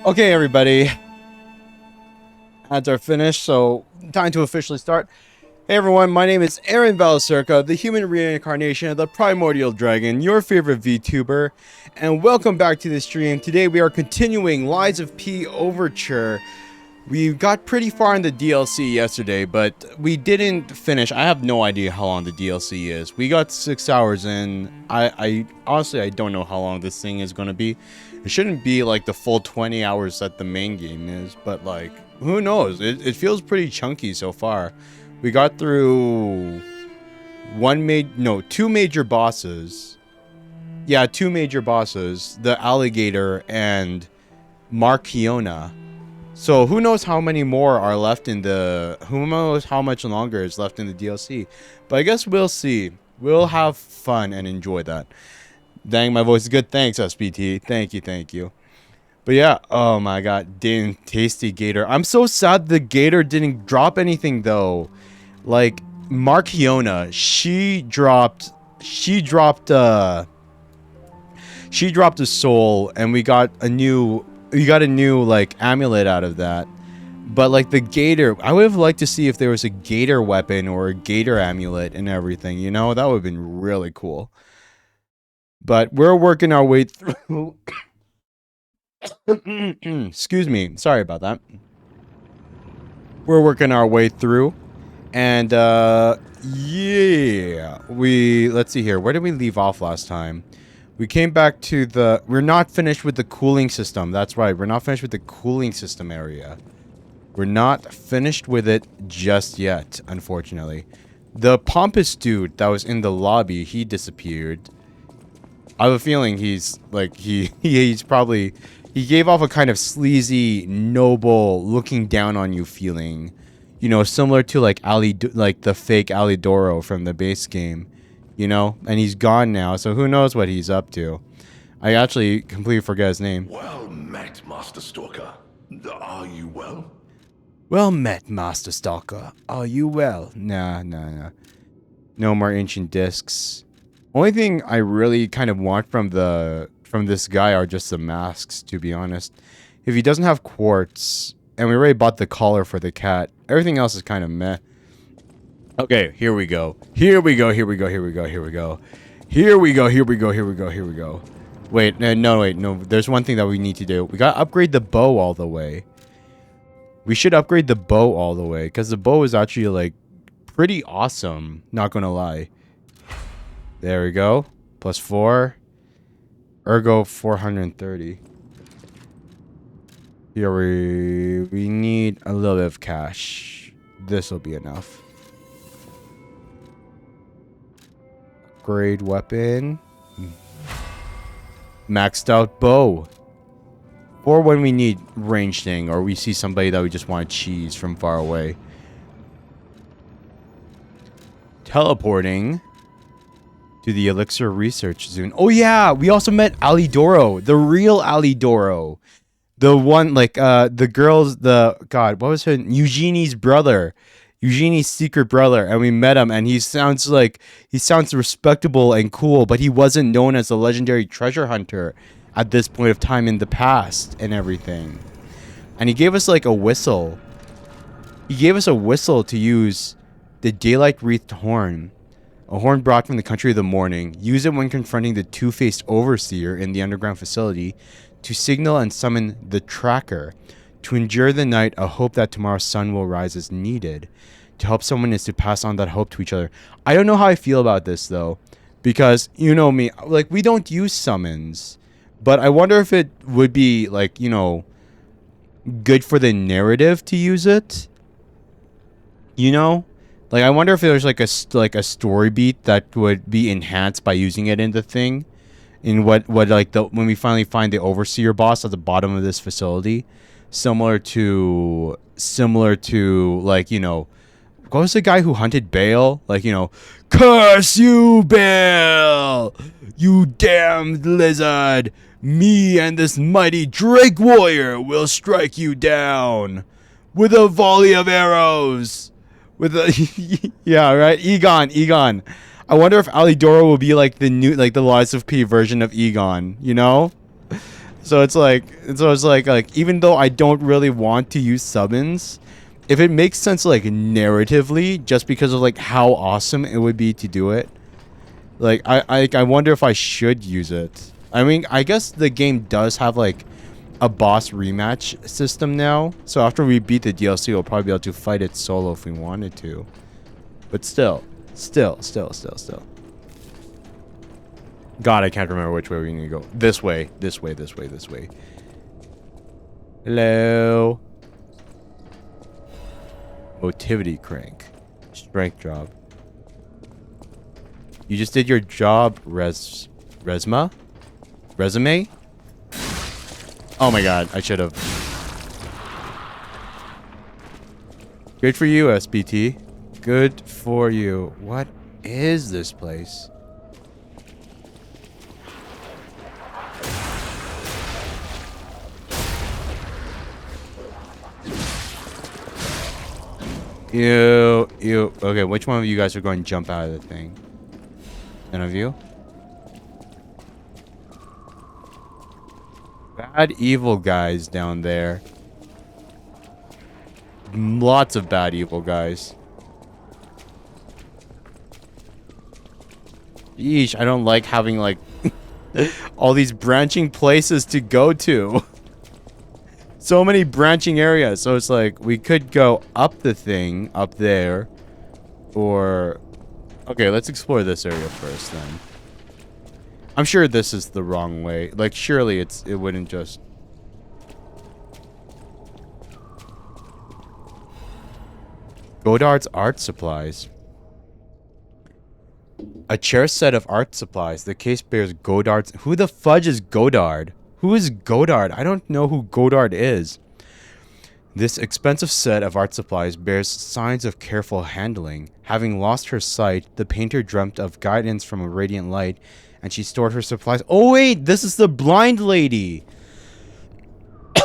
Okay, everybody, ads are finished, so time to officially start. Hey everyone, my name is Aaron Valacerca, the human reincarnation of the primordial dragon, your favorite VTuber, and welcome back to the stream. Today we are continuing Lies of P Overture. We got pretty far in the DLC yesterday, but we didn't finish. I have no idea how long the DLC is. We got 6 hours in. I honestly, I don't know how long this thing is going to be. It shouldn't be like the full 20 hours that the main game is, but like, who knows? It feels pretty chunky so far. We got through two major bosses. Yeah, two major bosses, the alligator and Markiona. So who knows how many more are left in the... Who knows how much longer is left in the DLC. But I guess we'll see. We'll have fun and enjoy that. Dang, my voice is good. Thanks, SPT. Thank you. But yeah, oh my god. Damn, tasty gator. I'm so sad the gator didn't drop anything, though. Like, Markiona, she dropped a soul, and we got a new like amulet out of that. But like the gator, I would have liked to see if there was a gator weapon or a gator amulet and everything, you know? That would have been really cool. But we're working our way through. Excuse me, sorry about that. We're working our way through, and yeah, let's see here, where did we leave off last time? We came back to the... We're not finished with the cooling system. That's right. We're not finished with the cooling system area. We're not finished with it just yet, unfortunately. The pompous dude that was in the lobby, he disappeared. I have a feeling he's, like, he's probably... He gave off a kind of sleazy, noble, looking down on you feeling. You know, similar to, like, the fake Alidoro from the base game. You know, and he's gone now, so who knows what he's up to. I actually completely forget his name. Well met, Master Stalker. Are you well? Well met, Master Stalker. Are you well? Nah. No more ancient discs. Only thing I really kind of want from this guy are just the masks, to be honest. If he doesn't have quartz, and we already bought the collar for the cat, everything else is kind of meh. Okay, here we go. Wait, no. There's one thing that we need to do. We gotta upgrade the bow all the way. We should upgrade the bow all the way, because the bow is actually, like, pretty awesome. Not gonna lie. There we go. +4. Ergo 430. Here we need a little bit of cash. This will be enough. Upgrade weapon. Maxed out bow. Or when we need range thing, or we see somebody that we just want to cheese from far away. Teleporting to the Elixir Research Zone. Oh yeah, we also met Alidoro, the real Alidoro. The one, like, the girl's, God, what was her, Eugenie's brother. Eugenie's secret brother, and we met him, and he sounds respectable and cool, but he wasn't known as a legendary treasure hunter at this point of time in the past and everything. And he gave us like a whistle. He gave us a whistle to use, the daylight wreathed horn, a horn brought from the country of the morning. Use it when confronting the two-faced overseer in the underground facility to signal and summon the tracker. To endure the night, a hope that tomorrow's sun will rise is needed. To help someone is to pass on that hope to each other. I don't know how I feel about this, though. Because, you know me, like, we don't use summons. But I wonder if it would be, like, you know, good for the narrative to use it. You know? Like, I wonder if there's, like, a story beat that would be enhanced by using it in the thing. In when we finally find the overseer boss at the bottom of this facility. Similar to, like, you know, what was the guy who hunted Baal? Like, you know, curse you, Baal! You damned lizard! Me and this mighty Drake warrior will strike you down with a volley of arrows. With a, yeah, right? Egon. I wonder if Alidoro will be like the new, like the Lies of P version of Egon, you know? So it's like even though I don't really want to use summons, if it makes sense like narratively, just because of like how awesome it would be to do it, like I wonder if I should use it. I mean, I guess the game does have like a boss rematch system now, so after we beat the DLC, we'll probably be able to fight it solo if we wanted to. But still. God, I can't remember which way we need to go. This way. Hello. Motivity crank. Strength job. You just did your job, Resume? Oh my god, I should have. Good for you, SBT. Good for you. What is this place? Ew. Okay, which one of you guys are going to jump out of the thing? None of you? Bad evil guys down there. Lots of bad evil guys. Yeesh, I don't like having like all these branching places to go to. So many branching areas. So it's like we could go up the thing up there, or okay, let's explore this area first then. I'm sure this is the wrong way. Like surely it wouldn't just. Godard's art supplies. A chair set of art supplies. The case bears Godard's. Who the fudge is Godard? Who is Godard? I don't know who Godard is. This expensive set of art supplies bears signs of careful handling. Having lost her sight, the painter dreamt of guidance from a radiant light, and she stored her supplies. Oh wait, this is the blind lady.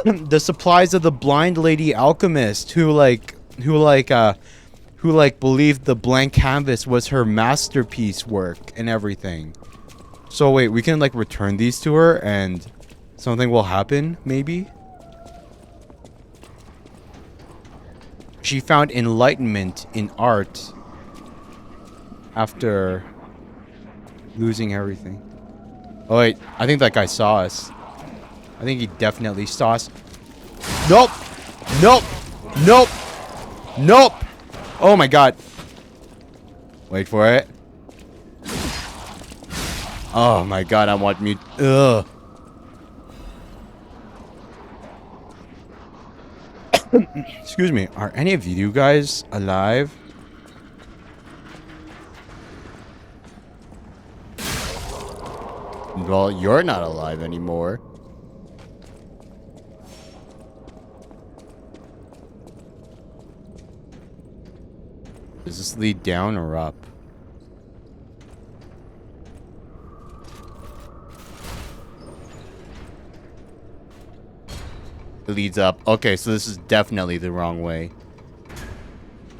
The supplies of the blind lady alchemist who believed the blank canvas was her masterpiece work and everything. So wait, we can like return these to her and something will happen, maybe? She found enlightenment in art after losing everything. Oh wait, I think that guy saw us. I think he definitely saw us. Nope! Oh my god. Wait for it. Oh my god, I want mute. Ugh. Excuse me, are any of you guys alive? Well, you're not alive anymore. Does this lead down or up? It leads up. Okay, so this is definitely the wrong way.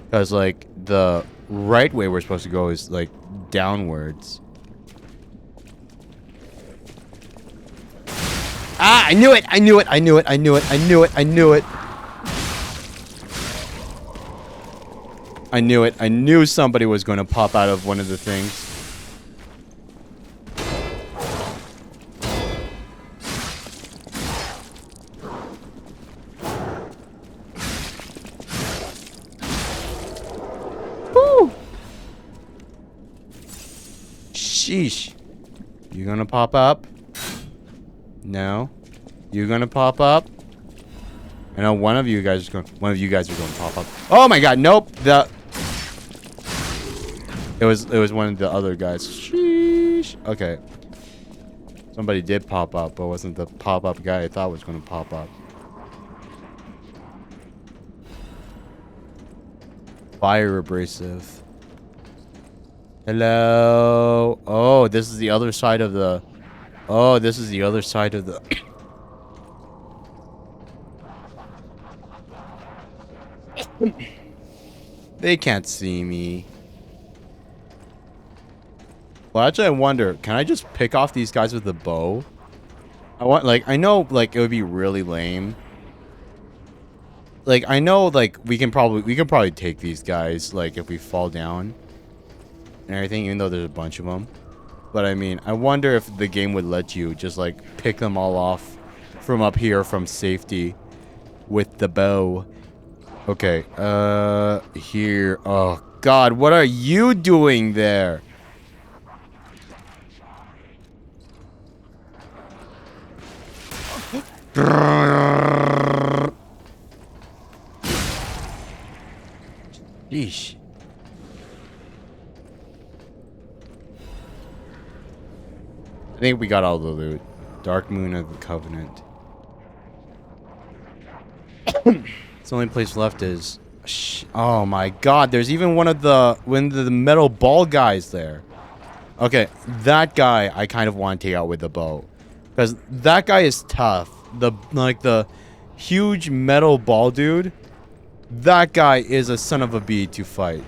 Because, like, the right way we're supposed to go is, like, downwards. Ah, I knew it! I knew it! I knew somebody was going to pop out of one of the things. Woo! Sheesh. You gonna pop up? No. You gonna pop up? I know one of you guys are going to pop up. Oh my god, nope. It was one of the other guys. Sheesh. Okay. Somebody did pop up, but wasn't the pop-up guy I thought was going to pop up. Fire abrasive. Hello. Oh, this is the other side of the... Oh, this is the other side of the... They can't see me. Well, actually, I wonder, can I just pick off these guys with a bow? I know, like, it would be really lame. Like, I know, like, we can probably take these guys, like, if we fall down and everything, even though there's a bunch of them. But I mean, I wonder if the game would let you just, like, pick them all off from up here from safety with the bow. Okay, here. Oh, God, what are you doing there? Yeesh. I think we got all the loot. Dark Moon of the Covenant. It's the only place left is... Oh my God, there's even one of the metal ball guys there. Okay, that guy I kind of want to take out with the bow. Because that guy is tough. The huge metal ball dude, that guy is a son of a bee to fight.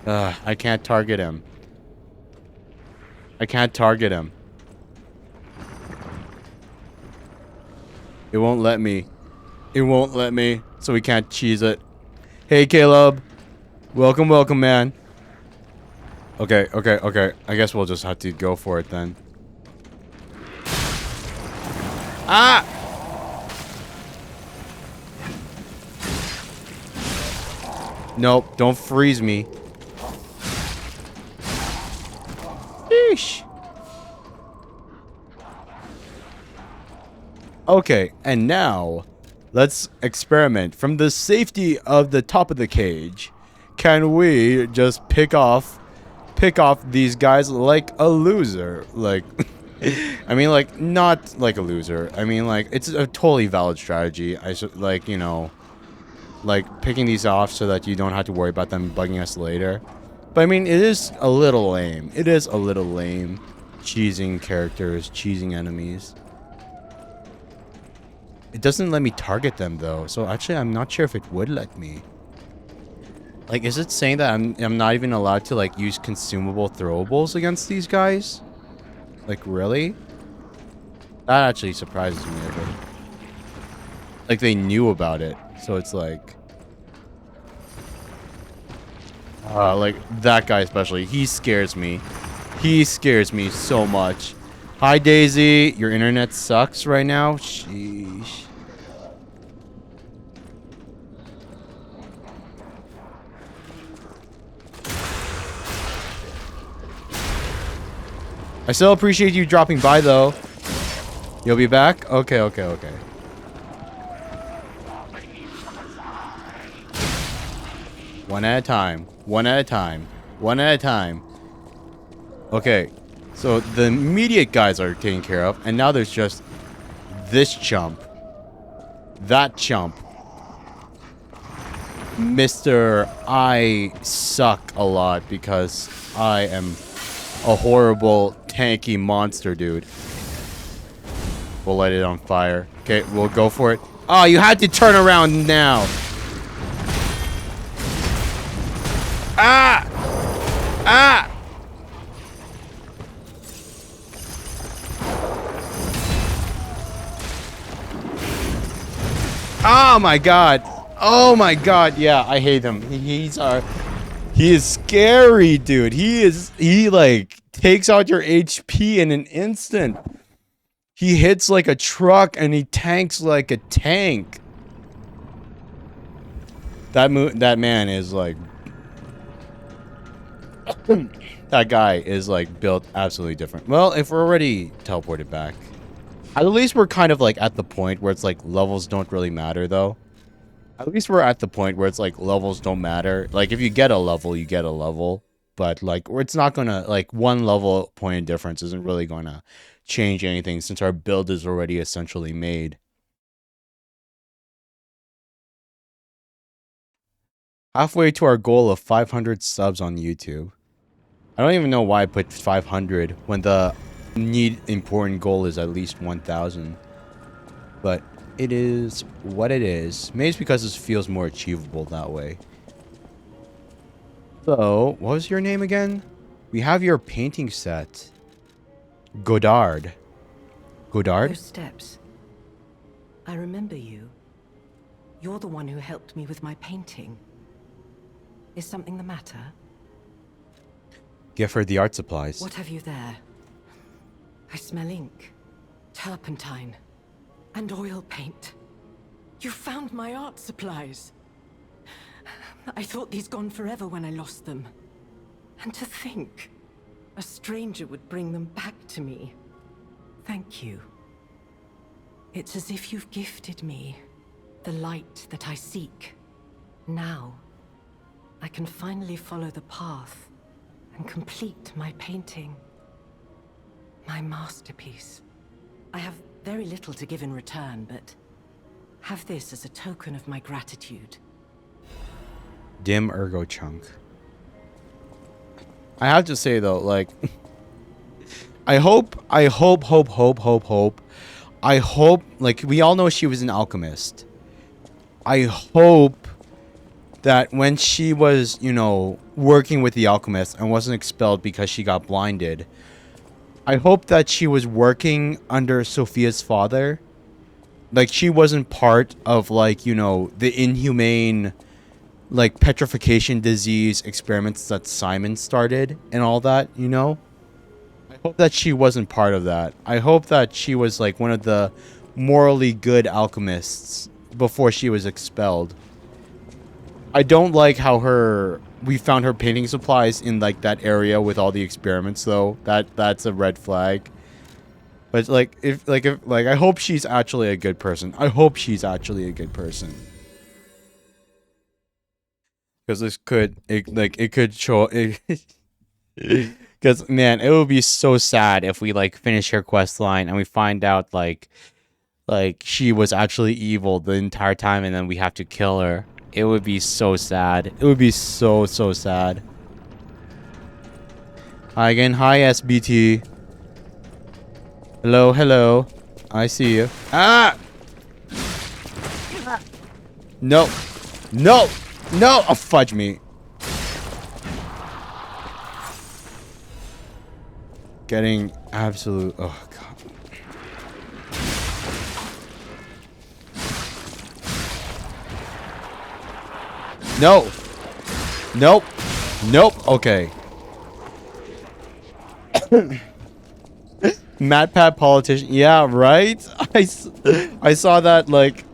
I can't target him. I can't target him. It won't let me. It won't let me, so we can't cheese it. Hey, Caleb. Welcome, welcome, man. Okay, okay, okay. I guess we'll just have to go for it then. Ah! Nope, don't freeze me. Sheesh. Okay, and now let's experiment. From the safety of the top of the cage, can we just pick off these guys like a loser? Like, I mean, like, not like a loser. I mean, like, it's a totally valid strategy. I should, like, you know, like, picking these off so that you don't have to worry about them bugging us later. But, I mean, it is a little lame. It is a little lame. Cheesing characters, cheesing enemies. It doesn't let me target them, though. So, actually, I'm not sure if it would let me. Like, is it saying that I'm not even allowed to, like, use consumable throwables against these guys? Like, really? That actually surprises me a bit. Like, they knew about it. So, it's like... like, that guy especially. He scares me. He scares me so much. Hi, Daisy. Your internet sucks right now? Sheesh. I still appreciate you dropping by, though. You'll be back? Okay, okay, okay. One at a time. One at a time. One at a time. Okay. So, the immediate guys are taken care of. And now there's just this chump. That chump. Mr. I suck a lot because I am a horrible, tanky monster, dude. We'll light it on fire. Okay, we'll go for it. Oh, you had to turn around now. Ah! Ah! Oh my God. Oh my God. Yeah, I hate him. He is scary, dude. He like takes out your HP in an instant. He hits like a truck and he tanks like a tank. That man is like that guy is like built absolutely different. Well, if we're already teleported back, at least we're kind of like at the point where it's like levels don't really matter, though. At least we're at the point where it's like levels don't matter. Like if you get a level, you get a level. But like, it's not gonna, like, one level point of difference isn't really gonna change anything since our build is already essentially made. Halfway to our goal of 500 subs on YouTube. I don't even know why I put 500 when the important goal is at least 1,000. But it is what it is. Maybe it's because it feels more achievable that way. So, what was your name again? We have your painting set. Godard. Godard? Those steps. I remember you. You're the one who helped me with my painting. Is something the matter? Give her the art supplies. What have you there? I smell ink, turpentine, and oil paint. You found my art supplies. I thought these gone forever when I lost them. And to think, a stranger would bring them back to me. Thank you. It's as if you've gifted me the light that I seek. Now, I can finally follow the path and complete my painting. My masterpiece. I have very little to give in return, but have this as a token of my gratitude. Dim ergo chunk. I have to say though, like, I hope, like, we all know she was an alchemist. I hope that when she was, you know, working with the alchemist and wasn't expelled because she got blinded, I hope that she was working under Sophia's father. Like, she wasn't part of, like, you know, the inhumane, like, petrification disease experiments that Simon started and all that, you know? I hope that she wasn't part of that. I hope that she was, like, one of the morally good alchemists before she was expelled. I don't like how we found her painting supplies in, like, that area with all the experiments, though. That's a red flag. But, like, I hope she's actually a good person. I hope she's actually a good person. Because this could, it could show, because, man, it would be so sad if we, like, finish her quest line and we find out, like, she was actually evil the entire time and then we have to kill her. It would be so sad. It would be so sad. Hi again. Hi, SBT. Hello. I see you. Ah! No. Oh, fudge me. Getting absolute... Oh, God. No. Nope. Okay. MatPat politician. Yeah, right? I saw that, like,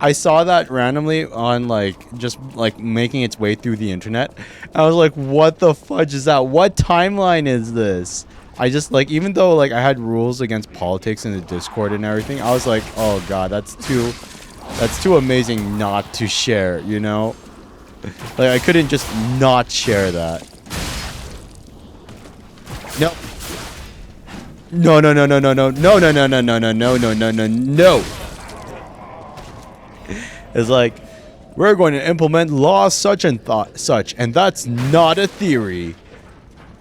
randomly on, like, just, like, making its way through the internet. I was like, what the fudge is that? What timeline is this? I just, like, even though, like, I had rules against politics in the Discord and everything, I was like, oh, God, that's too amazing not to share, you know? Like, I couldn't just not share that. No. No. It's like, we're going to implement law such, and that's not a theory.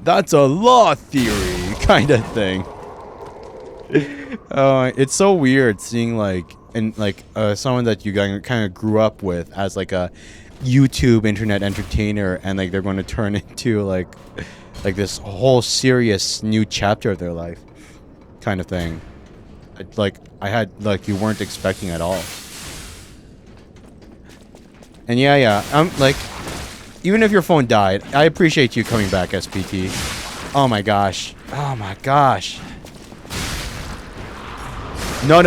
That's a law theory kind of thing. It's so weird seeing, like, someone that you kind of grew up with as, like, a YouTube internet entertainer, and, like, they're going to turn into, like this whole serious new chapter of their life kind of thing. I had, like, you weren't expecting at all. And yeah, like, even if your phone died, I appreciate you coming back, SPT. Oh my gosh. No.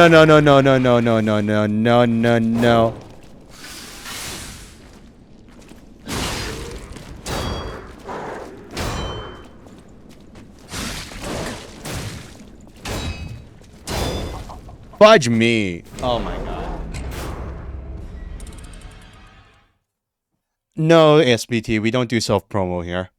Fudge me. Oh my god. No, SBT, we don't do self-promo here.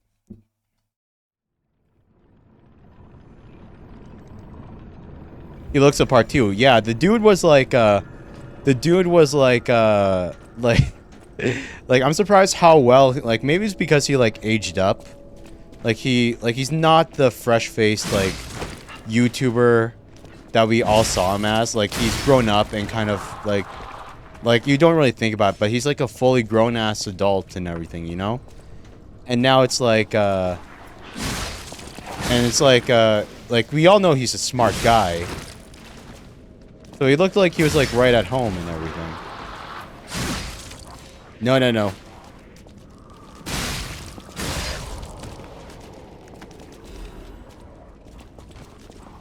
He looks the part too. Yeah, the dude was like, like, I'm surprised how well, like, maybe it's because he, like, aged up. Like, he's not the fresh-faced, like, YouTuber that we all saw him as. Like, he's grown up and kind of, like, you don't really think about it, but he's, like, a fully grown-ass adult and everything, you know? And now it's like we all know he's a smart guy. So he looked like he was like right at home and everything. No, no, no.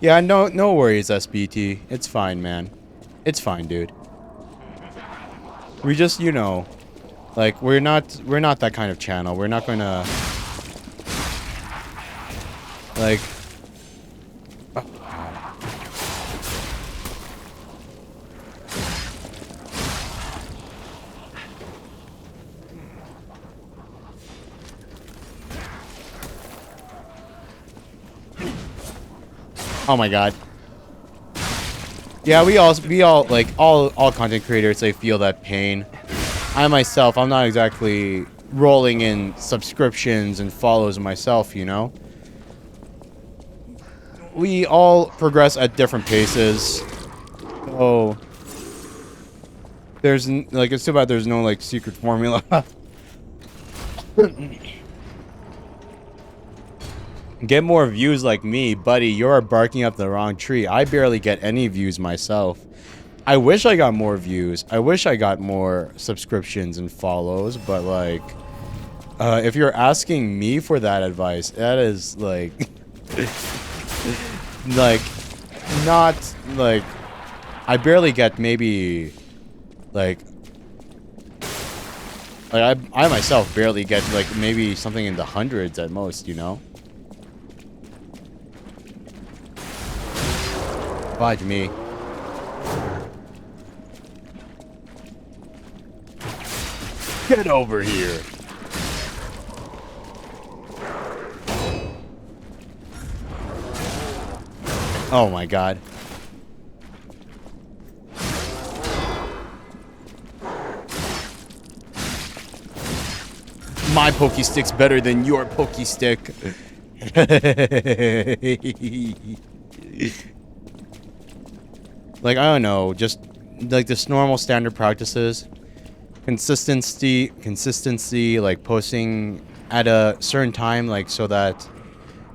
Yeah, no worries, SBT. It's fine, man. It's fine, dude. We just, you know, like we're not that kind of channel. We're not gonna like oh my god. Yeah, we all like all content creators, they feel that pain. I myself, I'm not exactly rolling in subscriptions and follows myself, you know. We all progress at different paces. Oh, there's like it's too bad there's no like secret formula. Get more views like me, buddy. You're barking up the wrong tree. I barely get any views myself. I wish I got more views. I wish I got more subscriptions and follows, but like, if you're asking me for that advice, that is like, like, not like, I barely get maybe, like I myself barely get like maybe something in the hundreds at most, you know? Fudge me. Get over here. Oh my god. My pokey stick's better than your pokey stick. Like, I don't know, just like this normal standard practices. Consistency, like posting at a certain time, like so that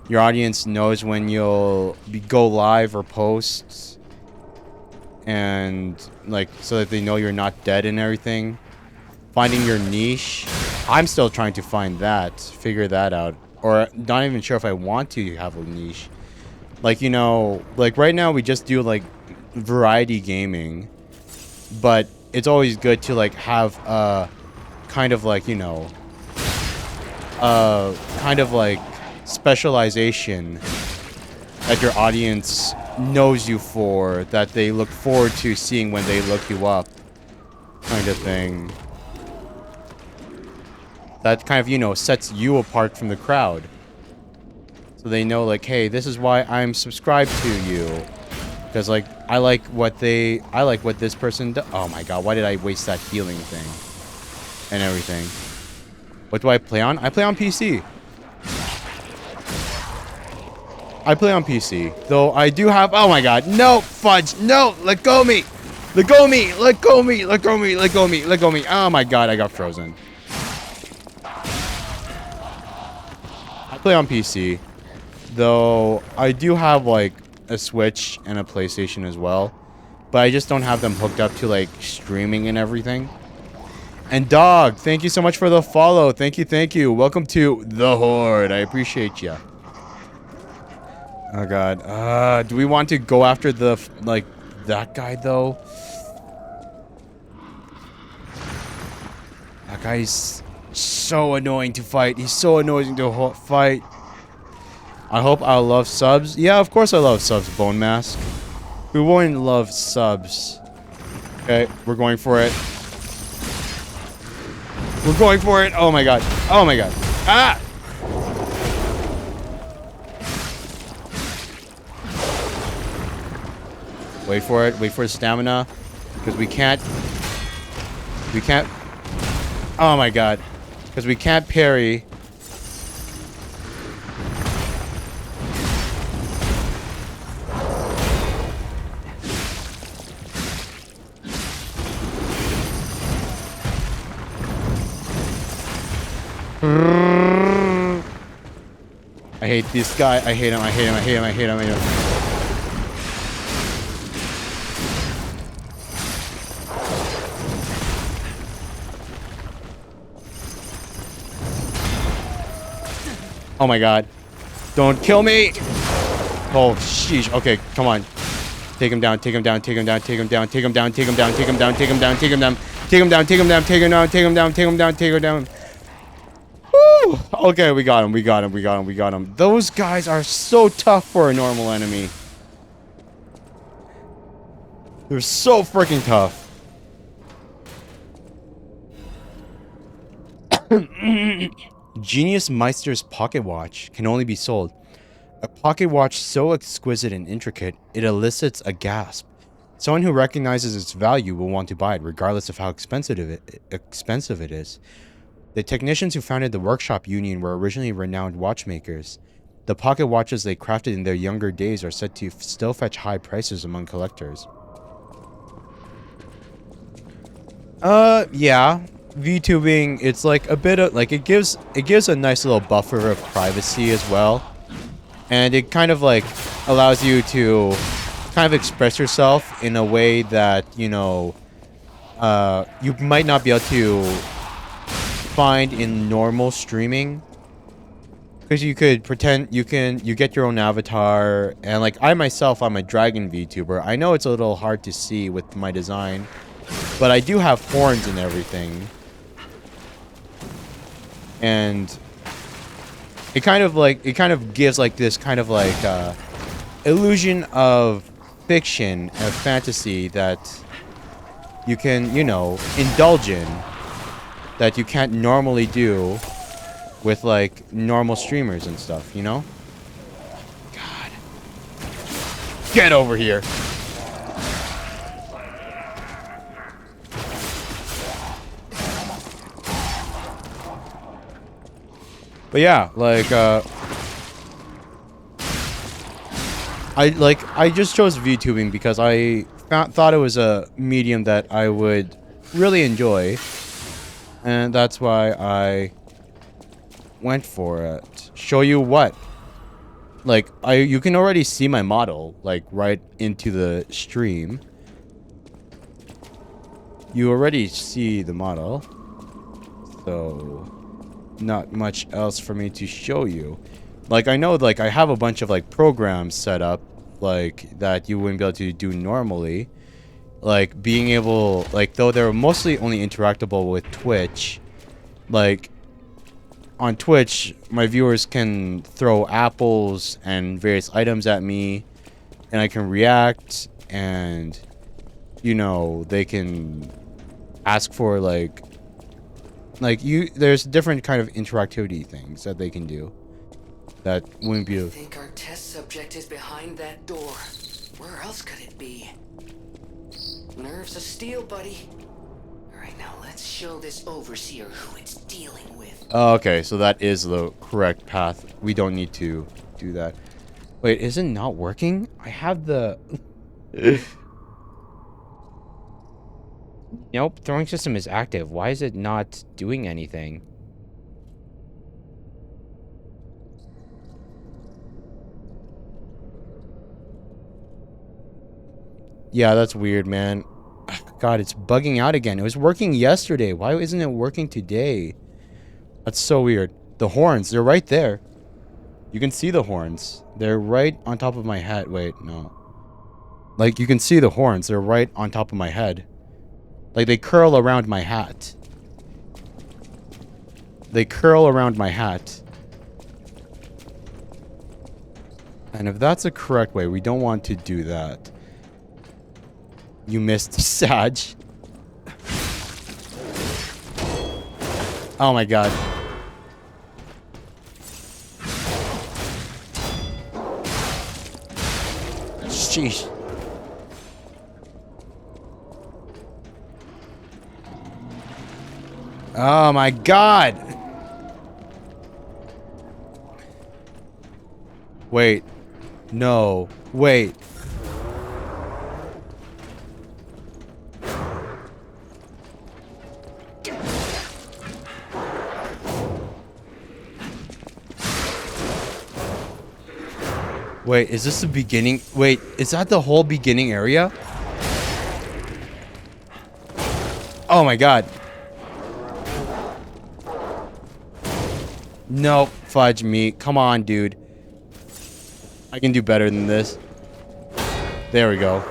your audience knows when you'll go live or post. And like, so that they know you're not dead and everything. Finding your niche. I'm still trying to find that, figure that out. Or not even sure if I want to have a niche. Like, you know, like right now we just do like variety gaming, but it's always good to like have a kind of like, you know, kind of like specialization that your audience knows you for, that they look forward to seeing when they look you up, kind of thing. That kind of, you know, sets you apart from the crowd. So they know like, hey, this is why I'm subscribed to you. Because, like, I like what this person does. Oh my god, why did I waste that healing thing? And everything. What do I play on? I play on PC. I play on PC. Though I do have... Oh my god, no, fudge, no, let go me. Let go me, let go me, let go me, let go me, let go me. Oh my god, I got frozen. I play on PC. Though I do have, like, a Switch and a PlayStation as well, but I just don't have them hooked up to like streaming and everything. And Dog, thank you so much for the follow. Thank you. Welcome to the Horde. I appreciate you. Oh god. Do we want to go after the like that guy though? That guy's so annoying to fight. He's so annoying to fight. I hope I love subs. Yeah, of course I love subs, Bone Mask. Who wouldn't love subs? Okay, we're going for it. We're going for it. Oh my god. Oh my god. Ah! Wait for it. Wait for his stamina. Because we can't... Oh my god. Because we can't parry... I hate this guy. I hate him. I hate him. I hate him. I hate him. I hate him. Oh my god. Don't kill me. Oh, sheesh. Okay, come on. Take him down. Take him down. Take him down. Take him down. Take him down. Take him down. Take him down. Take him down. Take him down. Take him down. Take him down. Take him down. Take him down. Take him down. Take him down. Woo! Okay, we got him. We got him. We got him. We got him. Those guys are so tough for a normal enemy. They're so freaking tough. Genius Meister's pocket watch can only be sold. A pocket watch so exquisite and intricate, it elicits a gasp. Someone who recognizes its value will want to buy it, regardless of how expensive it is. The technicians who founded the Workshop Union were originally renowned watchmakers. The pocket watches they crafted in their younger days are said to still fetch high prices among collectors. Yeah. VTubing, it's like a bit of like it gives a nice little buffer of privacy as well. And it kind of like allows you to kind of express yourself in a way that, you know, you might not be able to find in normal streaming. Because you could pretend you get your own avatar, and like I myself, I'm a dragon VTuber. I know it's a little hard to see with my design, but I do have horns and everything. And it kind of gives like this kind of like illusion of fiction and fantasy that you can, you know, indulge in, that you can't normally do with like normal streamers and stuff, you know? God. Get over here. But yeah, like I just chose VTubing because I thought it was a medium that I would really enjoy, and that's why I went for it. Show you what? Like you can already see my model like right into the stream. You already see the model. So not much else for me to show you. Like I know like I have a bunch of like programs set up like that you wouldn't be able to do normally. Like being able, like though they're mostly only interactable with Twitch, like on Twitch my viewers can throw apples and various items at me and I can react, and you know they can ask for like there's different kind of interactivity things that they can do that wouldn't be. I think our test subject is behind that door. Where else could it be? Nerves of steel, buddy. Alright, now let's show this overseer who it's dealing with. Okay, so that is the correct path. We don't need to do that. Wait, is it not working? I have the... Nope, throwing system is active. Why is it not doing anything? Yeah, that's weird, man. God, it's bugging out again. It was working yesterday. Why isn't it working today? That's so weird. The horns, they're right there. You can see the horns. They're right on top of my head. Wait, no. Like, you can see the horns. They're right on top of my head. Like, they curl around my hat. They curl around my hat. And if that's the correct way, we don't want to do that. You missed, Sag. Oh my god. Sheesh. Oh my god. Wait. No. Wait. Wait, is this the beginning? Wait, is that the whole beginning area? Oh my god. No, fudge me. Come on, dude. I can do better than this. There we go.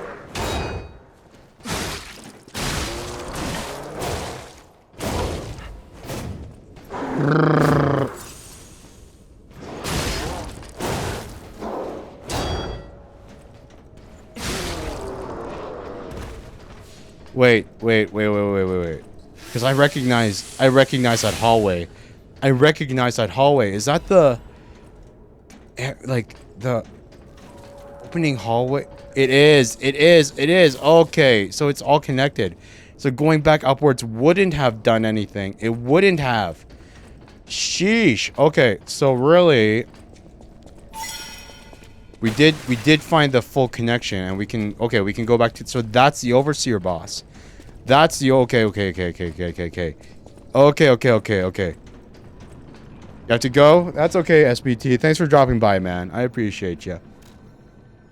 Wait. Because I recognize that hallway. I recognize that hallway. Is that the like the opening hallway? It is. Okay, so it's all connected. So going back upwards wouldn't have done anything. It wouldn't have. Sheesh. Okay, so really we did find the full connection, and we can go back to, so that's the overseer boss. That's the okay. You have to go? That's okay, SBT. Thanks for dropping by, man. I appreciate you.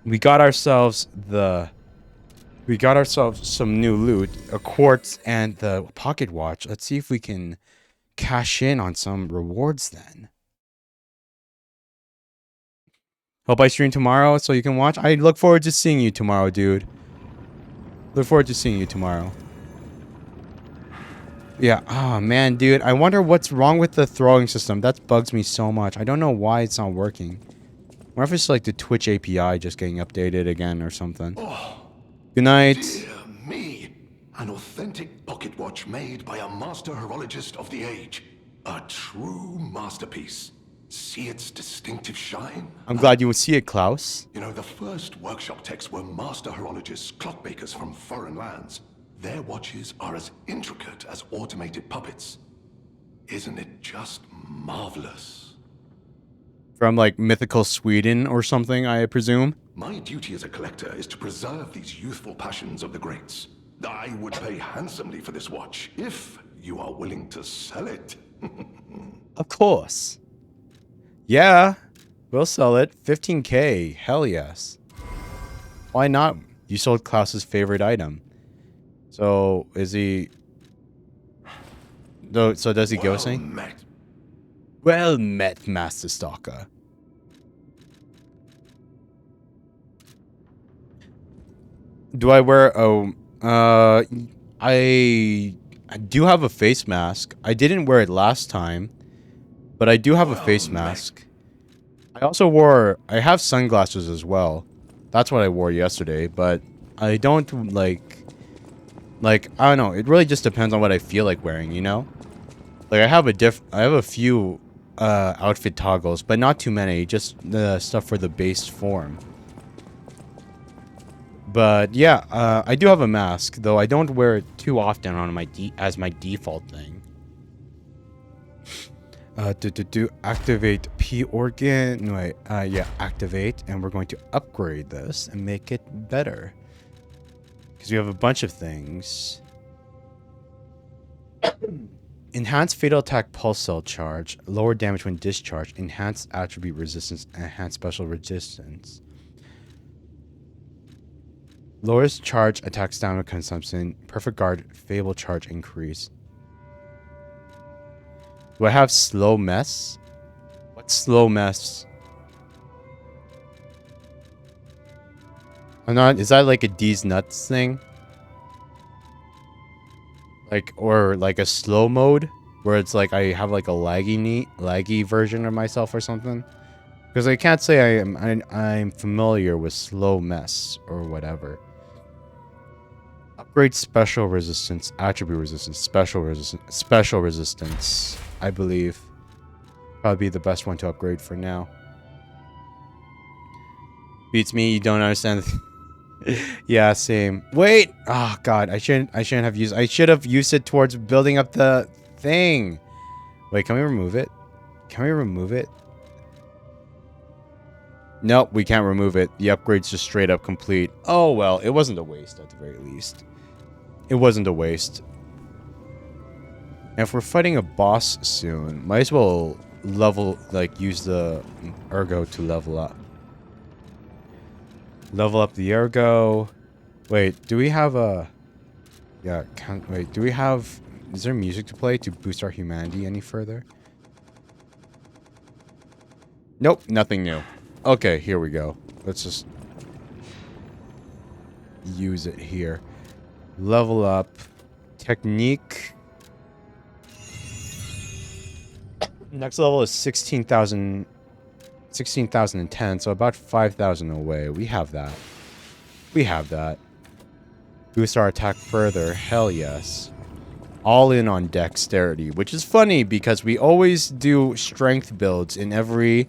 We got ourselves some new loot, a quartz and the pocket watch. Let's see if we can cash in on some rewards then. Hope I stream tomorrow so you can watch. I look forward to seeing you tomorrow, dude. Look forward to seeing you tomorrow. Yeah, oh man, dude. I wonder what's wrong with the throwing system. That bugs me so much. I don't know why it's not working. Or if it's like the Twitch API just getting updated again or something. Oh, good night. dear me. An authentic pocket watch made by a master horologist of the age. A true masterpiece. See its distinctive shine? I'm glad you would see it, Klaus. You know, the first workshop techs were master horologists, clockmakers from foreign lands. Their watches are as intricate as automated puppets. Isn't it just marvelous? From like mythical Sweden or something, I presume. My duty as a collector is to preserve these youthful passions of the greats. I would pay handsomely for this watch, if you are willing to sell it. Of course. Yeah, we'll sell it. 15K. Hell yes. Why not? You sold Klaus's favorite item. So, is he... So does he go sing? Met. Well met, Master Stalker. Do I wear... Oh, I do have a face mask. I didn't wear it last time. But I do have a face mask. I also wore... I have sunglasses as well. That's what I wore yesterday. But I don't, like, I don't know. It really just depends on what I feel like wearing, you know? Like, I have a few outfit toggles, but not too many. Just the stuff for the base form. But, yeah. I do have a mask, though I don't wear it too often on my as my default thing. Activate P organ. Wait, yeah, activate, and we're going to upgrade this and make it better. Because we have a bunch of things. Enhanced fatal attack pulse cell charge, lower damage when discharged, enhanced attribute resistance, enhanced special resistance. Lowers charge attack stamina consumption, perfect guard, fable charge increase. Do I have slow mess? What's slow mess? I'm not. Is that like a D's nuts thing? Like, or like a slow mode where it's like I have like a laggy version of myself or something? Because I can't say I'm familiar with slow mess or whatever. Upgrade special resistance, attribute resistance, special resistance. I believe probably be the best one to upgrade for now. Beats me. You don't understand. Yeah, same. Wait. Oh God, I shouldn't have used. I should have used it towards building up the thing. Wait, can we remove it? Can we remove it? Nope, we can't remove it. The upgrade's just straight up complete. Oh well, it wasn't a waste at the very least. It wasn't a waste. And if we're fighting a boss soon, might as well level, like, use the ergo to level up. Level up the ergo. Wait, do we have a... Yeah, wait, do we have... Is there music to play to boost our humanity any further? Nope, nothing new. Okay, here we go. Let's just... use it here. Level up. Technique. Next level is 16,000... 16,010, so about 5,000 away. We have that. We have that. Boost our attack further. Hell yes. All in on dexterity, which is funny because we always do strength builds in every...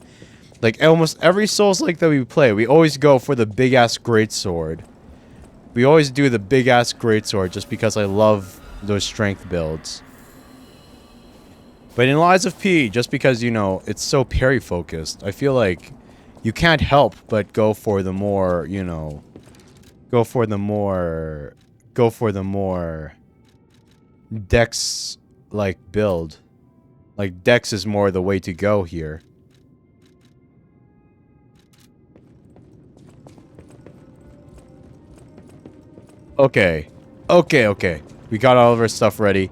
Like, almost every Souls-like that we play, we always go for the big-ass greatsword. We always do the big-ass greatsword just because I love those strength builds. But in Lies of P, just because, you know, it's so parry-focused, I feel like you can't help but go for the more, you know... Go for the more Dex-like build. Like, Dex is more the way to go here. Okay. Okay. We got all of our stuff ready.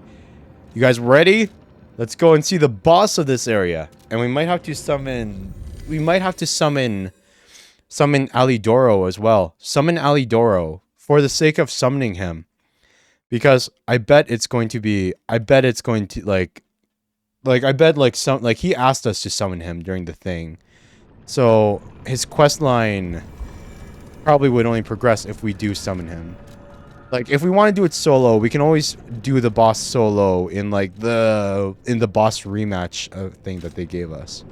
You guys ready? Let's go and see the boss of this area. And we might have to summon... Summon Alidoro as well. Summon Alidoro. For the sake of summoning him. Because I bet it's going to be... I bet he asked us to summon him during the thing. So, his quest line probably would only progress if we do summon him. Like, if we want to do it solo, we can always do the boss solo in, like, in the boss rematch thing that they gave us.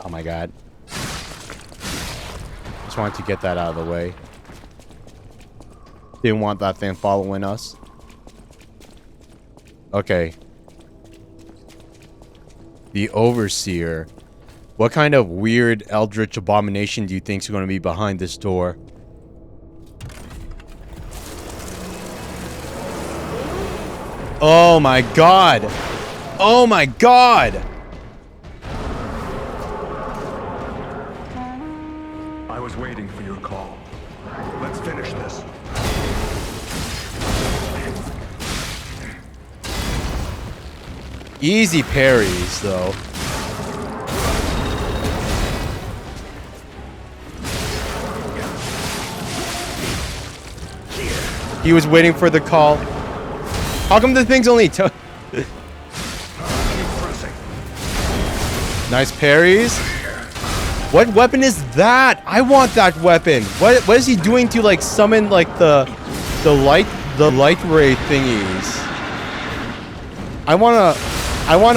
Oh my god. Just wanted to get that out of the way. Didn't want that thing following us. Okay. The Overseer. What kind of weird eldritch abomination do you think is going to be behind this door? Oh my god! Oh my god! I was waiting for your call. Let's finish this. Easy parries, though. He was waiting for the call. How come the thing's only Nice parries. What weapon is that? I want that weapon. What is he doing to like summon like the light ray thingies? I wanna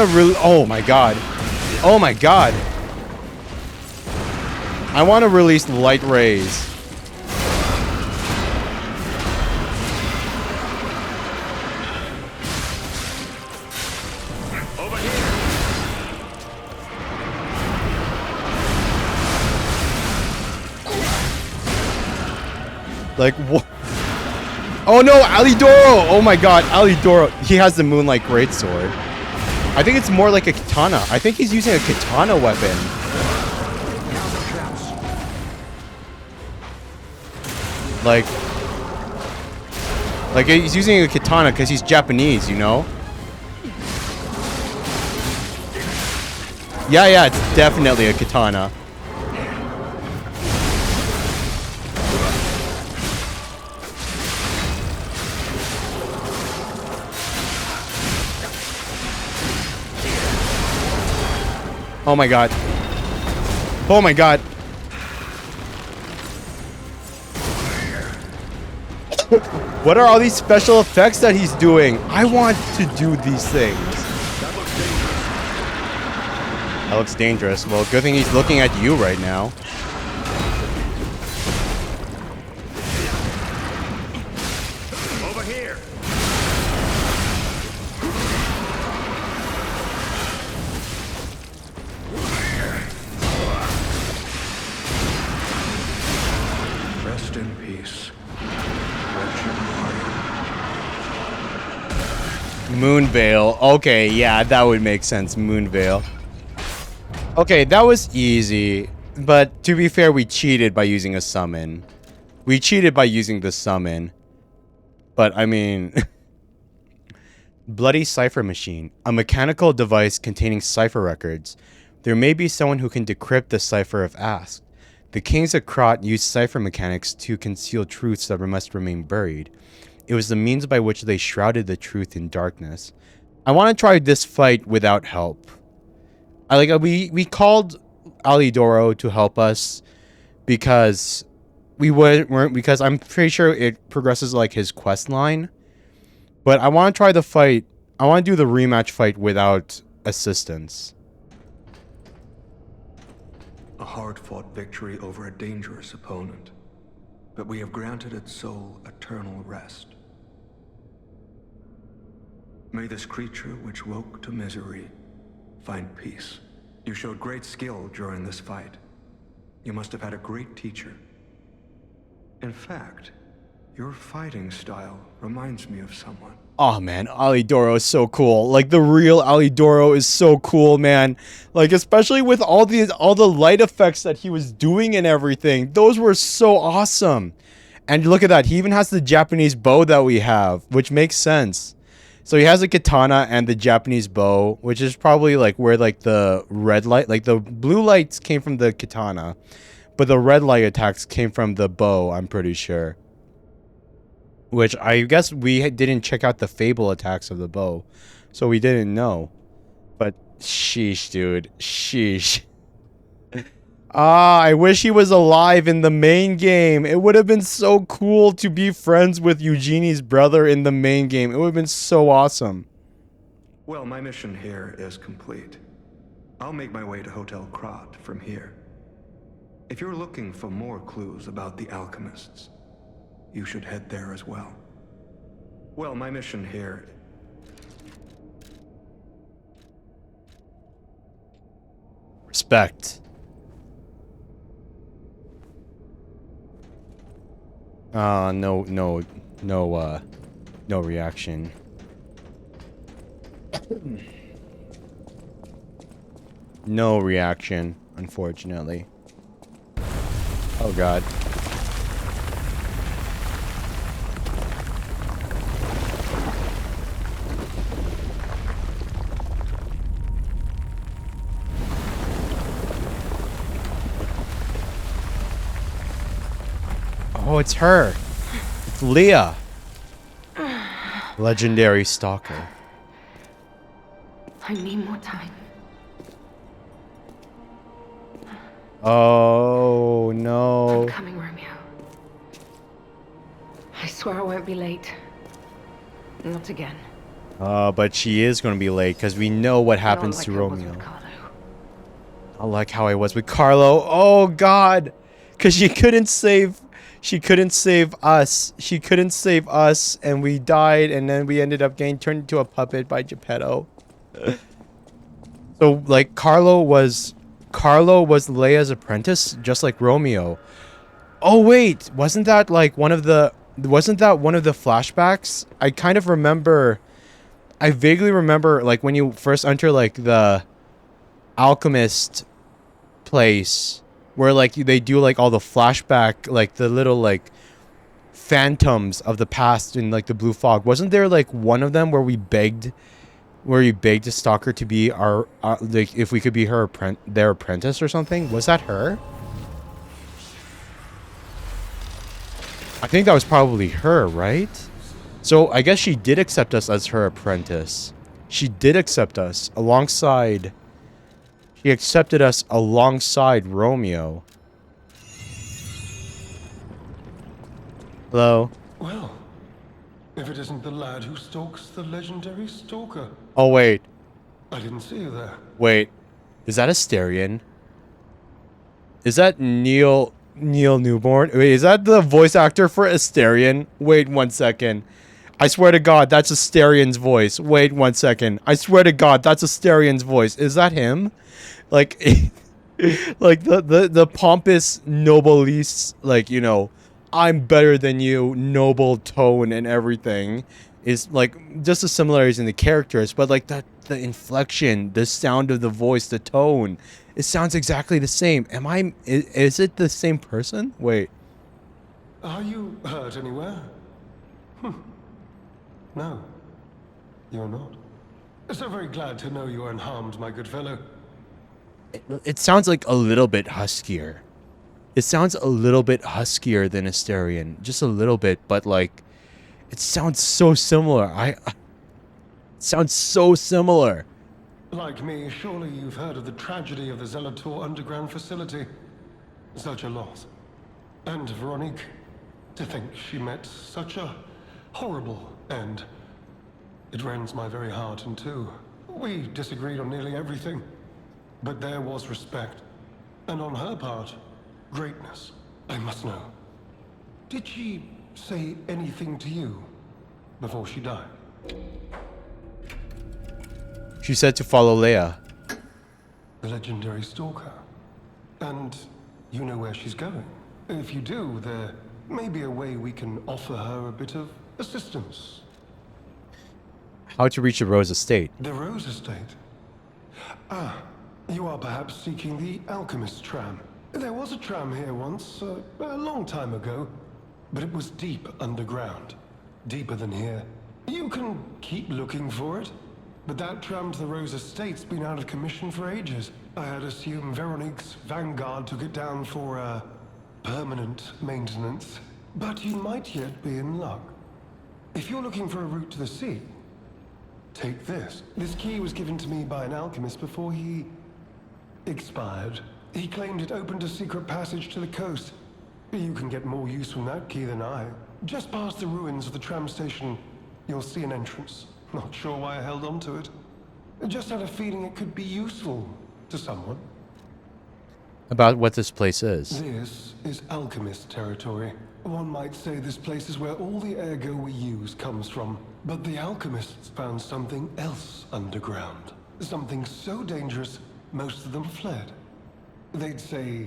really... Oh my god. Oh my god. I wanna release the light rays. Over here. Like what? Oh no, Alidoro! Oh my god, Alidoro. He has the Moonlight Greatsword. I think it's more like a katana. I think he's using a katana weapon. Like he's using a katana because he's Japanese, you know? Yeah, it's definitely a katana. Oh my god. Oh my god. What are all these special effects that he's doing? I want to do these things. That looks dangerous. Well, good thing he's looking at you right now. Over here. Rest in peace, wretched warrior. Moonveil. Okay, yeah, that would make sense. Moonveil. Okay, that was easy. But to be fair, we cheated by using a summon. We cheated by using the summon. But, I mean... Bloody Cipher Machine. A mechanical device containing cipher records. There may be someone who can decrypt the cipher if asked. The kings of Krot used cipher mechanics to conceal truths that must remain buried. It was the means by which they shrouded the truth in darkness. I want to try this fight without help. We called Alidoro to help us because because I'm pretty sure it progresses like his quest line. But I want to try the fight. I want to do the rematch fight without assistance. A hard-fought victory over a dangerous opponent, but we have granted its soul eternal rest. May this creature which woke to misery find peace. You showed great skill during this fight. You must have had a great teacher. In fact, your fighting style reminds me of someone. Oh man, Alidoro is so cool. Like the real Alidoro is so cool, man. Like especially with all the light effects that he was doing and everything. Those were so awesome. And look at that, he even has the Japanese bow that we have, which makes sense. So he has a katana and the Japanese bow, which is probably like where like the red light, like the blue lights came from the katana, but the red light attacks came from the bow, I'm pretty sure. Which I guess we didn't check out the Fable attacks of the bow. So we didn't know. But sheesh, dude. Sheesh. I wish he was alive in the main game. It would have been so cool to be friends with Eugenie's brother in the main game. It would have been so awesome. Well, my mission here is complete. I'll make my way to Hotel Krot from here. If you're looking for more clues about the alchemists, you should head there as well. Well, my mission here... Respect. No reaction. No reaction, unfortunately. Oh god. Oh, it's her. It's Leah. Legendary stalker. I need more time. Oh, no. I'm coming, Romeo. I swear I won't be late. Not again. But she is going to be late because we know what happens Not to like I was Romeo. with Carlo. I like how I was with Carlo. Oh, God. Because she couldn't save us. She couldn't save us, and we died, and then we ended up getting turned into a puppet by Geppetto. So, like, Carlo was Leia's apprentice, just like Romeo. Oh, wait. Wasn't that one of the flashbacks? I kind of remember... I vaguely remember, like, when you first enter, like, the alchemist place... where, like, they do, like, all the flashback, like, the little, like, phantoms of the past in, like, the blue fog. Wasn't there, like, one of them where we begged the stalker to be our like, if we could be their apprentice or something? Was that her? I think that was probably her, right? So, I guess she did accept us as her apprentice. She did accept us alongside... She accepted us alongside Romeo. Hello? Well, if it isn't the lad who stalks the legendary stalker. Oh, wait. I didn't see you there. Wait. Is that Asterion? Is that Neil Newborn? Wait, is that the voice actor for Asterion? Wait 1 second. I swear to God, that's Asterion's voice. Wait 1 second. I swear to God, that's Asterion's voice. Is that him? Like, like the pompous noblesse, like, you know, I'm better than you, noble tone and everything. is like just the similarities in the characters, but like the inflection, the sound of the voice, the tone, it sounds exactly the same. Is it the same person? Wait. Are you hurt anywhere? No, you're not. So very glad to know you are unharmed, my good fellow. It sounds like a little bit huskier. It sounds a little bit huskier than Asterion, just a little bit, but like it sounds so similar. It sounds so similar. Like me, surely you've heard of the tragedy of the Zelator underground facility. Such a loss. And Veronique, to think she met such a horrible end. It rends my very heart in two. We disagreed on nearly everything, but there was respect. And on her part, greatness. I must know. Did she say anything to you before she died? She said to follow Leia. The legendary stalker. And you know where she's going. If you do, there may be a way we can offer her a bit of assistance. How to reach the Rose Estate. The Rose Estate? Ah, you are perhaps seeking the Alchemist tram. There was a tram here once, a long time ago, but it was deep underground. Deeper than here. You can keep looking for it, but that tram to the Rose Estate's been out of commission for ages. I had assumed Veronique's Vanguard took it down for, permanent maintenance. But you might yet be in luck. If you're looking for a route to the sea, take this. This key was given to me by an alchemist before he expired. He claimed it opened a secret passage to the coast. You can get more use from that key than I. Just past the ruins of the tram station, you'll see an entrance. Not sure why I held on to it. Just had a feeling it could be useful to someone. About what this place is. This is alchemist territory. One might say this place is where all the ergo we use comes from. But the alchemists found something else underground. Something so dangerous, most of them fled. They'd say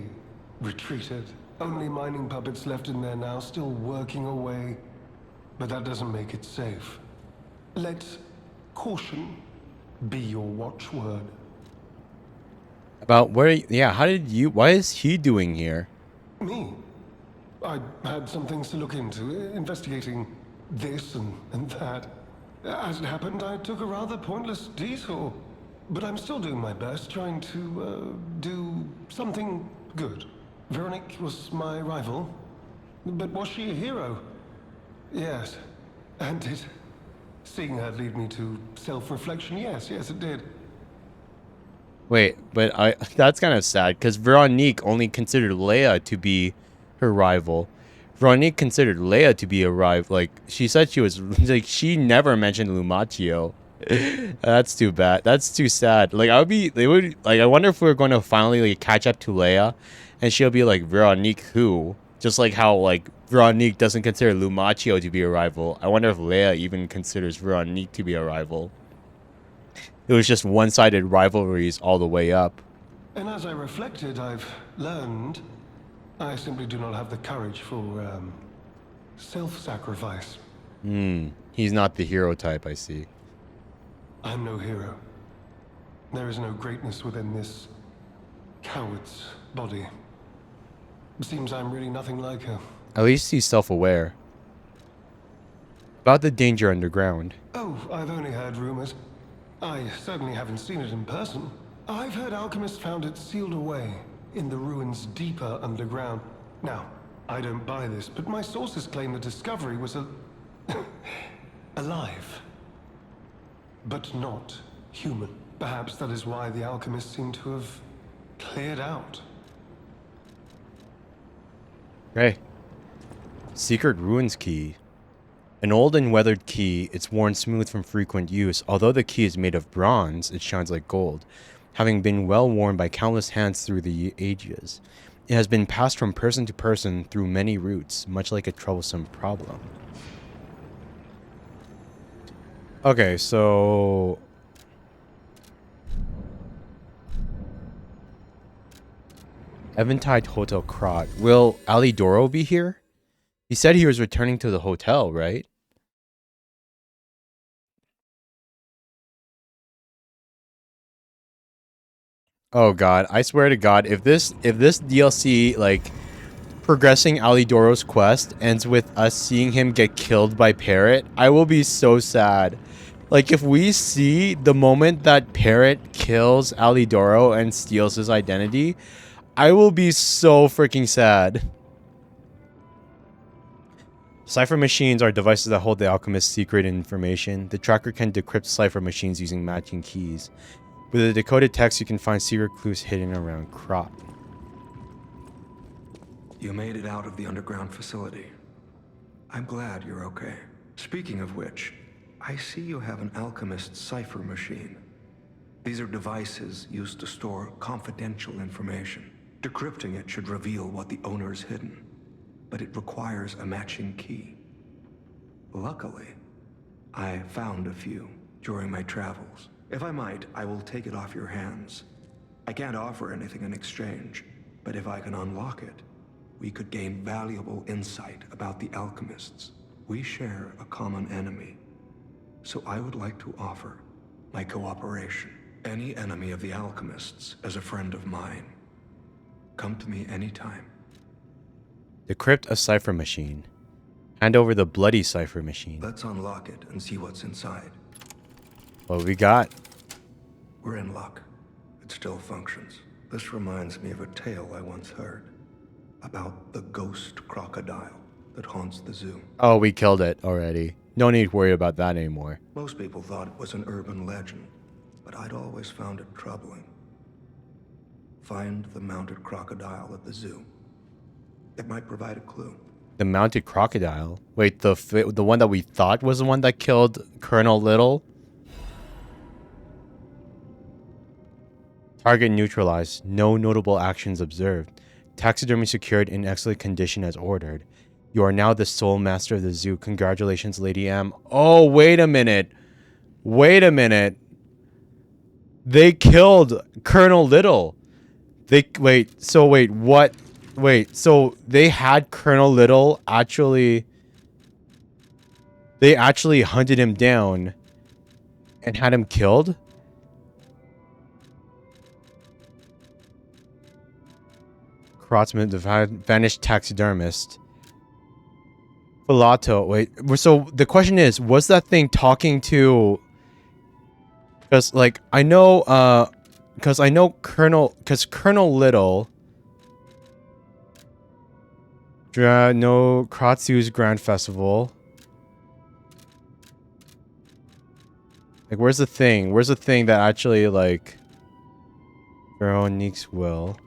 retreated. Only mining puppets left in there now, still working away. But that doesn't make it safe. Let caution be your watchword. About where, yeah, why is he doing here? Me? I had some things to look into, investigating this and that. As it happened, I took a rather pointless detour. But I'm still doing my best, trying to, do something good. Veronique was my rival. But was she a hero? Yes. And did seeing her lead me to self-reflection? Yes, it did. Wait, but that's kind of sad, because Veronique only considered Leia to be her rival. Veronique considered Leia to be a rival. Like, she said she was, like, she never mentioned Lumaccio. That's too bad. That's too sad. Like, I wonder if we're going to finally, like, catch up to Leia, and she'll be like, Veronique who? Just like how, like, Veronique doesn't consider Lumaccio to be a rival. I wonder if Leia even considers Veronique to be a rival. It was just one-sided rivalries all the way up. And as I reflected, I've learned I simply do not have the courage for, self-sacrifice. He's not the hero type, I see. I'm no hero. There is no greatness within this coward's body. It seems I'm really nothing like her. At least he's self-aware. About the danger underground. Oh, I've only heard rumors. I certainly haven't seen it in person. I've heard alchemists found it sealed away in the ruins deeper underground. Now, I don't buy this, but my sources claim the discovery was alive. But not human. Perhaps that is why the alchemists seem to have cleared out. Hey. Secret Ruins Key. An old and weathered key, it's worn smooth from frequent use. Although the key is made of bronze, it shines like gold, having been well worn by countless hands through the ages. It has been passed from person to person through many routes, much like a troublesome problem. Okay, so... Eventide Hotel Krot. Will Alidoro be here? He said he was returning to the hotel, right? Oh god, I swear to god, if this DLC like progressing Alidoro's quest ends with us seeing him get killed by Parrot, I will be so sad. Like if we see the moment that Parrot kills Alidoro and steals his identity, I will be so freaking sad. Cipher machines are devices that hold the alchemist's secret information. The tracker can decrypt cipher machines using matching keys. With the decoded text, you can find secret clues hidden around crop. You made it out of the underground facility. I'm glad you're okay. Speaking of which, I see you have an alchemist cipher machine. These are devices used to store confidential information. Decrypting it should reveal what the owner's hidden, but it requires a matching key. Luckily, I found a few during my travels. If I might, I will take it off your hands. I can't offer anything in exchange, but if I can unlock it, we could gain valuable insight about the alchemists. We share a common enemy, so I would like to offer my cooperation. Any enemy of the alchemists is a friend of mine. Come to me anytime. Decrypt a cipher machine. Hand over the bloody cipher machine. Let's unlock it and see what's inside. What we got? We're in luck. It still functions. This reminds me of a tale I once heard about the ghost crocodile that haunts the zoo. Oh, we killed it already. No need to worry about that anymore. Most people thought it was an urban legend, but I'd always found it troubling. Find the mounted crocodile at the zoo. It might provide a clue. The mounted crocodile? Wait, the one that we thought was the one that killed Colonel Little? Target neutralized. No notable actions observed. Taxidermy secured in excellent condition as ordered. You are now the sole master of the zoo. Congratulations, Lady M. Oh, wait a minute. Wait a minute. They killed Colonel Little. So they had Colonel Little actually... They actually hunted him down and had him killed? Crotsman, the vanished taxidermist. Filato, wait. So the question is, was that thing talking to... Because, like, I know, Colonel Little... No, Kratsu's Grand Festival. Like, where's the thing? Where's the thing that actually, like... Veronique's will.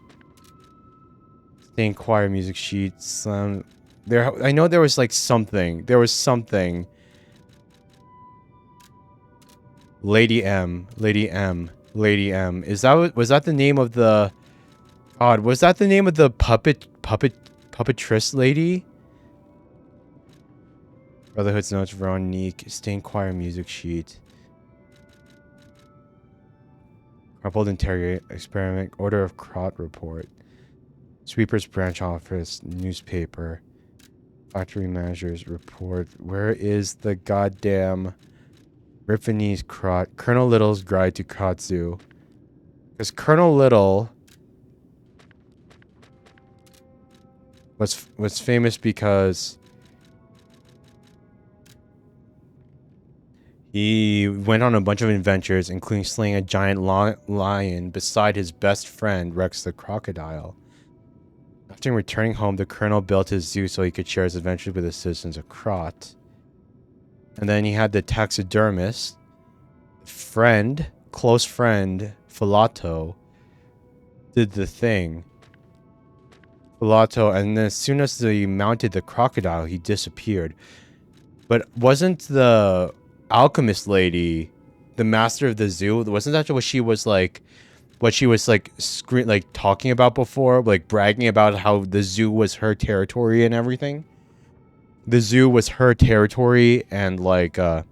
Staying choir music sheets. I know there was, like, something. There was something. Lady M. Lady M. Lady M. Was that the name of the... God, was that the name of the puppetress lady? Brotherhood's Notes, Veronique, Stained Choir music sheet. Crumpled Interior Experiment, Order of Crot report. Sweeper's branch office, newspaper. Factory manager's report. Where is the goddamn Ripponese Crot? Colonel Little's guide to Kratsu. Because Colonel Little was famous because he went on a bunch of adventures, including slaying a giant lion beside his best friend, Rex the crocodile. After returning home, the colonel built his zoo so he could share his adventures with the citizens of Krot. And then he had the taxidermist, close friend, Filato, did the thing. Filato, and then as soon as he mounted the crocodile, he disappeared. But wasn't the alchemist lady the master of the zoo? Wasn't that what she was like talking about before, like bragging about how the zoo was her territory and everything? The zoo was her territory, and like the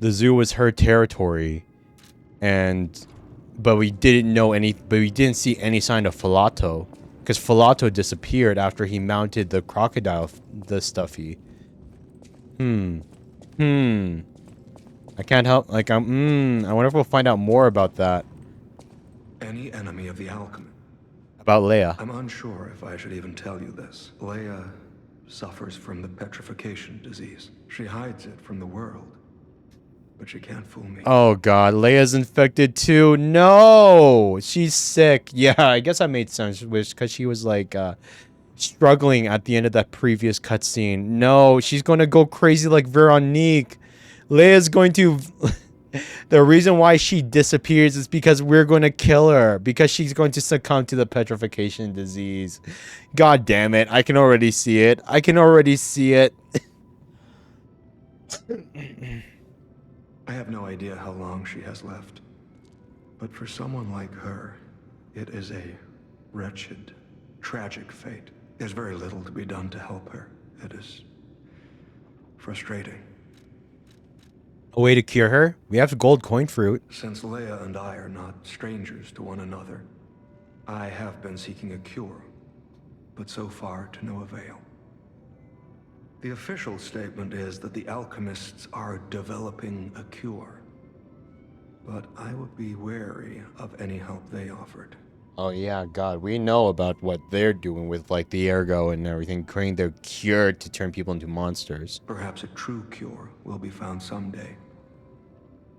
zoo was her territory, and but we didn't see any sign of Filato, because Filato disappeared after he mounted the crocodile, the stuffy. I can't help, like, I wonder if we'll find out more about that. Any enemy of the alchemy. About Leia. I'm unsure if I should even tell you this. Leia suffers from the petrification disease. She hides it from the world, but she can't fool me. Oh god, Leia's infected too. No, she's sick. Yeah, I guess that made sense, because she was like struggling at the end of that previous cutscene. No, she's going to go crazy like Veronique. Leia's going to. The reason why she disappears is because we're going to kill her, because she's going to succumb to the petrification disease. God damn it. I can already see it. I can already see it. I have no idea how long she has left. But for someone like her, it is a wretched, tragic fate. There's very little to be done to help her. It is frustrating. A way to cure her? We have gold coin fruit. Since Leia and I are not strangers to one another, I have been seeking a cure, but so far to no avail. The official statement is that the alchemists are developing a cure, but I would be wary of any help they offered. Oh yeah, God, we know about what they're doing with like the ergo and everything, creating their cure to turn people into monsters. Perhaps a true cure will be found someday.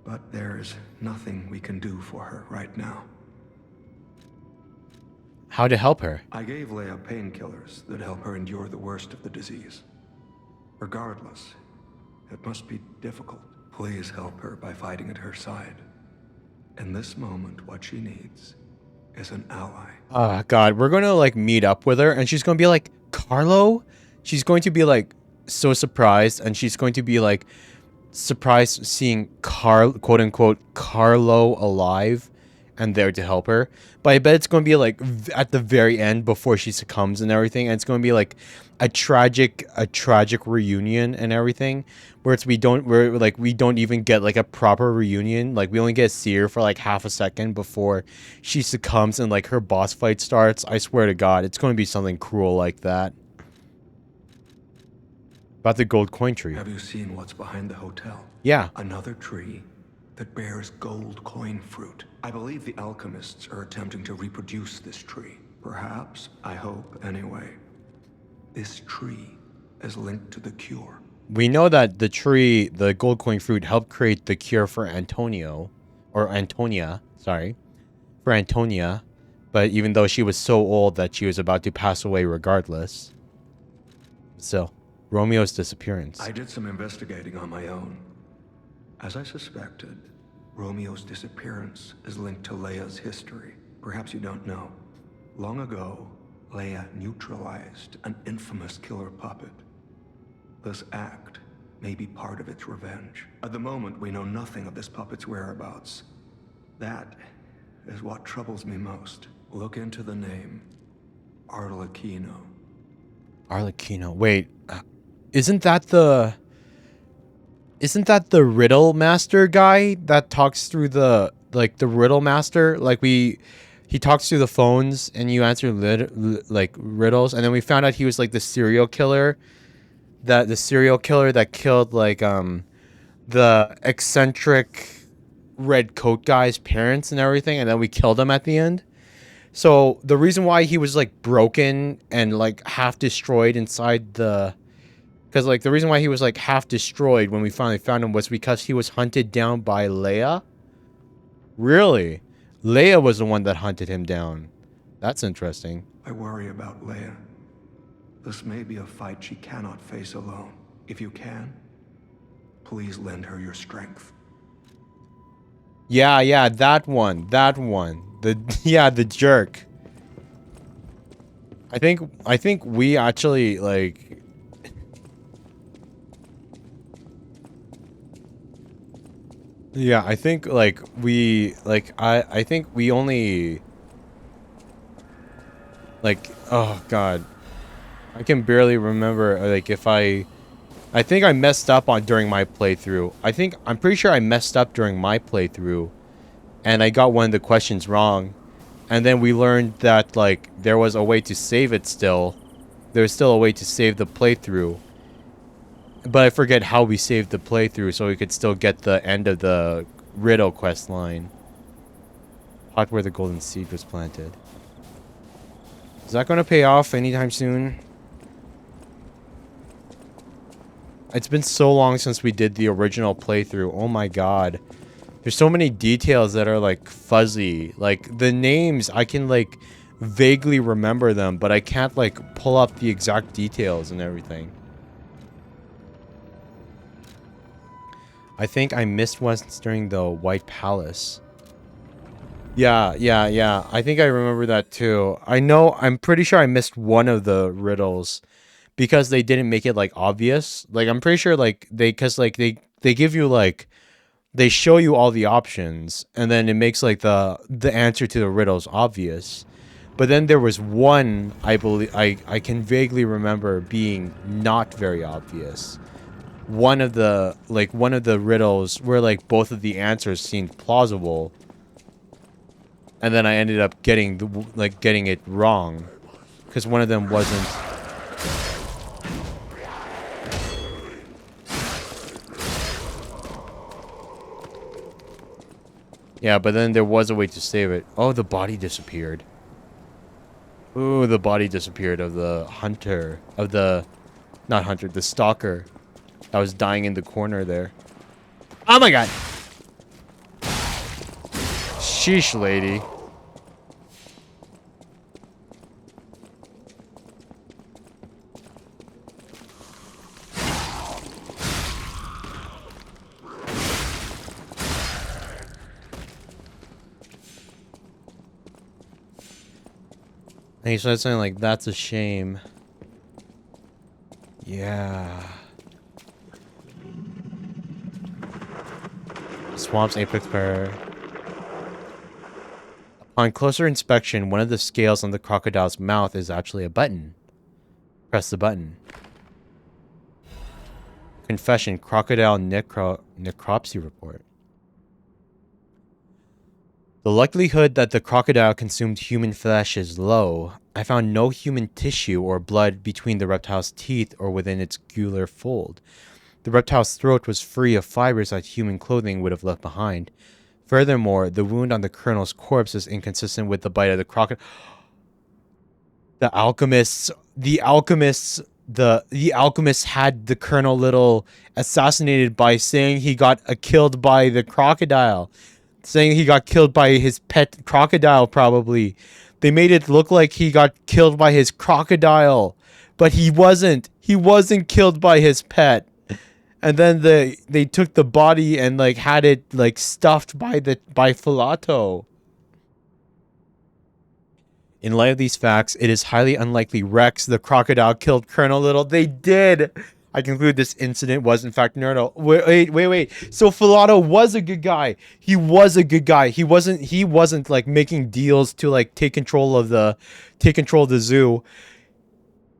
But there's nothing we can do for her right now. How to help her? I gave Leia painkillers that help her endure the worst of the disease. Regardless, it must be difficult. Please help her by fighting at her side. In this moment, what she needs is an ally. Oh God, we're gonna like meet up with her and she's gonna be like, Carlo? She's going to be like so surprised, and she's going to be like surprised seeing quote unquote Carlo alive and there to help her. But I bet it's going to be like at the very end before she succumbs and everything, and it's going to be like a tragic reunion and everything, where we don't even get like a proper reunion. Like we only get to see her for like half a second before she succumbs and like her boss fight starts. I swear to God, it's going to be something cruel like that. About the gold coin tree. Have you seen what's behind the hotel? Yeah. Another tree that bears gold coin fruit. I believe the alchemists are attempting to reproduce this tree. Perhaps, I hope anyway, this tree is linked to the cure. We know that the tree, the gold coin fruit, helped create the cure for Antonia. But even though she was so old that she was about to pass away regardless. Still, Romeo's disappearance. I did some investigating on my own. As I suspected, Romeo's disappearance is linked to Leia's history. Perhaps you don't know. Long ago, Leia neutralized an infamous killer puppet. This act may be part of its revenge. At the moment, we know nothing of this puppet's whereabouts. That is what troubles me most. Look into the name Arlecchino. Arlecchino. Wait, isn't that the riddle master guy that talks through the riddle master? Like he talks through the phones and you answer riddles, and then we found out he was like the serial killer that killed like the eccentric red coat guy's parents and everything, and then we killed him at the end. So the reason why he was like broken and like half destroyed inside the, because like the reason why he was like half destroyed when we finally found him was because he was hunted down by Leia. Really? Leia was the one that hunted him down. That's interesting. I worry about Leia. This may be a fight she cannot face alone. If you can, please lend her your strength. Yeah, that one. The jerk. I think we actually like yeah, I think like we like I think we only like, oh God. I can barely remember like if I think I messed up during my playthrough. I'm pretty sure I messed up during my playthrough and I got one of the questions wrong. And then we learned that like there was a way to save it still. There's still a way to save the playthrough. But I forget how we saved the playthrough so we could still get the end of the riddle quest line. Pot where the golden seed was planted. Is that going to pay off anytime soon? It's been so long since we did the original playthrough. Oh my god. There's so many details that are like fuzzy. Like the names, I can like vaguely remember them, but I can't like pull up the exact details and everything. I think I missed once during the White Palace. Yeah. I think I remember that too. I'm pretty sure I missed one of the riddles because they didn't make it like obvious. Like I'm pretty sure like they give you like they show you all the options and then it makes like the answer to the riddles obvious. But then there was one I believe I can vaguely remember being not very obvious. One of the riddles where like both of the answers seemed plausible. And then I ended up getting it wrong because one of them wasn't. Yeah, but then there was a way to save it. Oh, the body disappeared. Ooh, the body disappeared of the hunter. Not hunter, the stalker. That was dying in the corner there. Oh my god! Sheesh, lady. And he said something like, "That's a shame." Yeah. Swamp's apex bearer. On closer inspection, one of the scales on the crocodile's mouth is actually a button. Press the button. Confession, crocodile necropsy report. The likelihood that the crocodile consumed human flesh is low. I found no human tissue or blood between the reptile's teeth or within its gular fold. The reptile's throat was free of fibers that human clothing would have left behind. Furthermore, the wound on the colonel's corpse is inconsistent with the bite of the crocodile. The alchemists had the Colonel Little assassinated by saying he got killed by the crocodile. Saying he got killed by his pet crocodile, probably. They made it look like he got killed by his crocodile. But he wasn't. He wasn't killed by his pet. And then they took the body and like had it like stuffed by Filato. In light of these facts, it is highly unlikely Rex, the crocodile, killed Colonel Little. They did! I conclude this incident was in fact Nerdle. Wait. So Filato was a good guy. He was a good guy. He wasn't like making deals to like take control of the zoo.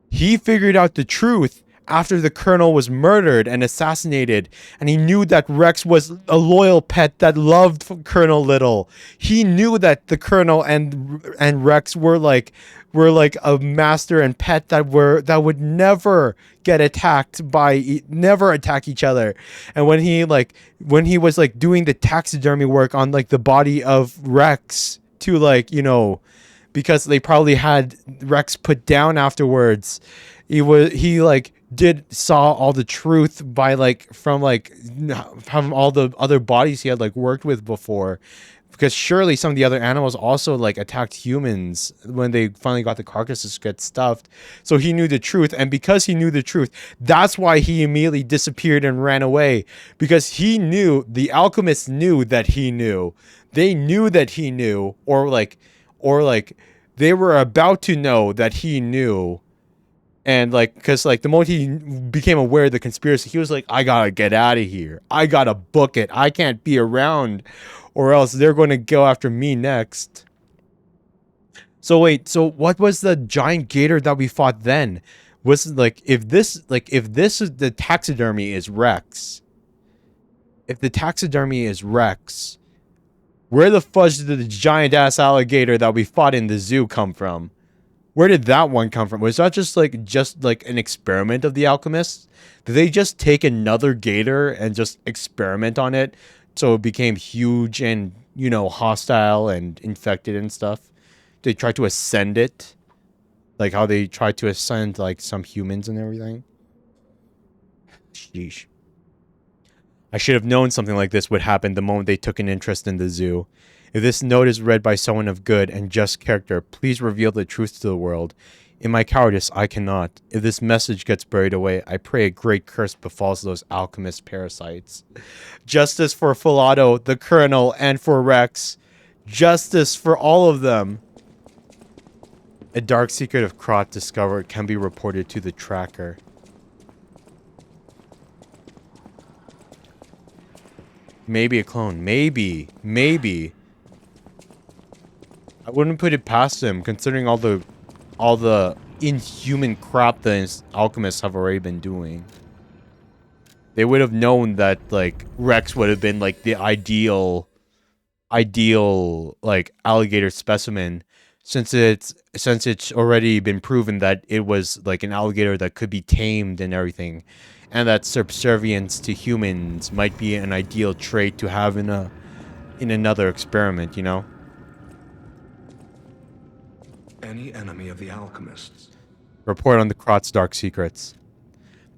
He figured out the truth after the colonel was murdered and assassinated, and he knew that Rex was a loyal pet that loved Colonel Little. He knew that the colonel and Rex were like a master and pet that would never get attacked never attack each other. And when he was like doing the taxidermy work on like the body of Rex to like, you know, because they probably had Rex put down afterwards, he saw all the truth from all the other bodies he had like worked with before, because surely some of the other animals also like attacked humans when they finally got the carcasses get stuffed. So he knew the truth, and because he knew the truth, that's why he immediately disappeared and ran away, because he knew, the alchemists knew that he knew. They knew that he knew, or they were about to know that he knew. And like, because like the moment he became aware of the conspiracy, he was like, I gotta get out of here. I gotta book it. I can't be around, or else they're going to go after me next. So wait, so what was the giant gator that we fought then? Was like, if this is the taxidermy is Rex. If the taxidermy is Rex, where the fudge did the giant ass alligator that we fought in the zoo come from? Where did that one come from? Was that just like an experiment of the alchemists? Did they just take another gator and just experiment on it so it became huge and you know, hostile and infected and stuff. They try to ascend it. Like how they try to ascend like some humans and everything. Sheesh. I should have known something like this would happen the moment they took an interest in the zoo. If this note is read by someone of good and just character, please reveal the truth to the world. In my cowardice, I cannot. If this message gets buried away, I pray a great curse befalls those alchemist parasites. Justice for Filato, the Colonel, and for Rex. Justice for all of them. A dark secret of Krot discovered can be reported to the tracker. Maybe a clone. Maybe. Maybe. I wouldn't put it past him, considering all the inhuman crap that alchemists have already been doing. They would have known that, like, Rex would have been, like, the ideal, like, alligator specimen, since it's already been proven that it was, like, an alligator that could be tamed and everything. And that subservience to humans might be an ideal trait to have in another experiment, you know? Any enemy of the alchemists. Report on the Krot's dark secrets.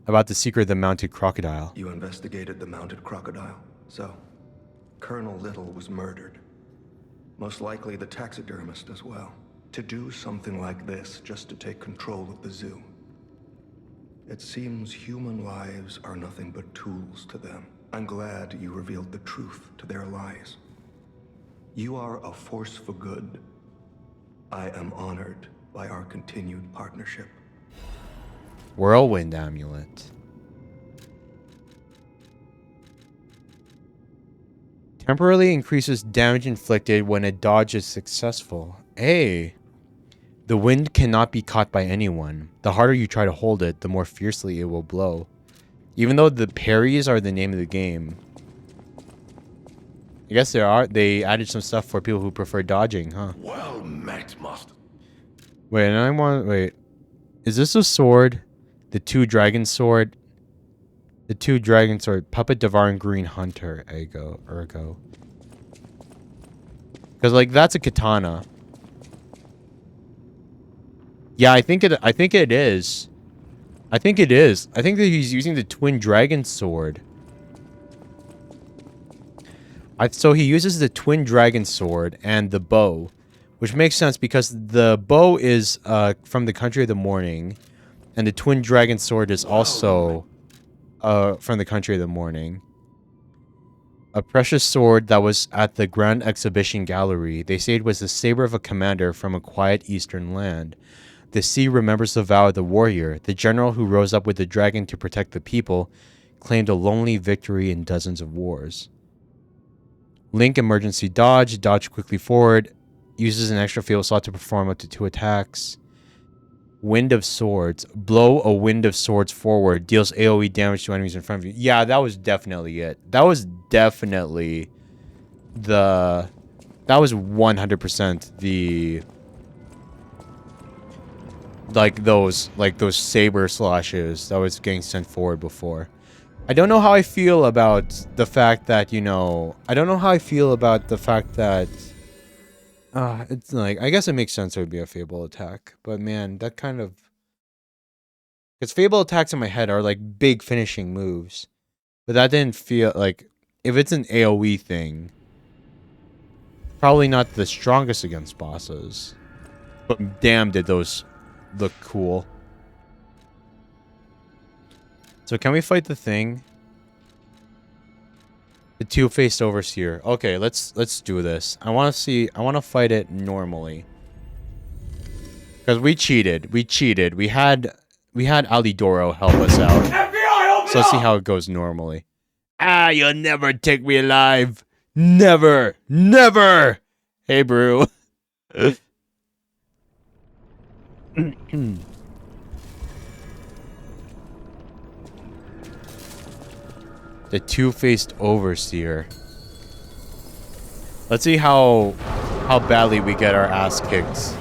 About the secret of the mounted crocodile. You investigated the mounted crocodile. So, Colonel Little was murdered. Most likely the taxidermist as well. To do something like this just to take control of the zoo. It seems human lives are nothing but tools to them. I'm glad you revealed the truth to their lies. You are a force for good. I am honored by our continued partnership. Whirlwind amulet. Temporarily increases damage inflicted when a dodge is successful. Hey. The wind cannot be caught by anyone. The harder you try to hold it, the more fiercely it will blow. Even though the parries are the name of the game. I guess they added some stuff for people who prefer dodging, huh? Well met, Master. Wait. Is this a sword? The two dragon sword? The two dragon sword. Puppet Devouring Green Hunter. Ergo. Because, like, that's a katana. Yeah, I think it is. I think it is. I think that he's using the twin dragon sword. So he uses the twin dragon sword and the bow, which makes sense because the bow is from the country of the morning, and the twin dragon sword is also from the country of the morning. A precious sword that was at the Grand Exhibition Gallery. They say it was the saber of a commander from a quiet eastern land. The sea remembers the vow of the warrior. The general who rose up with the dragon to protect the people claimed a lonely victory in dozens of wars. Link emergency dodge. Dodge quickly forward. Uses an extra field slot to perform up to 2 attacks. Wind of Swords. Blow a wind of swords forward. Deals AoE damage to enemies in front of you. Yeah, that was definitely it. That was definitely the... That was 100% the... Like those saber slashes that was getting sent forward before. I don't know how I feel about the fact that, you know... I don't know how I feel about the fact that... it's like... I guess it makes sense it would be a Fable attack. But man, that kind of... Because Fable attacks in my head are like big finishing moves. But that didn't feel like... If it's an AoE thing... Probably not the strongest against bosses. But damn did those... look cool. So can we fight the thing? The two-faced overseer. Okay, let's do this. I want to fight it normally. Cuz we cheated. We had Alidoro help us out. FBI, so let's see how it goes normally. You'll never take me alive. Never. Never. Hey, Brew. The two-faced overseer. Let's see how badly we get our ass kicked.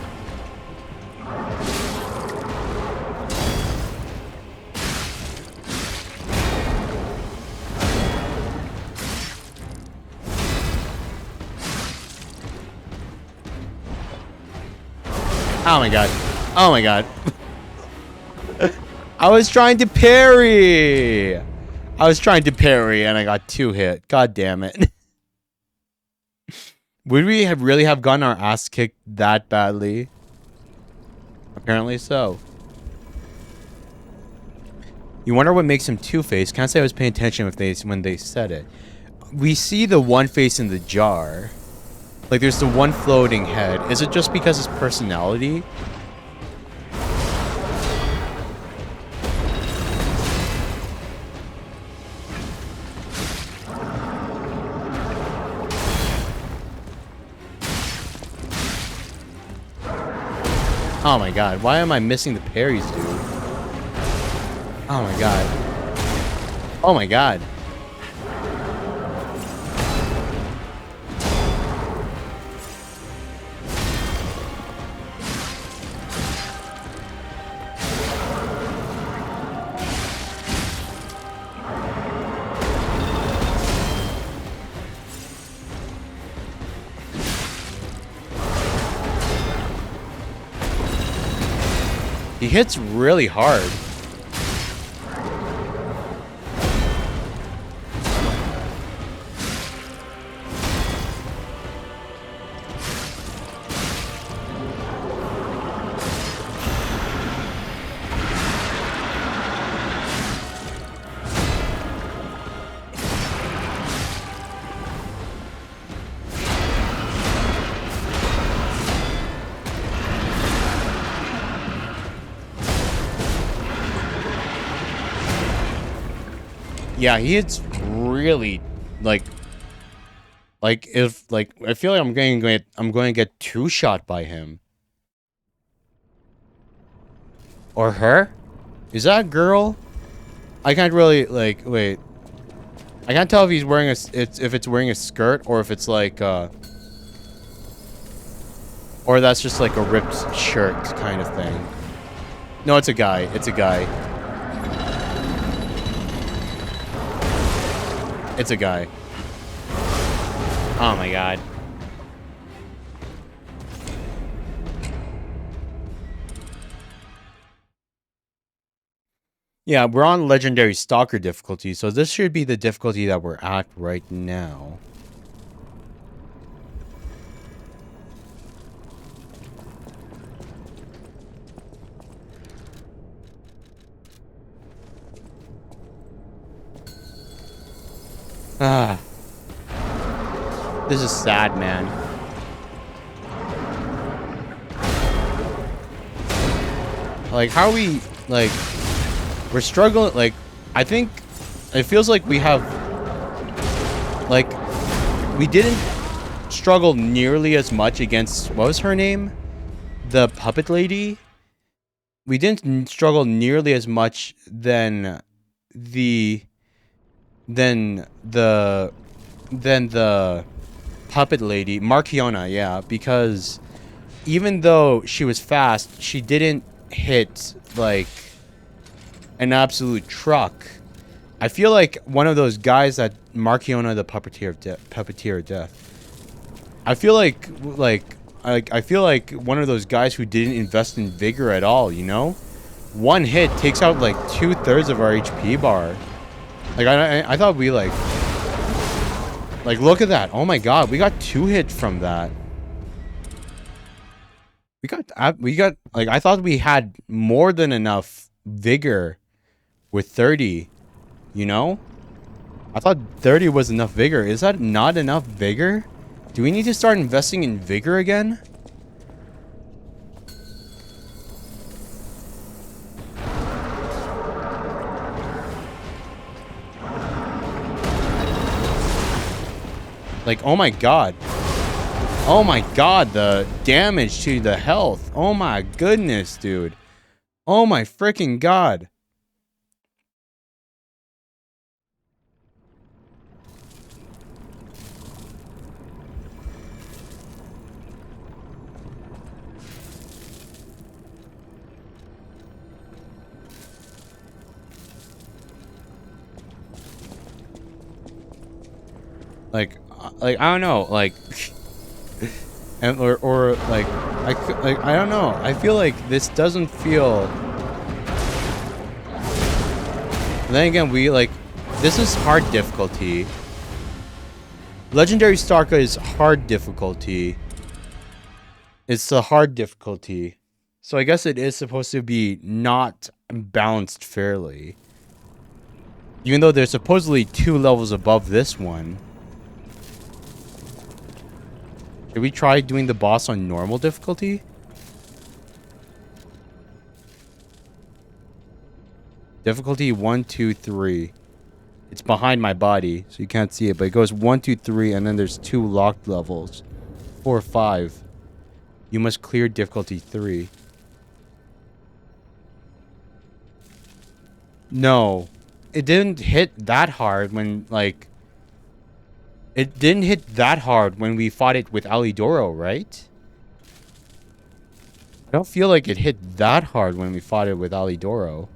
Oh my god. Oh my god. I was trying to parry. I was trying to parry and I got 2 hit. God damn it. Would we have really have gotten our ass kicked that badly? Apparently so. You wonder what makes him two-faced. Can't say I was paying attention when they said it. We see the one face in the jar. Like there's the one floating head. Is it just because his personality? Oh my god, why am I missing the parries, dude? Oh my god. Oh my god. He hits really hard. Yeah, he hits really if I feel like I'm going to get 2-shot by him. Or her? Is that a girl? I can't really wait. I can't tell if he's wearing if it's wearing a skirt or if it's like or that's just like a ripped shirt kind of thing. No, it's a guy. It's a guy. It's a guy. Oh my god. Yeah, we're on legendary stalker difficulty, so this should be the difficulty that we're at right now. Ah. This is sad, man. Like, how are we, like, we're struggling, like, I think it feels like we have, like, we didn't struggle nearly as much against, what was her name? The puppet lady? We didn't struggle nearly as much than the puppet lady, Markiona, yeah, because even though she was fast, she didn't hit like an absolute truck. I feel like one of those guys that Markiona, the puppeteer of death. I feel like I feel like one of those guys who didn't invest in vigor at all, you know? One hit takes out like 2/3 of our HP bar. Like I thought we like look at that. Oh my god, we got 2 hits from that. We got like I thought we had more than enough vigor with 30, you know? I thought 30 was enough vigor. Is that not enough vigor? Do we need to start investing in vigor again? Like, oh my god. Oh my god, the damage to the health. Oh my goodness, dude. Oh my freaking god. Like I don't know, like, and or like I don't know. I feel like this doesn't feel. Then again, this is hard difficulty. Legendary Stalker is hard difficulty. It's the hard difficulty. So I guess it is supposed to be not balanced fairly. Even though there's supposedly 2 levels above this one. Should we try doing the boss on normal difficulty? Difficulty 1, 2, 3. It's behind my body, so you can't see it. But it goes 1, 2, 3, and then there's 2 locked levels. 4, 5. You must clear difficulty 3. No. It didn't hit that hard when, like... It didn't hit that hard when we fought it with Alidoro, right? I don't feel like it hit that hard when we fought it with Alidoro.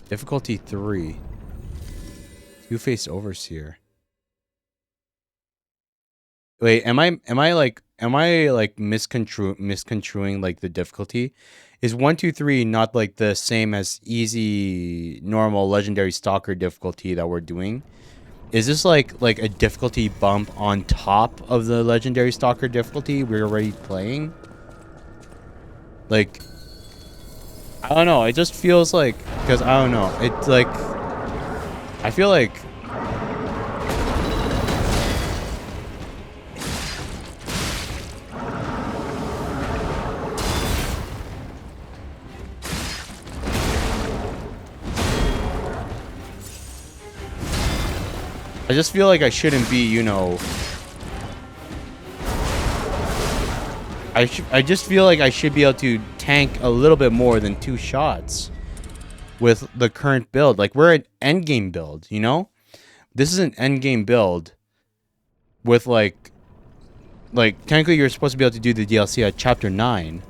Difficulty 3. Two-faced Overseer. Wait, am I misconstruing like the difficulty? Is 1, 2, 3 not like the same as easy, normal, legendary stalker difficulty that we're doing? Is this like a difficulty bump on top of the legendary stalker difficulty we're already playing? Like, I don't know. It just feels like, because I don't know. It's like, I feel like. I just feel like I shouldn't be, you know. I just feel like I should be able to tank a little bit more than 2 shots with the current build. Like, we're an endgame build, you know? This is an endgame build with, like, technically you're supposed to be able to do the DLC at Chapter 9.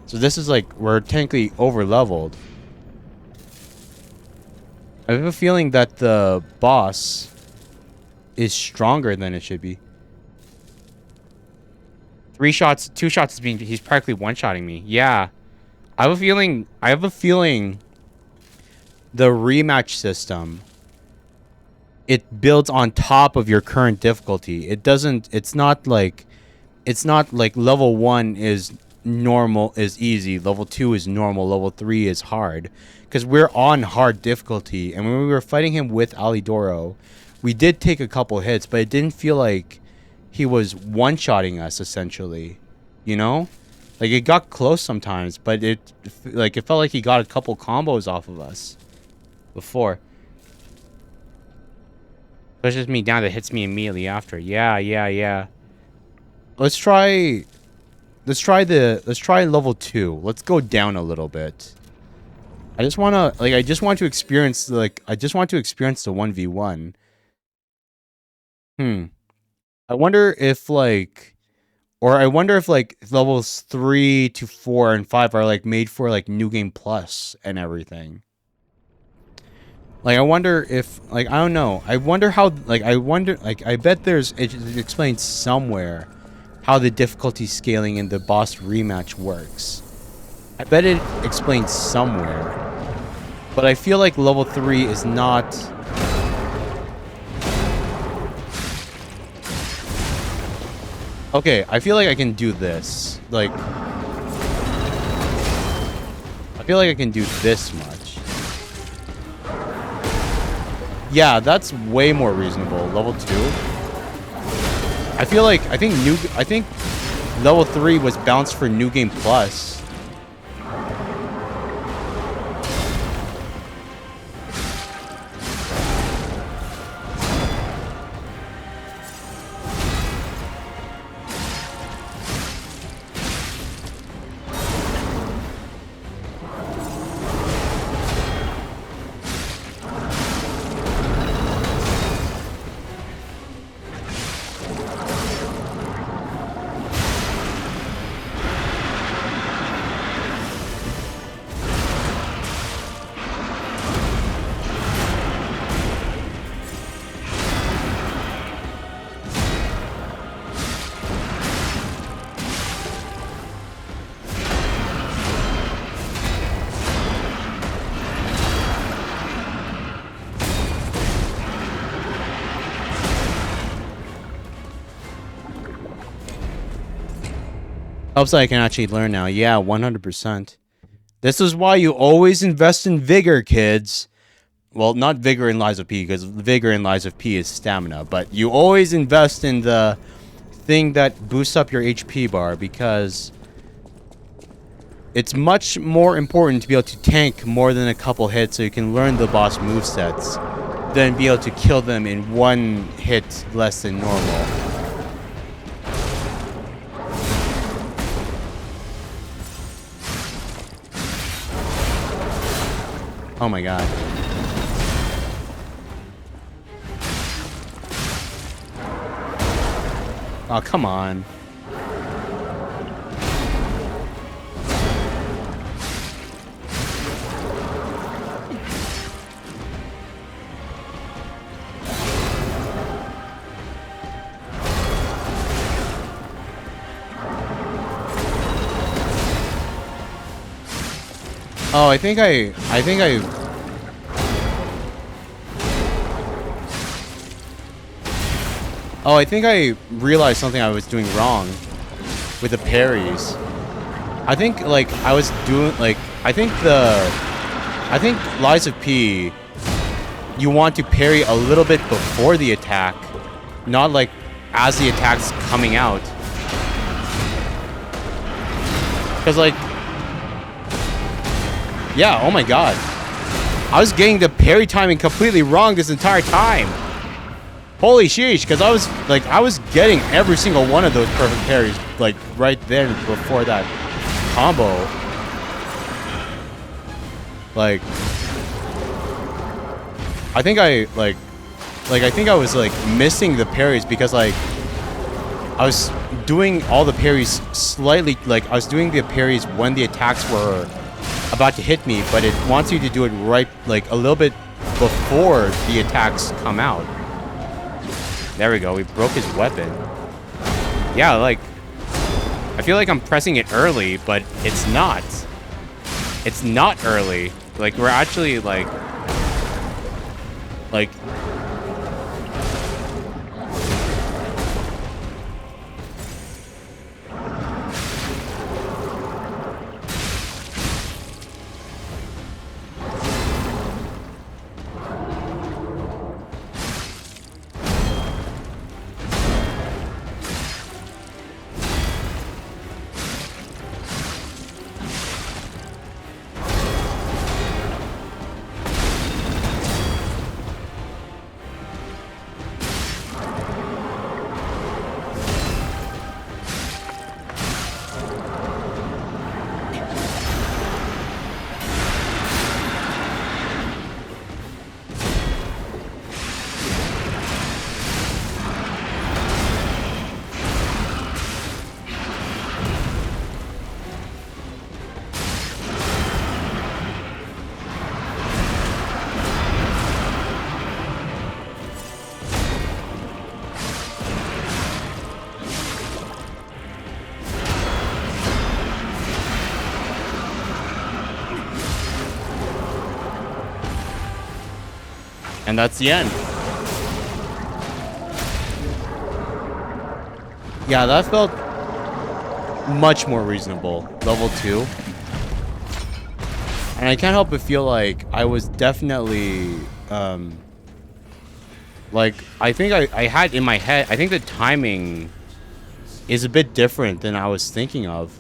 So this is, like, we're technically over-leveled. I have a feeling that the boss is stronger than it should be. 3 shots, 2 shots is being, he's practically one-shotting me. Yeah. I have a feeling the rematch system, it builds on top of your current difficulty. It's not like level 1 is normal, is easy, level 2 is normal, level 3 is hard. Because we're on hard difficulty, and when we were fighting him with Alidoro, we did take a couple hits, but it didn't feel like he was one-shotting us, essentially. You know? Like, it got close sometimes, but it felt like he got a couple combos off of us before. Pushes me down, that hits me immediately after. Yeah. Let's try level 2. Let's go down a little bit. I just want to experience the 1v1. I wonder if levels 3 to 4 and 5 are like made for like New Game Plus and everything. Like, I wonder if, like, I don't know. I wonder how, like, I bet it explains somewhere how the difficulty scaling in the boss rematch works. I bet it explains somewhere. But I feel like level 3 is not... Okay, I feel like I can do this. Like... I feel like I can do this much. Yeah, that's way more reasonable. Level 2. I think level 3 was balanced for New Game Plus. Helps that I can actually learn now. Yeah, 100%. This is why you always invest in vigor, kids. Well, not vigor in Lies of P, because vigor in Lies of P is stamina. But you always invest in the thing that boosts up your HP bar, because it's much more important to be able to tank more than a couple hits so you can learn the boss movesets than be able to kill them in one hit less than normal. Oh my god. Oh, come on. Oh, I think I Oh, I think I realized something I was doing wrong with the parries. I think, like, I was doing, like, I think Lies of P, you want to parry a little bit before the attack, not, like, as the attack's coming out. Because, like, yeah, oh my god. I was getting the parry timing completely wrong this entire time. Holy sheesh, because I was getting every single one of those perfect parries, like, right there before that combo. Like, I think I think I was, like, missing the parries because, like, I was doing all the parries slightly, like, I was doing the parries when the attacks were about to hit me, but it wants you to do it right, like, a little bit before the attacks come out. There we go, we broke his weapon. Yeah, like, I feel like I'm pressing it early, but it's not. It's not early. Like, we're actually, like... And that's the end. Yeah, that felt much more reasonable. Level 2. And I can't help but feel like I was definitely, like, I think I had in my head, I think the timing is a bit different than I was thinking of.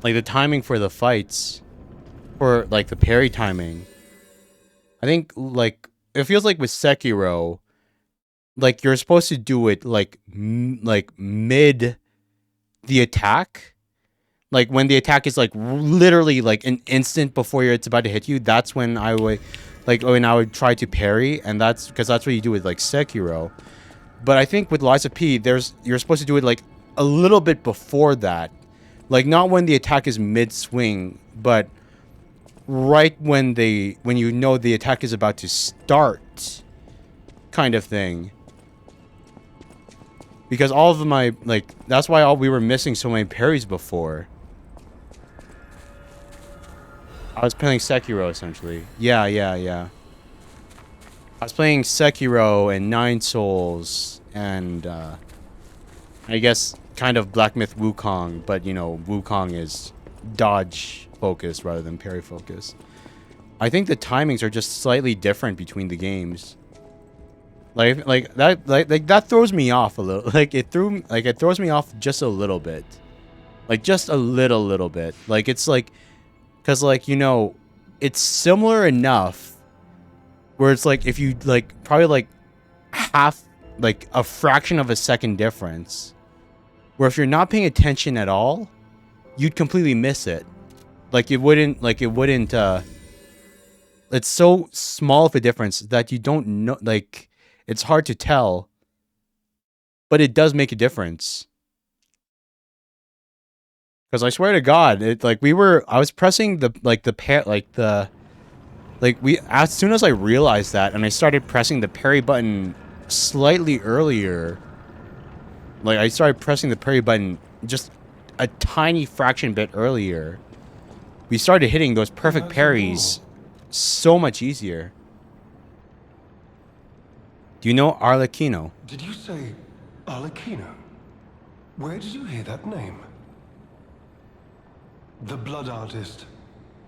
Like, the timing for the fights, for, like, the parry timing. I think, like, it feels like with Sekiro, like, you're supposed to do it, like, mid the attack. Like, when the attack is, like, literally, like, an instant before it's about to hit you, that's when I would, like, when I would try to parry, and that's, because that's what you do with, like, Sekiro. But I think with Lies of P, you're supposed to do it, like, a little bit before that. Like, not when the attack is mid-swing, but right when you know the attack is about to start, kind of thing. Because all of my, like, that's why we were missing so many parries before. I was playing Sekiro, essentially. Yeah. I was playing Sekiro and Nine Souls and, I guess kind of Black Myth Wukong, but you know, Wukong is dodge focused rather than parry focused. I think the timings are just slightly different between the games. Like that throws me off a little. Like it throws me off just a little bit. Like just a little bit. Like it's like, cause like, you know, it's similar enough where it's like if you like probably like half, like a fraction of a second difference, where if you're not paying attention at all, you'd completely miss it. Like it wouldn't it's so small of a difference that you don't know, like it's hard to tell, but it does make a difference. Because I swear to God, it like I was pressing the as soon as I realized that and I started pressing the parry button slightly earlier, like I started pressing the parry button just a tiny fraction bit earlier, we started hitting those perfect parries so much easier. Do you know Arlecchino? Did you say Arlecchino? Where did you hear that name? The blood artist.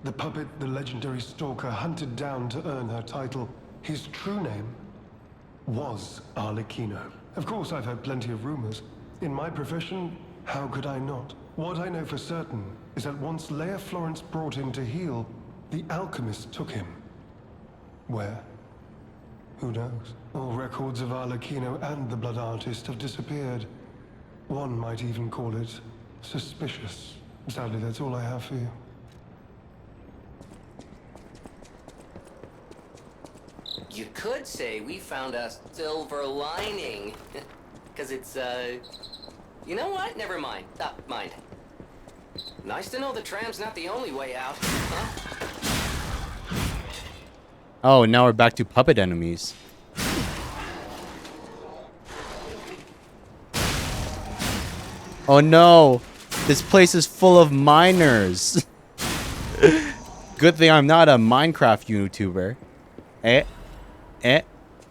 The puppet the legendary stalker hunted down to earn her title. His true name was Arlecchino. Of course, I've heard plenty of rumors. In my profession, how could I not? What I know for certain is that once Leia Florence brought him to heal, the alchemist took him. Where? Who knows? All records of Arlecchino and the blood artist have disappeared. One might even call it suspicious. Sadly, that's all I have for you. You could say we found a silver lining. Because it's, you know what? Never mind. Mind. Nice to know the tram's not the only way out, huh? Oh, now we're back to puppet enemies. Oh no! This place is full of miners! Good thing I'm not a Minecraft YouTuber. Eh?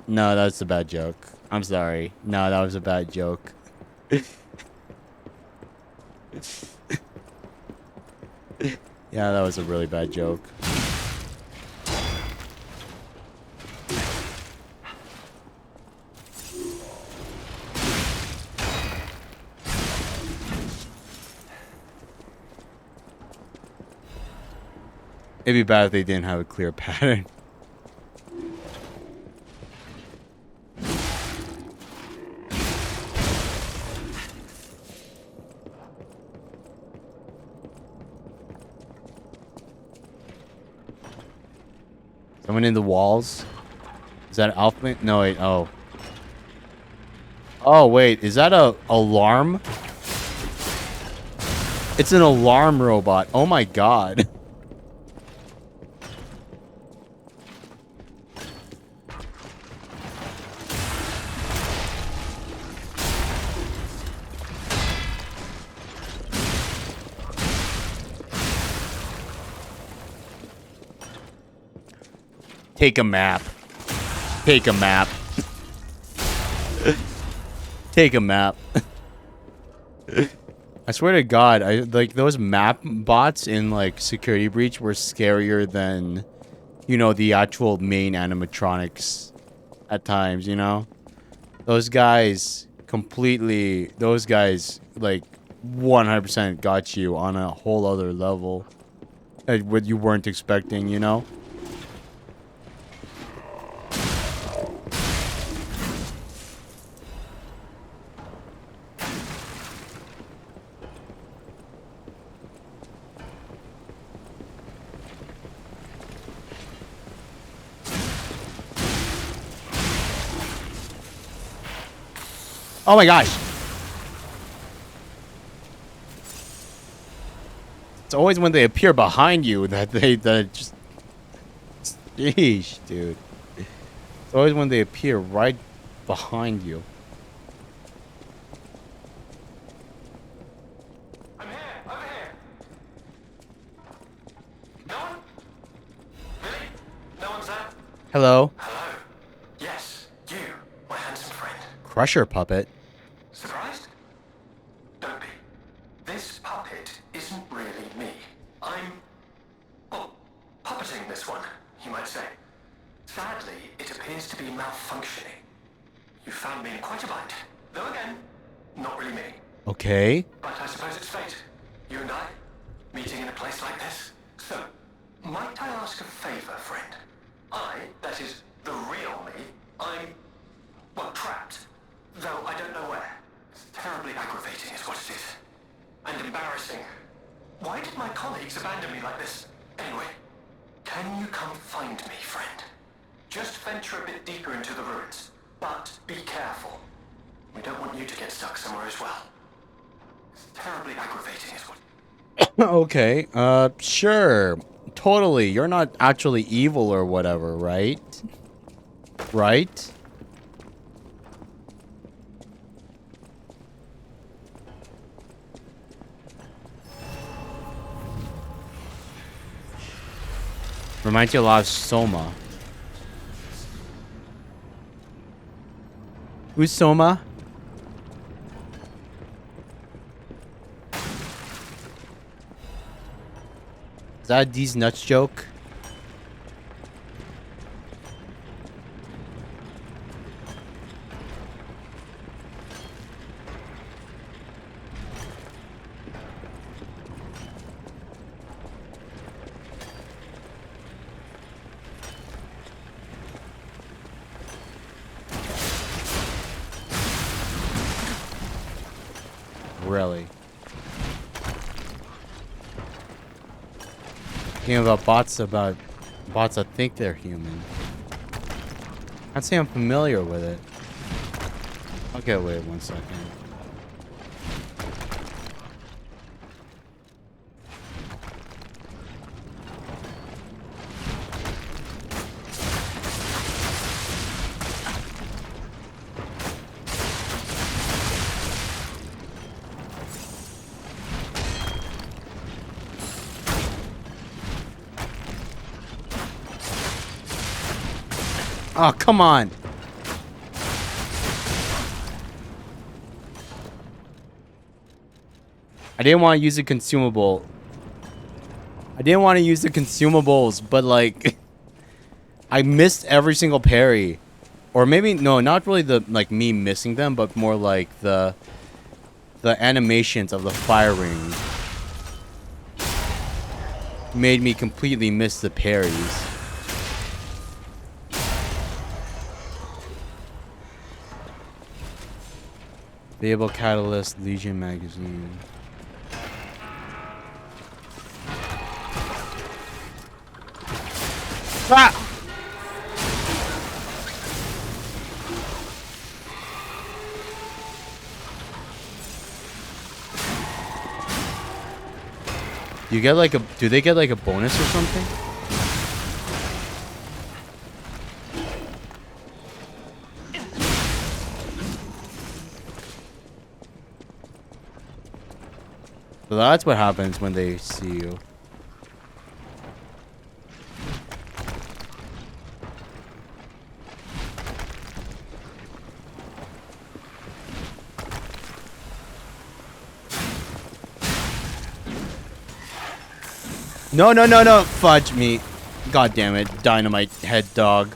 No, that's a bad joke. I'm sorry. No, that was a bad joke. Yeah, that was a really bad joke. It'd be bad if they didn't have a clear pattern. Someone in the walls? Is that Alpha? No, wait. Oh. Oh, wait. Is that a alarm? It's an alarm robot. Oh my god. Take a map. Take a map. Take a map. I swear to God, like those map bots in like Security Breach were scarier than, you know, the actual main animatronics at times, you know? Those guys like 100% got you on a whole other level. What you weren't expecting, you know? Oh my gosh. It's always when they appear behind you that just... Sheesh, dude. It's always when they appear right behind you. I'm here! Over here! No one? Really? No one's there? Hello? Hello? Yes, you, my handsome friend. Crusher puppet. Surprised? don't be. This puppet isn't really me. I'm, well, puppeting this one, you might say. Sadly, it appears to be malfunctioning. You found me in quite a bind. Though again, not really me. Okay. But I suppose it's fate. You and I, meeting in a place like this. So, might I ask a favor, friend? That is, the real me, I'm, well, trapped. Though I don't know where. It's terribly aggravating is what it is. And embarrassing. Why did my colleagues abandon me like this? Anyway, can you come find me, friend? Just venture a bit deeper into the ruins. But be careful. We don't want you to get stuck somewhere as well. It's terribly aggravating is what... Okay. Sure. Totally. You're not actually evil or whatever, right? Right? Reminds you a lot of Soma. Who's Soma? Is that a D's nuts joke? Really? Game about bots that think they're human. I'd say I'm familiar with it. Okay, wait 1 second. Oh, come on. I didn't want to use the consumable. I didn't want to use the consumables, but like I missed every single parry. Or maybe no, not really the like me missing them, but more like the animations of the firing made me completely miss the parries. Variable Catalyst, Legion Magazine. Ah! You get like a, do they get like a bonus or something? So that's what happens when they see you. No, no, no, no. Fudge me. God damn it. Dynamite head dog.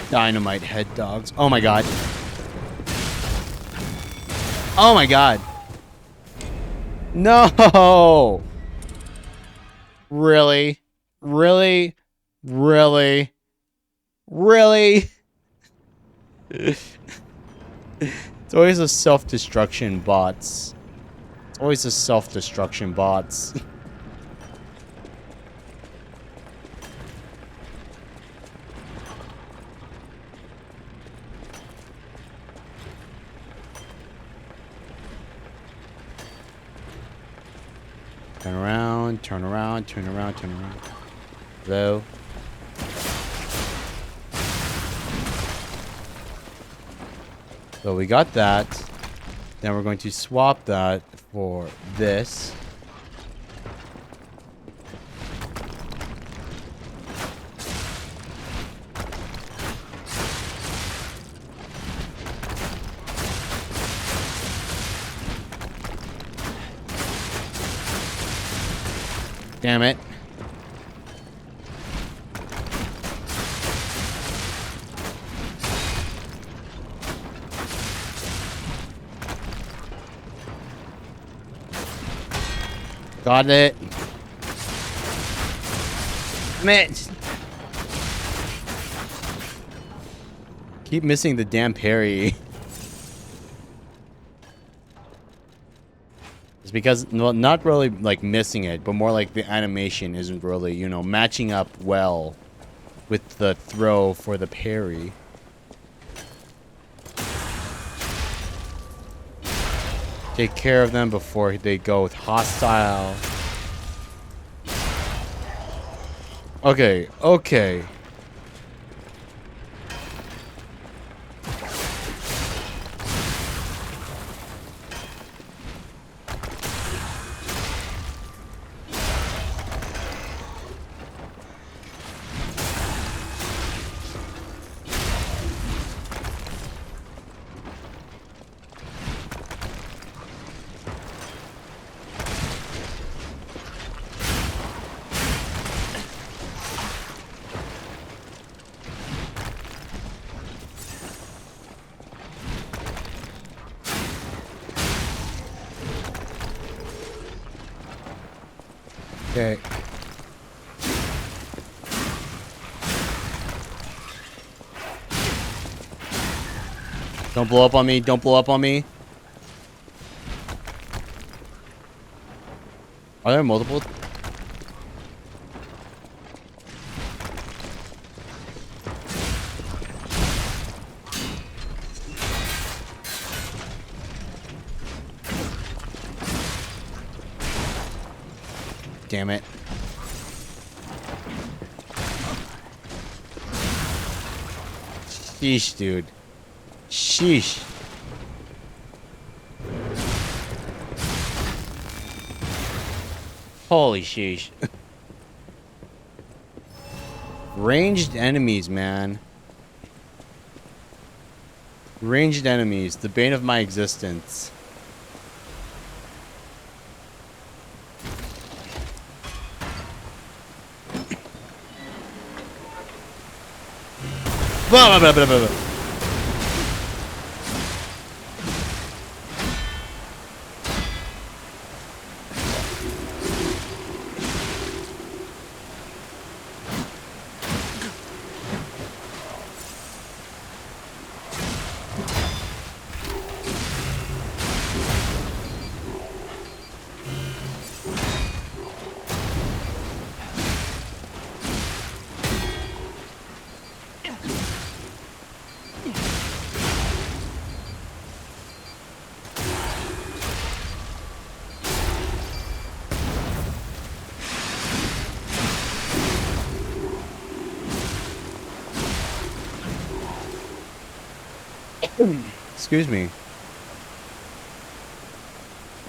Dynamite head dogs. Oh my god. Oh my god. No. Really? Really? Really? Really? It's always a self-destruction bots. It's always a self-destruction bots. Turn around, turn around, turn around, turn around. Hello? So we got that. Then we're going to swap that for this. Damn it. Got it. Damn it. Keep missing the damn parry. It's because, well, not really like missing it, but more like the animation isn't really, you know, matching up well with the throw for the parry. Take care of them before they go hostile. Okay, okay. Okay. Don't blow up on me. Don't blow up on me. Are there multiple? Damn it. Sheesh, dude. Sheesh. Holy sheesh. Ranged enemies, man. Ranged enemies, the bane of my existence. Blah, blah, blah, blah, blah, blah. Excuse me.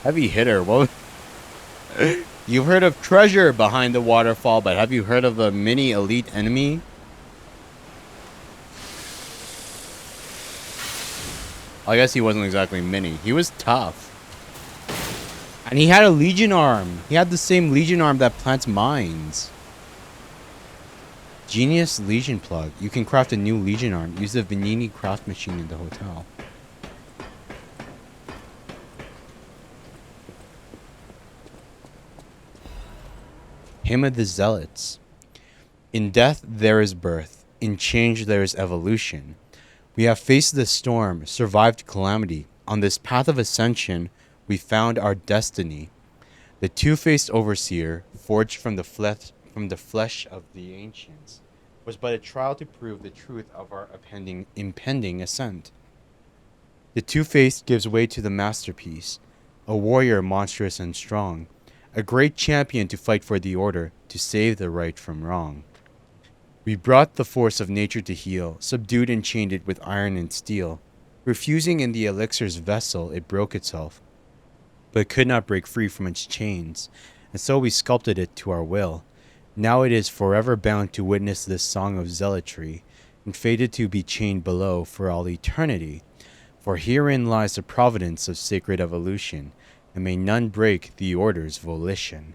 Heavy hitter. What? You've heard of treasure behind the waterfall, but have you heard of a mini elite enemy? I guess he wasn't exactly mini. He was tough. And he had a Legion arm. He had the same Legion arm that plants mines. Genius Legion plug. You can craft a new Legion arm. Use the Vanini craft machine in the hotel. Hymn of the Zealots. In death there is birth. In change there is evolution. We have faced the storm, survived calamity. On this path of ascension, we found our destiny. The two-faced overseer, forged from the flesh of the ancients, was but a trial to prove the truth of our impending ascent. The two-faced gives way to the masterpiece, a warrior monstrous and strong, a great champion to fight for the order, to save the right from wrong. We brought the force of nature to heal, subdued and chained it with iron and steel. Refusing in the elixir's vessel, it broke itself, but could not break free from its chains, and so we sculpted it to our will. Now it is forever bound to witness this song of zealotry, and fated to be chained below for all eternity. For herein lies the providence of sacred evolution, and may none break the order's volition.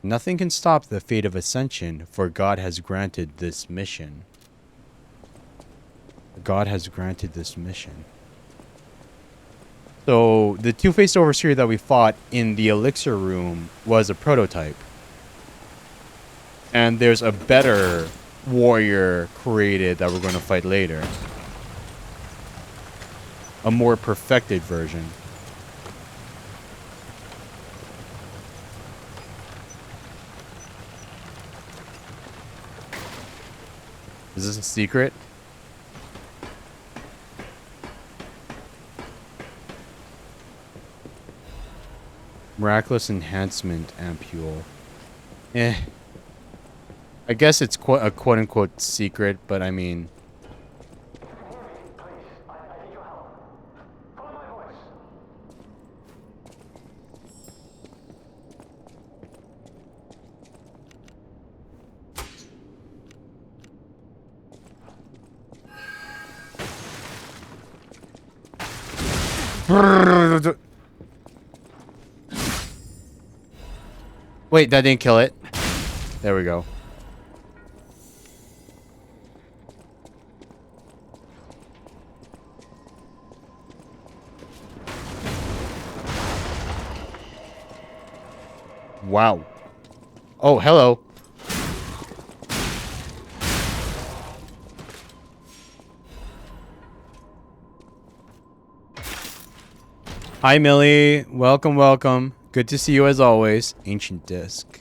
Nothing can stop the fate of Ascension, for God has granted this mission. God has granted this mission. So, the two-faced overseer that we fought in the elixir room was a prototype. And there's a better warrior created that we're going to fight later. A more perfected version. Is this a secret? Miraculous enhancement ampule. Eh. I guess it's a quote-unquote secret, but I mean... Wait, that didn't kill it. There we go. Wow. Oh, hello. Hi, Millie. Welcome, welcome. Good to see you as always. Ancient disc.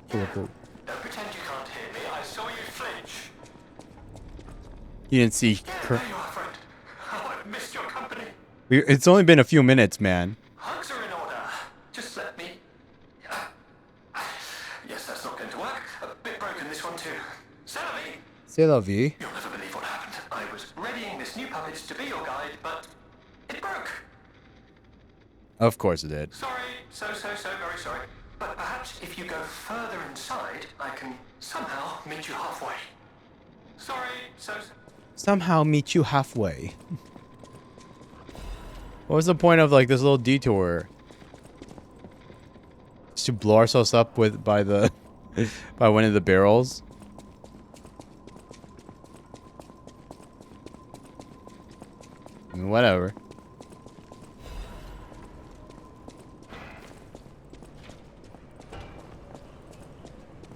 Don't pretend you can't hear me. I saw you flinch. You didn't see... There you are, friend. Oh, I've missed your company. It's only been a few minutes, man. Hugs are in order. Just let me... Yes, that's not going to work. A bit broken, this one too. Salami! C'est la vie. You'll never believe what happened. I was readying this new puppet to be your guide, but it broke. Of course it did. Sorry, so very sorry. But perhaps if you go further inside, I can somehow meet you halfway. Sorry, Somehow meet you halfway. What was the point of like this little detour? Just to blow ourselves up with by one of the barrels? I mean, whatever.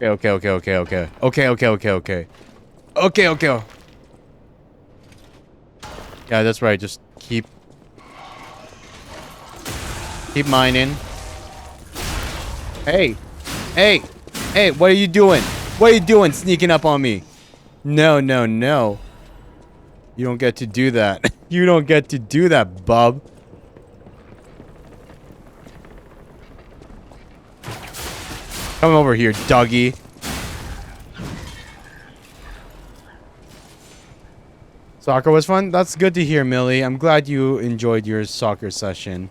Okay. Yeah, that's right. Just keep mining. Hey, what are you doing? What are you doing sneaking up on me? No. You don't get to do that. You don't get to do that, bub. Come over here, doggy. Soccer was fun? That's good to hear, Millie. I'm glad you enjoyed your soccer session.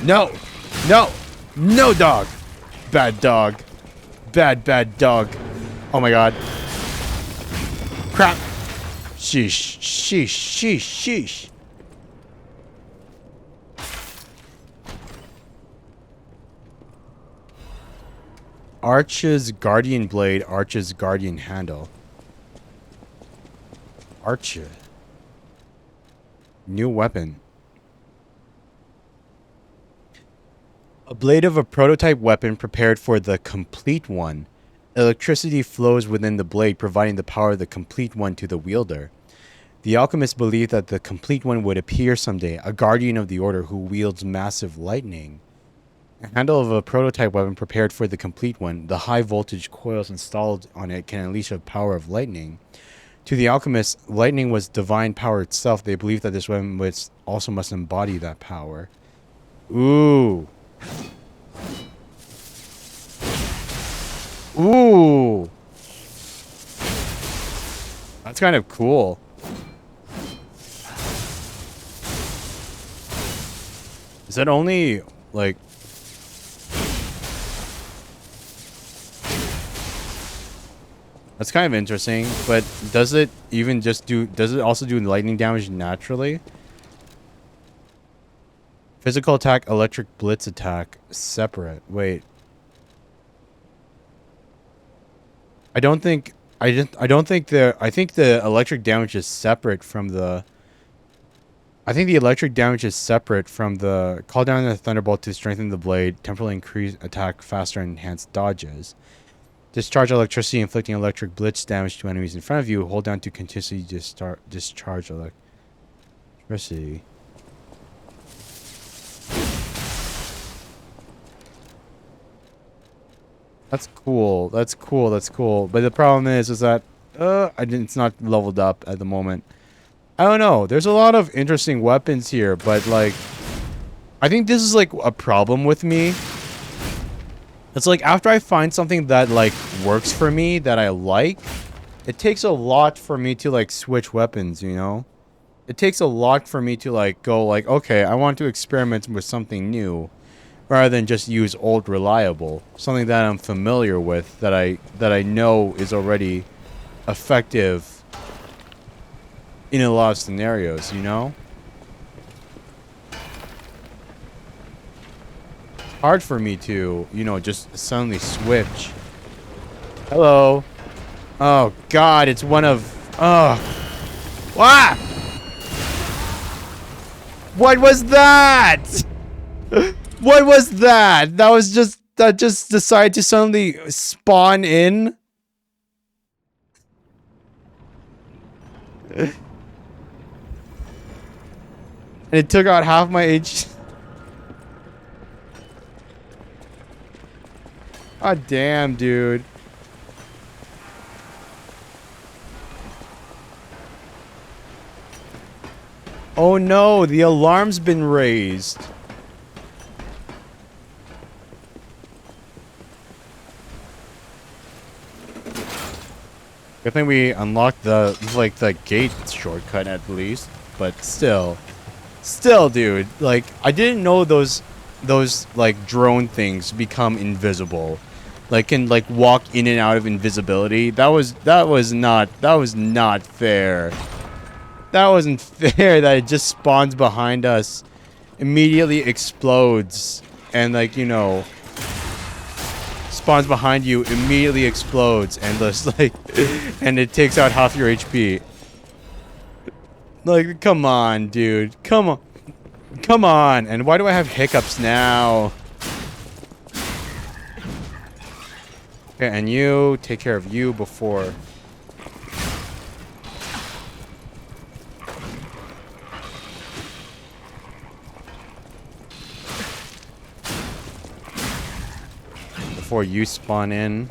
No, dog. Bad dog. Bad dog. Oh my god. Crap. Sheesh. Arch's Guardian Blade, Arch's Guardian Handle. Archer. New weapon. A blade of a prototype weapon prepared for the complete one. Electricity flows within the blade, providing the power of the complete one to the wielder. The alchemist believed that the complete one would appear someday, a guardian of the order who wields massive lightning. A handle of a prototype weapon prepared for the complete one. The high voltage coils installed on it can unleash the power of lightning. To the alchemist, lightning was divine power itself. They believed that this weapon also must embody that power. Ooh. That's kind of cool. Is that only, like... That's kind of interesting, but does it even just do... Does it also do lightning damage naturally? Physical attack, electric blitz attack, separate. Wait. I don't think I don't think I think the electric damage is separate from the I think the electric damage is separate from the call down the thunderbolt to strengthen the blade, temporarily increase attack faster and enhance dodges. Discharge electricity, inflicting electric blitz damage to enemies in front of you. Hold down to continuously discharge electricity. That's cool. That's cool. That's cool. But the problem is that it's not leveled up at the moment. I don't know. There's a lot of interesting weapons here, but like, I think this is like a problem with me. It's like after I find something that like works for me that I like, it takes a lot for me to like switch weapons, you know? It takes a lot for me to like go like, okay, I want to experiment with something new rather than just use old reliable, something that I'm familiar with that I know is already effective in a lot of scenarios, you know? Hard for me to, you know, just suddenly switch. Hello. Oh god, it's one of what? What was that? What was that? That just decided to suddenly spawn in. And it took out half my H. God damn, dude. Oh no, the alarm's been raised. I think we unlocked the gate shortcut at least, but still, dude, like I didn't know those like drone things become invisible, like can like walk in and out of invisibility. That was not fair. That wasn't fair. That it just spawns behind us, immediately explodes, and like, you know, spawns behind you, immediately explodes, and just like, and it takes out half your HP. Like, come on, dude. Come on. Come on. And why do I have hiccups now? Okay, and you take care of you before. Before you spawn in.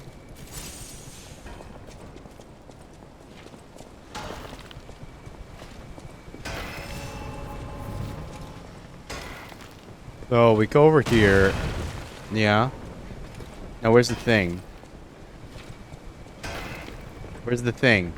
So we go over here. Yeah. Now where's the thing? Where's the thing?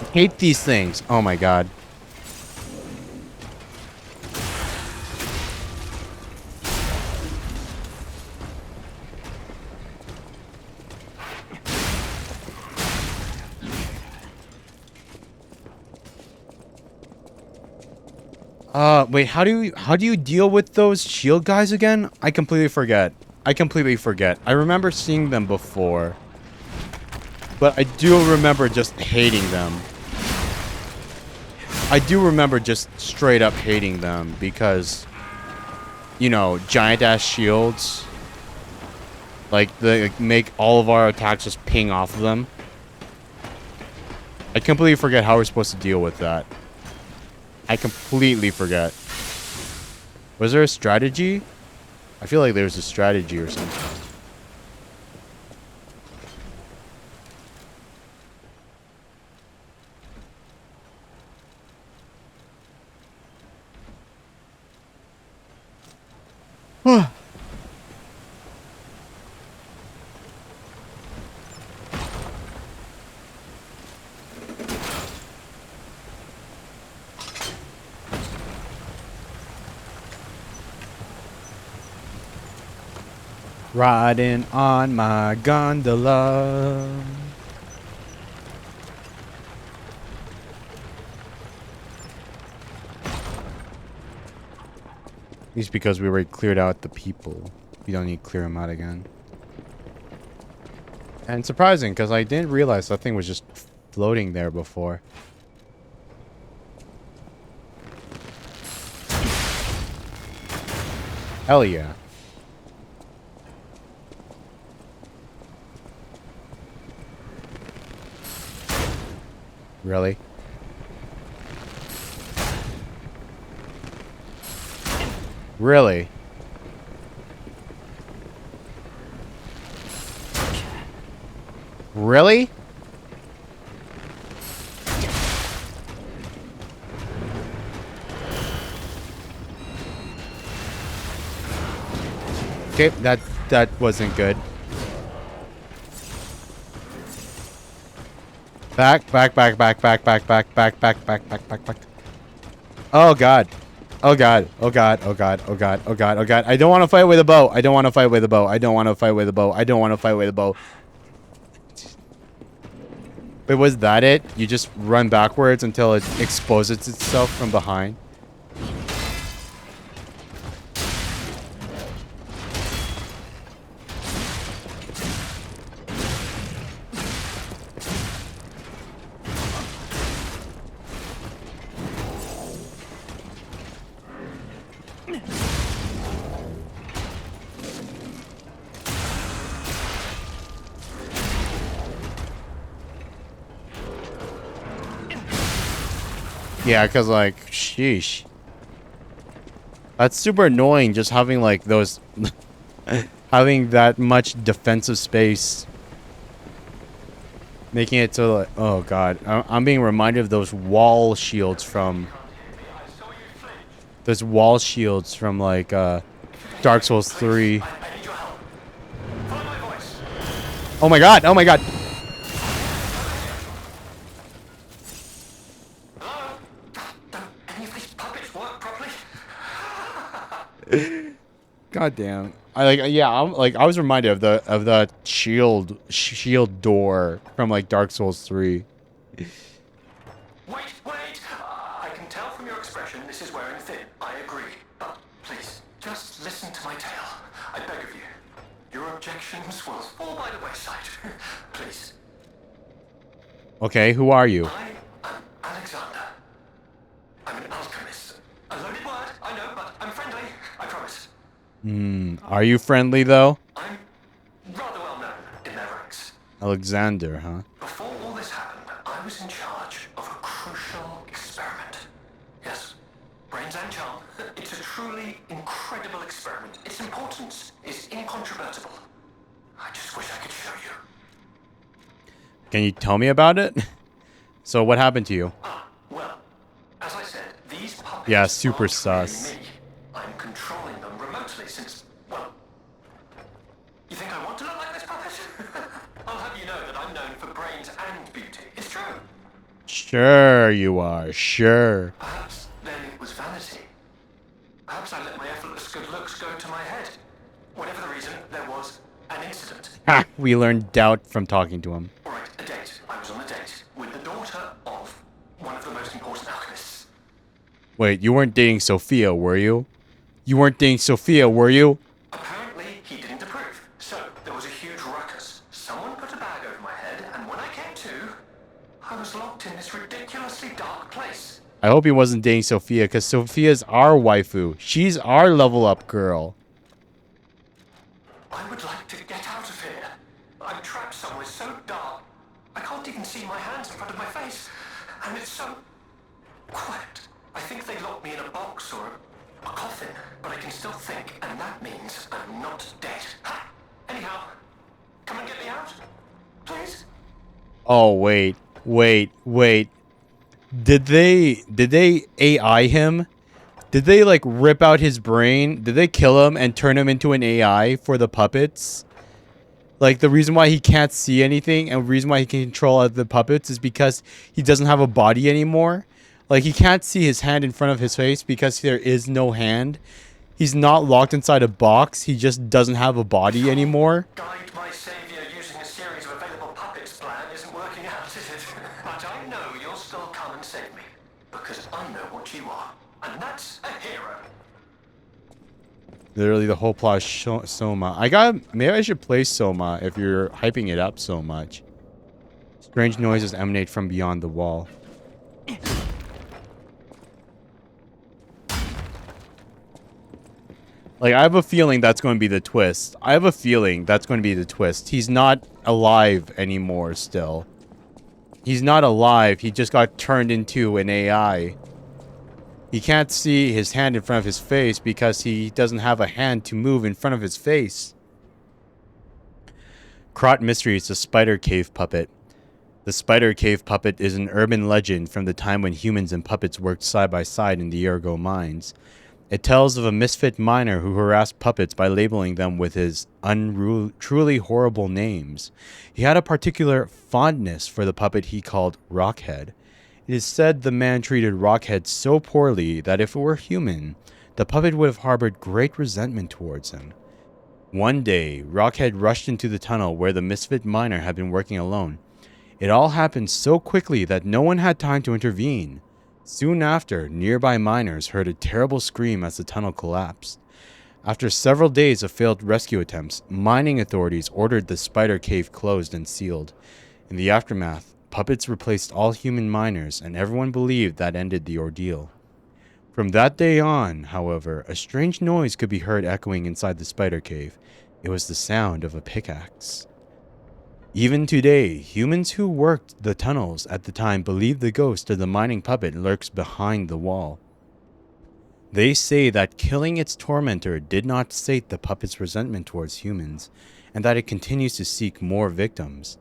I hate these things. Oh my god. Wait, how do you deal with those shield guys again? I completely forget. I remember seeing them before, but I do remember just hating them. I do remember just straight up hating them because, you know, giant ass shields, like they make all of our attacks just ping off of them. I completely forget how we're supposed to deal with that. I completely forget. Was there a strategy? I feel like there was a strategy or something. Riding on my gondola. At least because we already cleared out the people. We don't need to clear them out again. And surprising, because I didn't realize that thing was just floating there before. Hell yeah. Really? Really? Really? Okay, that wasn't good. Back. Oh god. Oh god. Oh god. Oh god. Oh god. Oh god. Oh god. I don't want to fight with a bow. I don't want to fight with a bow. I don't want to fight with a bow. I don't want to fight with a bow. Wait, was that it? You just run backwards until it exposes itself from behind? Yeah, because, like, sheesh. That's super annoying, just having, like, those... having that much defensive space. Making it so, like... Oh, God. I'm being reminded of those wall shields from... Those wall shields from, like, Dark Souls 3. Oh, my God! Oh, my God! God damn. I was reminded of the shield door from like Dark Souls 3. Wait! I can tell from your expression this is wearing thin. I agree. But please, just listen to my tale. I beg of you. Your objections will fall by the wayside. Please. Okay, who are you? I am Alexander. I'm an alchemist. A loaded word, I know, but I'm friendly. I promise. Are you friendly though? I'm rather well known in their ranks. Alexander, huh? Before all this happened, I was in charge of a crucial experiment. Yes, brains and charm. It's a truly incredible experiment. Its importance is incontrovertible. I just wish I could show you. Can you tell me about it? So what happened to you? Well, as I said, these puppets Yeah, super aren't sus. really me. I'm controlling them remotely since, well... You think I want to look like this puppet? I'll have you know that I'm known for brains and beauty. It's true. Sure you are, sure. Perhaps then it was vanity. Perhaps I let my effortless good looks go to my head. Whatever the reason, there was an incident. Ha! We learned doubt from talking to him. Alright, a date. I was on a date with the daughter of one of the most important alchemists. Wait, you weren't dating Sophia, were you? You weren't dating Sophia, were you? Apparently, he didn't approve. So, there was a huge ruckus. Someone put a bag over my head, and when I came to, I was locked in this ridiculously dark place. I hope he wasn't dating Sophia, because Sophia's our waifu. She's our level up girl. I would like to get out of here. I'm trapped somewhere so dark. I can't even see my hands in front of my face. And it's so quiet. I think they locked me in a box or a coffin, but I can still think, and that means I'm not dead. Ha! Anyhow, come and get me out, please. Oh, wait. Did they AI him? Did they like rip out his brain? Did they kill him and turn him into an AI for the puppets? Like the reason why he can't see anything and the reason why he can control the puppets is because he doesn't have a body anymore. Like he can't see his hand in front of his face because there is no hand. He's not locked inside a box. He just doesn't have a body anymore. Guide my savior using a series of available puppets plan isn't working out, is it? But I know you'll still come and save me. Because I know what you are. And that's a hero. Literally the whole plot is Soma. Maybe I should play Soma if you're hyping it up so much. Strange noises emanate from beyond the wall. Like, I have a feeling that's going to be the twist. He's not alive anymore still. He's not alive. He just got turned into an AI. He can't see his hand in front of his face because he doesn't have a hand to move in front of his face. Krot Mysteries, the Spider Cave Puppet. The Spider Cave Puppet is an urban legend from the time when humans and puppets worked side by side in the Ergo mines. It tells of a misfit miner who harassed puppets by labeling them with his truly horrible names. He had a particular fondness for the puppet he called Rockhead. It is said the man treated Rockhead so poorly that if it were human, the puppet would have harbored great resentment towards him. One day, Rockhead rushed into the tunnel where the misfit miner had been working alone. It all happened so quickly that no one had time to intervene. Soon after, nearby miners heard a terrible scream as the tunnel collapsed. After several days of failed rescue attempts, mining authorities ordered the spider cave closed and sealed. In the aftermath, puppets replaced all human miners, and everyone believed that ended the ordeal. From that day on, however, a strange noise could be heard echoing inside the spider cave. It was the sound of a pickaxe. Even today, humans who worked the tunnels at the time believe the ghost of the mining puppet lurks behind the wall. They say that killing its tormentor did not sate the puppet's resentment towards humans, and that it continues to seek more victims.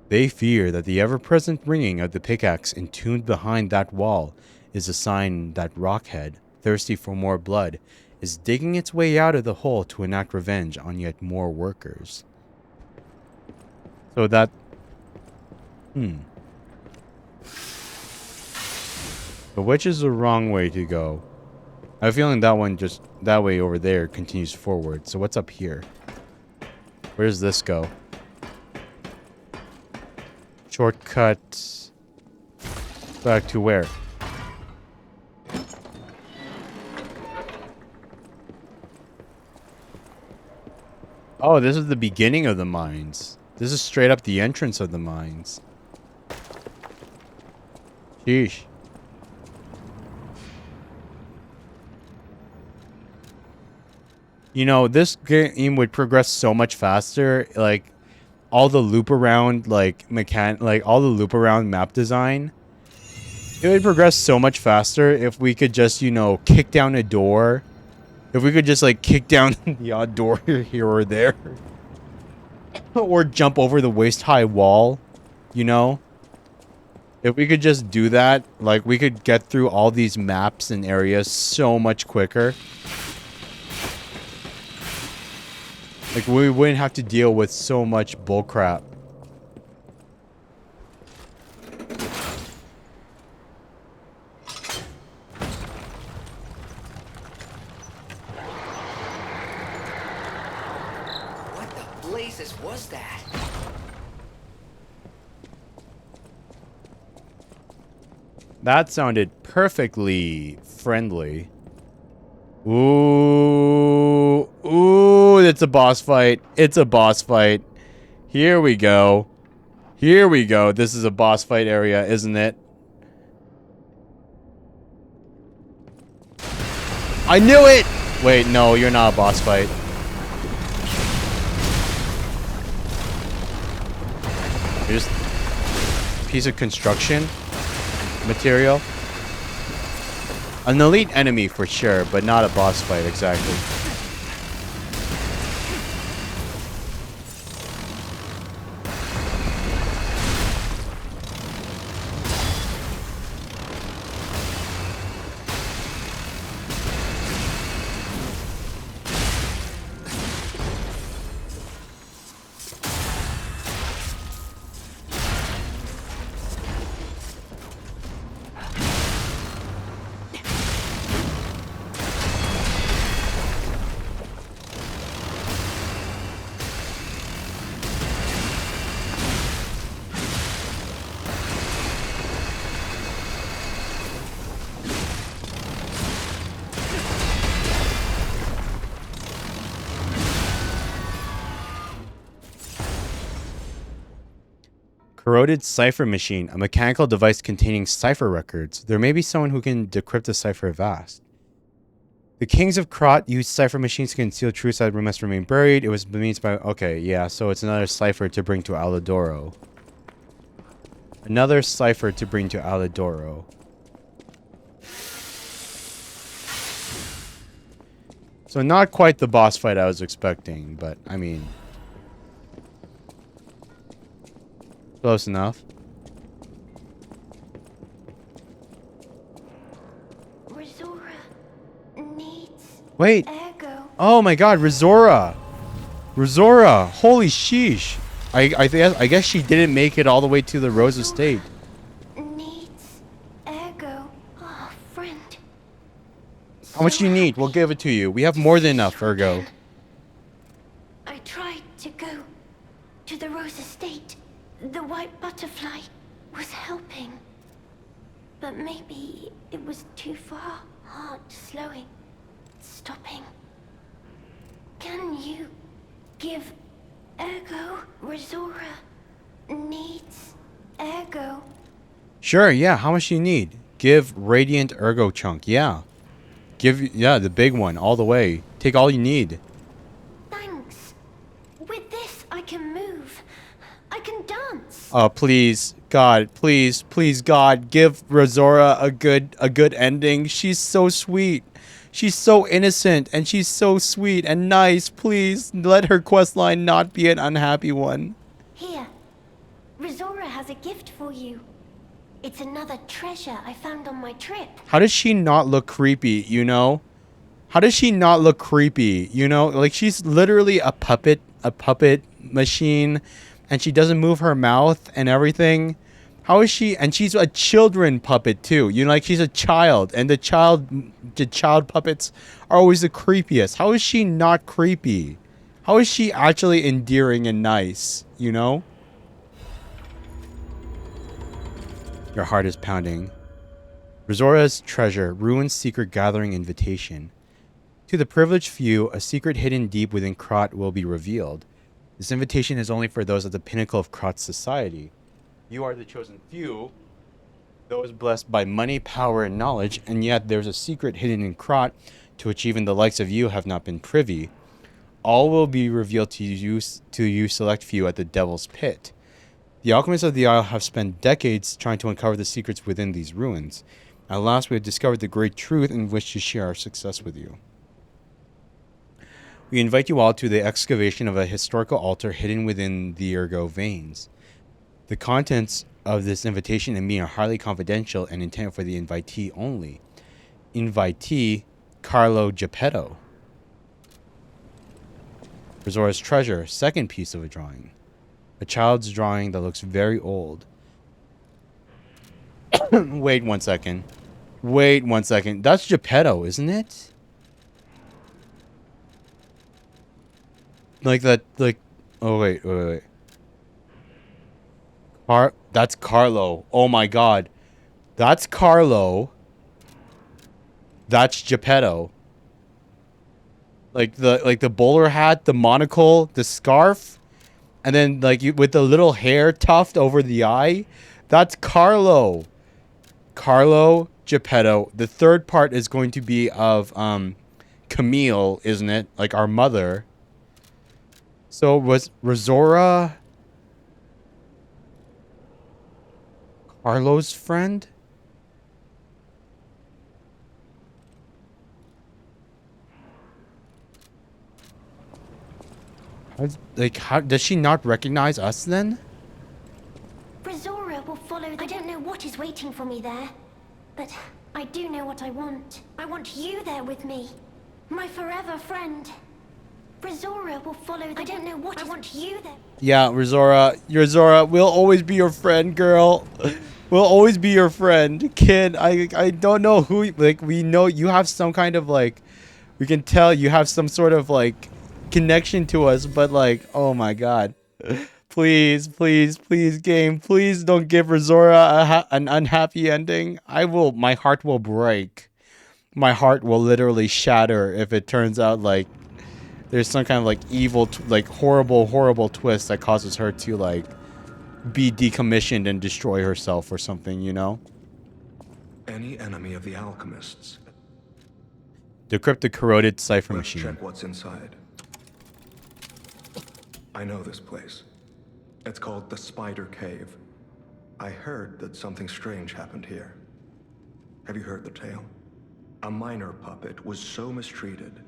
They fear that the ever-present ringing of the pickaxe entombed behind that wall is a sign that Rockhead, thirsty for more blood, is digging its way out of the hole to enact revenge on yet more workers. So that... But which is the wrong way to go? I have a feeling that one just... That way over there continues forward. So what's up here? Where does this go? Shortcut... Back to where? Oh, this is the beginning of the mines. This is straight up the entrance of the mines. Sheesh. You know, this game would progress so much faster. Like, all the loop around, like, all the loop around map design. It would progress so much faster if we could just, you know, kick down a door. If we could just, like, kick down the odd door here or there. Or jump over the waist-high wall, you know? If we could just do that, like, we could get through all these maps and areas so much quicker. Like, we wouldn't have to deal with so much bullcrap. Was that? That sounded perfectly friendly. Ooh. Ooh, it's a boss fight. It's a boss fight. Here we go. Here we go. This is a boss fight area, isn't it? I knew it! Wait, no, you're not a boss fight. Here's a piece of construction material. An elite enemy for sure, but not a boss fight exactly. Corroded cipher machine, a mechanical device containing cipher records. There may be someone who can decrypt the cipher vast. The kings of Krot used cipher machines to conceal truths that must remain buried. It was means by... Okay, yeah, so it's another cipher to bring to Alidoro. Another cipher to bring to Alidoro. So not quite the boss fight I was expecting, but I mean... Close enough. Rizora needs Wait. Ergo. Oh my god, Rizora. Rizora. Holy sheesh. I guess she didn't make it all the way to the Rose Estate. Needs Ergo. Oh, friend. How much do you need? We'll give it to you. We have more than enough, Ergo. I tried to go to the Rose Estate. The white butterfly was helping. But maybe it was too far. Heart slowing. Stopping. Can you give Ergo? Rizora needs Ergo. Sure, yeah. How much do you need? Give Radiant Ergo Chunk. Yeah. Yeah, the big one. All the way. Take all you need. Thanks. With this, I can move. I can dance. Oh, please. God, please, God, give Rizora a good ending. She's so sweet. She's so innocent and she's so sweet and nice. Please let her questline not be an unhappy one. Here. Rizora has a gift for you. It's another treasure I found on my trip. How does she not look creepy, you know? How does she not look creepy, you know? Like, she's literally a puppet machine, and she doesn't move her mouth and everything. How is she? And she's a children puppet too. You know, like she's a child, and the child puppets are always the creepiest. How is she not creepy? How is she actually endearing and nice? You know? Your heart is pounding. Rizora's treasure, Ruin's secret gathering invitation. To the privileged few, a secret hidden deep within Krot will be revealed. This invitation is only for those at the pinnacle of Krot's society. You are the chosen few, those blessed by money, power, and knowledge, and yet there's a secret hidden in Krot to which even the likes of you have not been privy. All will be revealed to you select few at the Devil's Pit. The alchemists of the Isle have spent decades trying to uncover the secrets within these ruins. At last we have discovered the great truth and wish to share our success with you. We invite you all to the excavation of a historical altar hidden within the Ergo veins. The contents of this invitation and meeting are highly confidential and intended for the invitee only. Invitee, Carlo Geppetto. Rizora's treasure, second piece of a drawing. A child's drawing that looks very old. Wait 1 second. Wait 1 second. That's Geppetto, isn't it? Like that, like... Oh, wait. That's Carlo. Oh my god. That's Carlo. That's Geppetto. Like the bowler hat, the monocle, the scarf, and then with the little hair tuft over the eye. That's Carlo. Carlo Geppetto. The third part is going to be of Camille, isn't it? Like our mother. So was Rizora Carlo's friend? How does she not recognize us then? Rizora will follow the... I don't know what is waiting for me there, but I do know what I want. I want you there with me, my forever friend. Rizora will follow the... I don't know what I want you there. Yeah, Rizora, we'll always be your friend, girl. We'll always be your friend. Kid, I don't know who... Like, we know you have some kind of, like... We can tell you have some sort of, like, connection to us, but, like, oh my god. Please, game. Please don't give Rizora an unhappy ending. My heart will break. My heart will literally shatter if it turns out, like, there's some kind of, like, evil, horrible twist that causes her to, like, be decommissioned and destroy herself or something, you know? Any enemy of the alchemists. Decrypt the corroded cipher Let's machine. check what's inside. I know this place. It's called the Spider Cave. I heard that something strange happened here. Have you heard the tale? A miner puppet was so mistreated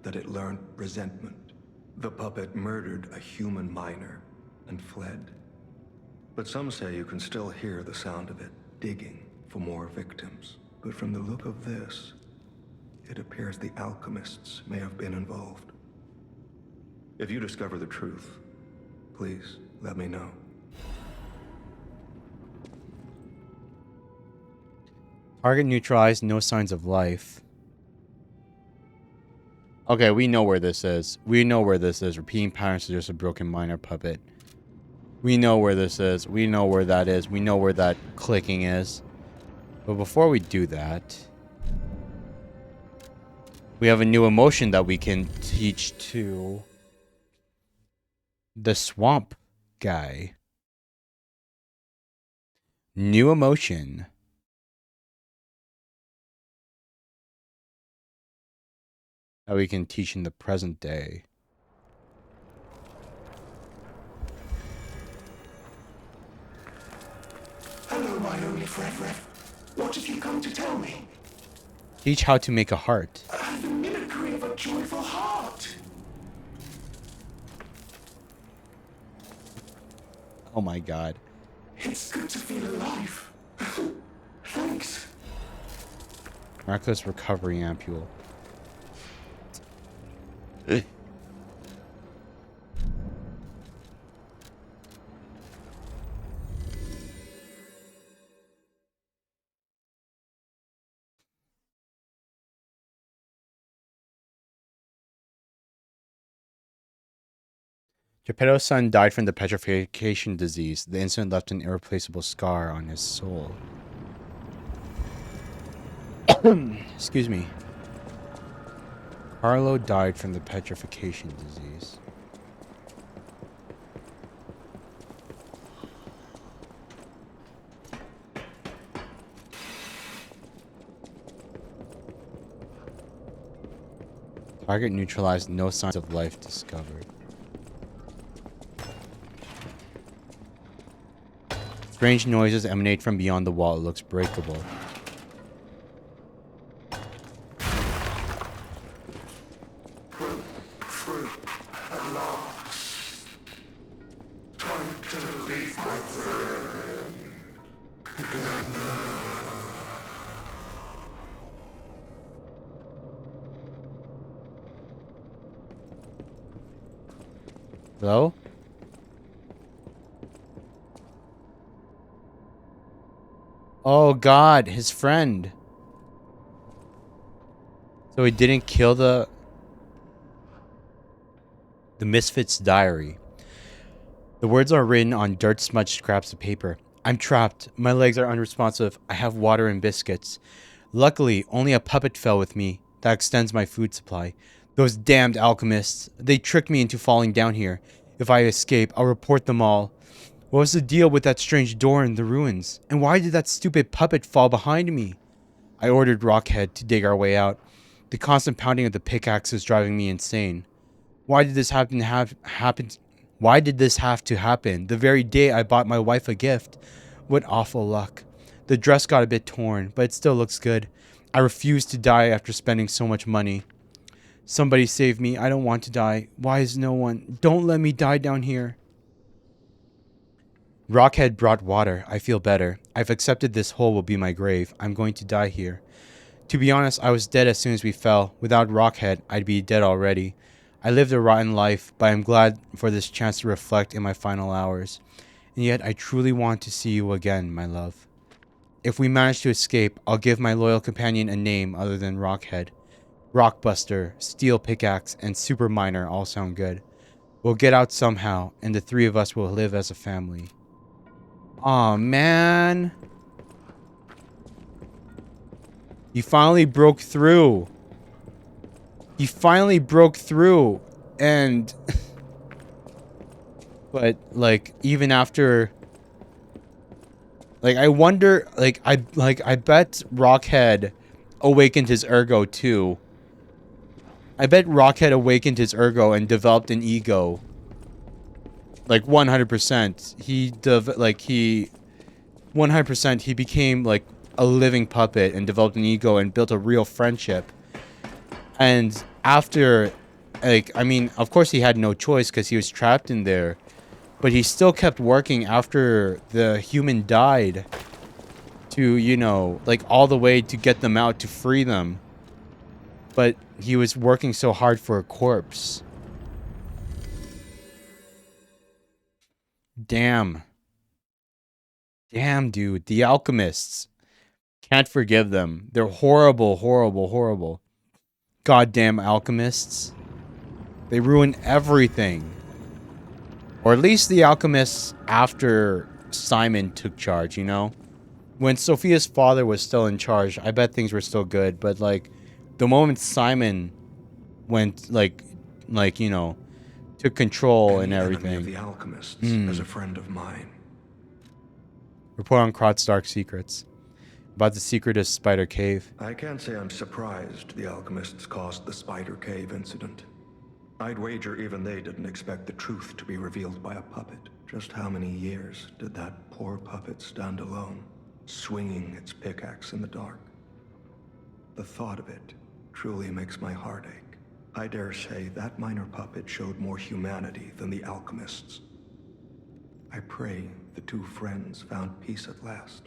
that it learned resentment. The puppet murdered a human miner and fled. But some say you can still hear the sound of it digging for more victims. But from the look of this, it appears the alchemists may have been involved. If you discover the truth, please let me know. Target neutralized, no signs of life. Okay, we know where this is. We know where this is. Repeating patterns suggest a broken miner puppet. We know where this is. We know where that is. We know where that clicking is. But before we do that, we have a new emotion that we can teach to the swamp guy. New emotion. That we can teach in the present day. Hello, my only friend. What have you come to tell me? Teach how to make a heart. The mimicry of a joyful heart. Oh my god. It's good to feel alive. Thanks. Miraculous recovery ampule. Geppetto's son died from the petrification disease. The incident left an irreplaceable scar on his soul. Excuse me. Carlo died from the petrification disease. Target neutralized, no signs of life discovered. Strange noises emanate from beyond the wall. It looks breakable. Hello? Oh god, his friend. So he didn't kill the Misfit's diary. The words are written on dirt-smudged scraps of paper. I'm trapped. My legs are unresponsive. I have water and biscuits. Luckily, only a puppet fell with me. That extends my food supply. Those damned alchemists. They tricked me into falling down here. If I escape, I'll report them all. What was the deal with that strange door in the ruins? And why did that stupid puppet fall behind me? I ordered Rockhead to dig our way out. The constant pounding of the pickaxe is driving me insane. Why did this Why did this have to happen? The very day I bought my wife a gift. What awful luck. The dress got a bit torn, but it still looks good. I refuse to die after spending so much money. Somebody save me. I don't want to die. Why is no one? Don't let me die down here. Rockhead brought water. I feel better. I've accepted this hole will be my grave. I'm going to die here. To be honest, I was dead as soon as we fell. Without Rockhead, I'd be dead already. I lived a rotten life, but I'm glad for this chance to reflect in my final hours. And yet, I truly want to see you again, my love. If we manage to escape, I'll give my loyal companion a name other than Rockhead. Rockbuster, Steel Pickaxe, and Super Miner all sound good. We'll get out somehow, and the three of us will live as a family. Aw, man. He finally broke through. He finally broke through. And... but, like, even after Like, I wonder, I bet Rockhead awakened his ergo too. I bet Rockhead awakened his ergo and developed an ego. Like 100%. He 100% he became like a living puppet and developed an ego and built a real friendship. And after, like, I mean, of course he had no choice because he was trapped in there. But he still kept working after the human died to, you know, like all the way to get them out to free them. But he was working so hard for a corpse. Damn. Damn, dude. The alchemists. Can't forgive them. They're horrible, horrible, horrible. Goddamn alchemists. They ruin everything. Or at least the alchemists after Simon took charge, you know? When Sophia's father was still in charge, I bet things were still good. But, like, the moment Simon went, like you know, took control and everything. Of the alchemists as a friend of mine. Report on Krot's dark secrets. About the secret of Spider Cave. I can't say I'm surprised the alchemists caused the Spider Cave incident. I'd wager even they didn't expect the truth to be revealed by a puppet. Just how many years did that poor puppet stand alone, swinging its pickaxe in the dark? The thought of it truly makes my heart ache. I dare say that minor puppet showed more humanity than the alchemists. I pray the two friends found peace at last.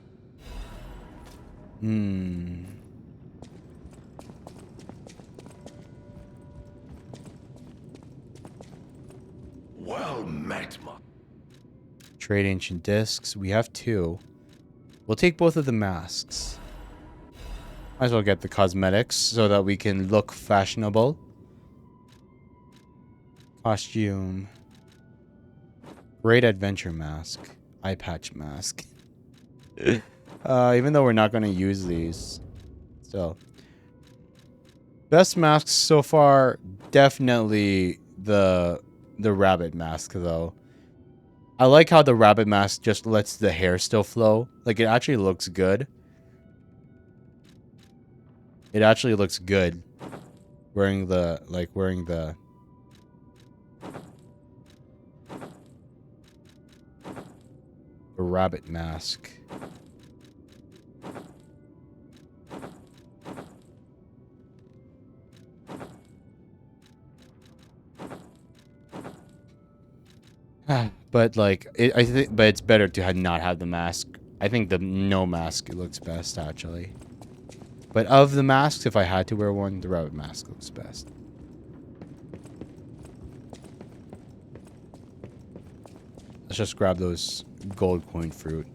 Well met, Trade ancient discs. We have 2. We'll take both of the masks. Might as well get the cosmetics so that we can look fashionable. Costume. Great adventure mask. Eye patch mask. Even though we're not going to use these. So. Best masks so far, definitely the rabbit mask, though. I like how the rabbit mask just lets the hair still flow. Like, it actually looks good. It actually looks good. Wearing the rabbit mask. But like, I think, but it's better to not have the mask. I think the no mask looks best, actually. But of the masks, if I had to wear one, the rabbit mask looks best. Let's just grab those gold coin fruit.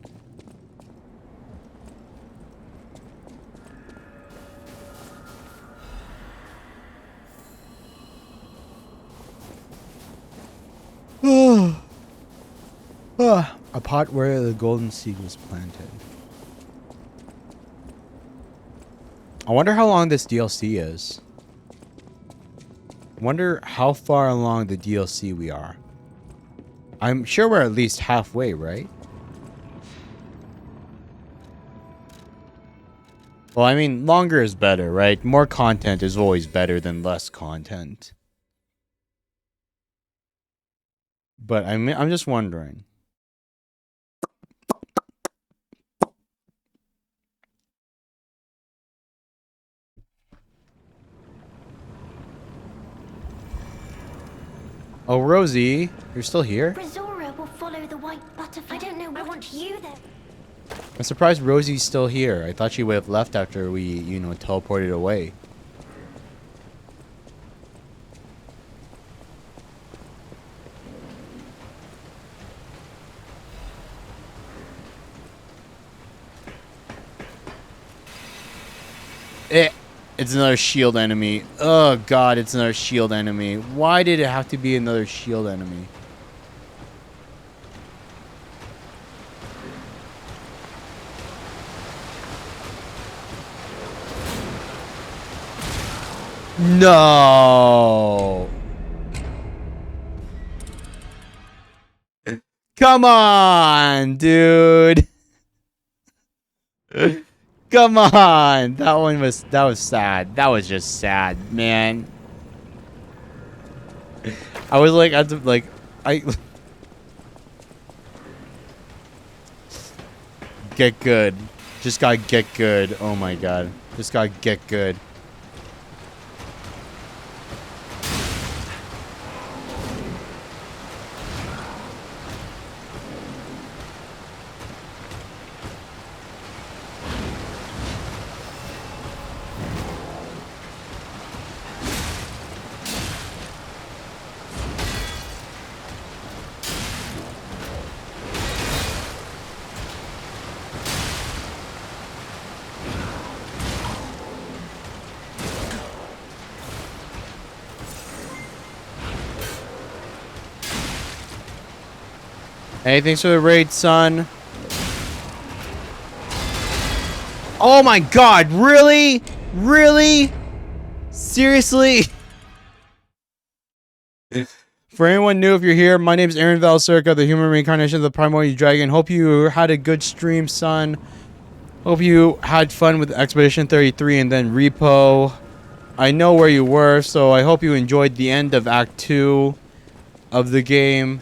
A pot where the golden seed was planted. I wonder how long this DLC is. I wonder how far along the DLC we are. I'm sure we're at least halfway, right? Well, I mean, longer is better, right? More content is always better than less content. But I'm just wondering. Oh, Rosie, you're still here? Brazora will follow the white butterfly. I don't know what I want you there. I'm surprised Rosie's still here. I thought she would have left after we, you know, teleported away. It's another shield enemy. Oh god, it's another shield enemy. Why did it have to be another shield enemy? No. Come on, dude. Come on. That was sad. That was just sad, man. I was like, I get good. Just gotta get good. Oh my god. Just gotta get good. Hey, thanks for the raid, son. Oh my god, really? Really? Seriously? For anyone new, if you're here, my name is Aaron Valcirca, the human reincarnation of the Primordial Dragon. Hope you had a good stream, son. Hope you had fun with Expedition 33 and then Repo. I know where you were, so I hope you enjoyed the end of Act 2 of the game.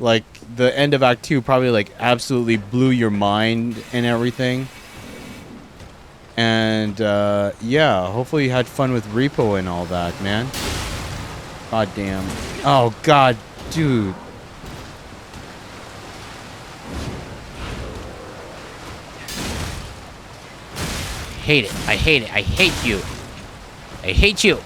Like, the end of Act 2 probably, like, absolutely blew your mind and everything. And, yeah, hopefully you had fun with Repo and all that, man. God damn. Oh, God, dude. Hate it. I hate it. I hate you. I hate you.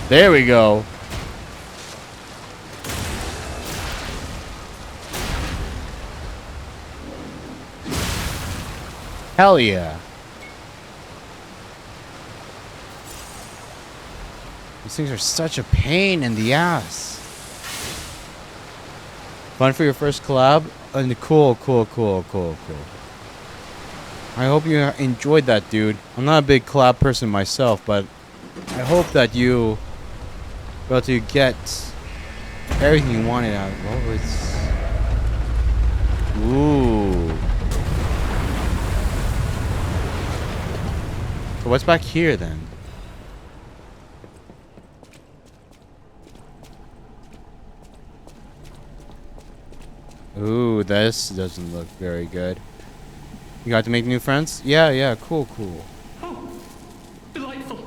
There we go. Hell yeah. These things are such a pain in the ass. Fun for your first collab? Cool. I hope you enjoyed that, dude. I'm not a big collab person myself, but I hope that you got to get everything you wanted out of it. Oh, it's... Ooh. So what's back here, then? Ooh, this doesn't look very good. You got to make new friends? Yeah, cool. Oh, delightful.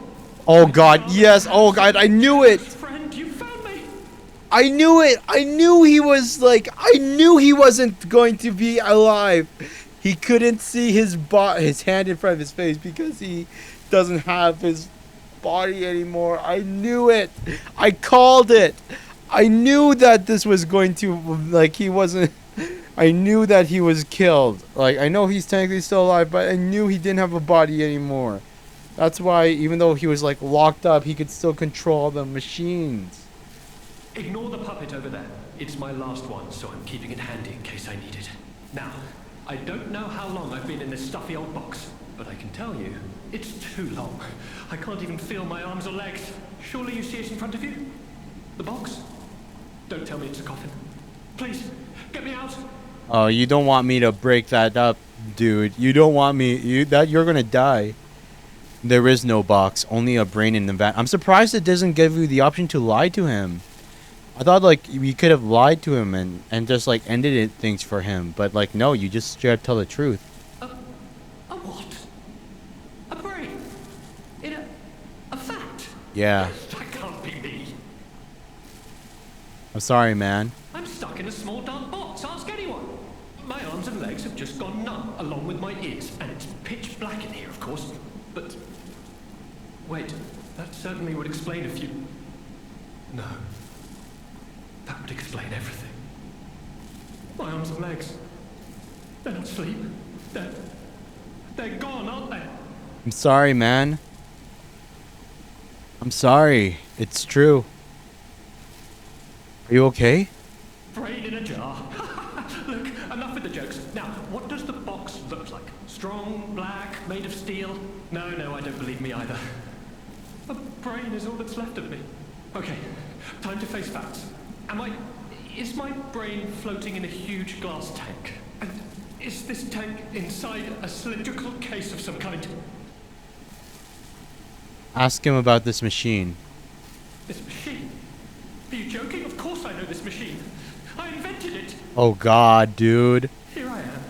Oh god, yes, oh god, I knew it! Friend, you found me. I knew it! I knew he was like, I knew he wasn't going to be alive. He couldn't see his hand in front of his face because he doesn't have his body anymore. I knew it! I called it! I knew that this was going to, like, he wasn't... I knew that he was killed. Like, I know he's technically still alive, but I knew he didn't have a body anymore. That's why, even though he was, like, locked up, he could still control the machines. Ignore the puppet over there. It's my last one, so I'm keeping it handy in case I need it. Now, I don't know how long I've been in this stuffy old box, but I can tell you, it's too long. I can't even feel my arms or legs. Surely you see it in front of you? The box? Don't tell me it's a coffin. Please, get me out. Oh, you don't want me to break that up, dude. You don't want me... You're gonna die. There is no box, only a brain in the vat. I'm surprised it doesn't give you the option to lie to him. I thought, like, you could have lied to him and just, like, ended it things for him. But, like, no, you just straight up tell the truth. A what? A brain? In a fact? Yeah. That can't be me. I'm sorry, man. I'm stuck in a small dark box. Ask anyone. My arms and legs have just gone numb, along with my ears. And it's pitch black in here, of course. But... wait, that certainly would explain a few... No. That would explain everything. My arms and legs. They're not asleep. They're... they're gone, aren't they? I'm sorry, man. I'm sorry. It's true. Are you okay? Brain in a jar. Look, enough with the jokes. Now, what does the box look like? Strong, black, made of steel? No, I don't believe me either. A brain is all that's left of me. Okay, time to face facts. Is my brain floating in a huge glass tank? And is this tank inside a cylindrical case of some kind? Ask him about this machine. This machine? Are you joking? Of course I know this machine. I invented it. Oh god, dude. Here I am,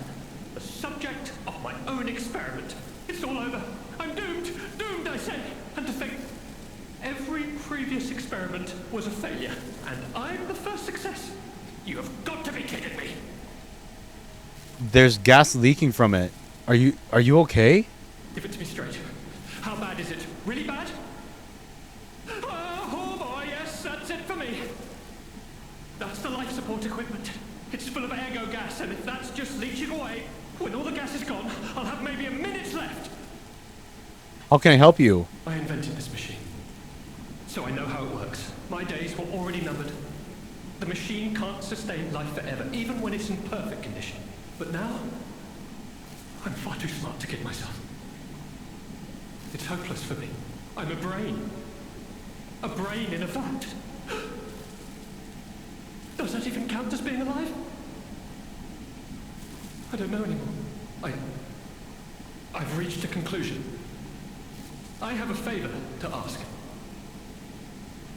the subject of my own experiment. It's all over. I'm doomed. Doomed, I say. And to think, every previous experiment was a failure, and I'm the first success. You have got to be kidding me. There's gas leaking from it. Are you okay? Give it to me straight. How bad is it? Really bad? Oh boy, yes, that's it for me. That's the life support equipment. It's full of ergo gas, and if that's just leaching away, when all the gas is gone, I'll have maybe a minute left. How can I help you? I invented this machine, so I know how it works. My days were already numbered. The machine can't sustain life forever, even when it's in perfect condition. But now, I'm far too smart to kid myself. It's hopeless for me. I'm a brain. A brain in a vat. Does that even count as being alive? I don't know anymore. I've reached a conclusion. I have a favor to ask.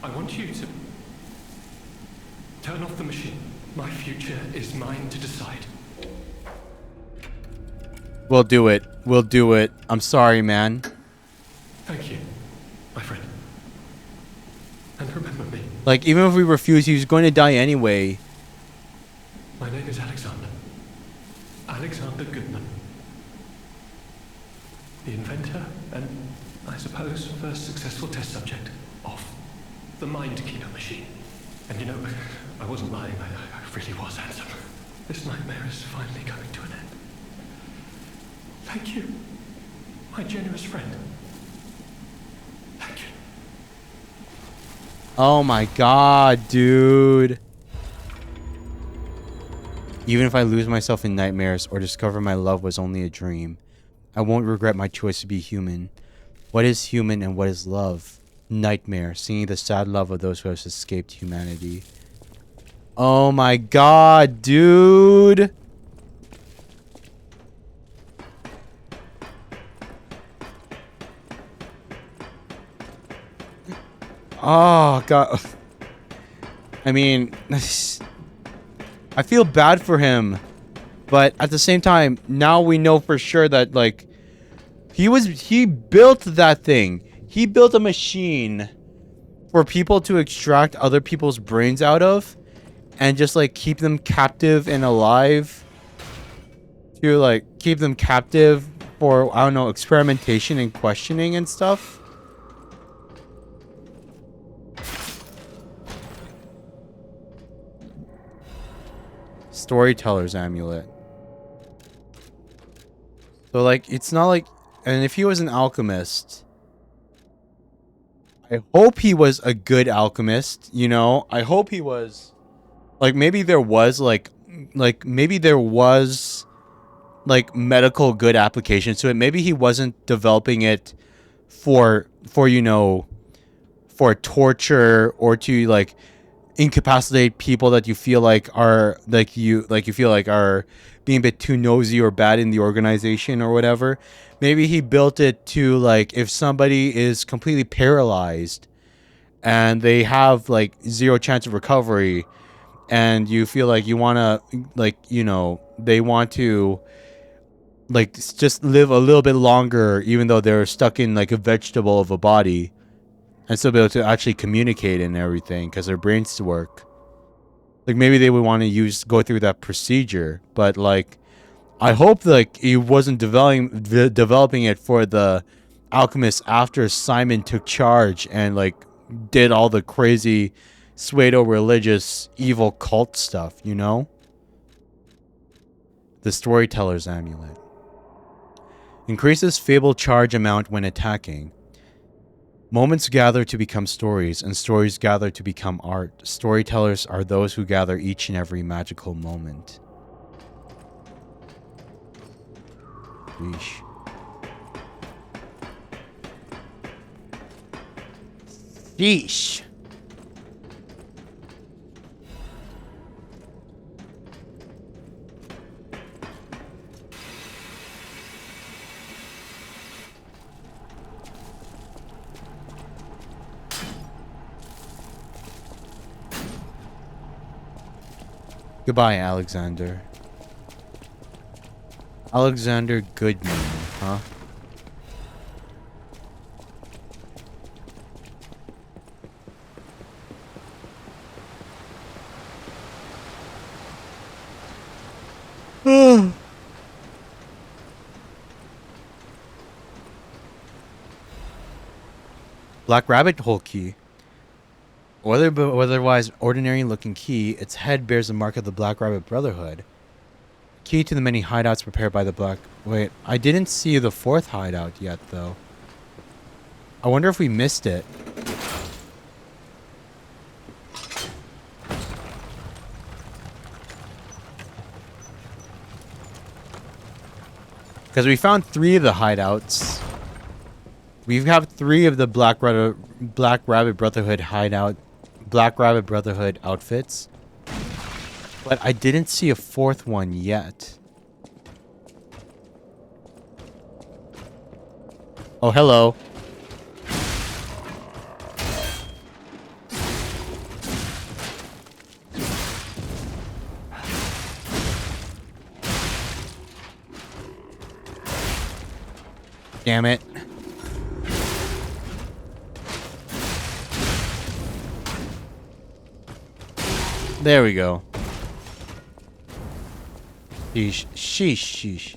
I want you to turn off the machine. My future is mine to decide. We'll do it. We'll do it. I'm sorry, man. Thank you, my friend. And remember me. Like, even if we refuse, he was going to die anyway. My name is Alexander. Alexander Goodman. The inventor and, I suppose, first successful test subject of the Mind Keeper machine. And you know, I wasn't lying. I really was handsome. This nightmare is finally coming to an end. Thank you, my generous friend. Thank you. Oh my god, dude. Even if I lose myself in nightmares or discover my love was only a dream, I won't regret my choice to be human. What is human and what is love? Nightmare, singing the sad love of those who have escaped humanity. Oh my god, dude. Oh god. I mean, I feel bad for him, but at the same time, now we know for sure that like he built that thing. He built a machine for people to extract other people's brains out of and just like keep them captive and alive. To like keep them captive for, I don't know, experimentation and questioning and stuff. Storyteller's amulet. So like it's not like, and if he was an alchemist, I hope he was a good alchemist, you know? I hope he was like, maybe there was like maybe there was like medical good applications to it. Maybe he wasn't developing it for you know, for torture or to like incapacitate people that you feel like are like you feel like are being a bit too nosy or bad in the organization or whatever. Maybe he built it to like, if somebody is completely paralyzed and they have like zero chance of recovery and you feel like you want to like, you know, they want to like just live a little bit longer even though they're stuck in like a vegetable of a body, and still be able to actually communicate and everything because their brains work. Like maybe they would want to go through that procedure, but like I hope like he wasn't developing it for the alchemists after Simon took charge and like did all the crazy pseudo-religious evil cult stuff, you know? The Storyteller's amulet. Increases fabled charge amount when attacking. Moments gather to become stories, and stories gather to become art. Storytellers are those who gather each and every magical moment. Yeesh. Yeesh. Goodbye, Alexander. Alexander Goodman, huh? Black rabbit hole key. Otherwise ordinary looking key, its head bears the mark of the Black Rabbit Brotherhood. Key to the many hideouts prepared by the Black... Wait, I didn't see the fourth hideout yet, though. I wonder if we missed it. Because we found 3 of the hideouts. We have 3 of the Black Rabbit Brotherhood hideout... Black Rabbit Brotherhood outfits. But I didn't see a 4th one yet. Oh, hello. Damn it. There we go. Sheesh, sheesh, sheesh.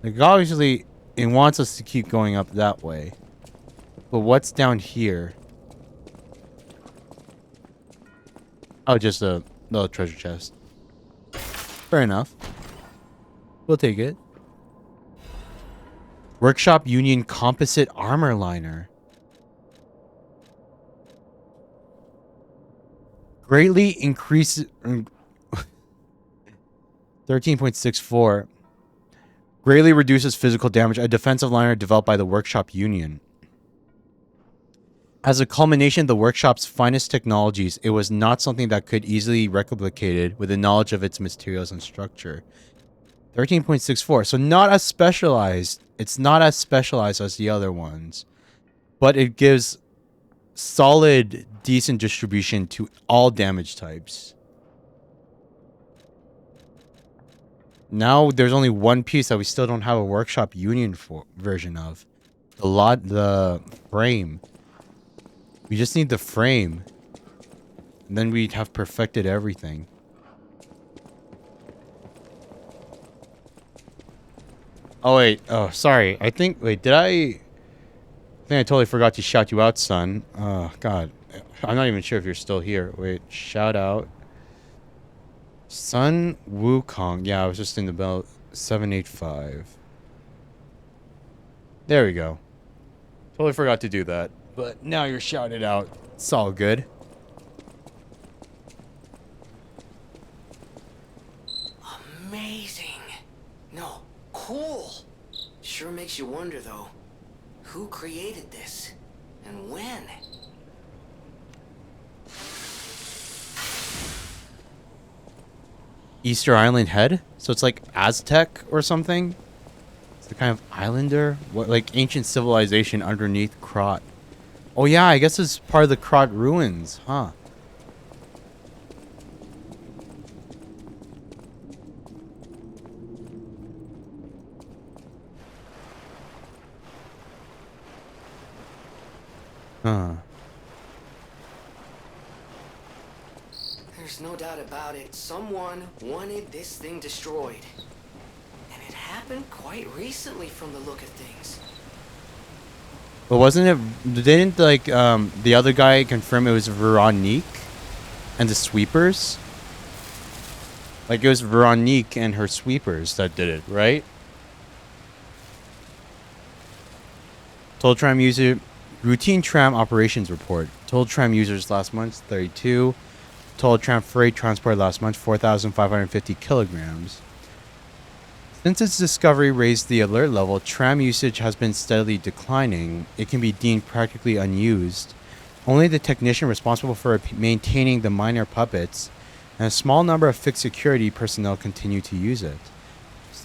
Like, obviously, it wants us to keep going up that way. But what's down here? Oh, just a little treasure chest. Fair enough. We'll take it. Workshop Union Composite Armor Liner. Greatly increases... 13.64. Greatly reduces physical damage. A defensive liner developed by the Workshop Union. As a culmination of the Workshop's finest technologies, it was not something that could easily be replicated with the knowledge of its materials and structure. 13.64. So not as specialized. It's not as specialized as the other ones. But it gives solid, decent distribution to all damage types. Now there's only one piece that we still don't have a Workshop Union version of. The frame. We just need the frame. And then we'd have perfected everything. Oh, wait. Oh, sorry. I think... Wait, did I think I totally forgot to shout you out, son. Oh, God. I'm not even sure if you're still here. Wait, shout out. Sun Wukong. Yeah, I was just in the bell. 785. There we go. Totally forgot to do that. But now you're shouted out. It's all good. Amazing. No, cool. Sure makes you wonder, though. Who created this? And when? Easter Island head? So it's like Aztec or something? It's the kind of islander? What, like ancient civilization underneath Krot. Oh yeah, I guess it's part of the Krot ruins, huh? Huh. There's no doubt about it. Someone wanted this thing destroyed. And it happened quite recently from the look of things. But wasn't it... Didn't, like, the other guy confirm it was Veronique? And the Sweepers? Like it was Veronique and her sweepers that did it, right? Total tram user routine tram operations report. Total tram users last month 32. Total tram freight transport last month 4,550 kilograms. Since its discovery raised the alert level, tram usage has been steadily declining. It can be deemed practically unused. Only the technician responsible for maintaining the minor puppets and a small number of fixed security personnel continue to use it.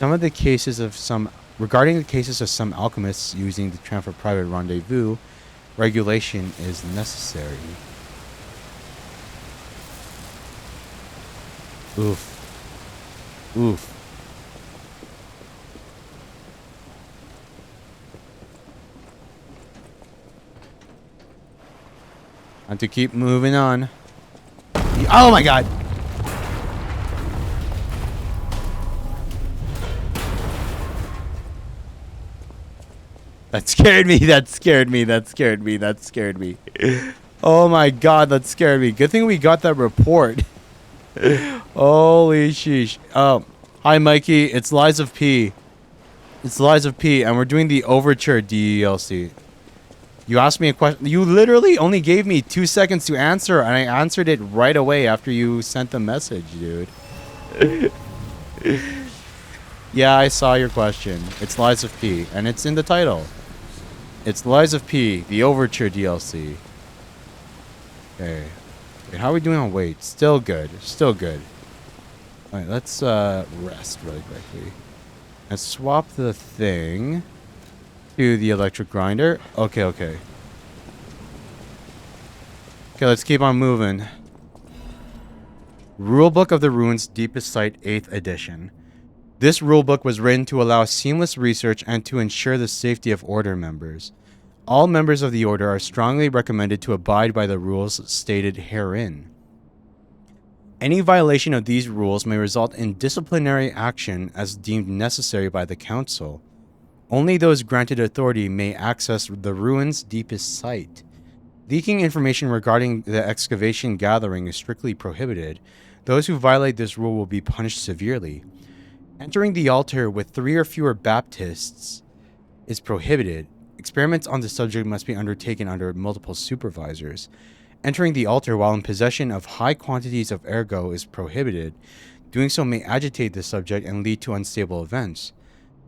Regarding the cases of some alchemists using the tram for private rendezvous, regulation is necessary. Oof. Oof. And to keep moving on. Oh my god! That scared me, that scared me, that scared me, that scared me. Oh my god, that scared me. Good thing we got that report. Holy sheesh. Oh, hi Mikey, it's Lies of P. It's Lies of P, and we're doing the Overture DLC. You asked me a question. You literally only gave me 2 seconds to answer, and I answered it right away after you sent the message, dude. Yeah, I saw your question. It's Lies of P, and it's in the title. It's Lies of P, the Overture DLC. Okay. Wait, how are we doing on weight? Still good. Still good. Alright, let's rest really quickly. Let's swap the thing to the electric grinder. Okay, okay. Okay, let's keep on moving. Rulebook of the Ruins Deepest Site 8th edition. This rulebook was written to allow seamless research and to ensure the safety of Order members. All members of the Order are strongly recommended to abide by the rules stated herein. Any violation of these rules may result in disciplinary action as deemed necessary by the Council. Only those granted authority may access the ruins' deepest site. Leaking information regarding the excavation gathering is strictly prohibited. Those who violate this rule will be punished severely. Entering the altar with 3 or fewer Baptists is prohibited. Experiments on the subject must be undertaken under multiple supervisors. Entering the altar while in possession of high quantities of ergo is prohibited. Doing so may agitate the subject and lead to unstable events.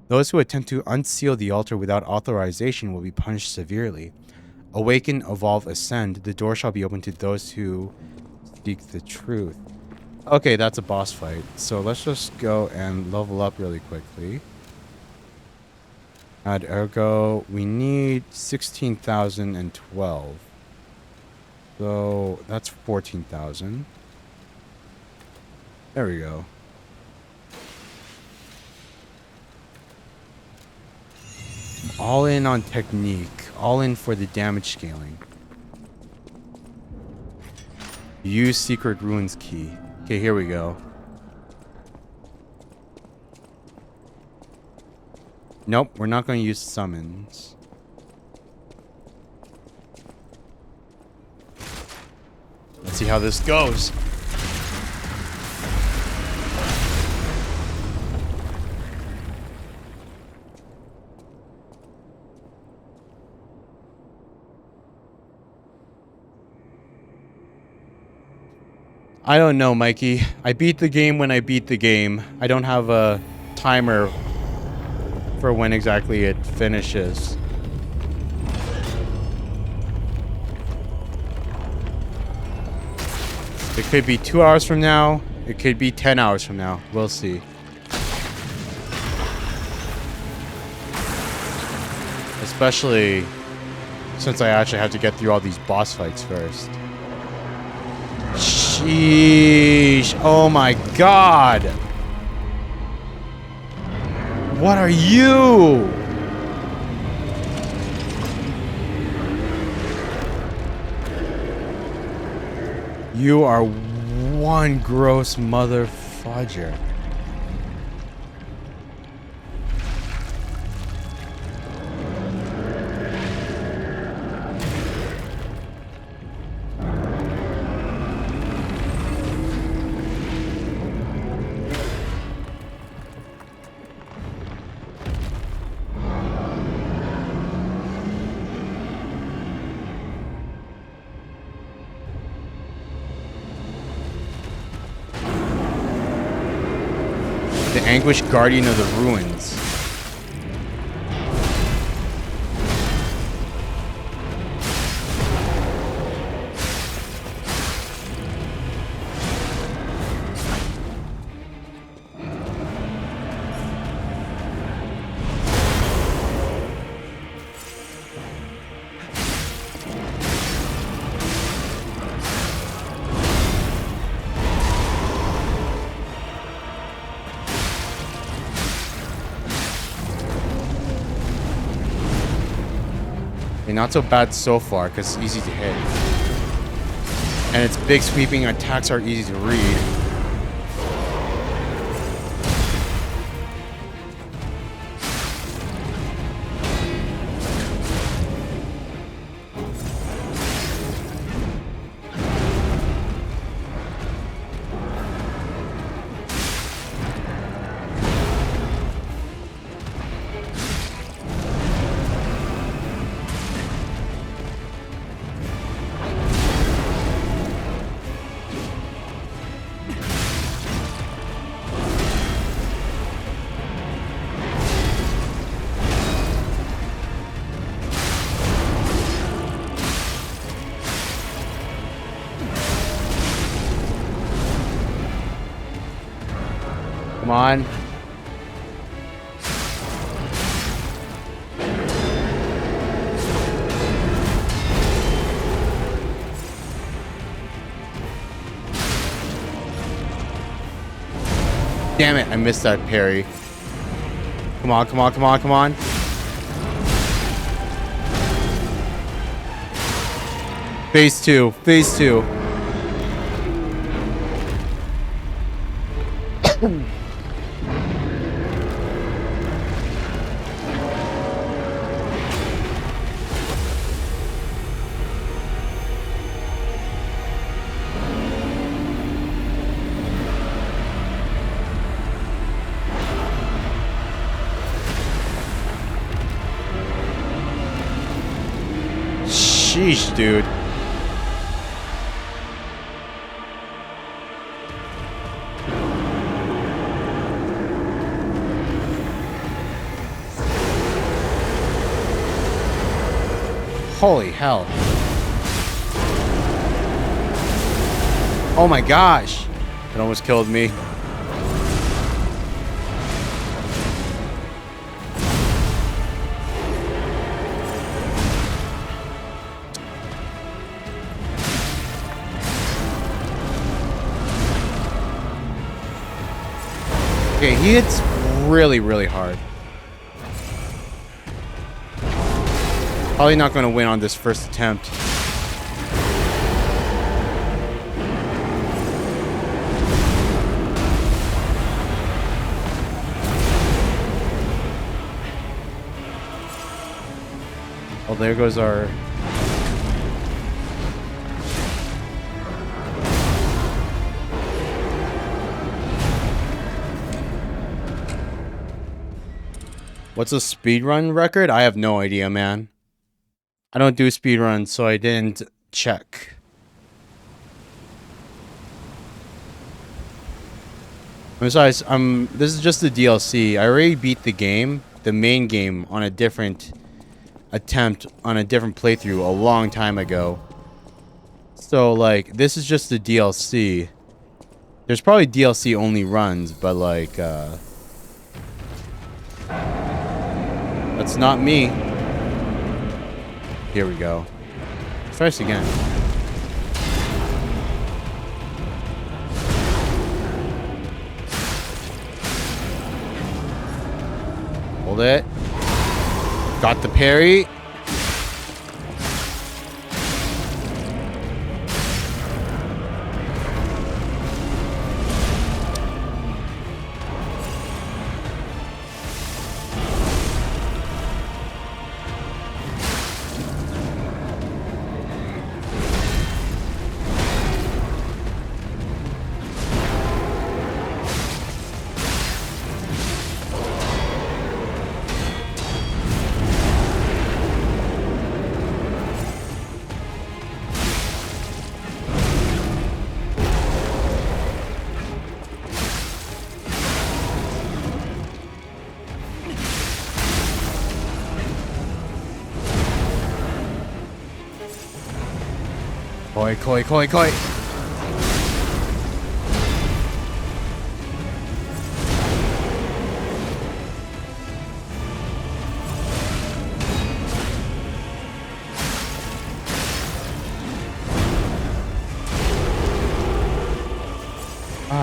Those who attempt to unseal the altar without authorization will be punished severely. Awaken, evolve, ascend. The door shall be open to those who seek the truth. Okay, that's a boss fight. So let's just go and level up really quickly. Add ergo. We need 16,012. So that's 14,000. There we go. All in on technique. All in for the damage scaling. Use secret ruins key. Okay, here we go. Nope, we're not going to use summons. Let's see how this goes. I don't know, Mikey. I beat the game when I beat the game. I don't have a timer for when exactly it finishes. It could be 2 hours from now. It could be 10 hours from now. We'll see. Especially since I actually have to get through all these boss fights first. Sheesh. Oh my god. What are you? You are one gross mother fudger. Anguish, guardian of the ruins. Not so bad so far, because it's easy to hit. And its big sweeping attacks are easy to read. Come on. Damn it, I missed that parry. Come on, come on, come on, come on. Phase 2, phase 2. Sheesh, dude. Holy hell. Oh my gosh. It almost killed me. Okay, he hits really, really hard. Probably not going to win on this first attempt. Oh, there goes our... What's a speedrun record? I have no idea, man. I don't do speedruns, so I didn't check. Besides, this is just the DLC. I already beat the game, the main game, on a different attempt, on a different playthrough a long time ago. So, like, this is just the DLC. There's probably DLC only runs, but, like, that's not me. Here we go. Let's try this again. Hold it. Got the parry. Koi, koi, koi, koi.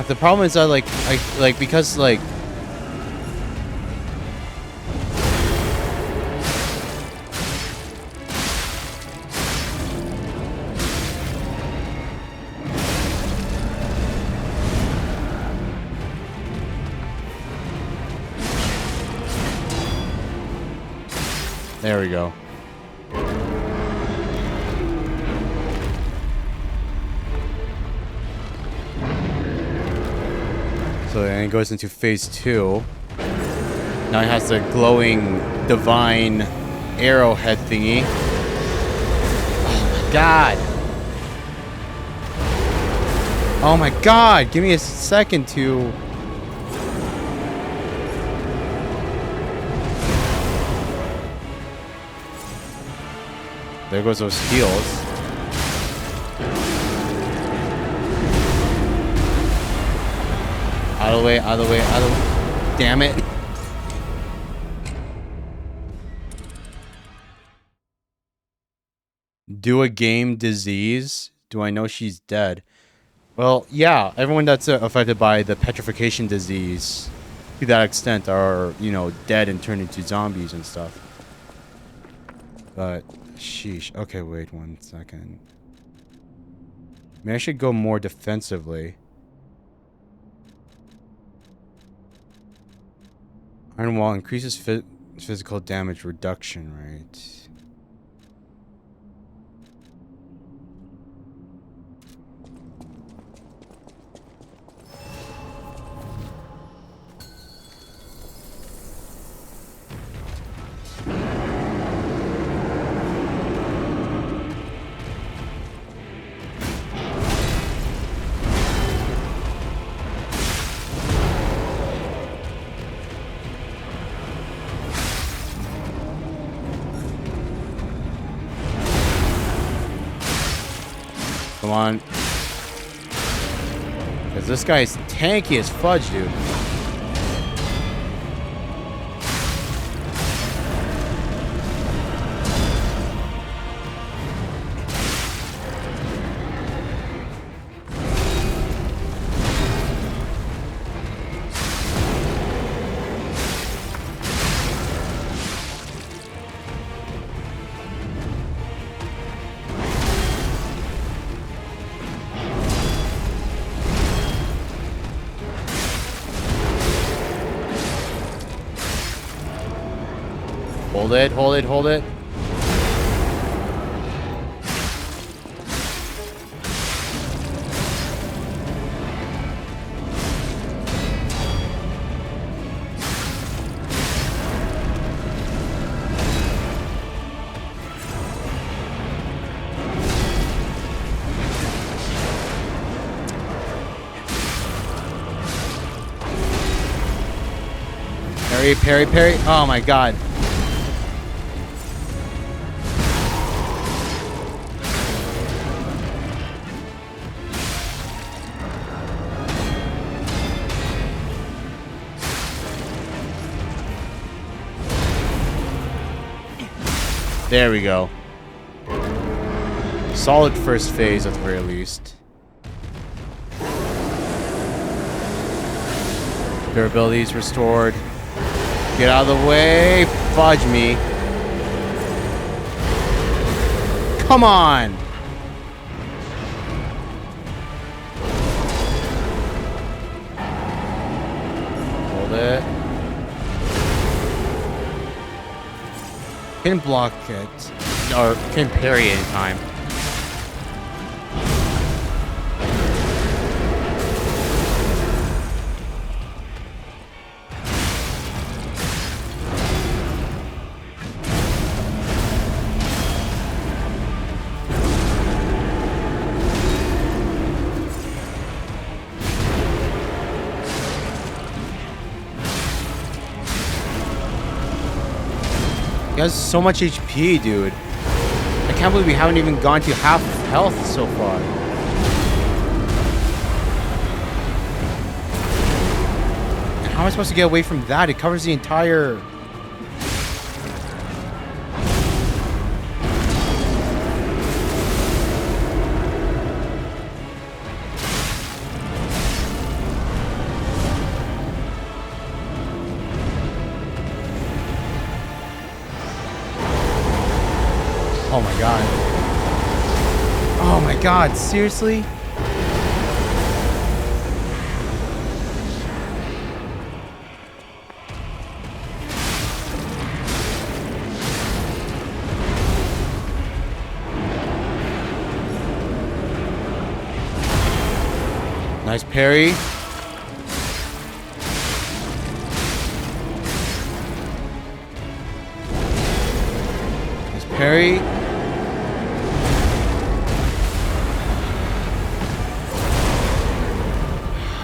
The problem is that like because like there we go. So then it goes into phase 2. Now it has the glowing divine arrowhead thingy. Oh my god. Oh my god. Give me a second to... There goes those heals. Out of the way, out of the way, out of the way. Damn it. Do a game disease? Do I know she's dead? Well, yeah. Everyone that's affected by the petrification disease to that extent are, you know, dead and turned into zombies and stuff. But, sheesh. Okay, wait 1 second. Maybe I should go more defensively. Iron Wall increases physical damage reduction, right? Come on. Because this guy's tanky as fudge, dude. Hold it, hold it, hold it. Parry, parry, parry. Oh my god. There we go. Solid first phase at the very least. Durability is restored. Get out of the way. Fudge me. Come on. Hold it. Can block it. Or can parry any time. He has so much HP, dude. I can't believe we haven't even gone to half health so far. And how am I supposed to get away from that? It covers the entire... Oh my god. Oh my god, seriously? Nice parry. Nice parry.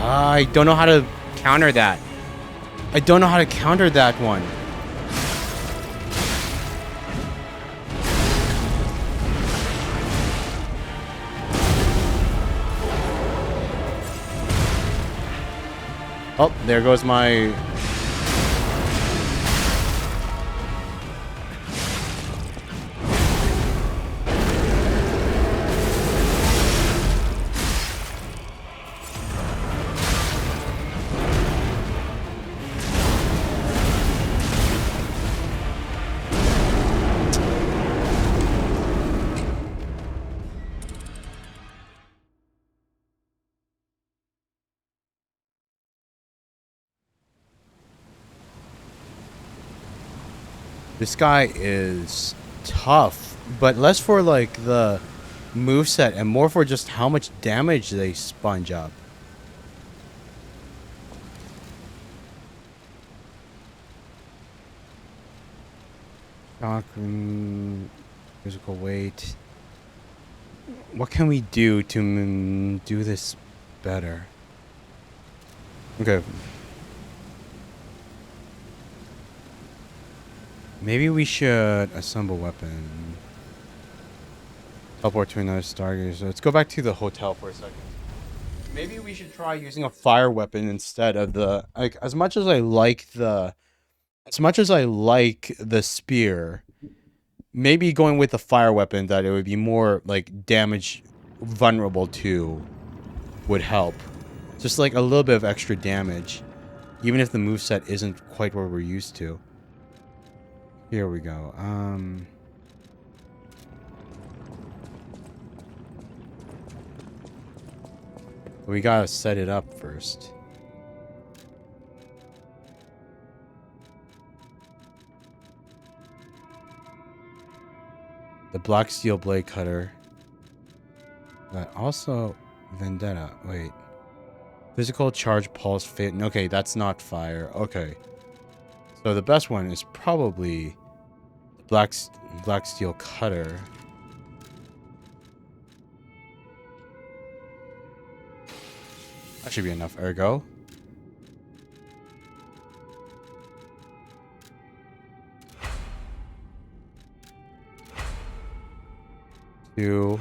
I don't know how to counter that. I don't know how to counter that one. Oh, there goes my... This guy is tough, but less for like the moveset and more for just how much damage they sponge up. Shock, physical weight. What can we do to do this better? Okay. Maybe we should assemble weapon. Teleport to another Stargazer. So let's go back to the hotel for a second. Maybe we should try using a fire weapon instead of the... Like, as much as I like the spear, maybe going with the fire weapon that it would be more, like, damage vulnerable to would help. Just, like, a little bit of extra damage. Even if the moveset isn't quite what we're used to. Here we go. We gotta set it up first. The black steel blade cutter. But also Vendetta. Wait. Physical charge pulse fit. Okay, that's not fire. Okay. So the best one is probably black steel cutter. That should be enough. Ergo. Two,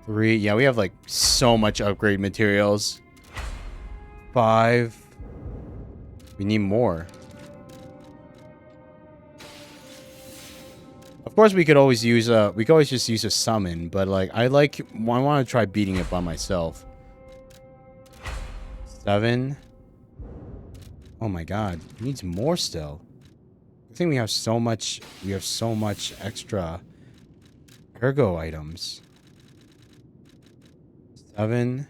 three. Yeah, we have like so much upgrade materials. 5. We need more. Of course, we could always use we could always just use a summon, but like I want to try beating it by myself. 7. Oh my god, it needs more still. I think we have so much extra ergo items. 7,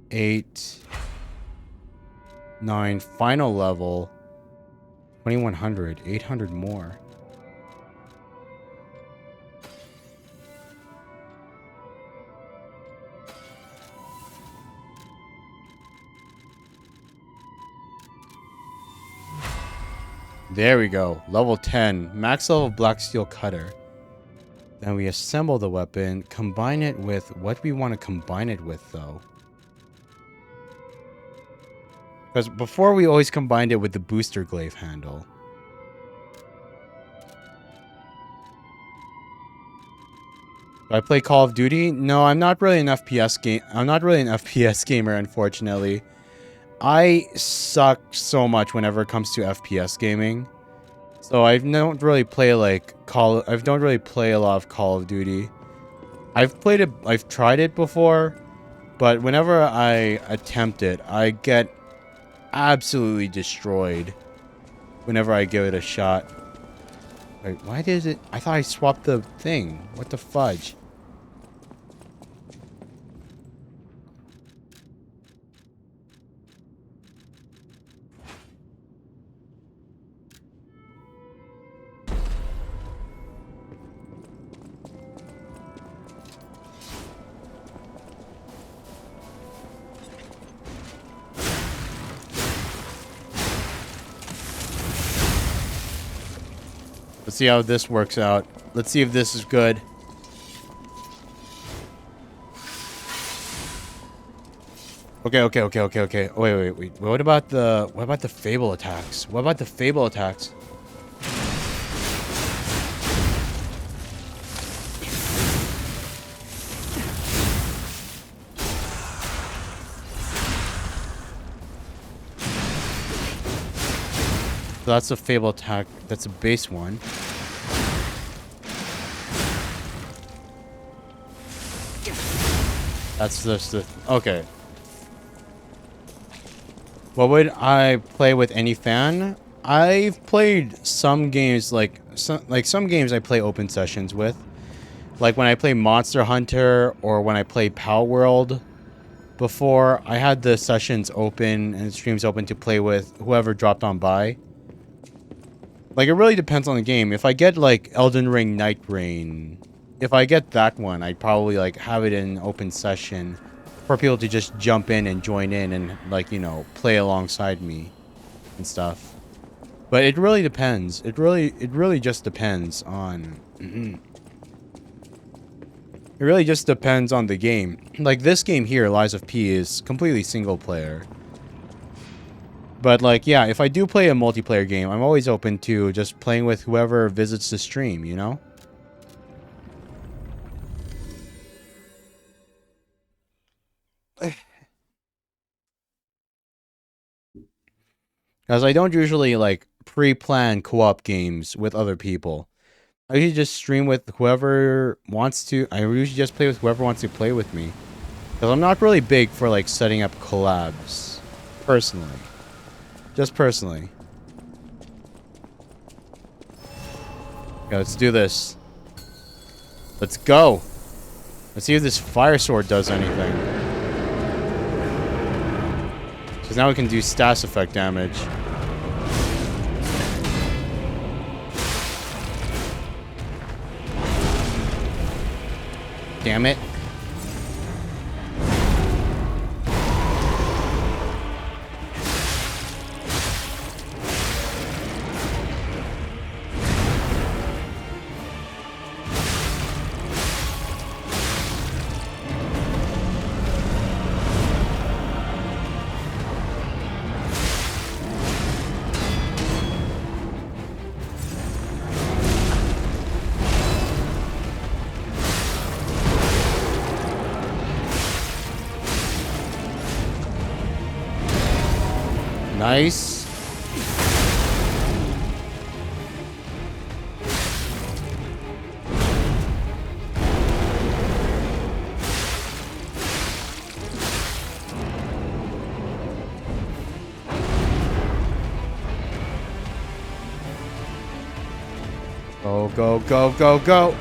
8, 9, final level. 2100, 800 more. There we go. Level 10. Max level black steel cutter. Then we assemble the weapon. Combine it with what we want to combine it with, though. Because before we always combined it with the booster glaive handle. Do I play Call of Duty? No, I'm not really an FPS game. I'm not really an FPS gamer, unfortunately. I suck so much whenever it comes to FPS gaming. So I don't really play like I don't really play a lot of Call of Duty. I've played it, I've tried it before, but whenever I attempt it, I get absolutely destroyed whenever I give it a shot. Wait, why did it? I thought I swapped the thing. What the fudge? Let's see how this works out. Let's see if this is good. Okay. Wait. What about the Fable attacks? What about the Fable attacks? So that's a Fable attack. That's a base one. That's just the... Okay. What would I play with any fan? I've played some games, like some games I play open sessions with. Like when I play Monster Hunter or when I play Power World. Before, I had the sessions open and streams open to play with whoever dropped on by. Like, it really depends on the game. If I get, like, Elden Ring Night Rain, if I get that one, I'd probably, like, have it in open session for people to just jump in and join in and, like, you know, play alongside me and stuff. But it really depends. It really just depends on... It really just depends on the game. Like, this game here, Lies of P, is completely single player. But, like, yeah, if I do play a multiplayer game, I'm always open to just playing with whoever visits the stream, you know? Because I don't usually, like, pre-plan co-op games with other people. I usually just stream with whoever wants to. I usually just play with whoever wants to play with me. Because I'm not really big for, like, setting up collabs. Personally. Just personally. Okay, let's do this. Let's go. Let's see if this fire sword does anything. Because now we can do status effect damage. Damn it. Nice. Go.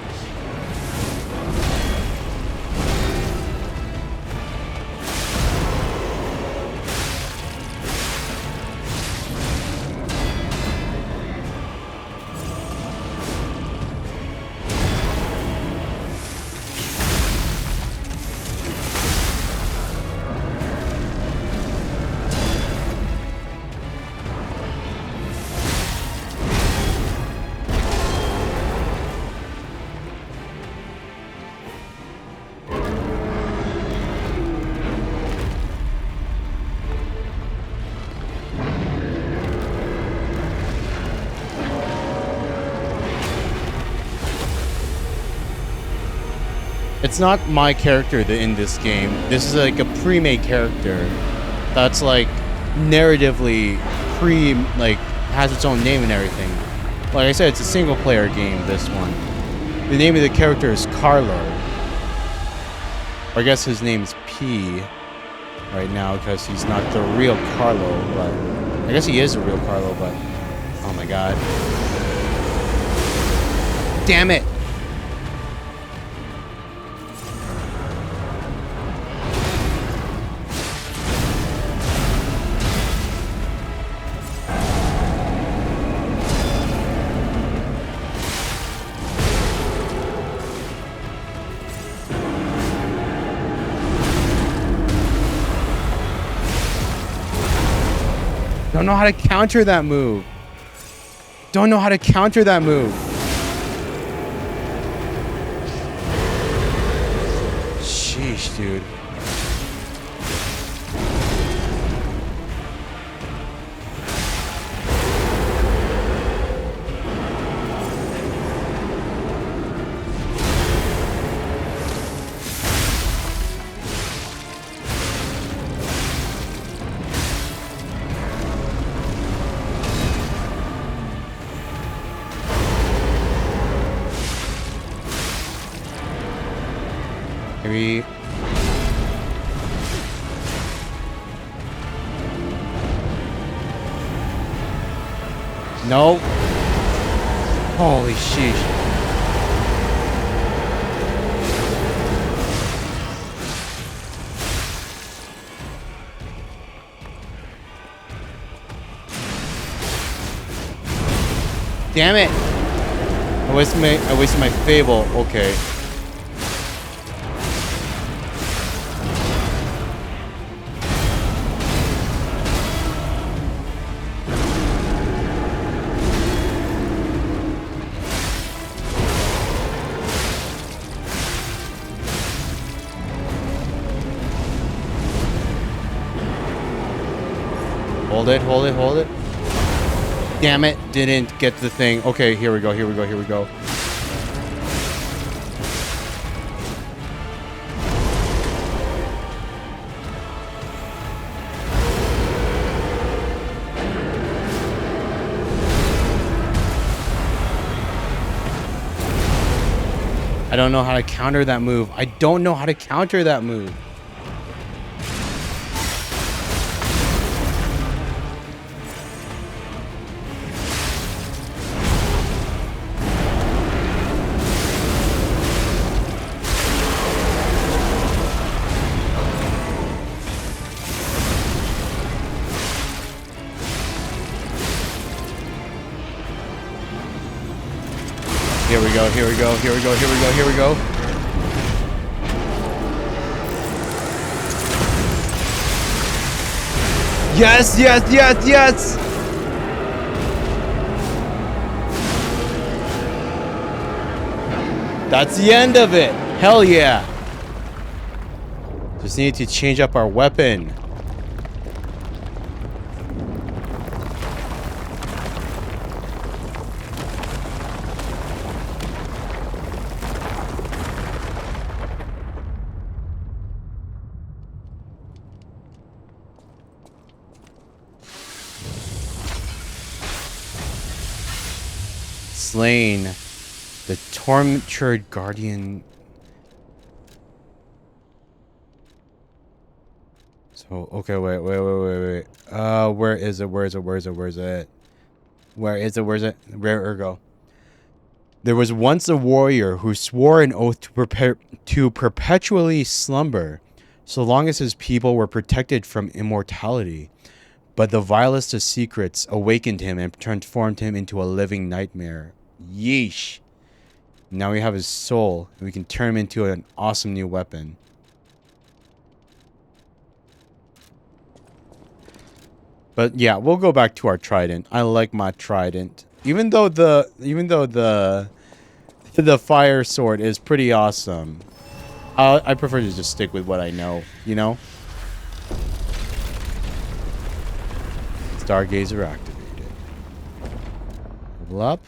It's not my character in this game. This is like a pre-made character that's like narratively like has its own name and everything. Like I said, it's a single player game, this one. The name of the character is Carlo. Or I guess his name's P right now because he's not the real Carlo, but I guess he is the real Carlo, but oh my god. Damn it! Don't know how to counter that move. Don't know how to counter that move. Sheesh, dude. Maybe. No. Holy sheesh. Damn it. I wasted my Fable. Okay. Hold it, hold it, hold it. Damn it, didn't get the thing. Okay, here we go, here we go, here we go. I don't know how to counter that move. I don't know how to counter that move. Here we go, here we go, here we go, here we go, here we go. Yes, yes, yes, yes! That's the end of it. Hell yeah. Just need to change up our weapon. Slain the tortured guardian. So okay, wait. Where is it? Where is it? Where is it? Where is it? Where is it? Where is it? Where ergo? There was once a warrior who swore an oath to perpetually slumber, so long as his people were protected from immortality. But the vilest of secrets awakened him and transformed him into a living nightmare. Yeesh. Now we have his soul, and we can turn him into an awesome new weapon. But yeah, we'll go back to our trident. I like my trident. Even though the fire sword is pretty awesome. I prefer to just stick with what I know, you know? Stargazer activated. Level up.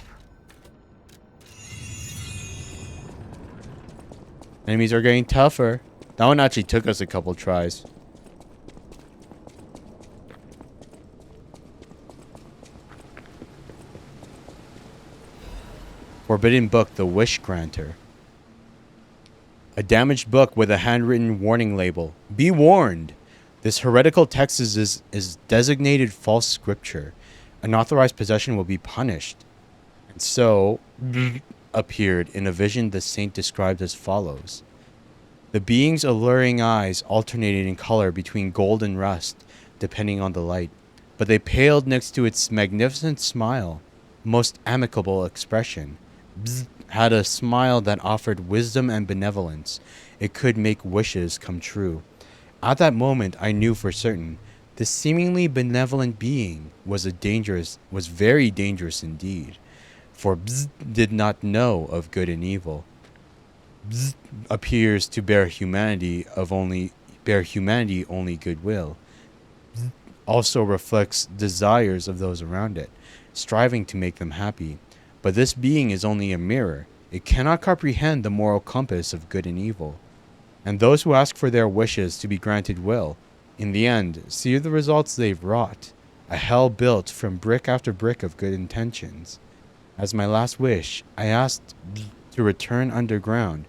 Enemies are getting tougher. That one actually took us a couple tries. Forbidden Book, the Wish Granter. A damaged book with a handwritten warning label. Be warned! This heretical text is designated false scripture. Unauthorized possession will be punished. And so, appeared in a vision the saint described as follows. The being's alluring eyes alternated in color between gold and rust, depending on the light. But they paled next to its magnificent smile, most amicable expression. Had a smile that offered wisdom and benevolence. It could make wishes come true. At that moment, I knew for certain this seemingly benevolent being was very dangerous indeed. For did not know of good and evil. Appears to bear humanity only goodwill. Also reflects desires of those around it, striving to make them happy. But this being is only a mirror. It cannot comprehend the moral compass of good and evil. And those who ask for their wishes to be granted will, in the end, see the results they've wrought. A hell built from brick after brick of good intentions. As my last wish, I asked to return underground.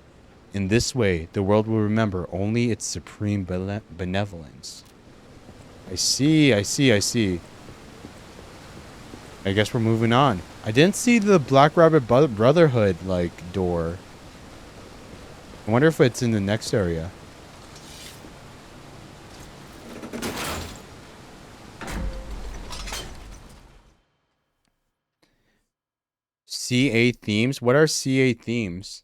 In this way, the world will remember only its supreme benevolence. I see. I guess we're moving on. I didn't see the Black Rabbit Brotherhood, like, door. I wonder if it's in the next area. CA themes? What are CA themes?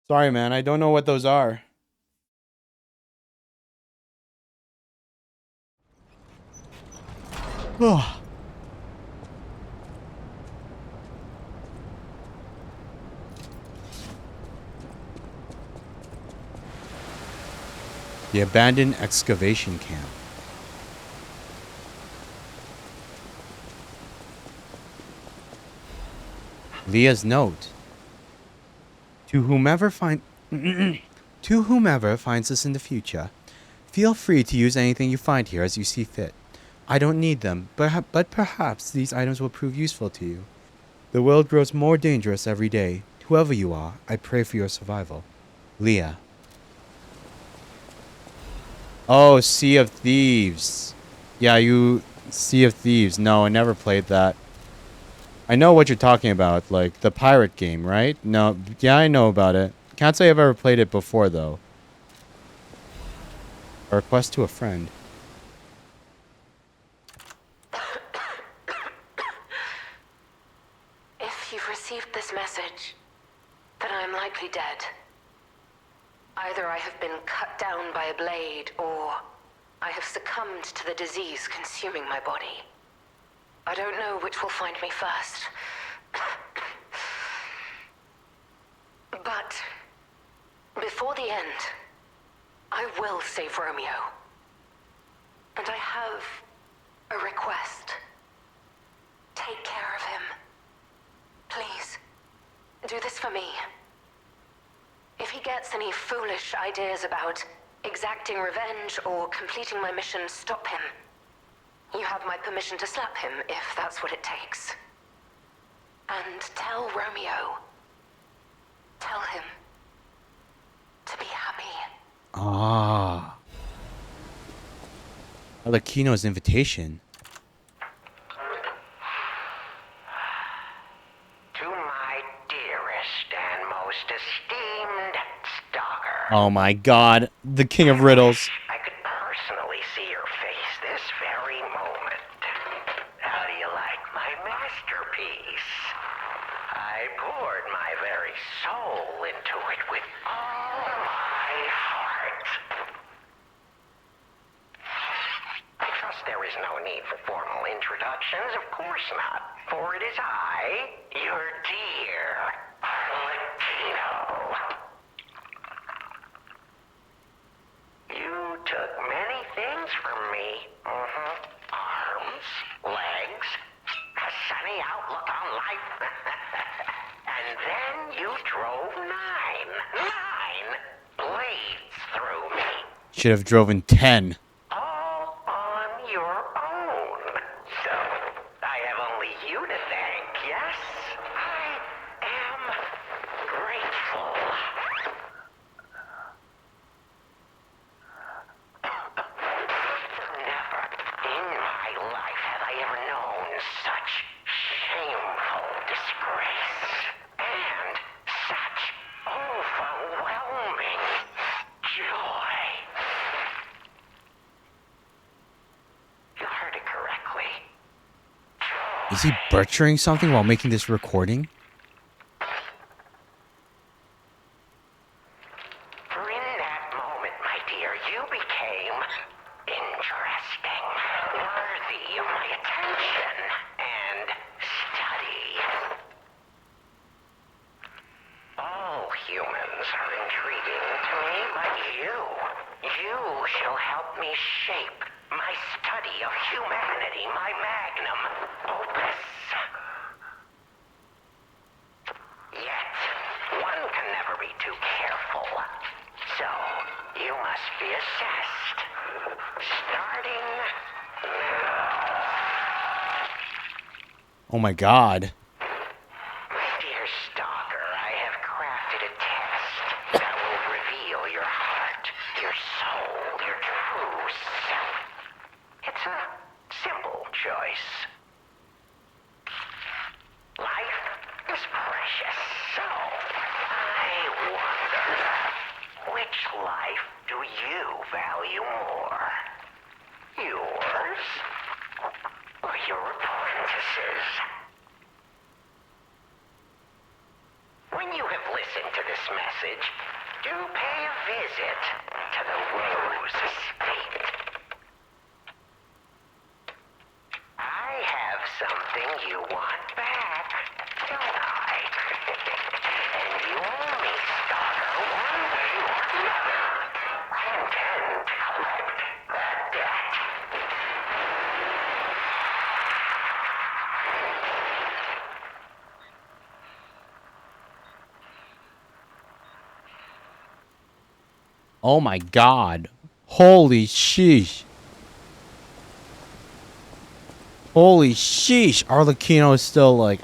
Sorry, man. I don't know what those are. Oh. The abandoned excavation camp. Leah's note. To whomever finds us in the future, feel free to use anything you find here as you see fit. I don't need them, but perhaps these items will prove useful to you. The world grows more dangerous every day. Whoever you are, I pray for your survival. Leah. Oh, Sea of Thieves. Yeah, Sea of Thieves. No, I never played that. I know what you're talking about, like the pirate game, right? No, yeah, I know about it. Can't say I've ever played it before, though. A request to a friend. If you've received this message, then I'm likely dead. Either I have been cut down by a blade, or I have succumbed to the disease consuming my body. I don't know which will find me first. But before the end, I will save Romeo. And I have a request. Take care of him. Please, do this for me. If he gets any foolish ideas about exacting revenge or completing my mission, stop him. You have my permission to slap him if that's what it takes. And tell Romeo. Tell him to be happy. Ah. Alakino's invitation. To my dearest and most esteemed stalker. Oh my god. The king of riddles. I could personally see your face this very moment. How do you like my masterpiece? I poured my very soul into it with all my heart. I trust there is no need for formal introductions, of course not. For it is I, your dear Latino. You took many things from me. Arms, legs, a sunny outlook on life. And you drove nine blades through me. Should have driven 10. All on your own. So, I have only you to thank, yes? I am grateful. Never in my life have I ever known such shameful disgrace. And such overwhelming joy. You heard it correctly. Is he butchering something while making this recording? For in that moment, my dear, you became interesting, worthy of my attention and study. All humans are intriguing to me, but you shall help me shape my study of humanity, my magnum opus. Yet, one can never be too careful. So, you must be assessed. Starting now. Oh my god. Dear Stalker, I have crafted a test that will reveal your heart, your soul, your true self. It's a simple choice. Life is precious, so I wonder, which life do you value more? Yours or your apprentice's? When you have listened to this message, do pay a visit to the Rose Estate. I have something you want back, don't I? And you owe me, Stalker, one way or another. I intend to collect that debt. Oh my god. Holy sheesh. Holy sheesh. Arlecchino is still like...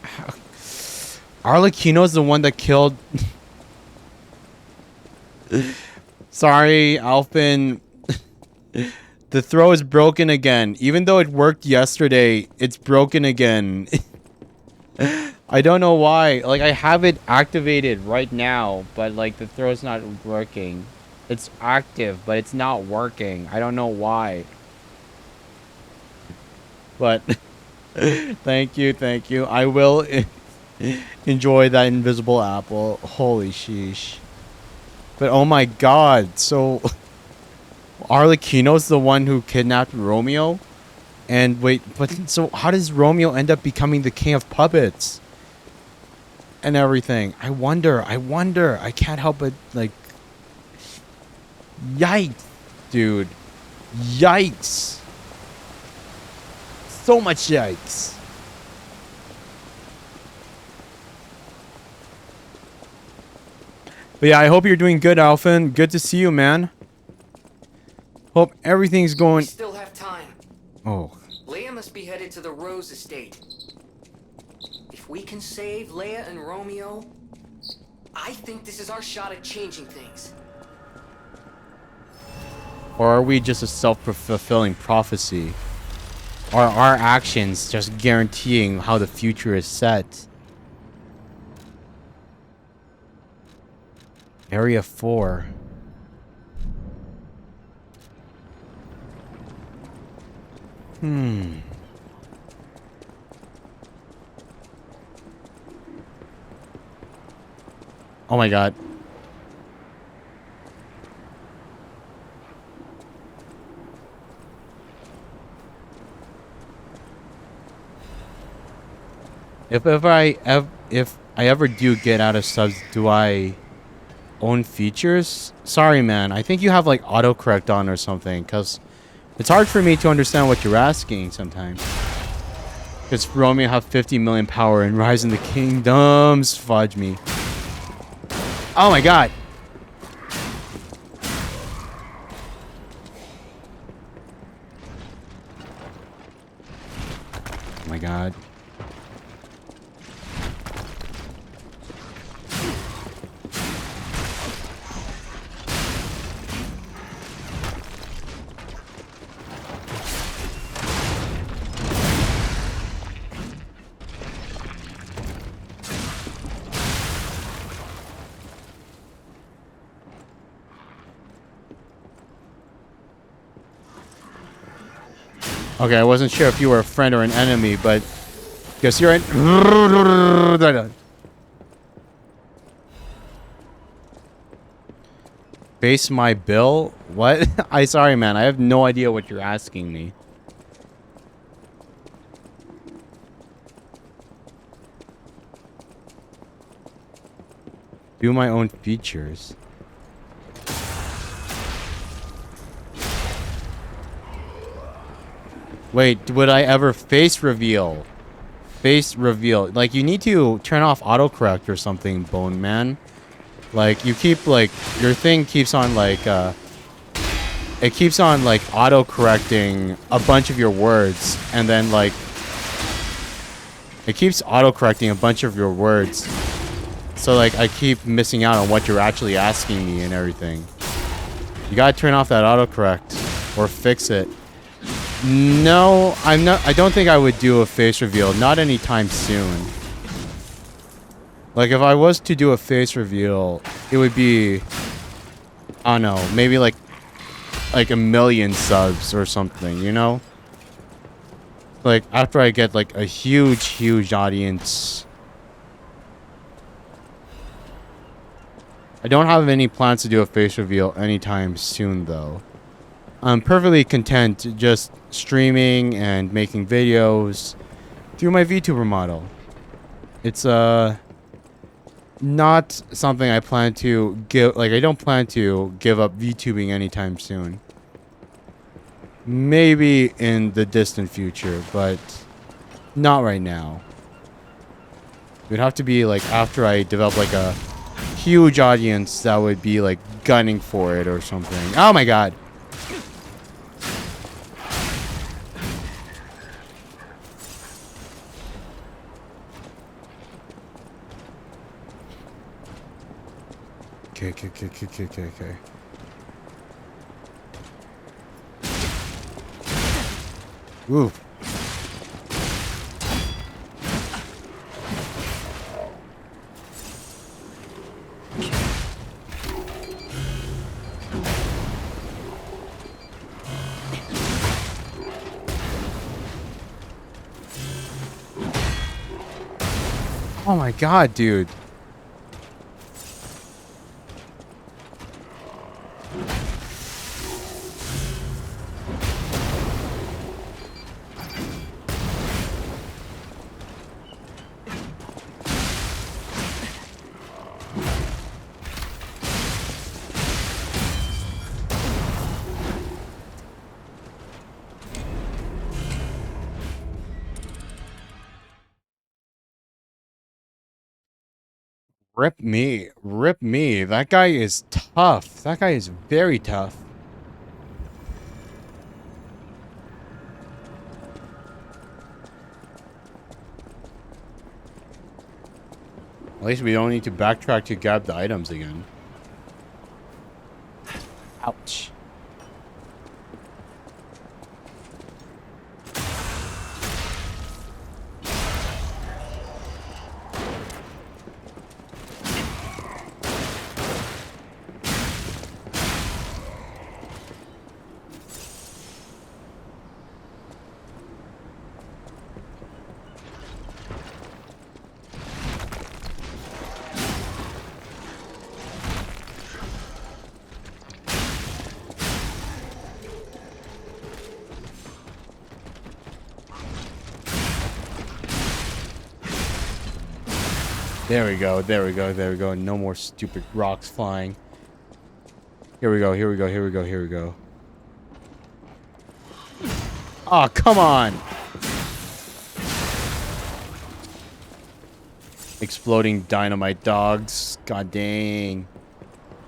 Arlecchino's the one that killed... Sorry, Alpin. The throw is broken again. Even though it worked yesterday, it's broken again. I don't know why. Like, I have it activated right now, but like the throw's not working. It's active, but it's not working. I don't know why. But thank you, thank you. I will enjoy that invisible apple. Holy sheesh. But oh my god, so Arlecchino's the one who kidnapped Romeo? And wait, but so how does Romeo end up becoming the king of puppets? And everything. I wonder. I can't help but like... Yikes, dude. Yikes. So much yikes. But yeah, I hope you're doing good, Alphin. Good to see you, man. Hope everything's We going... still have time. Oh. Leia must be headed to the Rose Estate. If we can save Leia and Romeo, I think this is our shot at changing things. Or are we just a self-fulfilling prophecy? Or are our actions just guaranteeing how the future is set? Area 4. Oh my god. If I ever do get out of subs, do I own features? Sorry, man. I think you have like autocorrect on or something, because it's hard for me to understand what you're asking sometimes. Because Romeo have 50 million power and Rise in the Kingdoms. Fudge me. Oh my god. Oh my god. Okay, I wasn't sure if you were a friend or an enemy, but guess you're an Base my bill? What? Sorry man, I have no idea what you're asking me. Do my own features. Wait, would I ever face reveal? Face reveal. Like, you need to turn off autocorrect or something, Bone Man. Like, you keep, like, your thing keeps on, like, it keeps on, like, auto-correcting a bunch of your words. And then, like, it keeps auto-correcting a bunch of your words. So, like, I keep missing out on what you're actually asking me and everything. You gotta turn off that autocorrect. Or fix it. No, I don't think I would do a face reveal. Not anytime soon. Like, if I was to do a face reveal, it would be, I don't know, maybe like 1,000,000 subs or something, you know? Like, after I get, like, a huge audience. I don't have any plans to do a face reveal anytime soon, though. I'm perfectly content just streaming and making videos through my VTuber model. It's not something I plan to give, like, I don't plan to give up VTubing anytime soon. Maybe in the distant future, but not right now. It would have to be like after I develop like a huge audience that would be like gunning for it or something. Oh my god. Okay. Ooh. Oh my god, dude. Rip me. Rip me. That guy is tough. That guy is very tough. At least we don't need to backtrack to grab the items again. Ouch. There we go, there we go, there we go. No more stupid rocks flying. Here we go, here we go, here we go, here we go. Oh, come on! exploding dynamite dogs. God dang.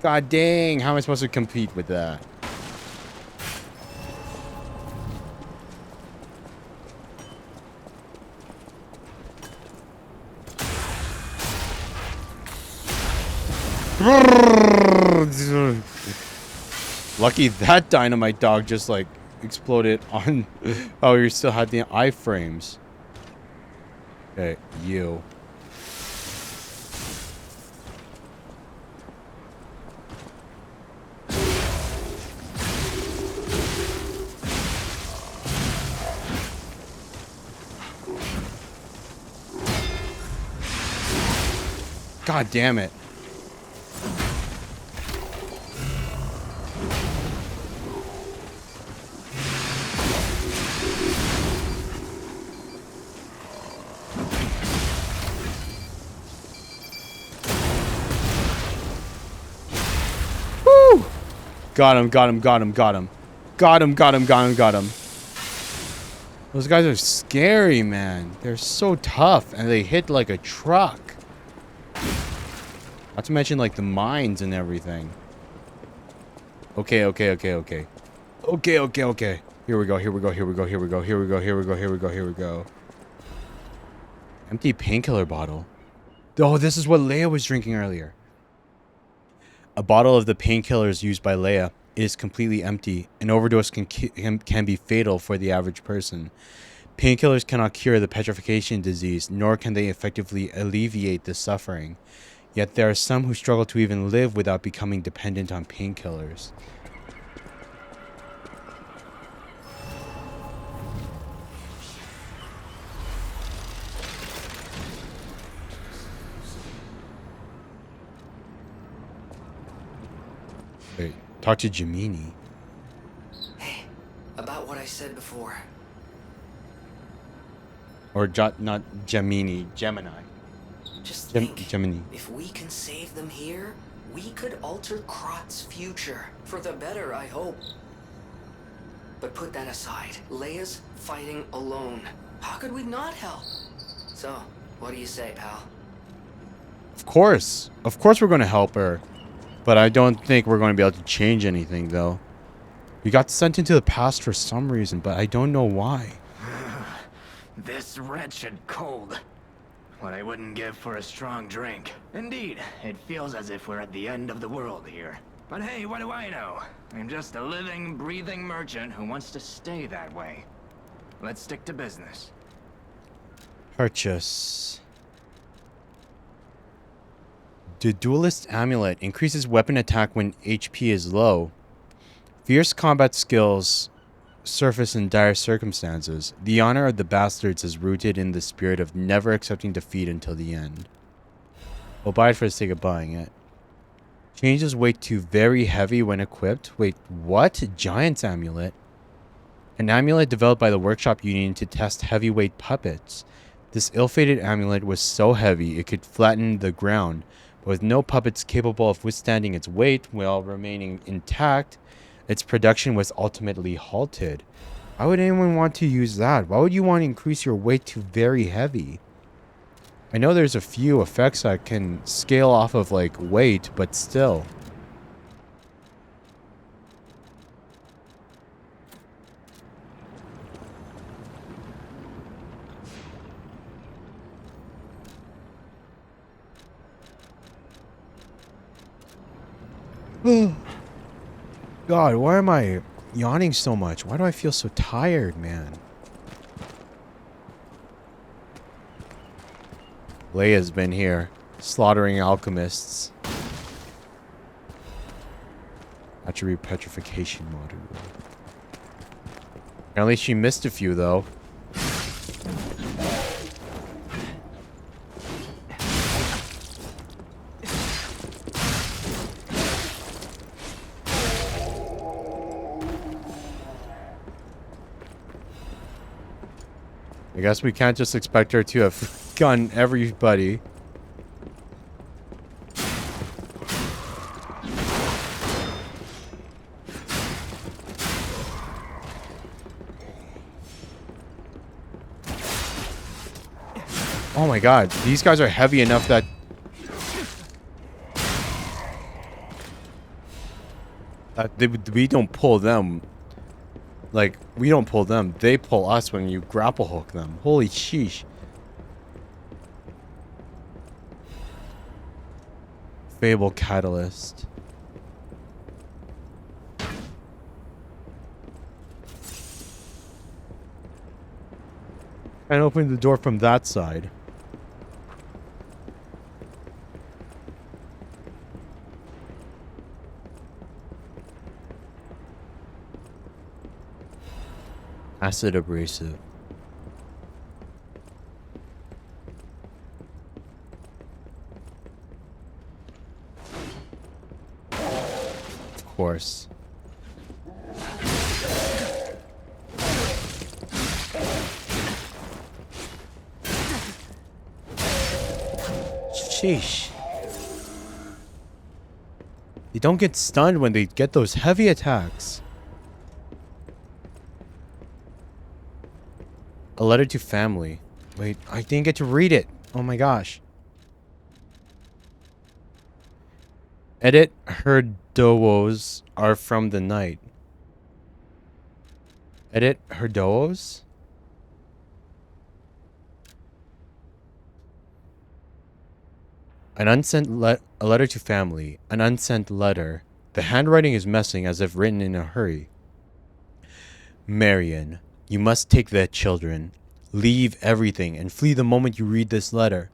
God dang. How am I supposed to compete with that? Lucky that dynamite dog just like exploded on. Oh, you still had the iframes. Okay, you. God damn it. Woo! Got him, got him, got him, got him. Got him, got him, got him, got him. Those guys are scary, man. They're so tough, and they hit like a truck. Not to mention, like, the mines and everything. Okay, okay, okay, okay. Okay, okay, okay. Here we go, here we go, here we go, here we go, here we go, here we go, here we go, here we go. Empty painkiller bottle. Oh, this is what Leia was drinking earlier. A bottle of the painkillers used by Leia is completely empty. An overdose can be fatal for the average person. Painkillers cannot cure the petrification disease, nor can they effectively alleviate the suffering. Yet there are some who struggle to even live without becoming dependent on painkillers. Wait, talk to Gemini. Hey, about what I said before. Or not Gemini, Gemini. Just think, Gemini. if we can save them here, we could alter Krot's future. For the better, I hope. But put that aside. Leia's fighting alone. How could we not help? So, what do you say, pal? Of course. Of course we're going to help her. But I don't think we're going to be able to change anything, though. We got sent into the past for some reason, but I don't know why. This wretched cold. What I wouldn't give for a strong drink. Indeed, it feels as if we're at the end of the world here. But hey, what do I know? I'm just a living, breathing merchant who wants to stay that way. Let's stick to business. Purchase. The Duelist Amulet increases weapon attack when HP is low. Fierce combat skills surface in dire circumstances. The honor of the bastards is rooted in the spirit of never accepting defeat until the end. We'll buy it for the sake of buying it. Changes weight to very heavy when equipped. Wait, what? Giant's Amulet? An amulet developed by the Workshop Union to test heavyweight puppets. This ill-fated amulet was so heavy it could flatten the ground, but with no puppets capable of withstanding its weight while remaining intact, its production was ultimately halted. Why would anyone want to use that? Why would you want to increase your weight to very heavy? I know there's a few effects that can scale off of, like, weight, but still. God, why am I yawning so much? Why do I feel so tired, man? Leia's been here, slaughtering alchemists. Attribute petrification module. Apparently she missed a few, though. I guess we can't just expect her to have gotten everybody. Oh my god, these guys are heavy enough that... we don't pull them. Like, we don't pull them. They pull us when you grapple hook them. Holy sheesh. Fable Catalyst. And open the door from that side. Acid abrasive. Of course. Sheesh. They don't get stunned when they get those heavy attacks. A letter to family. Wait, I didn't get to read it. Oh my gosh. Edit, her doos are from the night. Edit, her doos? A letter to family. An unsent letter. The handwriting is messing as if written in a hurry. Marion, you must take the children. Leave everything and flee the moment you read this letter.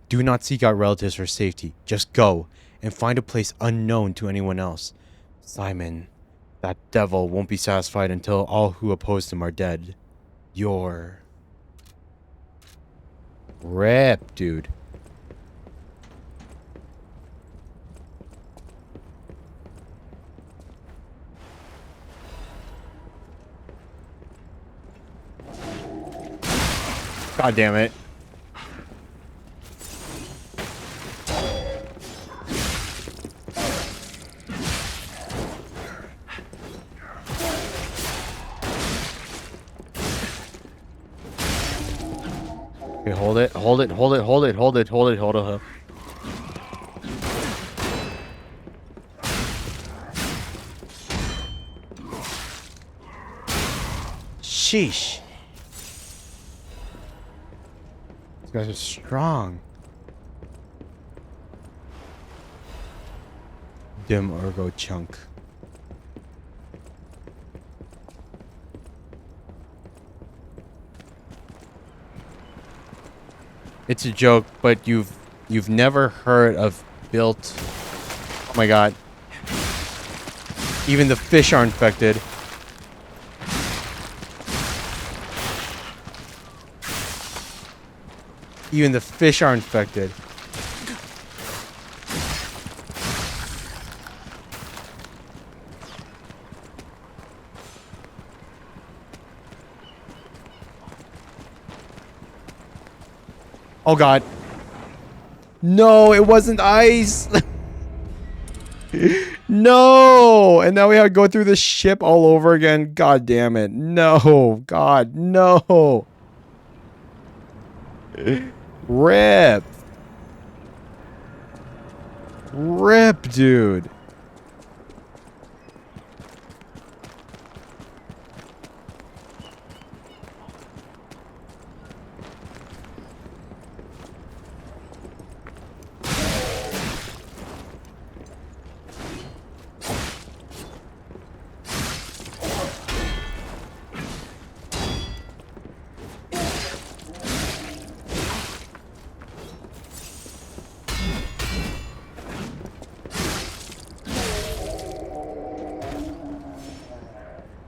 Do not seek out relatives for safety. Just go and find a place unknown to anyone else. Simon, that devil won't be satisfied until all who oppose him are dead. Your... Rip, dude. God damn it. Okay, hold it. Sheesh. These guys are strong. Dim ergo chunk. It's a joke, but you've never heard of built. Oh my god. Even the fish are infected. Even the fish are infected. Oh god. No, it wasn't ice. No. And now we have to go through the ship all over again. God damn it. No. God, no. Rip. Rip, dude.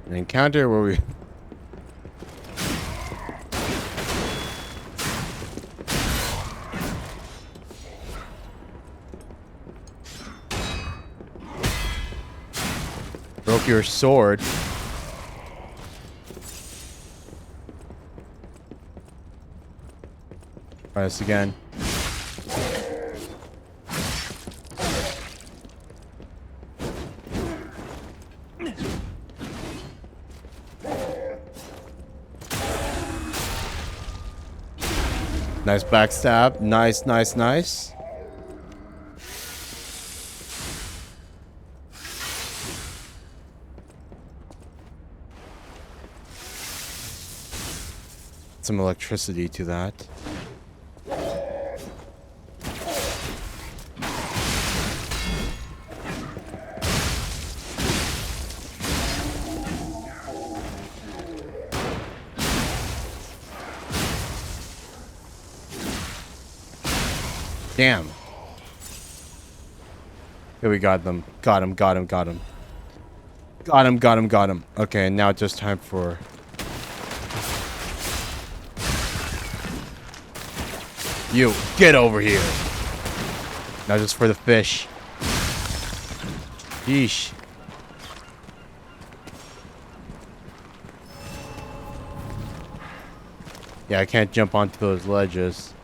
An encounter where we broke your sword. Try this again. Nice backstab. Nice, nice, nice. Some electricity to that. Damn. Here we got them. Got him, got him, got him. Got him, got him, got him. Okay, now it's just time for... You, get over here. Now just for the fish. Yeesh. Yeah, I can't jump onto those ledges.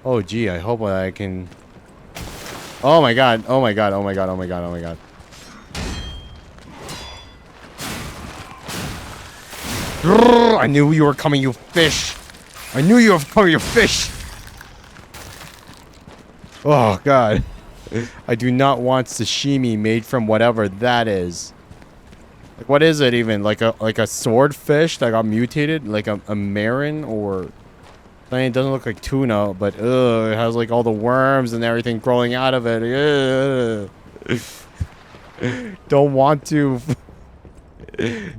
Oh, gee, I hope I can... Oh my god, oh my god, oh my god, oh my god, oh my god. I knew you were coming, you fish. I knew you were coming, you fish. Oh god. I do not want sashimi made from whatever that is. Like, what is it even? Like a swordfish that got mutated? Like a marin or... I mean, it doesn't look like tuna, but ugh, it has like all the worms and everything growing out of it. Don't want to.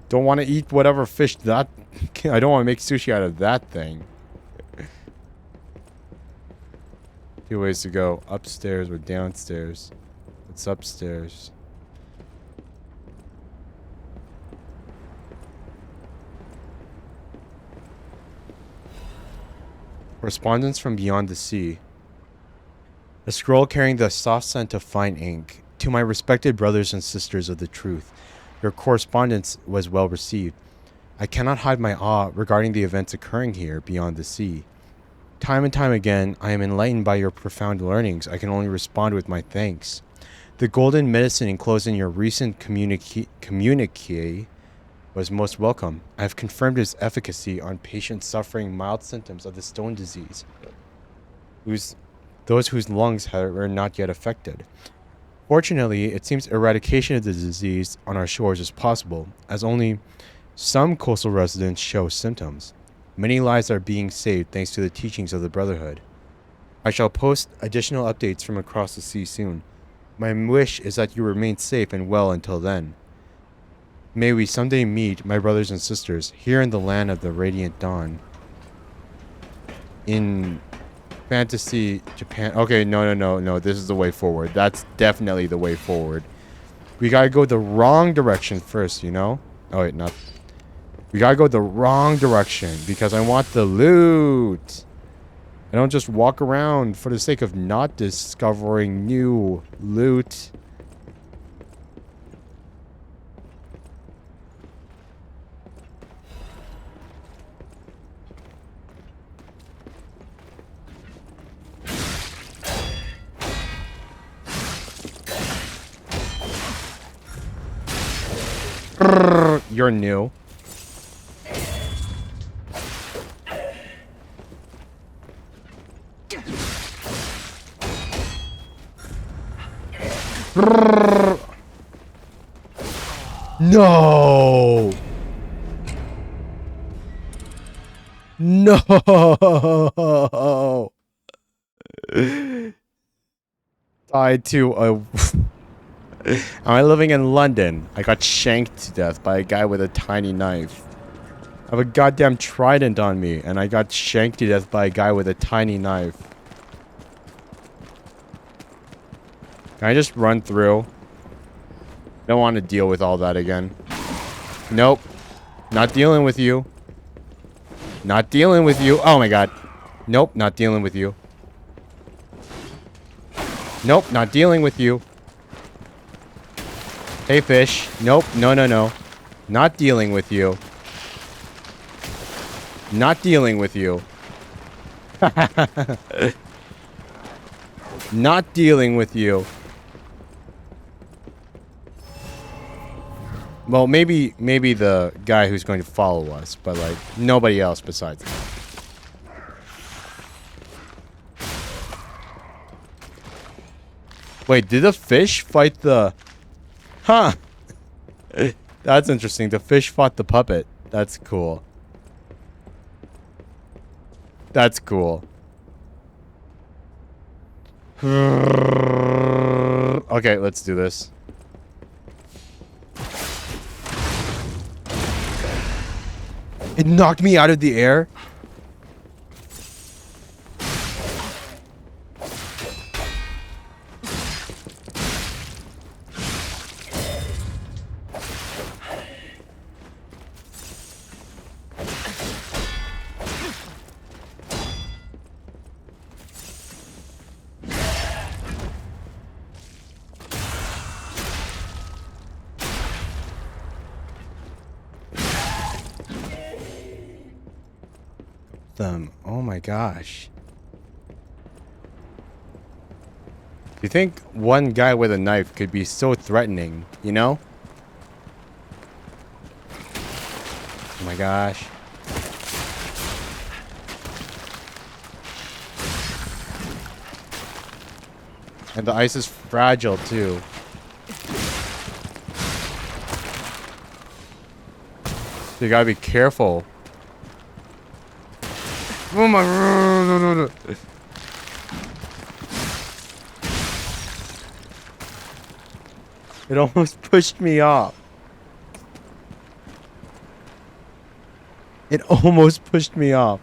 Don't want to eat whatever fish that. I don't want to make sushi out of that thing. 2 ways to go: upstairs or downstairs. It's upstairs. Correspondence from beyond the sea. A scroll carrying the soft scent of fine ink. To my respected brothers and sisters of the truth, your correspondence was well received. I cannot hide my awe regarding the events occurring here beyond the sea. Time and time again, I am enlightened by your profound learnings. I can only respond with my thanks. The golden medicine enclosed in your recent communique was most welcome. I have confirmed its efficacy on patients suffering mild symptoms of the stone disease, those whose lungs were not yet affected. Fortunately, it seems eradication of the disease on our shores is possible, as only some coastal residents show symptoms. Many lives are being saved thanks to the teachings of the Brotherhood. I shall post additional updates from across the sea soon. My wish is that you remain safe and well until then. May we someday meet, my brothers and sisters, here in the land of the radiant dawn. In fantasy Japan. Okay, no. This is the way forward. That's definitely the way forward. We gotta go the wrong direction first, you know? Oh, wait, not. We gotta go the wrong direction because I want the loot. I don't just walk around for the sake of not discovering new loot. You're new. No. No. Tied to a... Am I living in London? I got shanked to death by a guy with a tiny knife. I have a goddamn trident on me, and I got shanked to death by a guy with a tiny knife. Can I just run through? Don't want to deal with all that again. Nope. Not dealing with you. Not dealing with you. Oh my god. Nope, not dealing with you. Nope, not dealing with you. Hey, fish. Nope. No. Not dealing with you. Not dealing with you. Not dealing with you. Well, maybe the guy who's going to follow us, but like nobody else besides him. Wait, did the fish fight the... Huh. That's interesting. The fish fought the puppet. That's cool. That's cool. Okay, let's do this. It knocked me out of the air. Them. Oh my gosh. Do you think one guy with a knife could be so threatening, you know? Oh my gosh. And the ice is fragile too. So you gotta be careful. Oh my... No. It almost pushed me off. It almost pushed me off.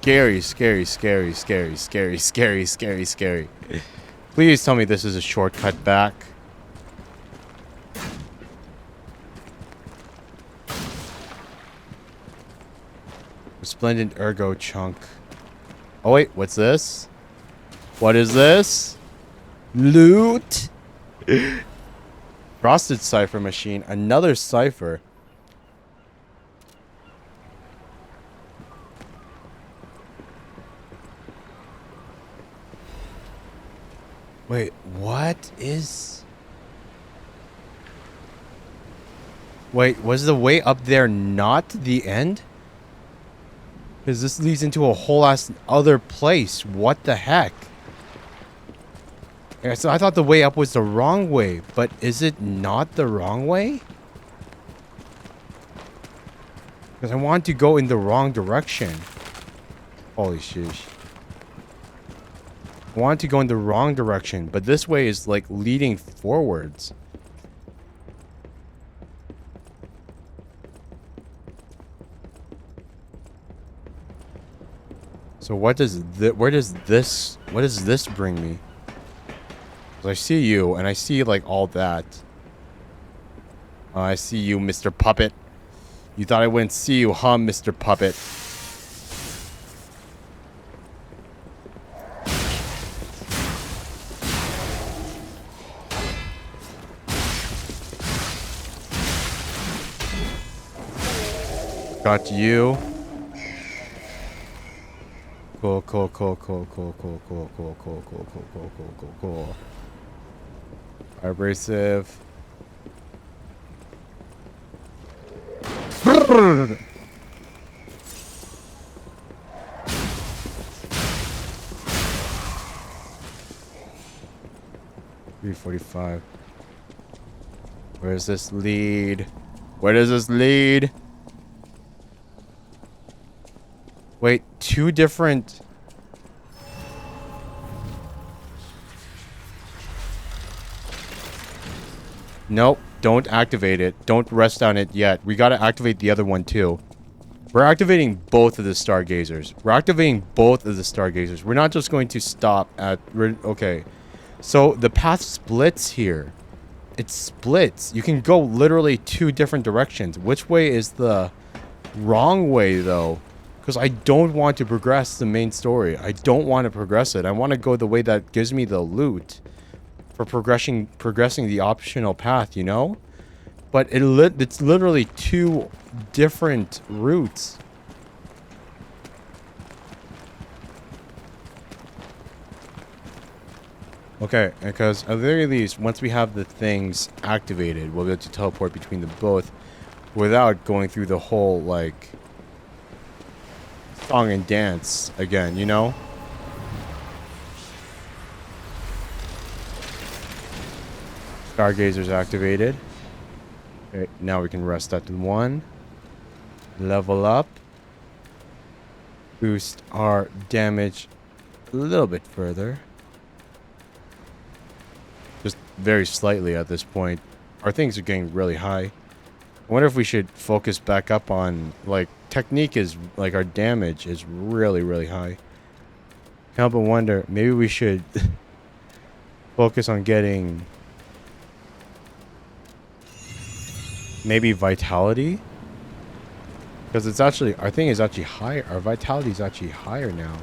Scary. Please tell me this is a shortcut back. Resplendent ergo chunk. Oh wait, what's this? What is this? Loot? Frosted cipher machine. Another cipher. Wait, what is... Wait, was the way up there not the end? Because this leads into a whole ass other place. What the heck? Yeah, so I thought the way up was the wrong way, but is it not the wrong way? Because I want to go in the wrong direction. Holy sheesh. I want to go in the wrong direction, but this way is like leading forwards. So what does what does this bring me? 'Cause I see you and I see like all that. I see you, Mr. Puppet. You thought I wouldn't see you, huh, Mr. Puppet? Got you. Cool. Abrasive. $345. Where does this lead? Where does this lead? Wait, two different... Nope, don't activate it. Don't rest on it yet. We gotta activate the other one too. We're activating both of the stargazers. We're not just going to stop at... Okay. So the path splits here. It splits. You can go literally 2 different directions. Which way is the wrong way, though? Because I don't want to progress the main story. I don't want to progress it. I want to go the way that gives me the loot for progressing the optional path, you know? But it's literally 2 different routes. Okay, because at the very least, once we have the things activated, we'll be able to teleport between the both without going through the whole, like, song and dance again, you know? Stargazer's activated. Okay, now we can rest at 1. Level up. Boost our damage a little bit further. Just very slightly at this point. Our things are getting really high. I wonder if we should focus back up on, like, technique is, like, our damage is really, really high. Can't help but wonder, maybe we should focus on getting maybe vitality? Because it's actually, our thing is actually higher. Our vitality is actually higher now.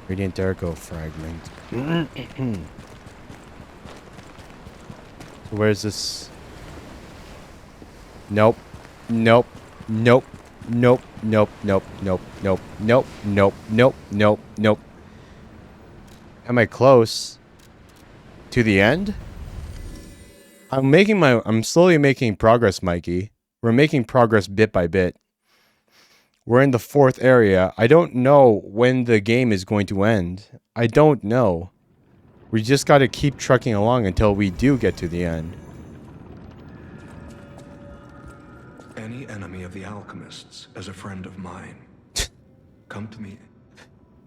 Radiant Ergo fragment. So where's this? Nope. Nope. Nope. Nope. Nope. Nope. Nope. Nope. Nope. Nope. Nope. Nope. Nope. Am I close to the end? I'm slowly making progress, Mikey. We're making progress bit by bit. We're in the 4th area. I don't know when the game is going to end. I don't know. We just got to keep trucking along until we do get to the end. Any enemy of the alchemists is a friend of mine. Come to me.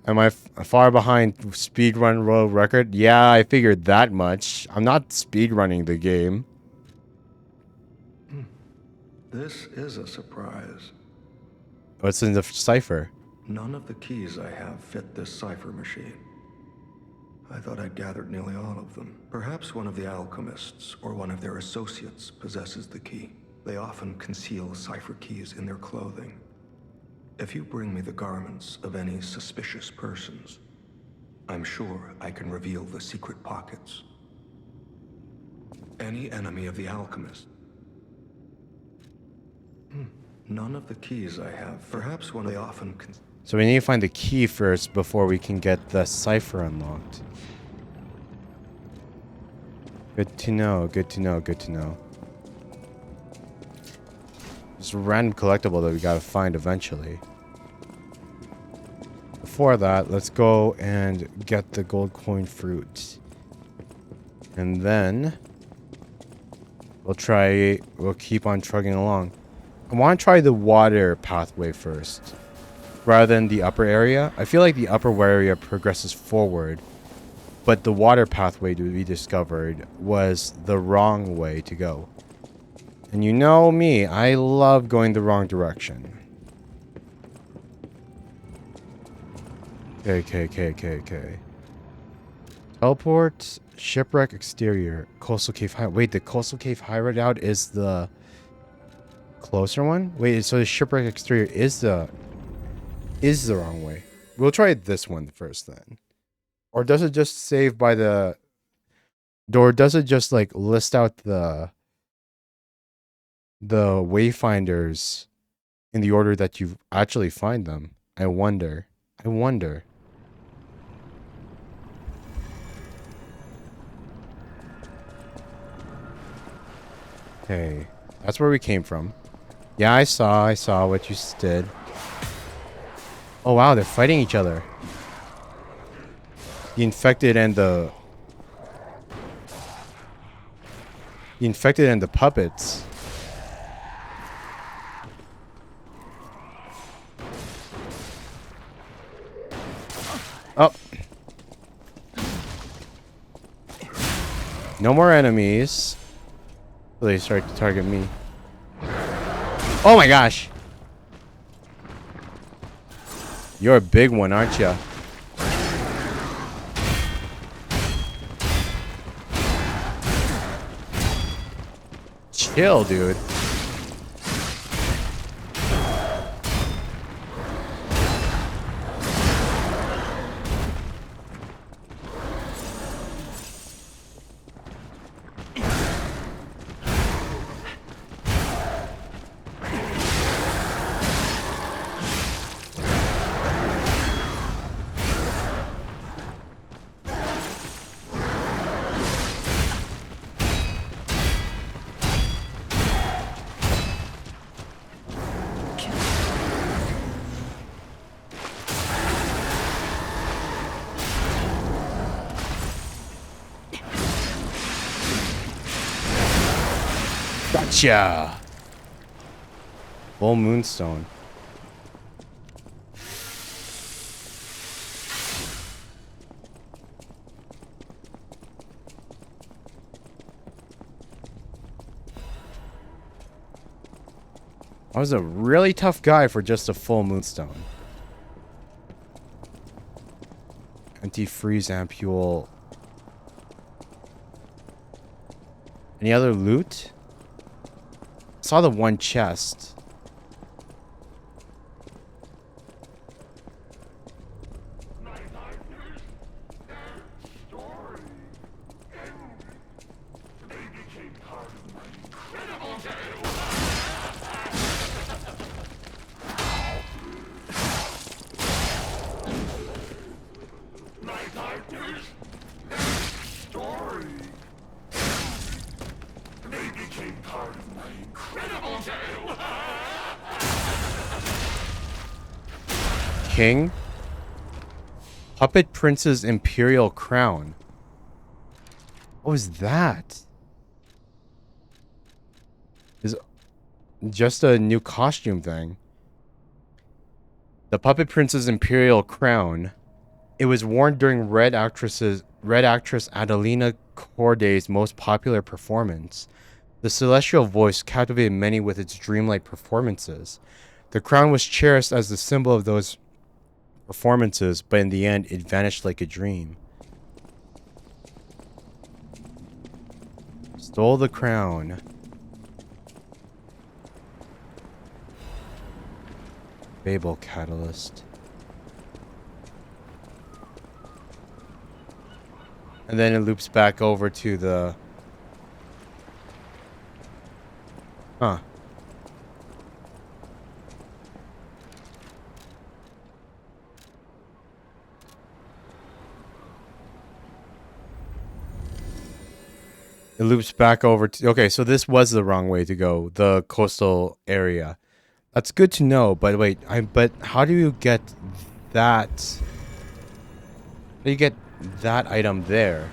Am I far behind speedrun world record? Yeah, I figured that much. I'm not speedrunning the game. This is a surprise. What's in the cipher? None of the keys I have fit this cipher machine. I thought I'd gathered nearly all of them. Perhaps one of the alchemists or one of their associates possesses the key. They often conceal cipher keys in their clothing. If you bring me the garments of any suspicious persons, I'm sure I can reveal the secret pockets. Any enemy of the alchemist. None of the keys I have. Perhaps one they often So we need to find the key first before we can get the cipher unlocked. Good to know, good to know, good to know. It's a random collectible that we gotta find eventually. Before that, let's go and get the gold coin fruit. And then we'll keep on trucking along. I want to try the water pathway first, rather than the upper area. I feel like the upper area progresses forward, but the water pathway to be discovered was the wrong way to go. And you know me, I love going the wrong direction. Okay. Teleport, shipwreck exterior, coastal cave high. Wait, the coastal cave high redoubt is the closer one? Wait, so the shipwreck exterior is the wrong way. We'll try this one first then. Or does it just save by the... Or does it just like list out the wayfinders in the order that you actually find them? I wonder. Okay. That's where we came from. Yeah, I saw what you did. Oh wow, they're fighting each other. The infected and the puppets. Oh. No more enemies. They start to target me. Oh my gosh. You're a big one, aren't you? Chill, dude. Gotcha. Full moonstone. I was a really tough guy for just a full moonstone. Anti-freeze ampule. Any other loot? Saw the one chest. King? Puppet Prince's Imperial Crown. What was that? Is just a new costume thing. The Puppet Prince's Imperial Crown. It was worn during Red actress Adelina Corday's most popular performance. The celestial voice captivated many with its dreamlike performances. The crown was cherished as the symbol of those performances, but in the end, it vanished like a dream. Stole the crown. Babel Catalyst. And then it loops back over to the... Huh. It loops back over to... Okay, so this was the wrong way to go. The coastal area. That's good to know, but wait. But how do you get that... How do you get that item there?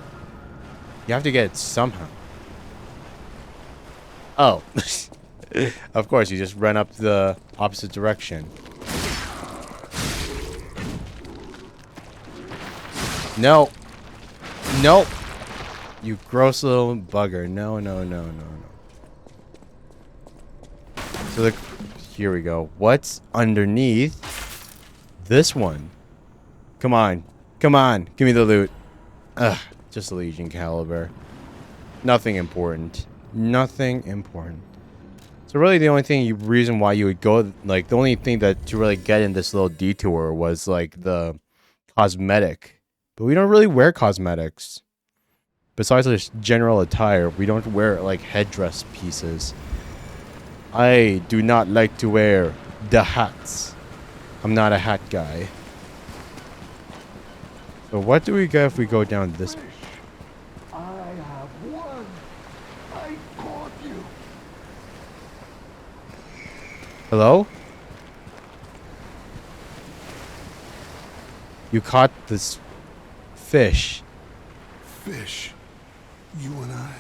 You have to get it somehow. Oh. Of course, you just run up the opposite direction. No. Nope. You gross little bugger. No, no, no, no, no. So here we go. What's underneath this one? Come on. Come on. Give me the loot. Ugh. Just a Legion caliber. Nothing important. Nothing important. So really the only reason why you would go, like, the only thing that to really get in this little detour was, like, the cosmetic. But we don't really wear cosmetics. Besides this general attire, we don't wear, like, headdress pieces. I do not like to wear the hats. I'm not a hat guy. So what do we get if we go down this? I have won. I caught you. Hello? You caught this fish. Fish. You and I.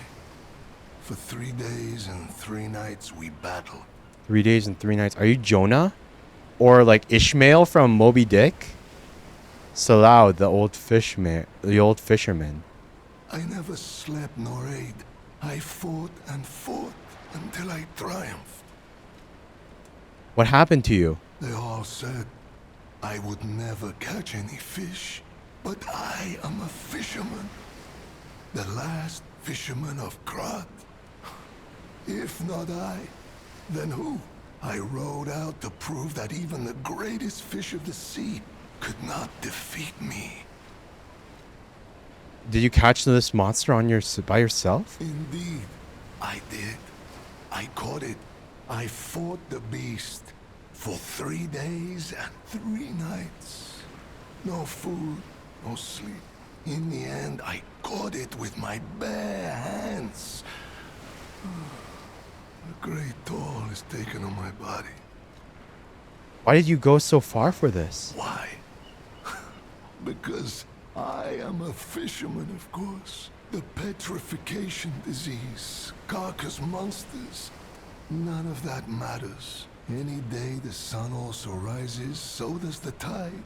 For 3 days and 3 nights we battled. 3 days and 3 nights. Are you Jonah? Or like Ishmael from Moby Dick? Salau, the old fisherman. I never slept nor ate. I fought and fought until I triumphed. What happened to you? They all said I would never catch any fish, but I am a fisherman. The last fisherman of Krat. If not I, then who? I rode out to prove that even the greatest fish of the sea could not defeat me. Did you catch this monster on by yourself? Indeed, I did. I caught it. I fought the beast for 3 days and 3 nights. No food, no sleep. In the end, I caught it with my bare hands. A great toll is taken on my body. Why did you go so far for this? Why? Because I am a fisherman, of course. The petrification disease, carcass monsters, none of that matters. Any day the sun also rises, so does the tide.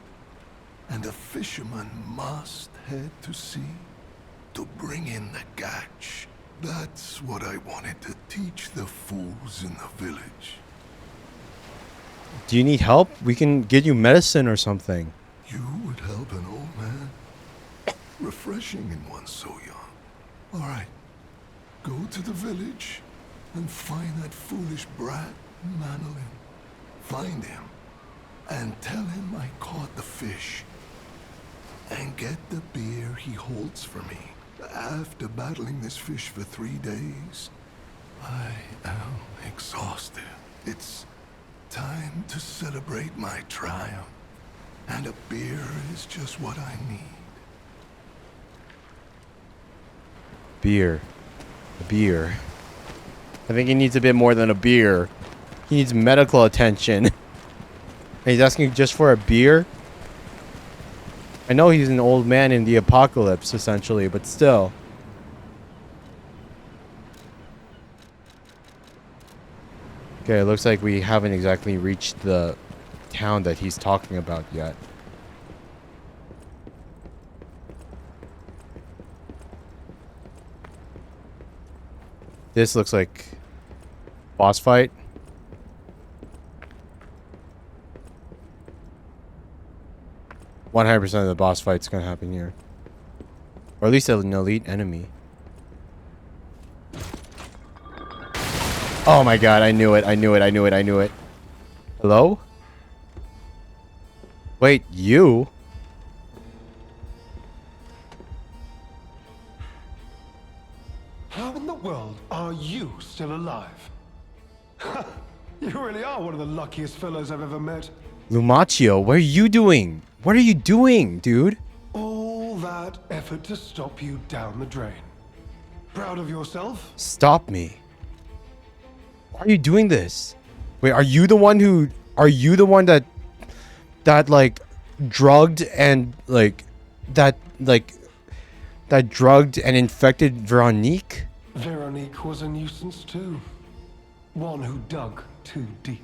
And a fisherman must head to sea to bring in the catch. That's what I wanted to teach the fools in the village. Do you need help? We can get you medicine or something. You would help an old man? Refreshing in one so young. All right, go to the village and find that foolish brat, Manolin. Find him and tell him I caught the fish. And get the beer he holds for me. After battling this fish for 3 days, I am exhausted. It's time to celebrate my triumph. And a beer is just what I need. Beer. A beer. I think he needs a bit more than a beer. He needs medical attention. And he's asking just for a beer? I know he's an old man in the apocalypse, essentially, but still. Okay, it looks like we haven't exactly reached the town that he's talking about yet. This looks like boss fight. .100% of the boss fight's gonna happen here. Or at least an elite enemy. Oh my god, I knew it, I knew it, I knew it, I knew it. Hello? Wait, you? How in the world are you still alive? You really are one of the luckiest fellows I've ever met. Lumaccio, what are you doing? What are you doing, dude? All that effort to stop you down the drain. Proud of yourself? Stop me. Why are you doing this? Wait, are you the one who... Are you the one that like, drugged and, like... That drugged and infected Veronique? Veronique was a nuisance too. One who dug too deep.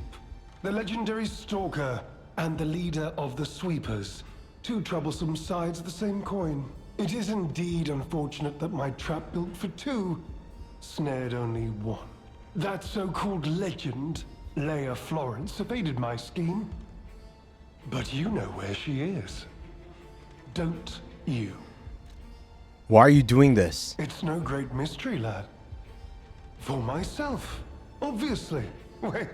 The legendary stalker and the leader of the sweepers. Two troublesome sides of the same coin. It is indeed unfortunate that my trap built for two snared only one. That so-called legend, Leia Florence, evaded my scheme. But you know where she is. Don't you? Why are you doing this? It's no great mystery, lad. For myself, obviously. Wait,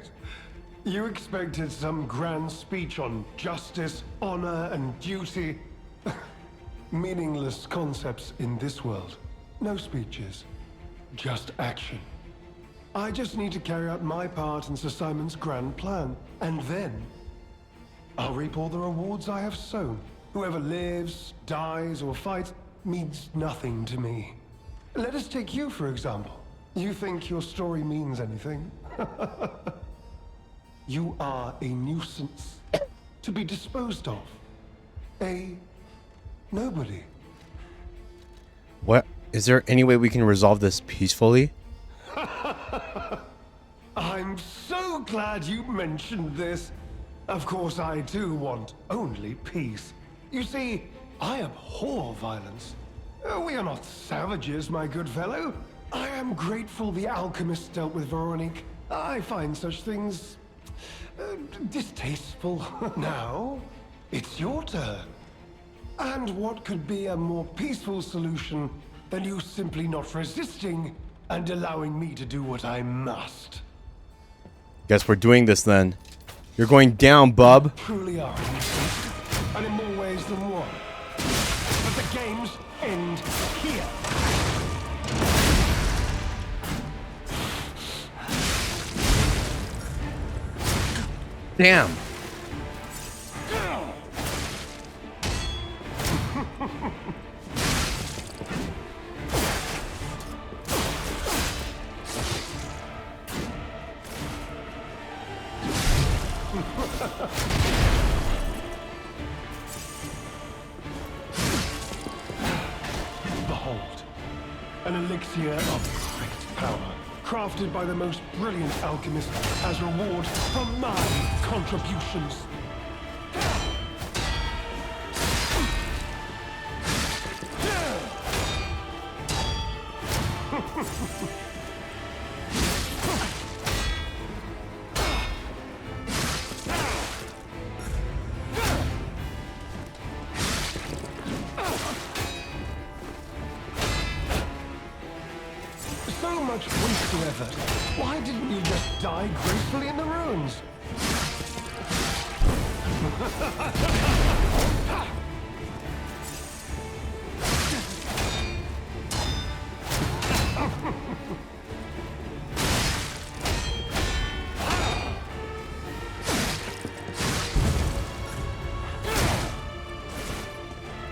you expected some grand speech on justice, honor, and duty? Meaningless concepts in this world. No speeches, just action. I just need to carry out my part in Sir Simon's grand plan, and then I'll reap all the rewards I have sown. Whoever lives, dies, or fights means nothing to me. Let us take you, for example. You think your story means anything? You are a nuisance to be disposed of. A nobody. What? Is there any way we can resolve this peacefully? I'm so glad you mentioned this. Of course, I too want only peace. You see, I abhor violence. We are not savages, my good fellow. I am grateful the alchemist dealt with Veronique. I find such things distasteful. Now, it's your turn. And what could be a more peaceful solution than you simply not resisting and allowing me to do what I must. Guess we're doing this then. You're going down, bub. Truly are, and in more ways than one. But the games end here. Damn. Behold, an elixir of great power, crafted by the most brilliant alchemist as reward for my contributions. So much wasted effort. Why didn't you just die gracefully in the ruins?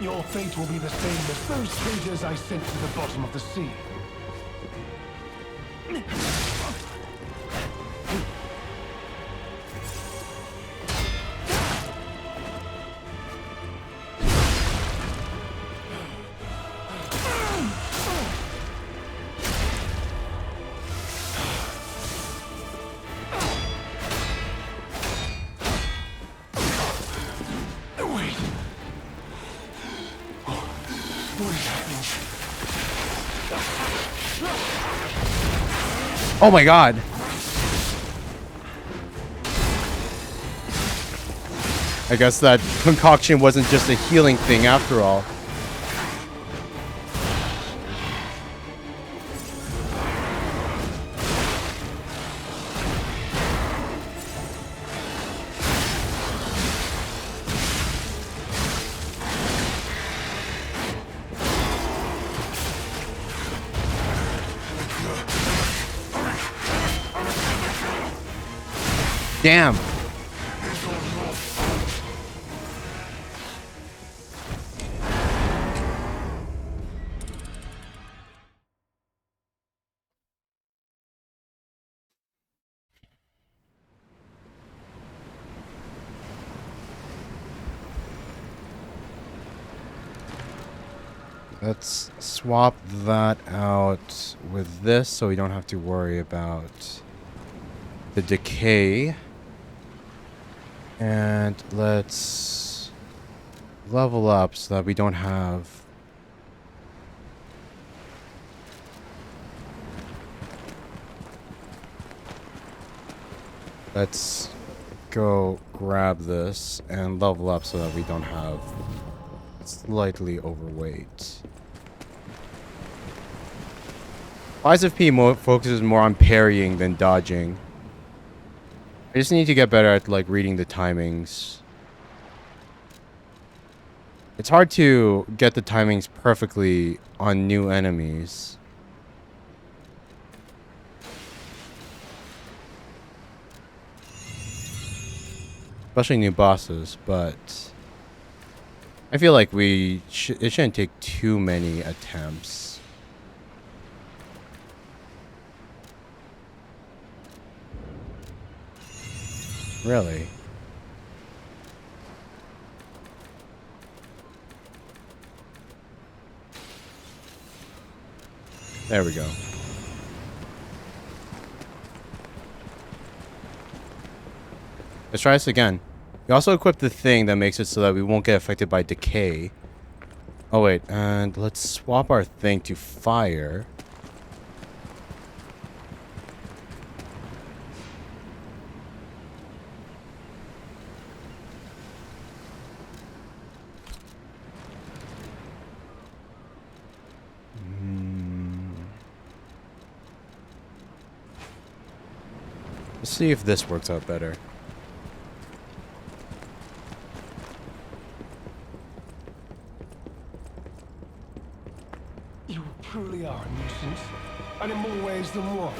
Your fate will be the same as those traitors I sent to the bottom of the sea. What is happening? Oh my god. I guess that concoction wasn't just a healing thing after all. Damn. Let's swap that out with this so we don't have to worry about the decay. And let's level up so that we don't have... Let's go grab this and level up so that we don't have slightly overweight. Lies of P focuses more on parrying than dodging. I just need to get better at like reading the timings. It's hard to get the timings perfectly on new enemies. Especially new bosses, but I feel like it shouldn't take too many attempts. Really? There we go. Let's try this again. We also equipped the thing that makes it so that we won't get affected by decay. Oh wait, and let's swap our thing to fire. Let's see if this works out better. You truly are a nuisance, and in more ways than one.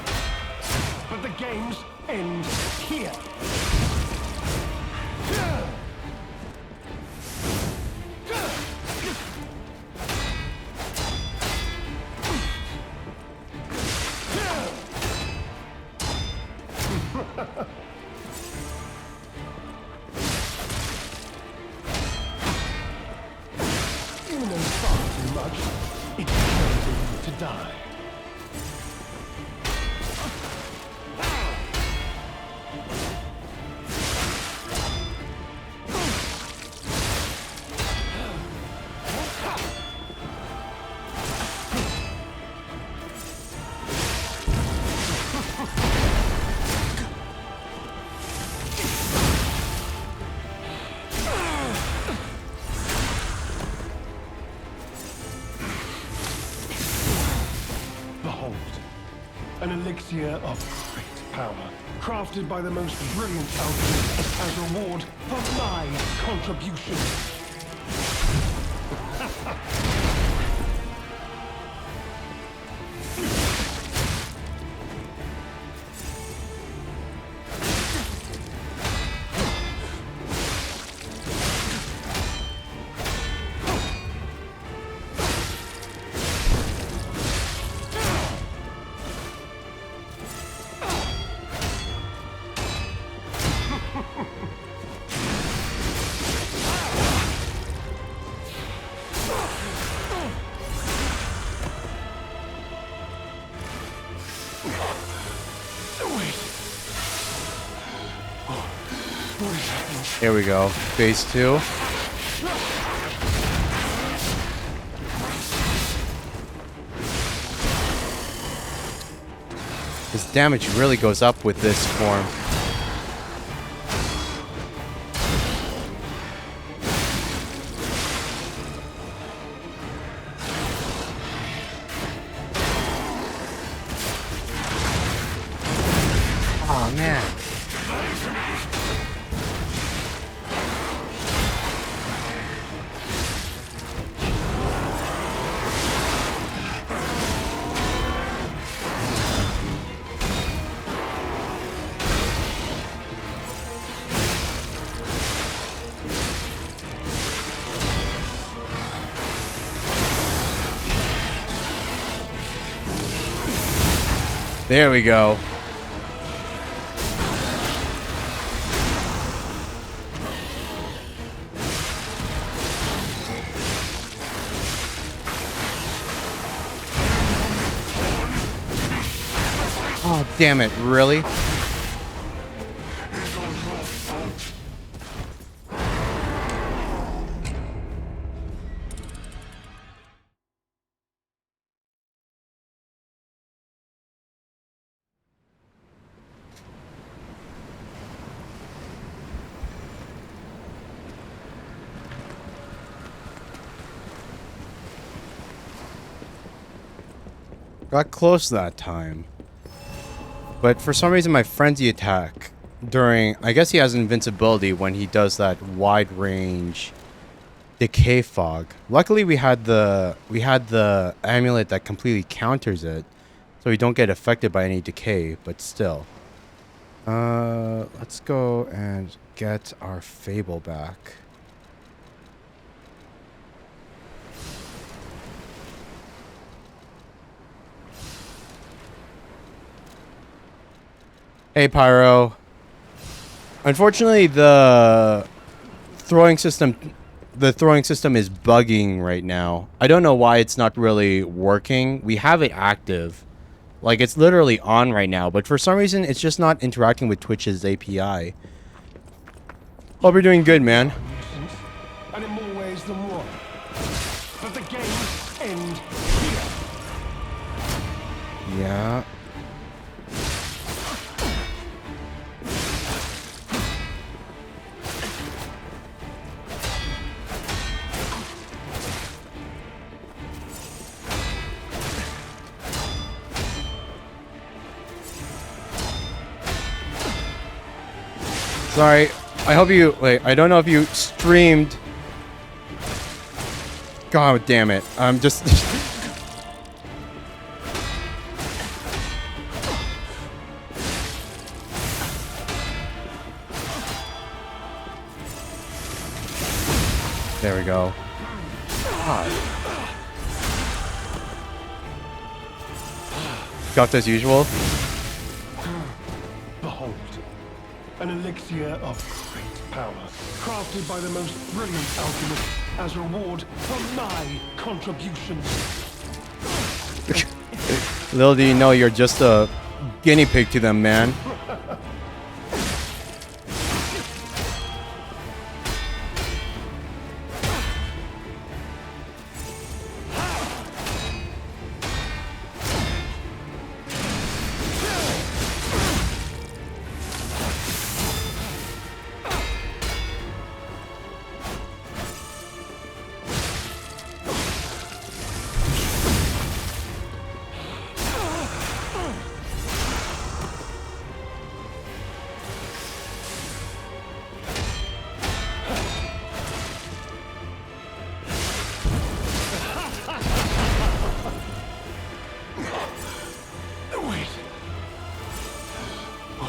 But the games end here. You know far too much. It's time for you to die. Behold, an elixir of great power, crafted by the most brilliant alchemists as reward for my contribution. Here we go. Phase 2. His damage really goes up with this form. Oh man. There we go. Oh, damn it, really? Got close that time. But for some reason my frenzy attack during, I guess he has invincibility when he does that wide range decay fog. Luckily we had the amulet that completely counters it, so we don't get affected by any decay, but still. Let's go and get our Fable back. Hey Pyro. Unfortunately the throwing system is bugging right now. I don't know why it's not really working. We have it active. Like it's literally on right now, but for some reason it's just not interacting with Twitch's API. Hope you're doing good, man. And in more ways than one. But the games end here. Yeah. Sorry. I hope you... Wait, I don't know if you streamed... God damn it. I'm just... There we go. God. Got as usual. Behold, an elixir of great power, crafted by the most brilliant alchemist as reward for my contributions. Little do you know you're just a guinea pig to them, man.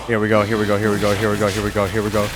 Here we go, here we go, here we go, here we go, here we go, here we go.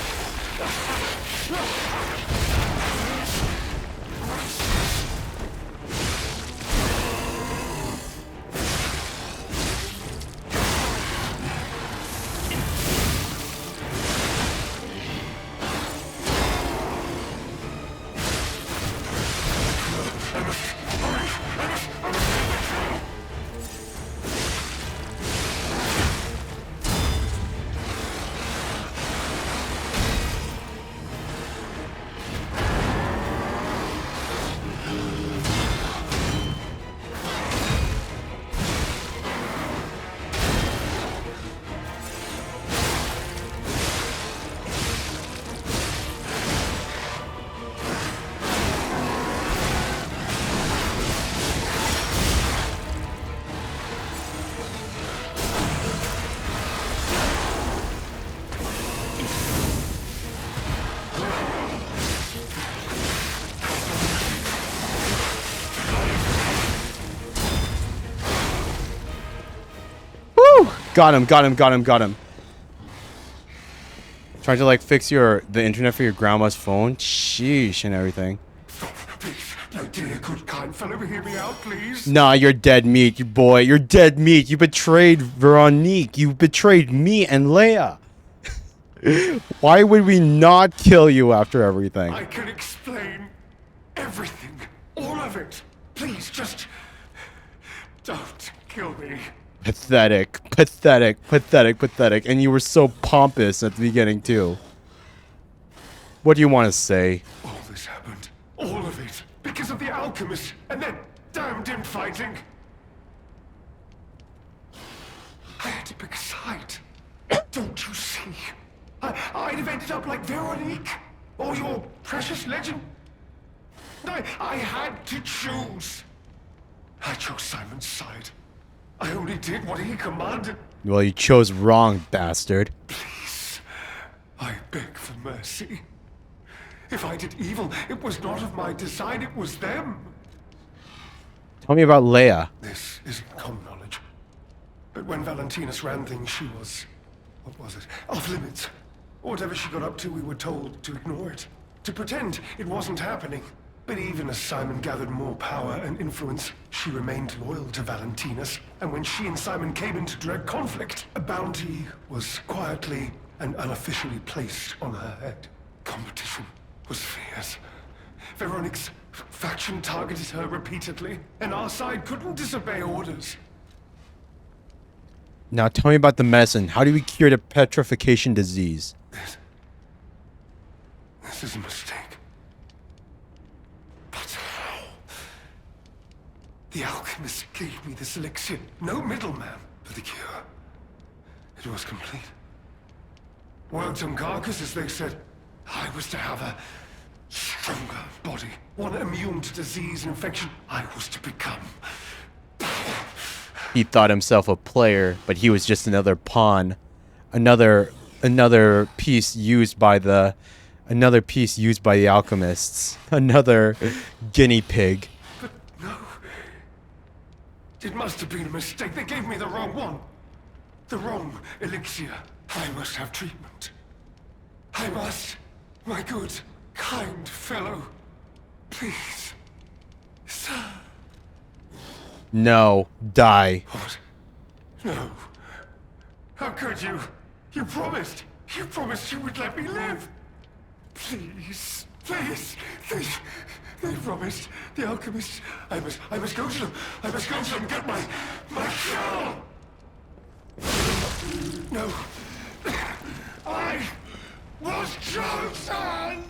Got him, got him, got him, got him. Trying to like fix the internet for your grandma's phone? Sheesh and everything. Please, my dear, good, kind fellow, hear me out, please. Nah, you're dead meat, you boy. You're dead meat. You betrayed Veronique. You betrayed me and Leia. Why would we not kill you after everything? I can explain everything. All of it. Please, just... don't kill me. Pathetic, pathetic, pathetic, pathetic. And you were so pompous at the beginning, too. What do you want to say? All this happened. All of it. Because of the alchemist and that damned infighting. I had to pick a side. Don't you see? I'd have ended up like Veronique. Or your precious legend. I had to choose. I chose Simon's side. I only did what he commanded. Well, you chose wrong, bastard. Please, I beg for mercy. If I did evil, it was not of my design, it was them. Tell me about Leia. This isn't common knowledge. But when Valentinus ran things, she was... what was it? Off limits. Whatever she got up to, we were told to ignore it. To pretend it wasn't happening. But even as Simon gathered more power and influence, she remained loyal to Valentinus. And when she and Simon came into direct conflict, a bounty was quietly and unofficially placed on her head. Competition was fierce. Veronique's faction targeted her repeatedly, and our side couldn't disobey orders. Now tell me about the medicine. How do we cure the petrification disease? This is a mistake. The alchemist gave me this elixir. No middleman for the cure. It was complete. Words on carcass, as they said. I was to have a stronger body. One immune to disease and infection. I was to become... He thought himself a player, but he was just another pawn. Another another piece used by the alchemists. Another guinea pig. No. It must have been a mistake. They gave me the wrong one. The wrong elixir. I must have treatment. I must. My good, kind fellow. Please. Sir. No, die. What? No. How could you? You promised. You promised you would let me live. Please. Please. They promised. The alchemists. I must go to them. I must go to them. Get my cure. No. I was chosen.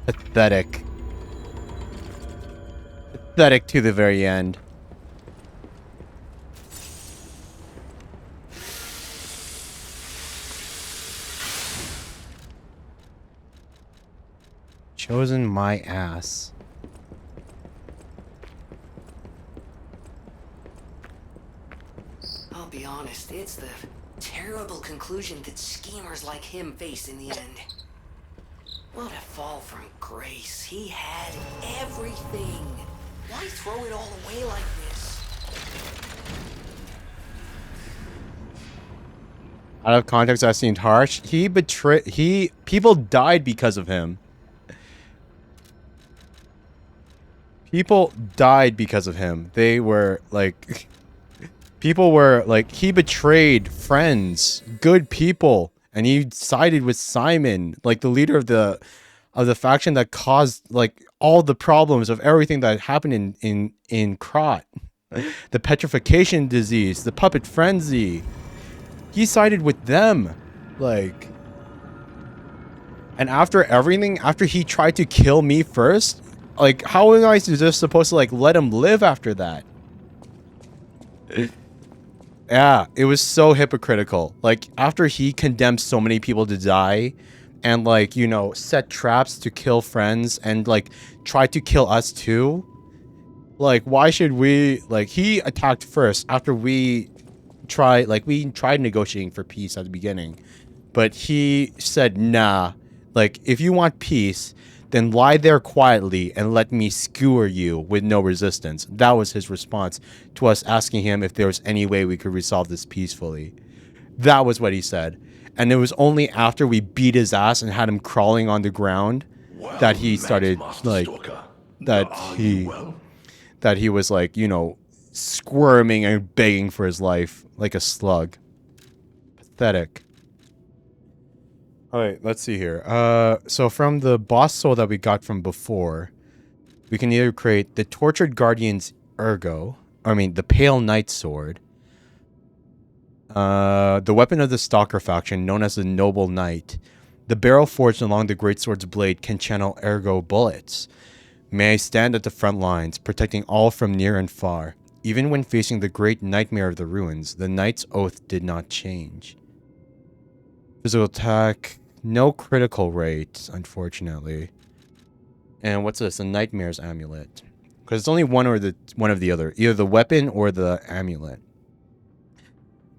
Pathetic. Pathetic to the very end. Chosen my ass. I'll be honest, it's the terrible conclusion that schemers like him face in the end. What a fall from grace. He had everything. Why throw it all away like this? Out of context, that seemed harsh. People died because of him. People died because of him. They were like, people were like, he betrayed friends, good people, and he sided with Simon, like the leader of the faction that caused like all the problems of everything that happened in Krot. The petrification disease, the puppet frenzy. He sided with them, like. And after everything, after he tried to kill me first, like, how am I just supposed to, like, let him live after that? Yeah, it was so hypocritical. Like, after he condemned so many people to die and, like, you know, set traps to kill friends and, like, tried to kill us too. Like, why should we, like, he attacked first after we tried negotiating for peace at the beginning. But he said, nah, like, if you want peace, then lie there quietly and let me skewer you with no resistance. That was his response to us asking him if there was any way we could resolve this peacefully. That was what he said. And it was only after we beat his ass and had him crawling on the ground that he started, like, that he was, like, you know, squirming and begging for his life like a slug. Pathetic. Alright, let's see here. So from the boss soul that we got from before, we can either create the Tortured Guardian's the Pale Knight Sword, the weapon of the Stalker faction, known as the Noble Knight. The barrel forged along the Greatsword's blade can channel ergo bullets. May I stand at the front lines, protecting all from near and far. Even when facing the great nightmare of the ruins, the Knight's oath did not change. Physical attack, no critical rate, unfortunately. And what's this? The Nightmare's Amulet. Because it's only one of the other. Either the weapon or the amulet.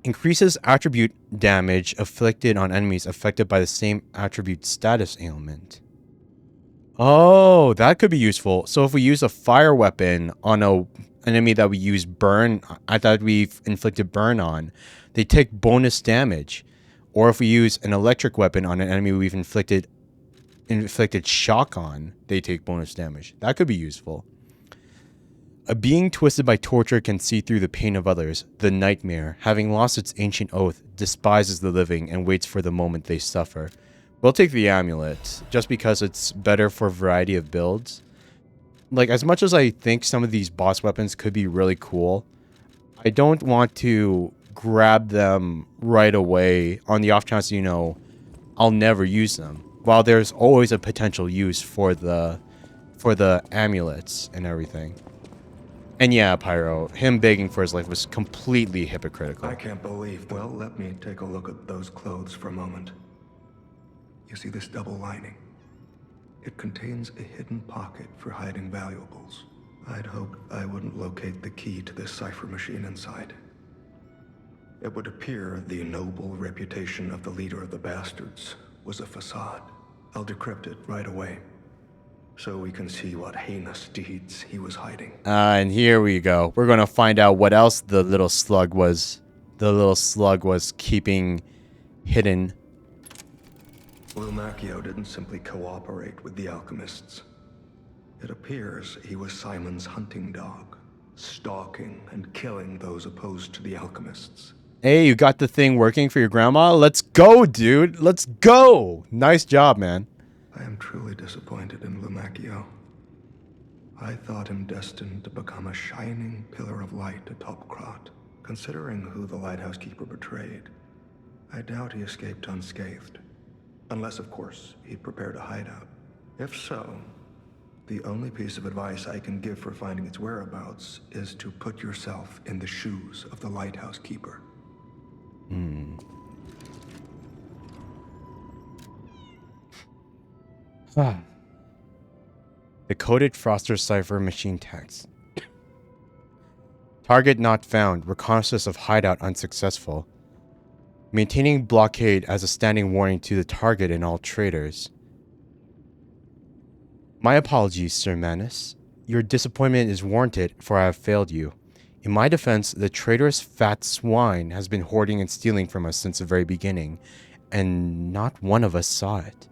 Increases attribute damage inflicted on enemies affected by the same attribute status ailment. Oh, that could be useful. So if we use a fire weapon on an enemy that we use burn, that we've inflicted burn on, they take bonus damage. Or if we use an electric weapon on an enemy we've inflicted shock on, they take bonus damage. That could be useful. A being twisted by torture can see through the pain of others. The nightmare, having lost its ancient oath, despises the living and waits for the moment they suffer. We'll take the amulet, just because it's better for a variety of builds. Like, as much as I think some of these boss weapons could be really cool, I don't want to grab them right away on the off chance, you know, I'll never use them. While there's always a potential use for the amulets and everything. And yeah, Pyro, him begging for his life was completely hypocritical. I can't believe. Well, let me take a look at those clothes for a moment. You see this double lining? It contains a hidden pocket for hiding valuables. I'd hoped I wouldn't locate the key to this cipher machine inside. It would appear the noble reputation of the leader of the bastards was a facade. I'll decrypt it right away, so we can see what heinous deeds he was hiding. And here we go. We're gonna find out what else the little slug was. The little slug was keeping hidden. Lumacchio didn't simply cooperate with the alchemists. It appears he was Simon's hunting dog, stalking and killing those opposed to the alchemists. Hey, you got the thing working for your grandma? Let's go, dude. Let's go. Nice job, man. I am truly disappointed in Lumacchio. I thought him destined to become a shining pillar of light atop Krat. Considering who the lighthouse keeper betrayed, I doubt he escaped unscathed. Unless, of course, he'd prepared a hideout. If so, the only piece of advice I can give for finding its whereabouts is to put yourself in the shoes of the lighthouse keeper. Decoded Froster cipher machine text. Target not found. Reconnaissance of hideout unsuccessful. Maintaining blockade as a standing warning to the target and all traders. My apologies, Sir Manus. Your disappointment is warranted, for I have failed you. In my defense, the traitorous fat swine has been hoarding and stealing from us since the very beginning, and not one of us saw it.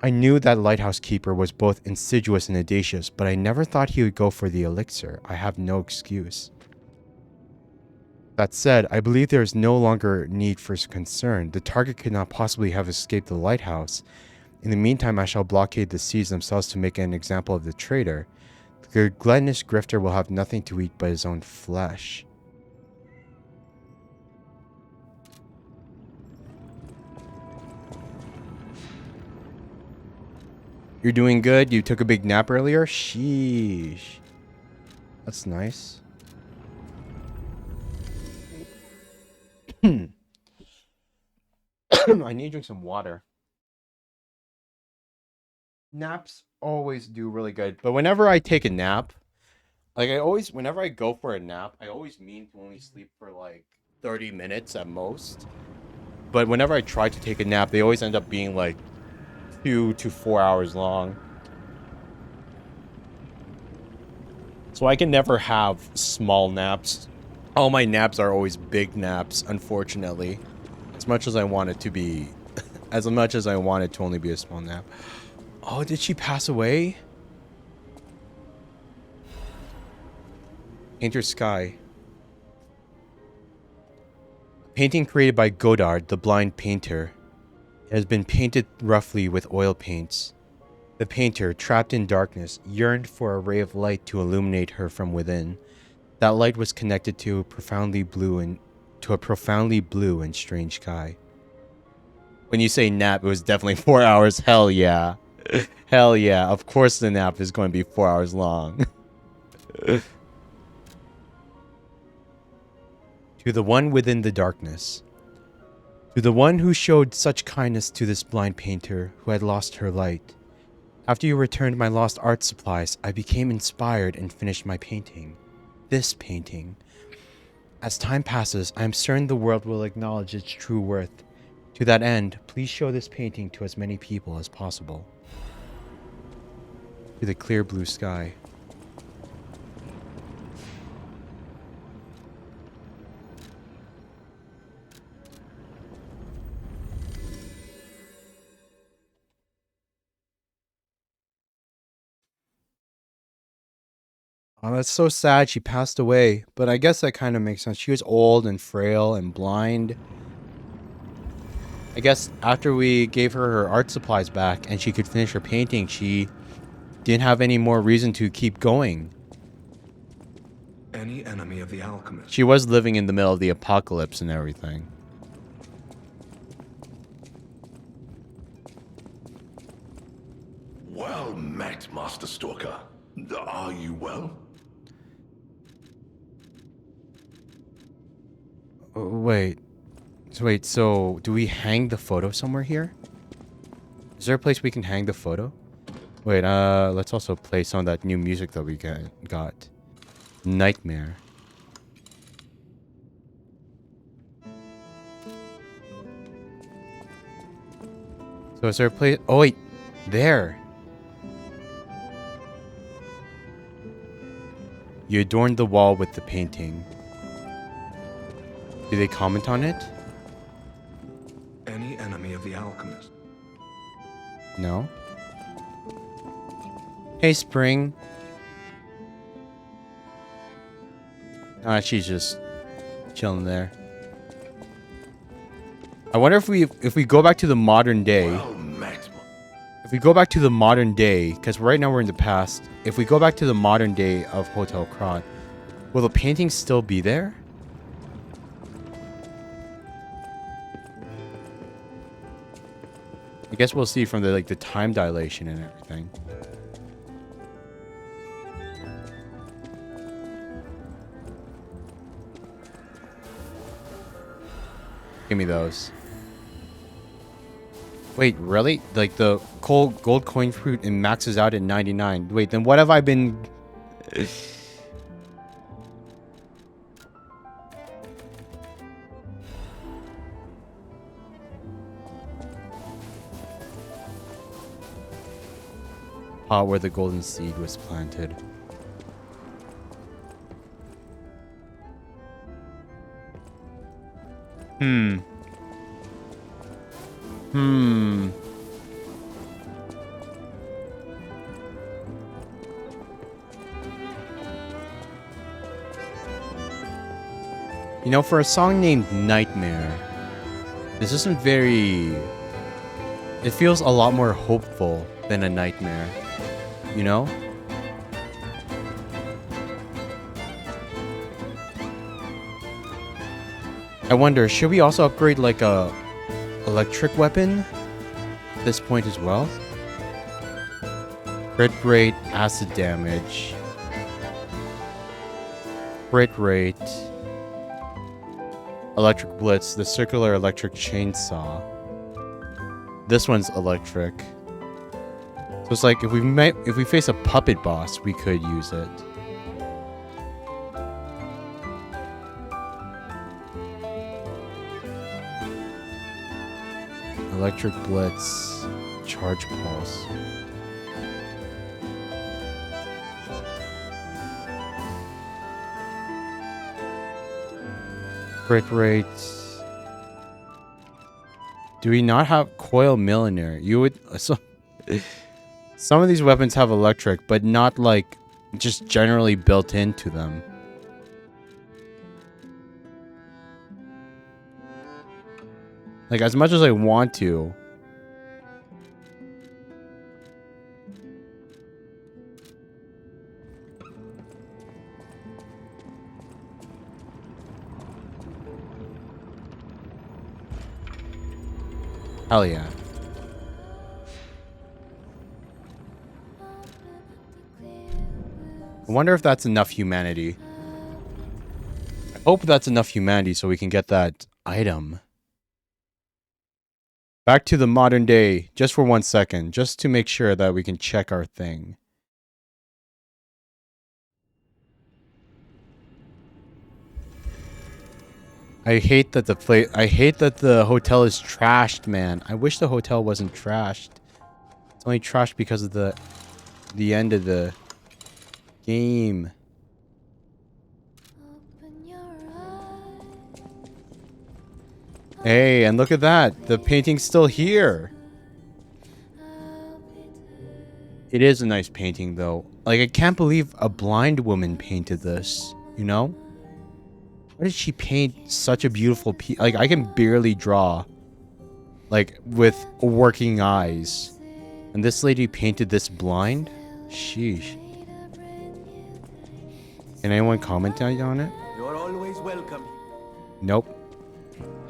I knew that lighthouse keeper was both insidious and audacious, but I never thought he would go for the elixir. I have no excuse. That said, I believe there is no longer need for concern. The target could not possibly have escaped the lighthouse. In the meantime, I shall blockade the seas themselves to make an example of the traitor. The gluttonous grifter will have nothing to eat but his own flesh. You're doing good? You took a big nap earlier? Sheesh. That's nice. I need to drink some water. Naps always do really good, but whenever I take a nap, whenever I go for a nap, I always mean to only sleep for like 30 minutes at most. But whenever I try to take a nap, they always end up being like 2 to 4 hours long. So I can never have small naps. All my naps are always big naps, unfortunately. As much as I want it to be, as much as I want it to only be a small nap. Oh, did she pass away? Painter Sky. Painting created by Godard, the blind painter. It has been painted roughly with oil paints. The painter, trapped in darkness, yearned for a ray of light to illuminate her from within. That light was connected to a profoundly blue and strange sky. When you say nap, it was definitely 4 hours. Hell yeah. Hell yeah. Of course the nap is going to be 4 hours long. To the one within the darkness. To the one who showed such kindness to this blind painter who had lost her light. After you returned my lost art supplies, I became inspired and finished my painting. This painting. As time passes, I am certain the world will acknowledge its true worth. To that end, please show this painting to as many people as possible. To the clear blue sky. Oh, that's so sad. She passed away. But I guess that kind of makes sense. She was old and frail and blind. I guess after we gave her her art supplies back and she could finish her painting, she didn't have any more reason to keep going. Any enemy of the alchemist. She was living in the middle of the apocalypse and everything. Well met, Master Stalker. Are you well? Wait, so do we hang the photo somewhere here? Is there a place we can hang the photo? Wait, let's also play some of that new music that we got. Nightmare. So is there a place? Oh wait, there. You adorned the wall with the painting. Do they comment on it? Any enemy of the alchemist. No. Hey, Spring. She's just chilling there. I wonder if we go back to the modern day. Well met. If we go back to the modern day, because right now we're in the past. If we go back to the modern day of Hotel Kron, will the painting still be there? I guess we'll see from the time dilation and everything. Give me those. Wait, really? Like the gold coin fruit and maxes out at 99. Wait, then what have I been... where the golden seed was planted. Hmm. You know, for a song named Nightmare, this isn't very... It feels a lot more hopeful than a nightmare. You know? I wonder, should we also upgrade like a electric weapon at this point as well? Crit rate, acid damage, crit rate, electric blitz, the circular electric chainsaw. This one's electric. So it's like if we face a puppet boss, we could use it. Electric blitz, charge pulse. Crit rates. Do we not have coil millionaire? You would some of these weapons have electric, but not like just generally built into them. Like as much as I want to. Hell yeah. I wonder if that's enough humanity. I hope that's enough humanity so we can get that item. Back to the modern day, just for 1 second, just to make sure that we can check our thing. I hate that the hotel is trashed, man. I wish the hotel wasn't trashed. It's only trashed because of the end of the game. Hey, and look at that. The painting's still here. It is a nice painting, though. Like, I can't believe a blind woman painted this, you know? Why did she paint such a beautiful piece? Like, I can barely draw, like, with working eyes. And this lady painted this blind? Sheesh. Can anyone comment on it? You're always welcome. Nope.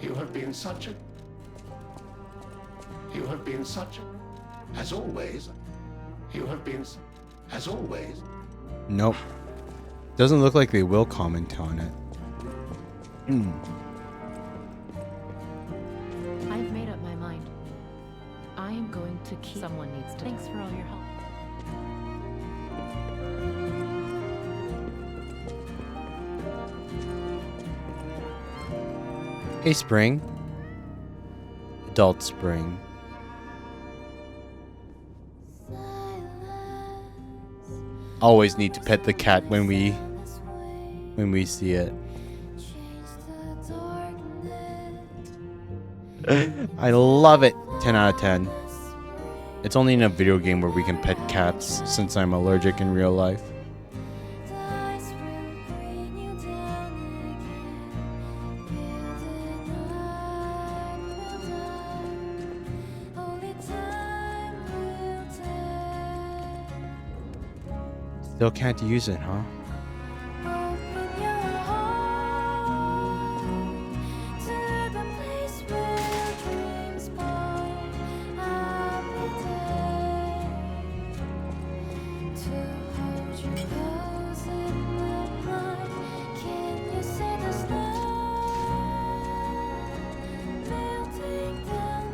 You have been such a... As always. You have been... As always. Nope. Doesn't look like they will comment on it. I've made up my mind. I am going to keep... Someone needs to... Thanks for all your help. Hey, Spring. Adult Spring. always need to pet the cat when we see it. I love it. 10 out of 10. It's only in a video game where we can pet cats since I'm allergic in real life. Still can't use it, huh?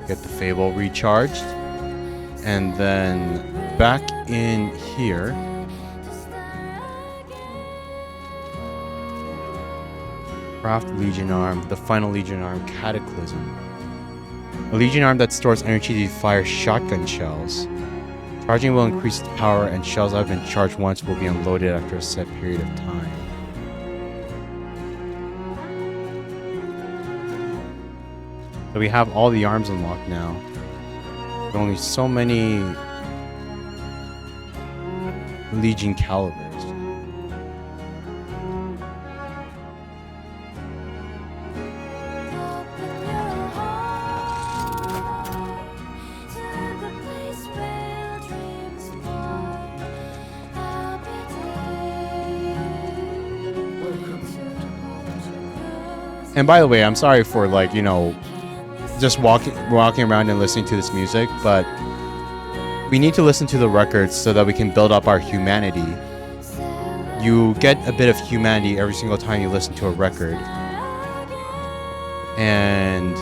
Get the Fable recharged. And then back in here. Craft Legion Arm, the final Legion Arm, Cataclysm. A Legion Arm that stores energy to fire shotgun shells. Charging will increase its power, and shells that have been charged once will be unloaded after a set period of time. So we have all the arms unlocked now. There are only so many Legion calibers. And by the way, I'm sorry for like, you know, just walking around and listening to this music, but we need to listen to the records so that we can build up our humanity. You get a bit of humanity every single time you listen to a record. And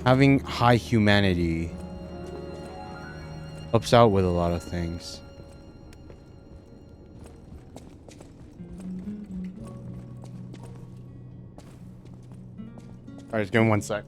having high humanity helps out with a lot of things. Alright, just give me 1 sec.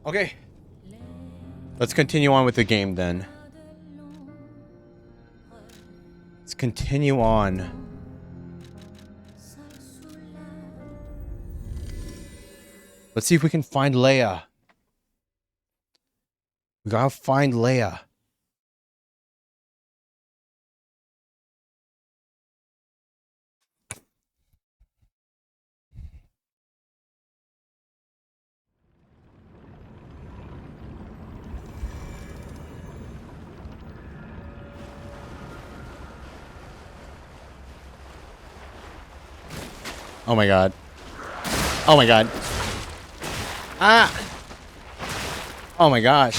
Okay. Let's continue on with the game then. Let's continue on. Let's see if we can find Leia. We gotta find Leia. Oh my god. Oh my god. Ah! Oh my gosh.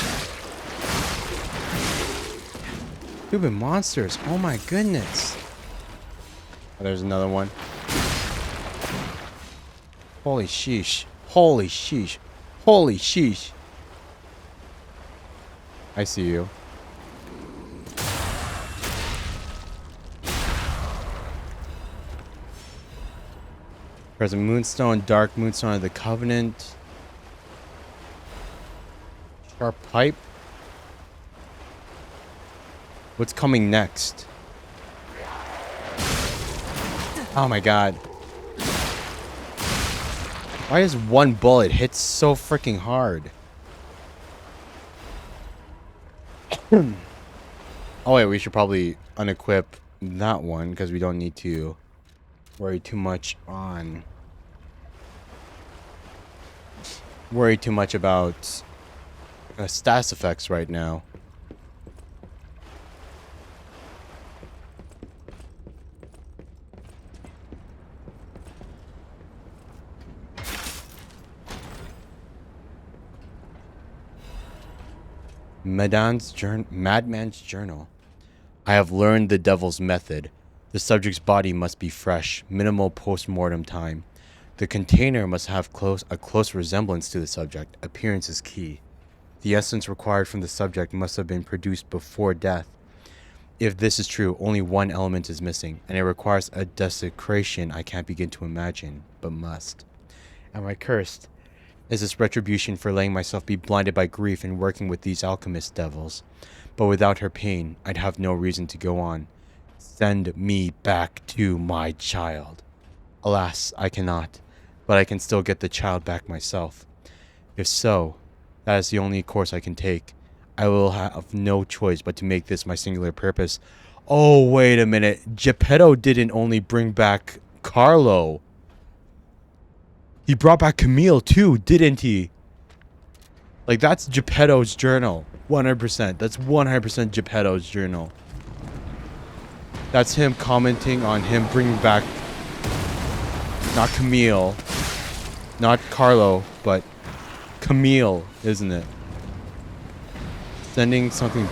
Stupid monsters. Oh my goodness. Oh, there's another one. Holy sheesh. Holy sheesh. Holy sheesh. I see you. Present Moonstone, Dark Moonstone of the Covenant. Sharp Pipe. What's coming next? Oh my god. Why does one bullet hit so freaking hard? Oh wait, we should probably unequip that one because we don't need to worry too much about status effects right now. Madman's journal. I have learned the devil's method. The subject's body must be fresh, minimal post-mortem time. The container must have a close resemblance to the subject. Appearance is key. The essence required from the subject must have been produced before death. If this is true, only one element is missing, and it requires a desecration I can't begin to imagine, but must. Am I cursed? Is this retribution for letting myself be blinded by grief and working with these alchemist devils? But without her pain, I'd have no reason to go on. Send me back to my child. Alas, I cannot, but I can still get the child back myself. If so, that is the only course I can take. I will have no choice but to make this my singular purpose. Oh, wait a minute. Geppetto didn't only bring back Carlo. He brought back Camille too, didn't he? Like, that's Geppetto's journal. 100%. That's 100% Geppetto's journal. That's him commenting on him bringing back not Camille, not Carlo, but Camille, isn't it? Sending something.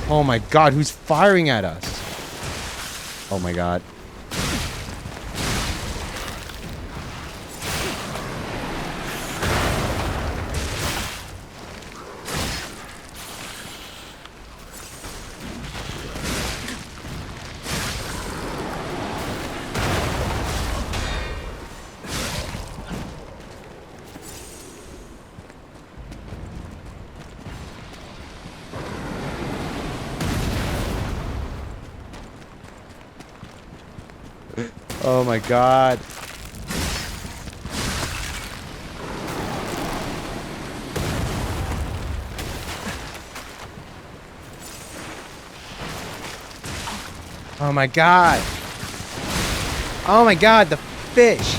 Oh my god, who's firing at us? Oh my god. Oh my god. Oh my god. Oh my god, the fish.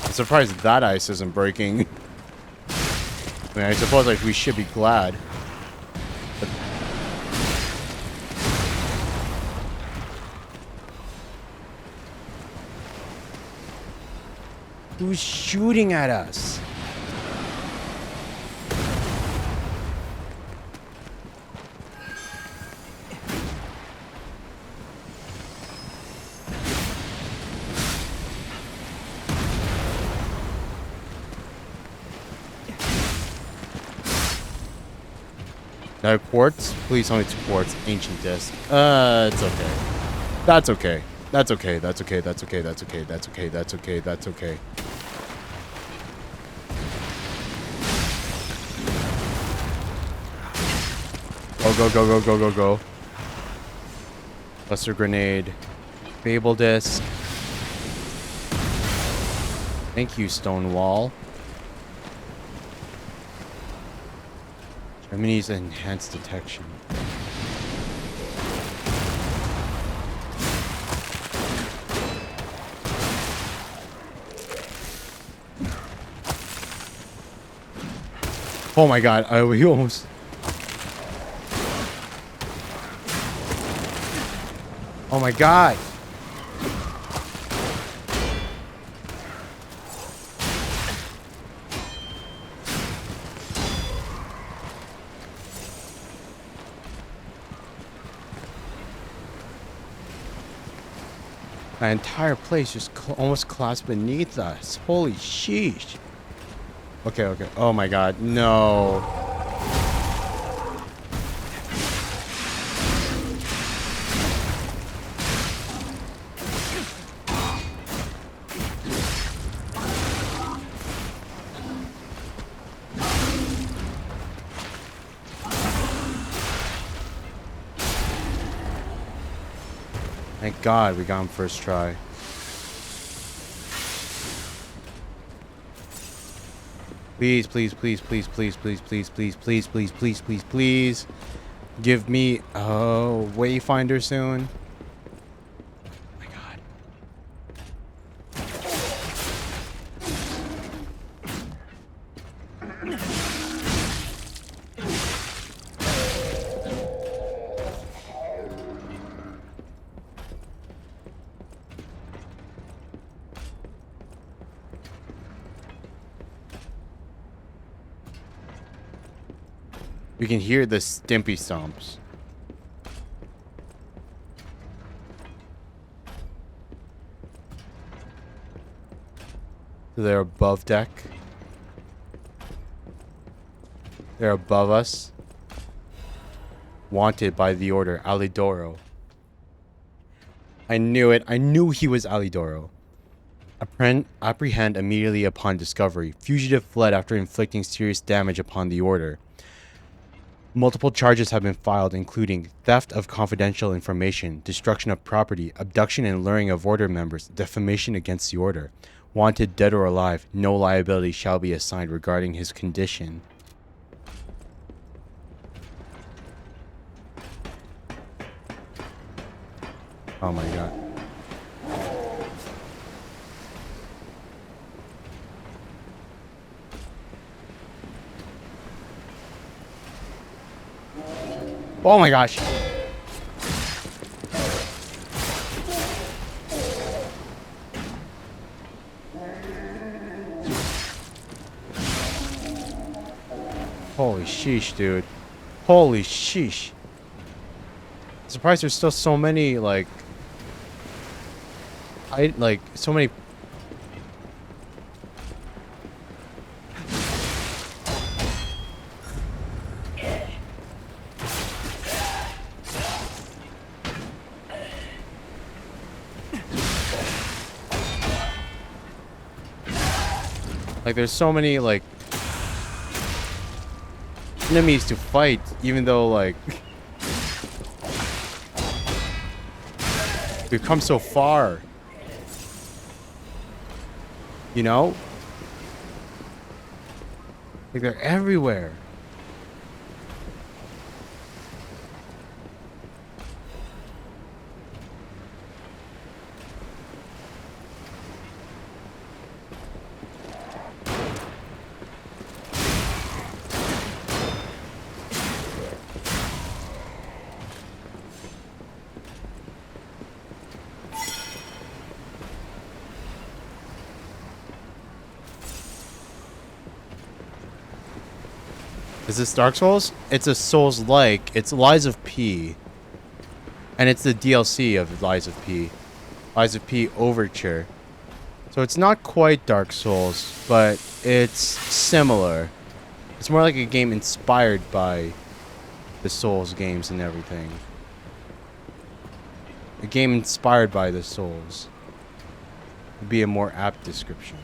I'm surprised that ice isn't breaking. I mean, I suppose like we should be glad. But who's shooting at us? No quartz? Please tell me it's quartz. Ancient disc. It's okay. That's okay. That's okay. That's okay. That's okay. That's okay. That's okay. That's okay. That's okay. Go, go, go, go, go, go, go. Cluster grenade. Fable disc. Thank you, Stonewall. Germany's enhanced detection. Oh my god, we almost... Oh my god! My entire place just almost collapsed beneath us. Holy sheesh. Okay, okay. Oh my god, no. Thank God we got him first try. Please, please, please, please, please, please, please, please, please, please, please, please, please. Give me a wayfinder soon. Oh my God. We can hear the Stimpy stomps. So they're above deck. They're above us. Wanted by the Order, Alidoro. I knew it. I knew he was Alidoro. Apprehend immediately upon discovery. Fugitive fled after inflicting serious damage upon the Order. Multiple charges have been filed, including theft of confidential information, destruction of property, abduction and luring of Order members, defamation against the Order. Wanted dead or alive, no liability shall be assigned regarding his condition. Oh my God. Oh my gosh. Holy sheesh, dude. Holy sheesh. Surprised there's still so many, like... so many... Like, there's so many, like... enemies to fight, even though, like... we've come so far. You know? Like, they're everywhere. Is this Dark Souls? It's a Souls-like. It's Lies of P. And it's the DLC of Lies of P. Lies of P Overture. So it's not quite Dark Souls, but it's similar. It's more like a game inspired by the Souls games and everything. A game inspired by the Souls would be a more apt description.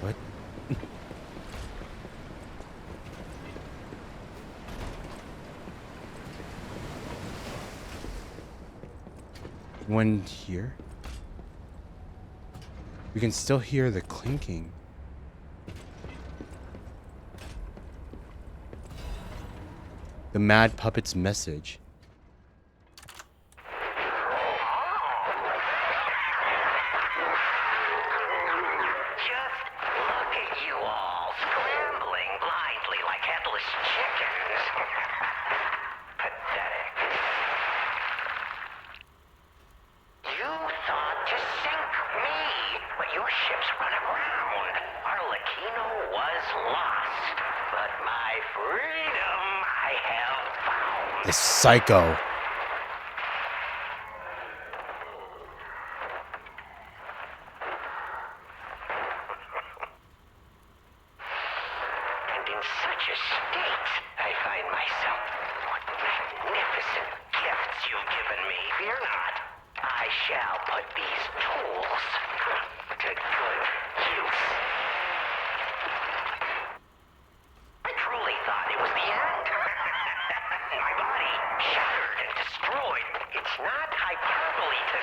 What? One here? We can still hear the clinking. The Mad Puppet's message. Just look at you all, scrambling blindly like headless chickens. Pathetic. You thought to sink me, but your ships run aground. Arlecchino was lost, but my freedom I have found. The psycho. And in such a state, I find myself. What magnificent gifts you've given me. Fear not. I shall put these tools to good use. I truly thought it was the end. My body shattered and destroyed. It's not hyperbole to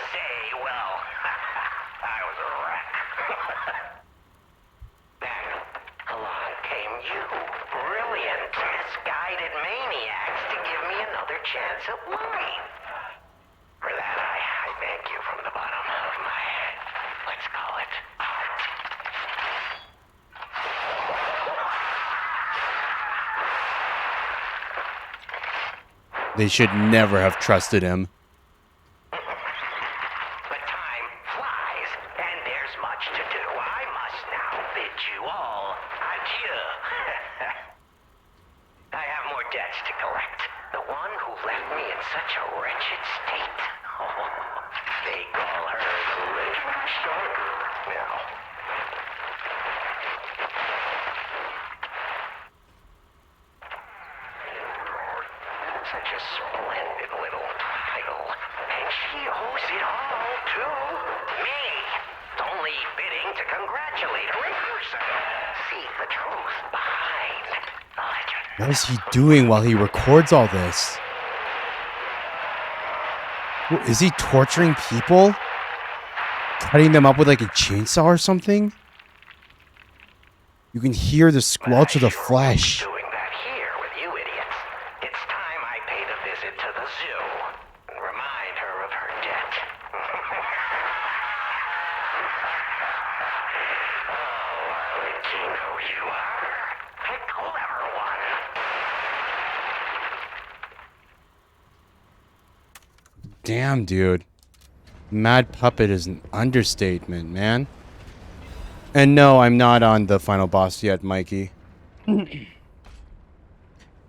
chance at life. For that, I thank you from the bottom of my, let's call it, heart. They should never have trusted him. But time flies, and there's much to do. I must now bid you all adieu. I have more debts to collect. The one who left me in such a wretched state. Oh, they call her the Little Shoulder now. Such a splendid little title. And she owes it all to me. It's only fitting to congratulate her in person. See the truth behind the legend. What is he doing while he records all this? Is he torturing people? Cutting them up with like a chainsaw or something? You can hear the squelch of the flesh. Doing that here with you idiots. It's time I paid a visit to the zoo and remind her of her debt. Oh, Latino you are. A clever one. Damn, dude. Mad Puppet is an understatement, man. And no, I'm not on the final boss yet, Mikey.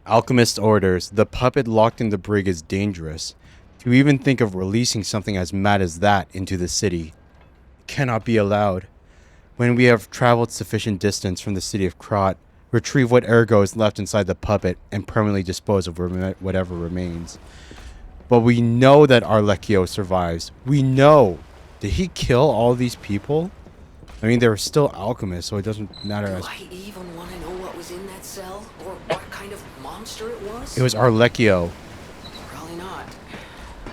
Alchemist orders. The puppet locked in the brig is dangerous. To even think of releasing something as mad as that into the city cannot be allowed. When we have traveled sufficient distance from the city of Krot, retrieve what ergo is left inside the puppet and permanently dispose of whatever remains. But we know that Arlecchio survives. We know. Did he kill all these people? I mean, they were still alchemists, so it doesn't matter. Do I even want to know what was in that cell? Or what kind of monster it was? It was Arlecchio. Probably not.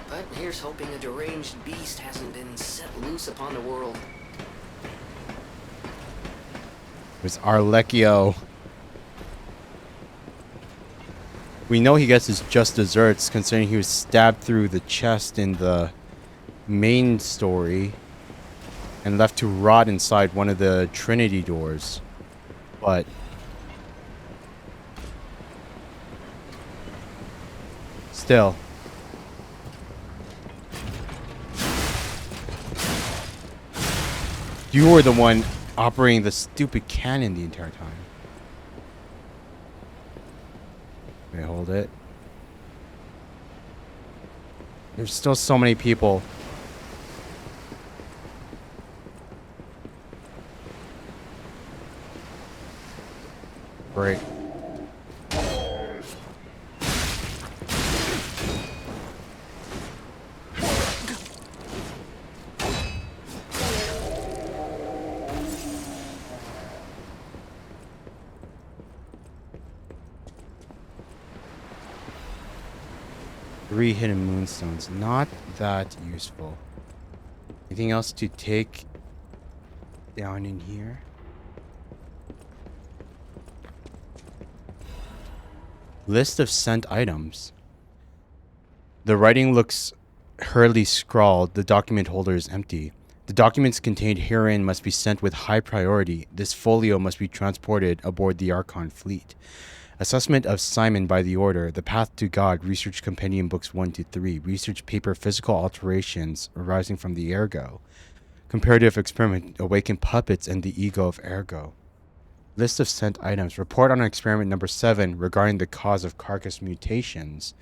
But here's hoping a deranged beast hasn't been set loose upon the world. It was Arlecchio. We know he gets his just desserts, considering he was stabbed through the chest in the main story and left to rot inside one of the Trinity doors. But still. You were the one operating the stupid cannon the entire time. Wait, hold it. There's still so many people. Great. Three hidden moonstones. Not that useful. Anything else to take down in here? List of sent items. The writing looks hurriedly scrawled. The document holder is empty. The documents contained herein must be sent with high priority. This folio must be transported aboard the Archon fleet. Assessment of Simon by the Order. The Path to God. Research Compendium Books 1 to 3. Research paper. Physical alterations arising from the Ergo. Comparative experiment. Awaken puppets and the ego of Ergo. List of sent items. Report on experiment number 7 regarding the cause of carcass mutations.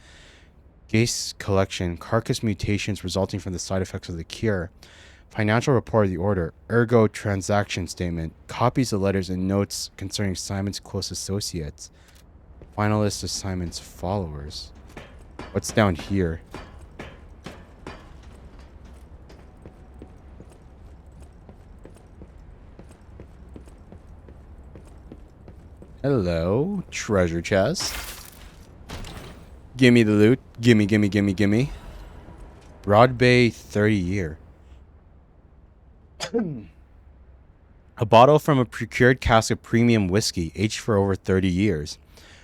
Case collection. Carcass mutations resulting from the side effects of the cure. Financial report of the Order. Ergo transaction statement. Copies of letters and notes concerning Simon's close associates. Final list of Simon's followers. What's down here? Hello, treasure chest. Gimme the loot. Gimme, gimme, gimme, gimme. Broad Bay 30 year. A bottle from a procured cask of premium whiskey, aged for over 30 years.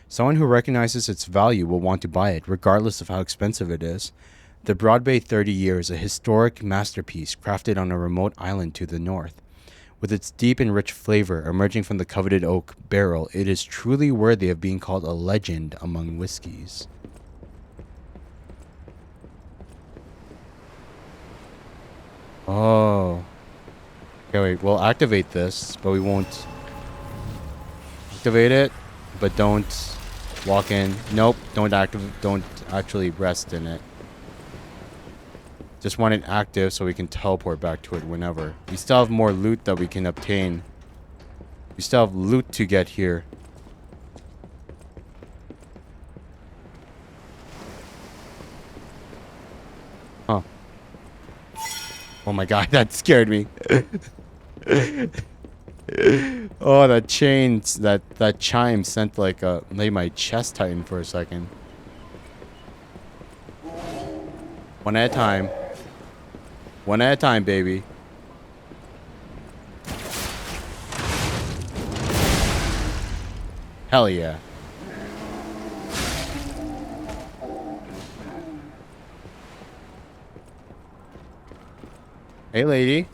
Someone who recognizes its value will want to buy it, regardless of how expensive it is. The Broadway 30 Year is a historic masterpiece crafted on a remote island to the north. With its deep and rich flavor emerging from the coveted oak barrel, it is truly worthy of being called a legend among whiskeys. Oh. Okay, wait. We'll activate this, but we won't activate it. But don't walk in. Nope. Don't actually rest in it. Just want it active so we can teleport back to it whenever. We still have more loot that we can obtain. We still have loot to get here. Huh. Oh my god, that scared me. Oh, that chains, that chime sent like made my chest tighten for a second. One at a time. One at a time, baby. Hell yeah. Hey, lady.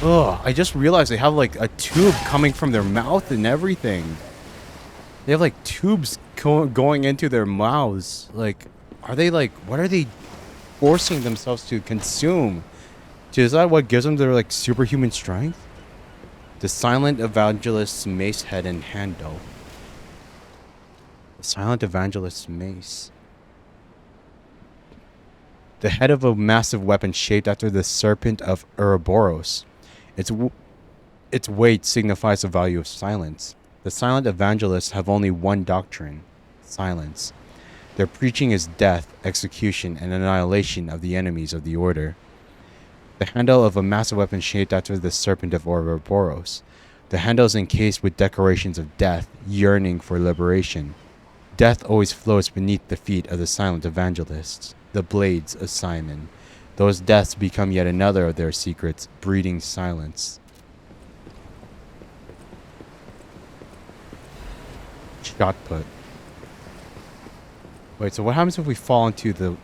Ugh, I just realized they have like a tube coming from their mouth and everything. They have like tubes going into their mouths. Like, are they like, what are they forcing themselves to consume? Is that what gives them their like superhuman strength? The Silent Evangelist's mace head and handle. The Silent Evangelist's mace. The head of a massive weapon shaped after the serpent of Ouroboros. Its weight signifies the value of silence. The silent evangelists have only one doctrine: silence. Their preaching is death, execution, and annihilation of the enemies of the order. The handle of a massive weapon shaped after the serpent of Ouroboros. The handle is encased with decorations of death, yearning for liberation. Death always floats beneath the feet of the silent evangelists, the blades of Simon. Those deaths become yet another of their secrets, breeding silence. Shot put. Wait, so what happens if we fall into the...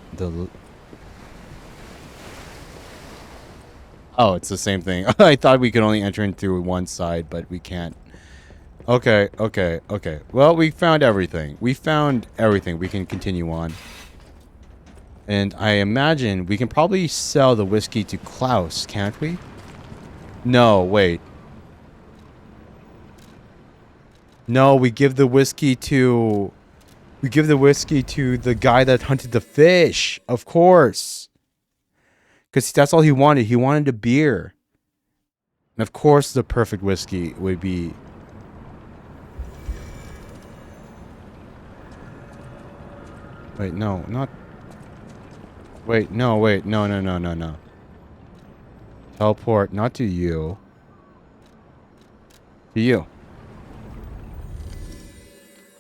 Oh, it's the same thing. I thought we could only enter in through one side, but we can't. Okay. Well, we found everything. We can continue on. And I imagine we can probably sell the whiskey to Klaus, can't we? No, wait. No, we give the whiskey to... We give the whiskey to the guy that hunted the fish. Of course. Because that's all he wanted. He wanted a beer. And of course the perfect whiskey would be... Wait, no, not... Wait, no. Teleport, not to you. To you.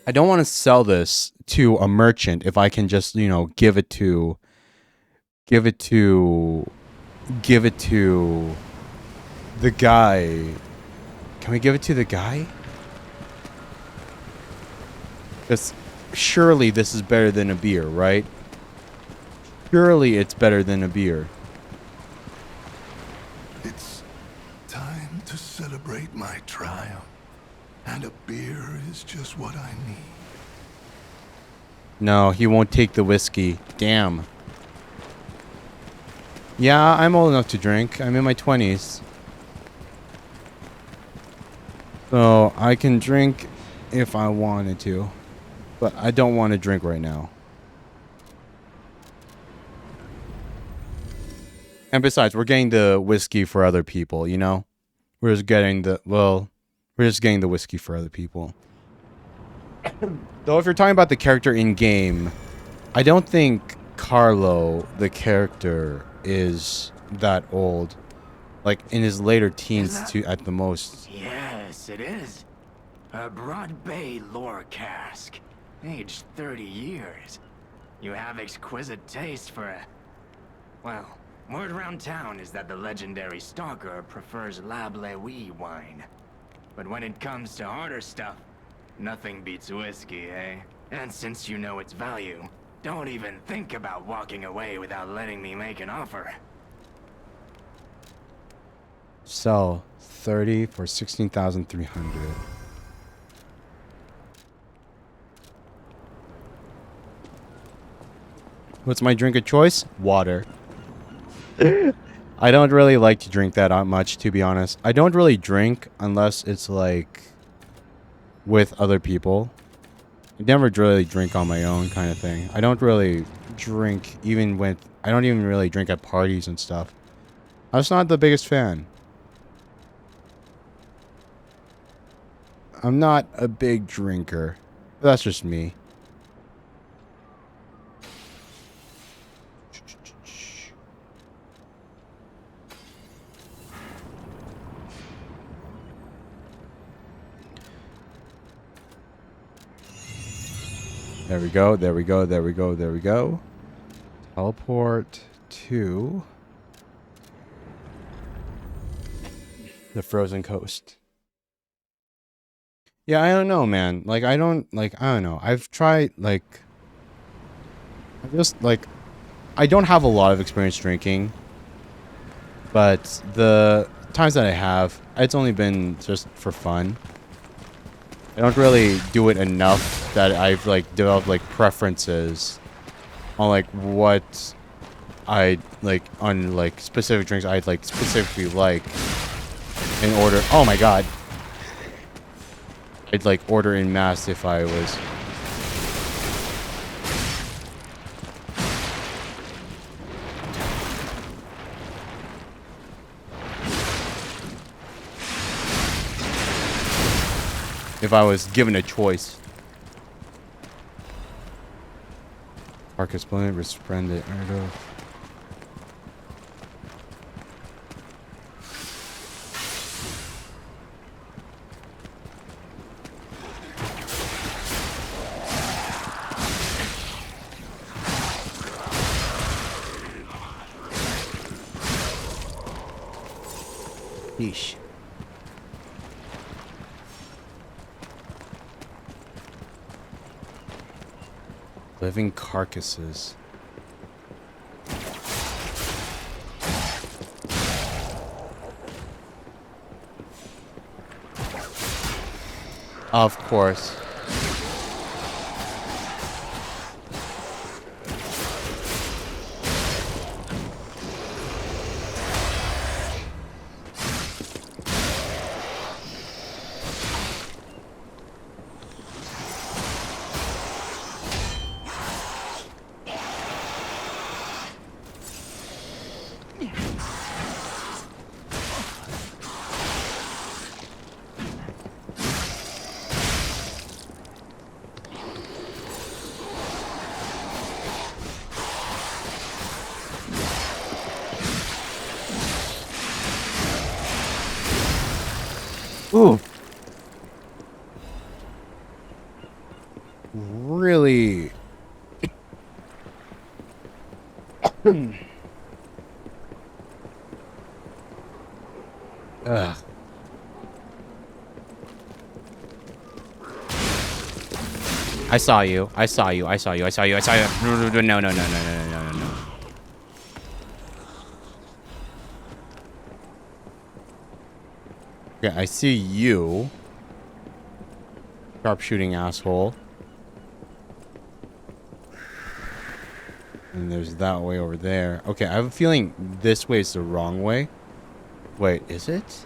I don't want to sell this to a merchant if I can just, you know, give it to the guy. Can we give it to the guy? Because surely this is better than a beer, right? Surely it's better than a beer. It's time to celebrate my triumph. And a beer is just what I need. No, he won't take the whiskey. Damn. Yeah, I'm old enough to drink. I'm in my 20s. So I can drink if I wanted to. But I don't want to drink right now. And besides, we're getting the whiskey for other people, you know? We're just getting the whiskey for other people. Though if you're talking about the character in-game, I don't think Carlo, the character, is that old. like in his later teens to at the most. Yes, it is. A Broad Bay lore cask. Aged 30 years. You have exquisite taste for a... Well, word around town is that the legendary stalker prefers Lab Lewy wine. But when it comes to harder stuff, nothing beats whiskey, eh? And since you know its value, don't even think about walking away without letting me make an offer. Sell 30 for 16,300. What's my drink of choice? Water. I don't really like to drink that much, to be honest. I don't really drink unless it's like with other people. I never really drink on my own kind of thing. I don't really drink even with... I don't even really drink at parties and stuff. I'm just not the biggest fan. I'm not a big drinker. That's just me. There we go, there we go, there we go, there we go. Teleport to the frozen coast. Yeah, I don't know, man. Like, I don't know. I've tried, like... I don't have a lot of experience drinking. But the times that I have, it's only been just for fun. I don't really do it enough that I've, like, developed, like, preferences on, like, what I, like, on, like, specific drinks I'd, like, specifically like in order... Oh, my God. I'd, like, order in mass if I was... If I was given a choice. Arcus Planet, Resplendent, Erdo. Yeesh. Living carcasses. Of course. Ooh. Really? Ugh. I saw you. I saw you. I saw you. I saw you. I saw you. No, no, no, no, no, no, no, no, no. Okay, I see you. Sharpshooting asshole. And there's that way over there. Okay, I have a feeling this way is the wrong way. Wait, is it?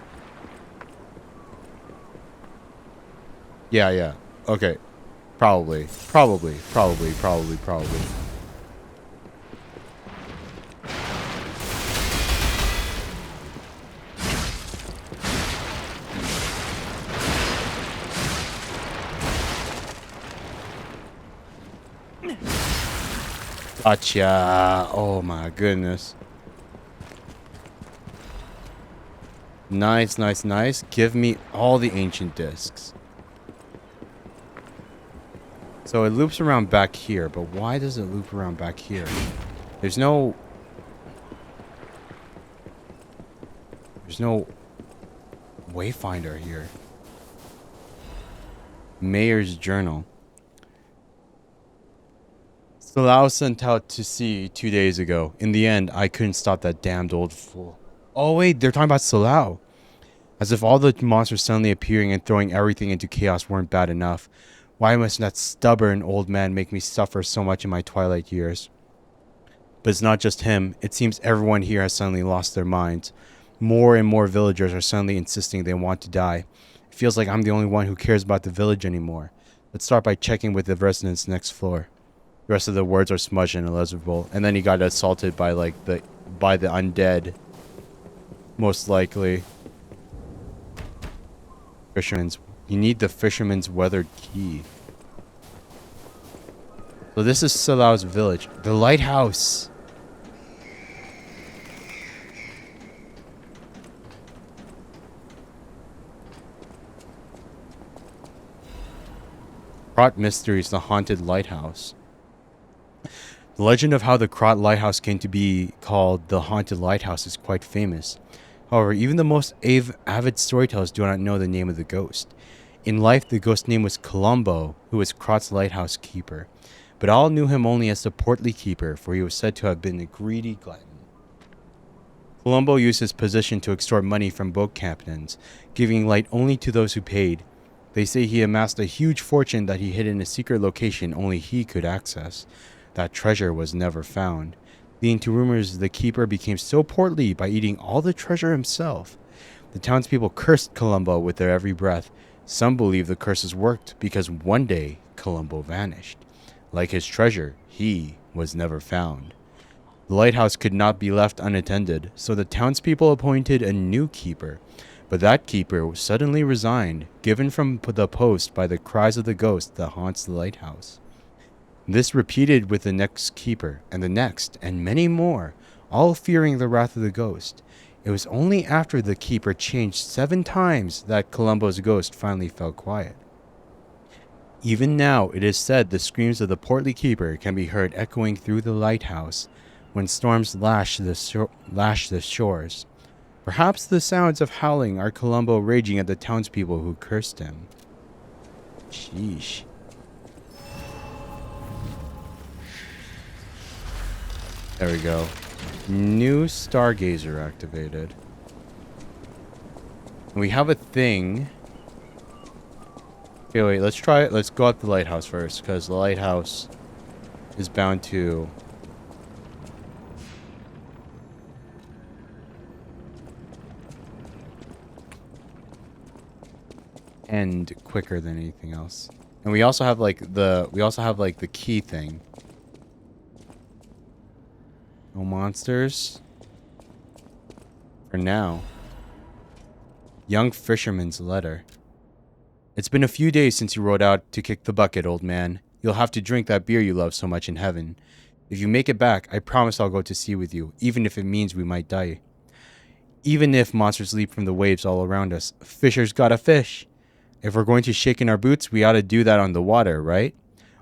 Yeah, yeah. Okay. Probably. Probably. Probably. Probably. Probably. Gotcha. Oh my goodness. Nice, nice, nice. Give me all the ancient discs. So it loops around back here, but why does it loop around back here? There's no wayfinder here. Mayor's journal. Salau sent out to sea 2 days ago. In the end, I couldn't stop that damned old fool. Oh wait, they're talking about Salau. As if all the monsters suddenly appearing and throwing everything into chaos weren't bad enough. Why must that stubborn old man make me suffer so much in my twilight years? But it's not just him. It seems everyone here has suddenly lost their minds. More and more villagers are suddenly insisting they want to die. It feels like I'm the only one who cares about the village anymore. Let's start by checking with the residents next floor. The rest of the words are smudged and illegible. And then he got assaulted by the undead. Most likely. Fisherman's. You need the fisherman's weathered key. So this is Salau's village. The lighthouse. Krot Mysteries, the haunted lighthouse. The legend of how the Krot lighthouse came to be called the haunted lighthouse is quite famous. However, even the most avid storytellers do not know the name of the ghost. In life, the ghost's name was Columbo, who was Krot's lighthouse keeper. But all knew him only as the portly keeper, for he was said to have been a greedy glutton. Columbo used his position to extort money from boat captains, giving light only to those who paid. They say he amassed a huge fortune that he hid in a secret location only he could access. That treasure was never found, leading to rumors the keeper became so portly by eating all the treasure himself. The townspeople cursed Columbo with their every breath. Some believe the curses worked because one day Columbo vanished. Like his treasure, he was never found. The lighthouse could not be left unattended, so the townspeople appointed a new keeper. But that keeper suddenly resigned, given from the post by the cries of the ghost that haunts the lighthouse. This repeated with the next keeper, and the next, and many more, all fearing the wrath of the ghost. It was only after the keeper changed 7 times that Columbo's ghost finally fell quiet. Even now, it is said the screams of the portly keeper can be heard echoing through the lighthouse when storms lash the shores. Perhaps the sounds of howling are Columbo raging at the townspeople who cursed him. Sheesh. There we go. New Stargazer activated. We have a thing. Okay, wait, let's try it. Let's go up the lighthouse first, because the lighthouse is bound to... end quicker than anything else. And we also have like the key thing. No monsters. For now. Young fisherman's letter. It's been a few days since you rode out to kick the bucket, old man. You'll have to drink that beer you love so much in heaven. If you make it back, I promise I'll go to sea with you, even if it means we might die. Even if monsters leap from the waves all around us, fishers gotta fish. If we're going to shake in our boots, we ought to do that on the water, right?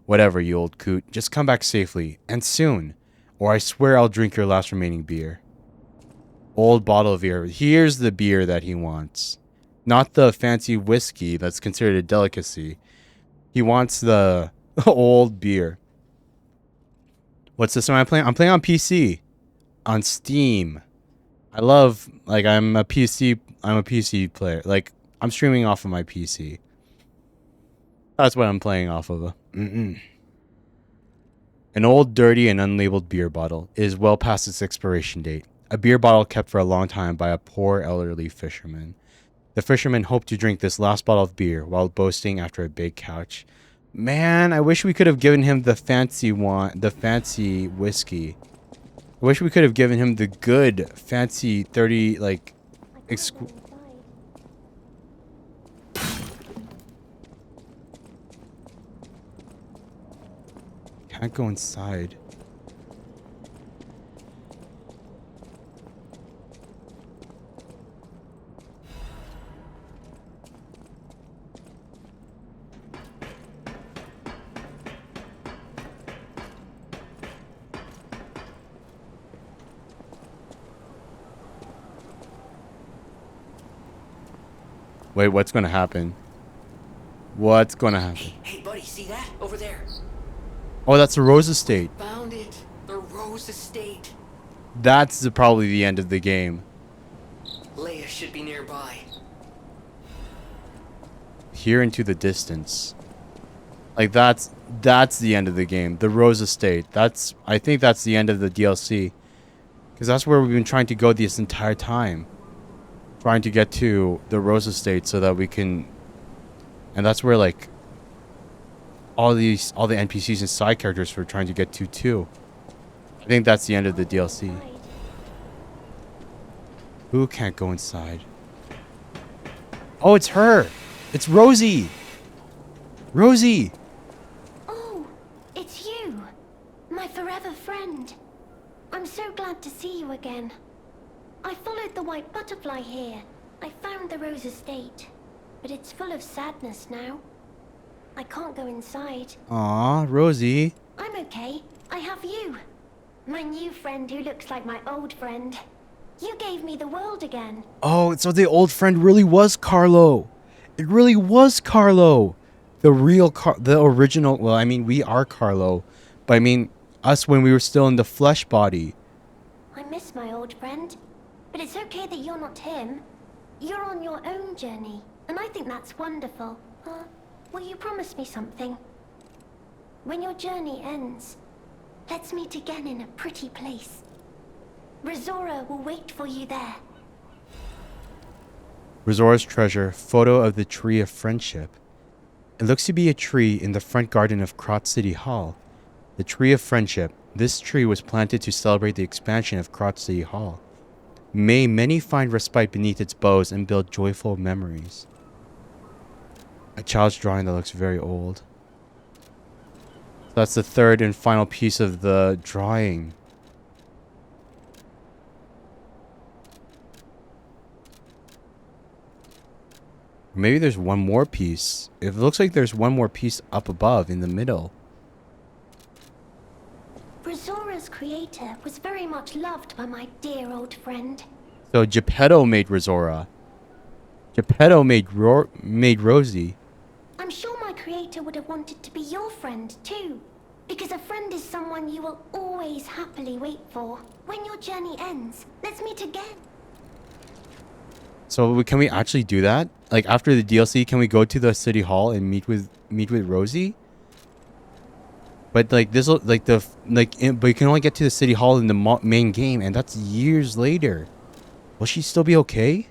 Whatever, you old coot. Just come back safely, and soon, or I swear I'll drink your last remaining beer. Old bottle of beer. Here's the beer that he wants. Not the fancy whiskey that's considered a delicacy. He wants the old beer. What's this one I'm playing? I'm playing on PC. On Steam. I love, like, I'm a PC player. Like, I'm streaming off of my PC. That's what I'm playing off of. An old, dirty, and unlabeled beer bottle. It is well past its expiration date. A beer bottle kept for a long time by a poor elderly fisherman. The fisherman hoped to drink this last bottle of beer while boasting after a big couch. Man, I wish we could have given him the fancy whiskey. I wish we could have given him the good, fancy 30, like, Can't go inside. Wait, what's gonna happen? What's gonna happen? Hey, buddy, see that? Over there. Oh, that's the Rose Estate. Found it. The Rose Estate. That's probably the end of the game. Leia should be nearby. Here into the distance. Like that's the end of the game. The Rose Estate. I think that's the end of the DLC. Because that's where we've been trying to go this entire time. Trying to get to the Rose Estate so that we can... And that's where, like, all the NPCs and side characters we're trying to get to, too. I think that's the end of the DLC. Who can't go inside? Oh, it's her! It's Rosie! Rosie! Oh, it's you. My forever friend. I'm so glad to see you again. I followed the white butterfly here. I found the Rose Estate. But it's full of sadness now. I can't go inside. Aw, Rosie. I'm okay. I have you. My new friend who looks like my old friend. You gave me the world again. Oh, so the old friend really was Carlo. It really was Carlo. The original... Well, I mean, we are Carlo. But I mean, us when we were still in the flesh body. I miss my old friend. But it's okay that you're not him. You're on your own journey. And I think that's wonderful. Will you promise me something? When your journey ends, let's meet again in a pretty place. Rizora will wait for you there. Rizora's treasure, photo of the Tree of Friendship. It looks to be a tree in the front garden of Krot City Hall. The Tree of Friendship. This tree was planted to celebrate the expansion of Krot City Hall. May many find respite beneath its boughs and build joyful memories. A child's drawing that looks very old. So that's the third and final piece of the drawing. Maybe there's one more piece. It looks like there's one more piece up above in the middle. Rizora's creator was very much loved by my dear old friend. So Geppetto made Rizora. Geppetto made Rosie. I'm sure my creator would have wanted to be your friend too. Because a friend is someone you will always happily wait for. When your journey ends, let's meet again. So can we actually do that? Like after the DLC, can we go to the city hall and meet with Rosie? But like this, but you can only get to the city hall in the main game, and that's years later. Will she still be okay?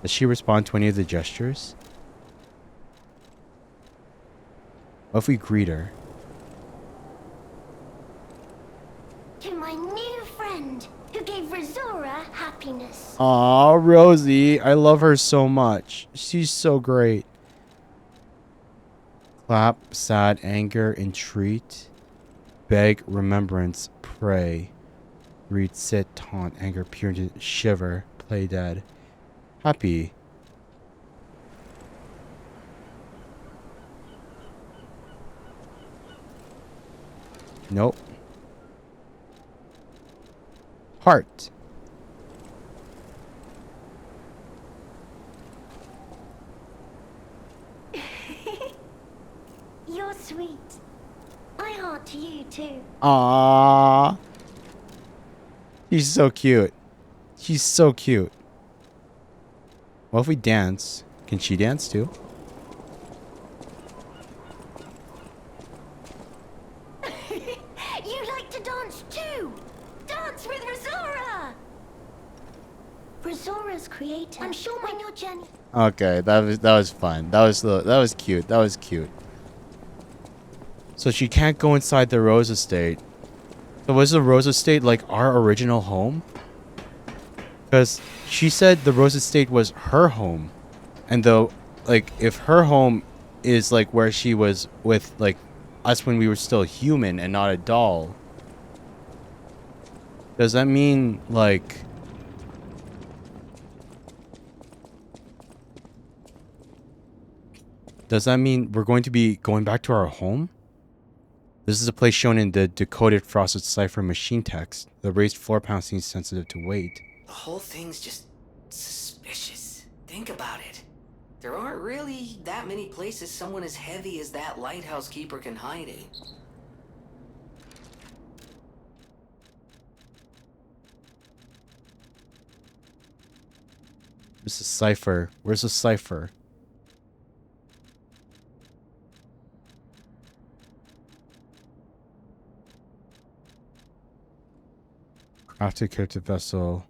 Does she respond to any of the gestures? What if we greet her? To my new friend, who gave Rizora happiness. Aw, Rosie. I love her so much. She's so great. Clap, sad, anger, entreat. Beg, remembrance, pray. Read, sit, taunt, anger, purity, shiver, play dead. Happy. Nope. Heart. You're sweet. I heart to you too. Aww. She's so cute. She's so cute. What if we dance? Can she dance too? You like to dance too. Dance with Rizora. Rizora's creator. I'm sure when your journey. Okay, that was fun. That was cute. That was cute. So she can't go inside the Rose Estate. So was the Rose Estate like our original home? Because she said the Rose Estate was her home, and though, like, if her home is like where she was with like us when we were still human and not a doll, does that mean like? Does that mean we're going to be going back to our home? This is a place shown in the decoded frosted cipher machine text. The raised floor panel seems sensitive to weight. The whole thing's just suspicious. Think about it. There aren't really that many places someone as heavy as that lighthouse keeper can hide in. This is cipher. Where's the cipher? Crafted character vessel.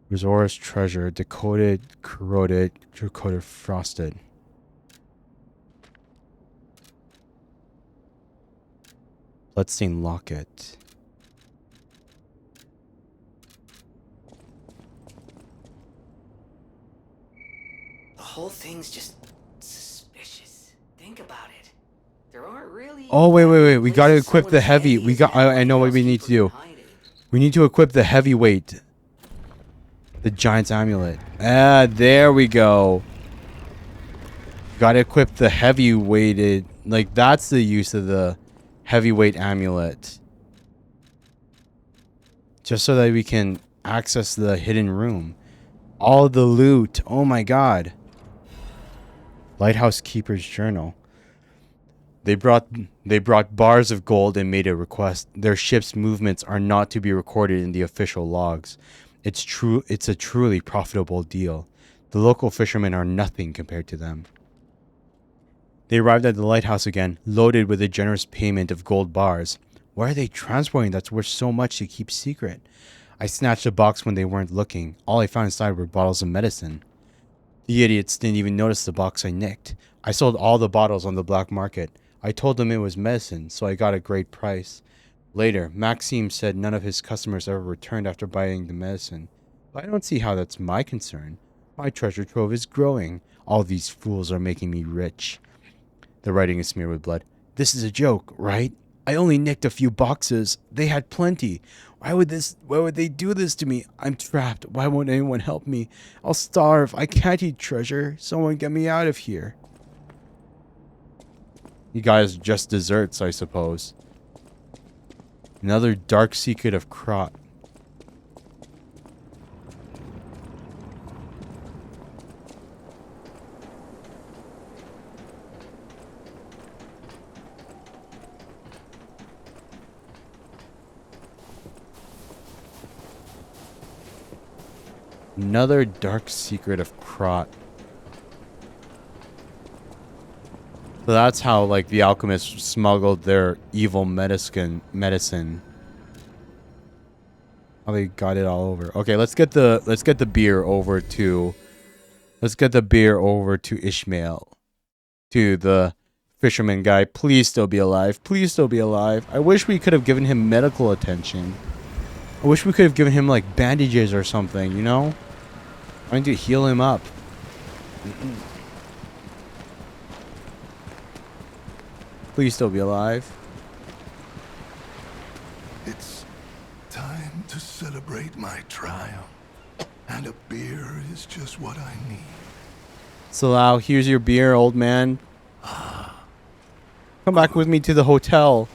Resource treasure. Decoded, corroded, decoded, frosted. Bloodstained locket. The whole thing's just suspicious. Think about it. There aren't really. Oh, wait. We gotta equip the heavy. I know what we need to do. We need to equip the heavyweight. The giant's amulet. Ah, there we go. Gotta equip the heavyweighted. Like, that's the use of the heavyweight amulet. Just so that we can access the hidden room. All the loot. Oh my god. Lighthouse Keeper's Journal. They brought bars of gold and made a request. Their ship's movements are not to be recorded in the official logs. It's a truly profitable deal. The local fishermen are nothing compared to them. They arrived at the lighthouse again, loaded with a generous payment of gold bars. Why are they transporting that's worth so much to keep secret? I snatched a box when they weren't looking. All I found inside were bottles of medicine. The idiots didn't even notice the box I nicked. I sold all the bottles on the black market. I told them it was medicine, so I got a great price. Later, Maxime said none of his customers ever returned after buying the medicine. But I don't see how that's my concern. My treasure trove is growing. All these fools are making me rich. The writing is smeared with blood. This is a joke, right? I only nicked a few boxes. They had plenty. Why would they do this to me? I'm trapped. Why won't anyone help me? I'll starve. I can't eat treasure. Someone get me out of here. You guys just desserts, I suppose. Another dark secret of Krot. Another dark secret of Krot. So that's how, like, the alchemists smuggled their evil medicine. How they got it all over. Okay, let's get the beer over to Ishmael. To the fisherman guy. Please still be alive. Please still be alive. I wish we could have given him medical attention. I wish we could have given him, like, bandages or something, you know? Trying to heal him up. Please still be alive. It's time to celebrate my triumph. And a beer is just what I need. Salau, here's your beer, old man. Come back with me to the hotel.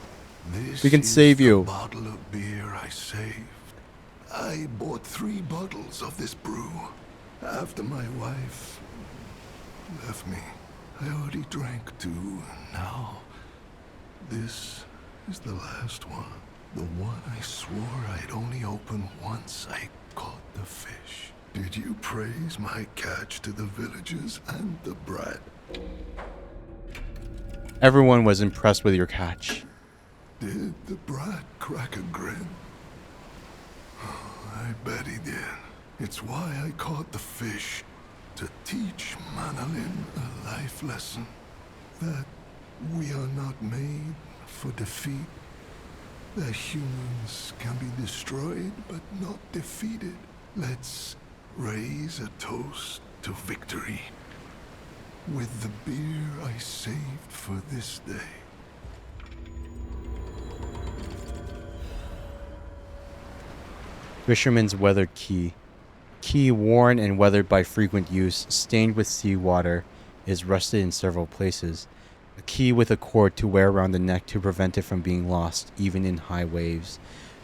We can save you. This is the bottle of beer I saved. I bought 3 bottles of this brew. After my wife left me, I already drank 2. Now, this is the last one. The one I swore I'd only open once I caught the fish. Did you praise my catch to the villagers and the brat? Everyone was impressed with your catch. Did the brat crack a grin? I bet he did. It's why I caught the fish, to teach Manolin a life lesson. That we are not made for defeat. That humans can be destroyed but not defeated. Let's raise a toast to victory with the beer I saved for this day. Fisherman's weathered key. Key worn and weathered by frequent use, stained with seawater. is rusted in several places. A key with a cord to wear around the neck to prevent it from being lost, even in high waves.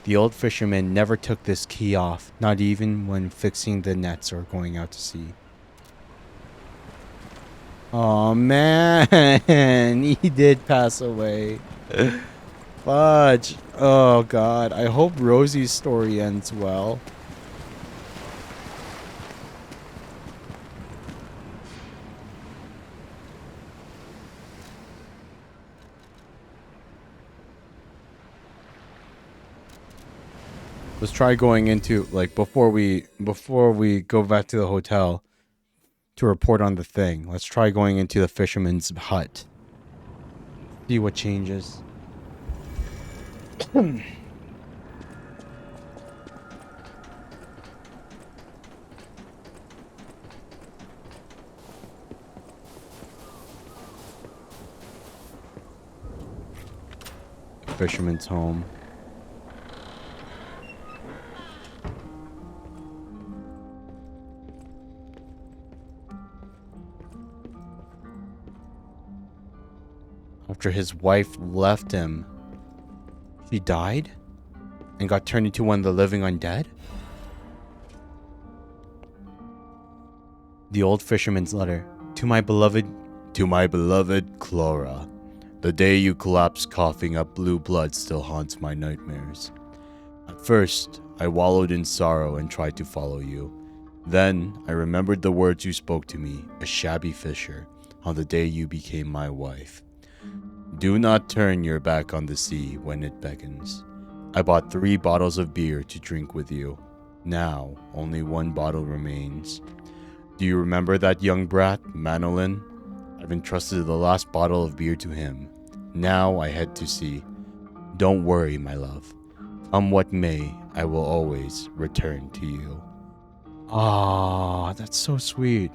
The old fisherman never took this key off, not even when fixing the nets or going out to sea. Oh man, he did pass away. Fudge. Oh god, I hope Rosie's story ends well. Let's try going into, like, before we go back to the hotel to report on the thing. Let's try going into the fisherman's hut. See what changes. Fisherman's home. After his wife left him, she died and got turned into one of the living undead? The old fisherman's letter. To my beloved Clara. The day you collapsed coughing up blue blood still haunts my nightmares. At first, I wallowed in sorrow and tried to follow you. Then, I remembered the words you spoke to me, a shabby fisher, on the day you became my wife. Do not turn your back on the sea when it beckons. I bought 3 bottles of beer to drink with you. Now, only 1 bottle remains. Do you remember that young brat, Manolin? I've entrusted the last bottle of beer to him. Now I head to sea. Don't worry, my love. Come what may, I will always return to you. Ah, that's so sweet.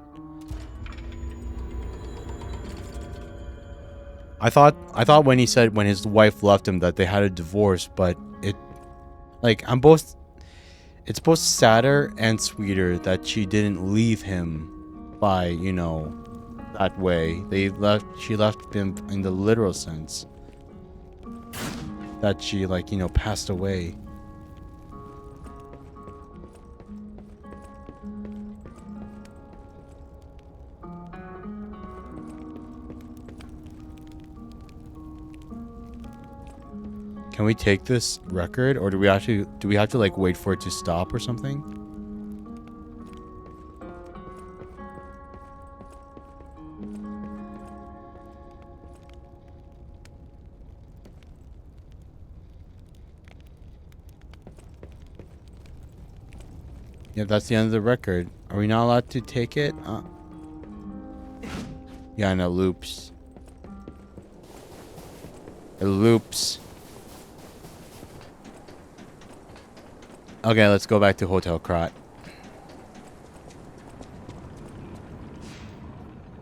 I thought when he said when his wife left him that they had a divorce, but it's both sadder and sweeter that she didn't leave him by, you know, that way. She left him in the literal sense. That she, like, you know, passed away. Can we take this record, or do we have to like wait for it to stop or something? Yeah, that's the end of the record. Are we not allowed to take it? Yeah, and it loops. It loops. Okay, let's go back to Hotel Krat.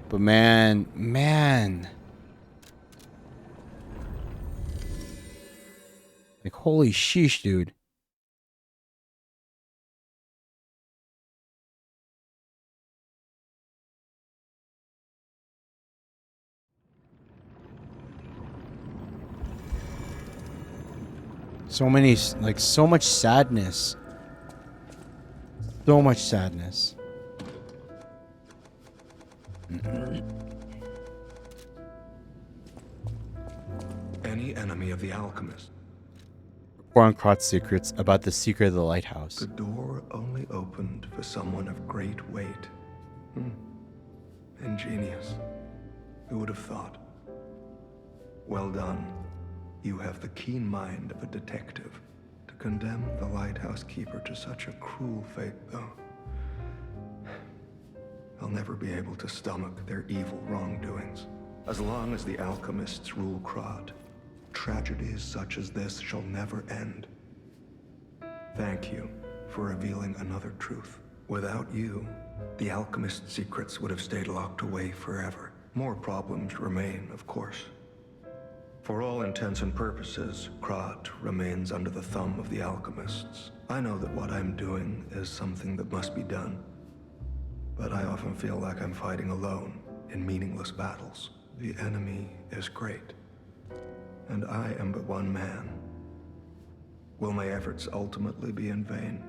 But man. Like, holy sheesh, dude. So many, like, so much sadness. So much sadness. Any enemy of the alchemist. Report on Krat's secrets about the secret of the lighthouse. The door only opened for someone of great weight. Ingenious. Who would have thought? Well done. You have the keen mind of a detective. To condemn the lighthouse keeper to such a cruel fate, though. I'll never be able to stomach their evil wrongdoings. As long as the alchemists rule Krat, tragedies such as this shall never end. Thank you for revealing another truth. Without you, the alchemist's secrets would have stayed locked away forever. More problems remain, of course. For all intents and purposes, Krat remains under the thumb of the alchemists. I know that what I'm doing is something that must be done, but I often feel like I'm fighting alone. in meaningless battles. The enemy is great, and I am but one man. Will my efforts ultimately be in vain?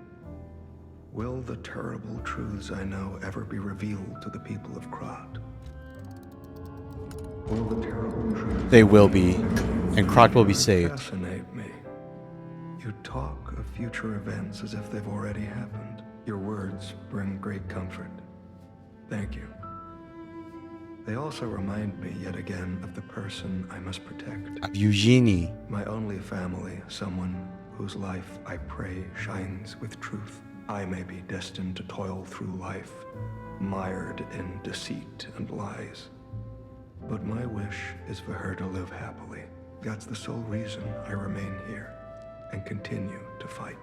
Will the terrible truths I know ever be revealed to the people of Krat? Will the terrible truths They will be, and Krot will be saved. fascinate me? You talk of future events as if they've already happened. Your words bring great comfort. Thank you. They also remind me yet again of the person I must protect. Of Eugenie. My only family, someone whose life I pray shines with truth. I may be destined to toil through life, mired in deceit and lies. But my wish is for her to live happily. That's the sole reason I remain here and continue to fight.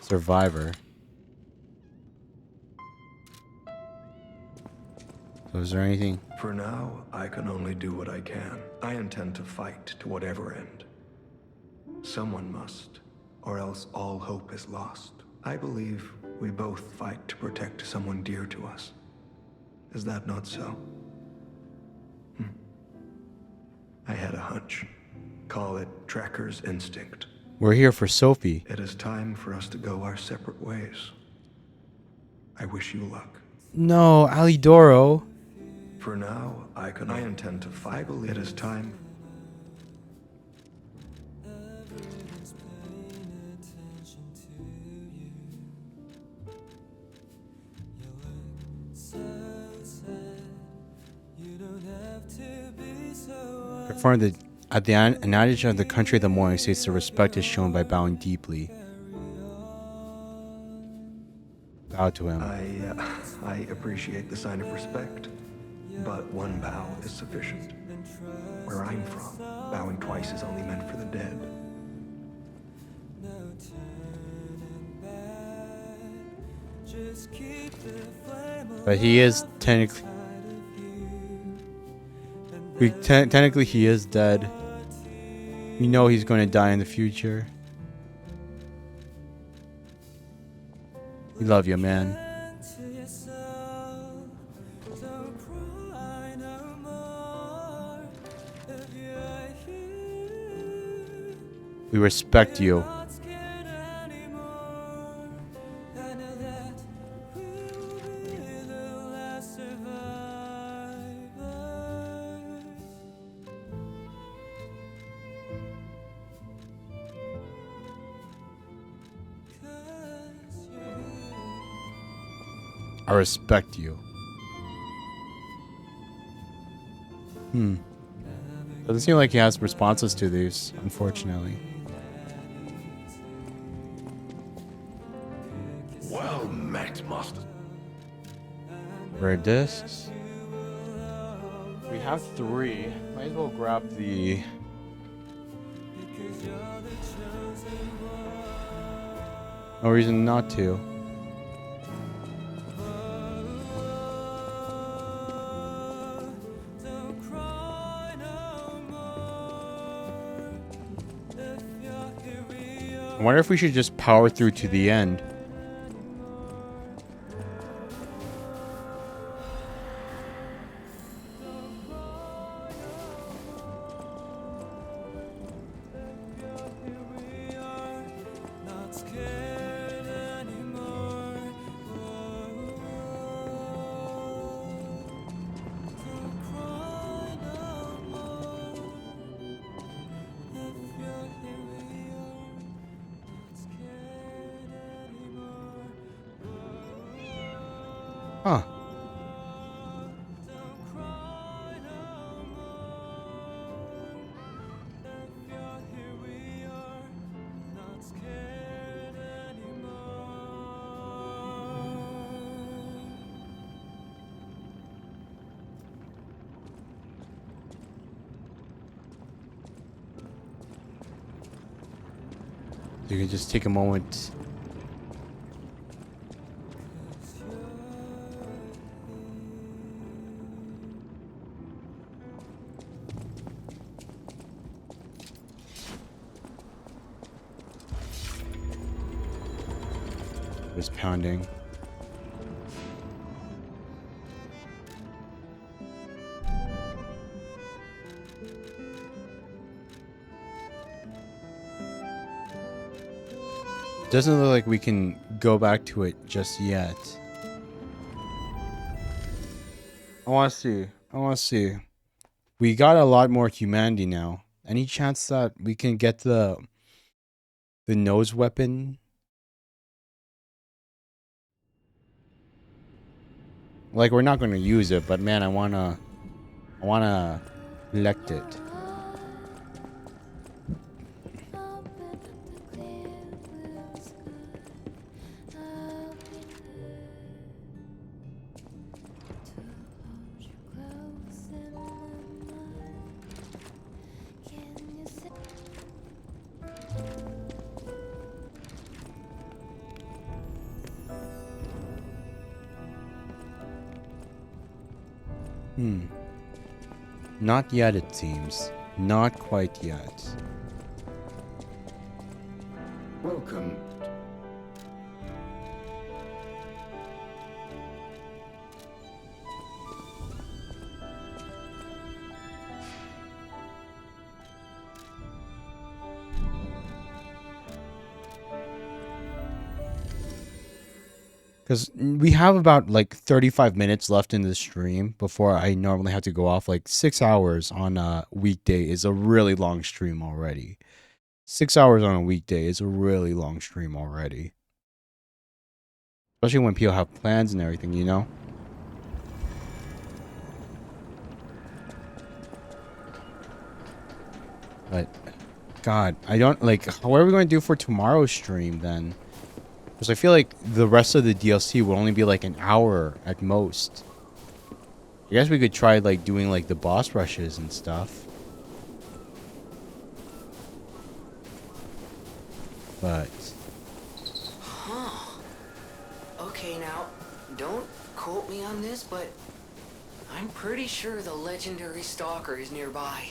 Survivor. So is there anything? For now, I can only do what I can. I intend to fight to whatever end. Someone must, or else all hope is lost. I believe we both fight to protect someone dear to us. Is that not so? I had a hunch. Call it Trekker's instinct. We're here for Sophie. It is time for us to go our separate ways. I wish you luck. No, Alidoro. For now, I intend to fight. I believe it is time. Perform the at the advantage of the country of the morning states the respect is shown by bowing deeply. Bow to him. I appreciate the sign of respect, but one bow is sufficient. Where I'm from, bowing twice is only meant for the dead. But he is technically... technically he is dead. We know he's going to die in the future. We love you, man. We respect you. I respect you. Doesn't seem like he has responses to these, unfortunately. Well met, Master. Rare discs. We have 3. Might as well grab the... No reason not to. I wonder if we should just power through to the end. Huh. You can just take a moment. was pounding. Doesn't look like we can go back to it just yet. I want to see. I want to see. We got a lot more humanity now. Any chance that we can get the nose weapon? Like, we're not going to use it, but man, I want to collect it. Not yet, it seems. Not quite yet. Welcome. Because we have about like 35 minutes left in the stream before I normally have to go off. Like 6 hours on a weekday is a really long stream already. 6 hours on a weekday is a really long stream already. Especially when people have plans and everything, you know? But, God, I don't, like, what are we going to do for tomorrow's stream then? Because I feel like the rest of the DLC will only be like an hour at most. I guess we could try like doing like the boss rushes and stuff. But... Huh. Okay, now, don't quote me on this, but I'm pretty sure the legendary stalker is nearby.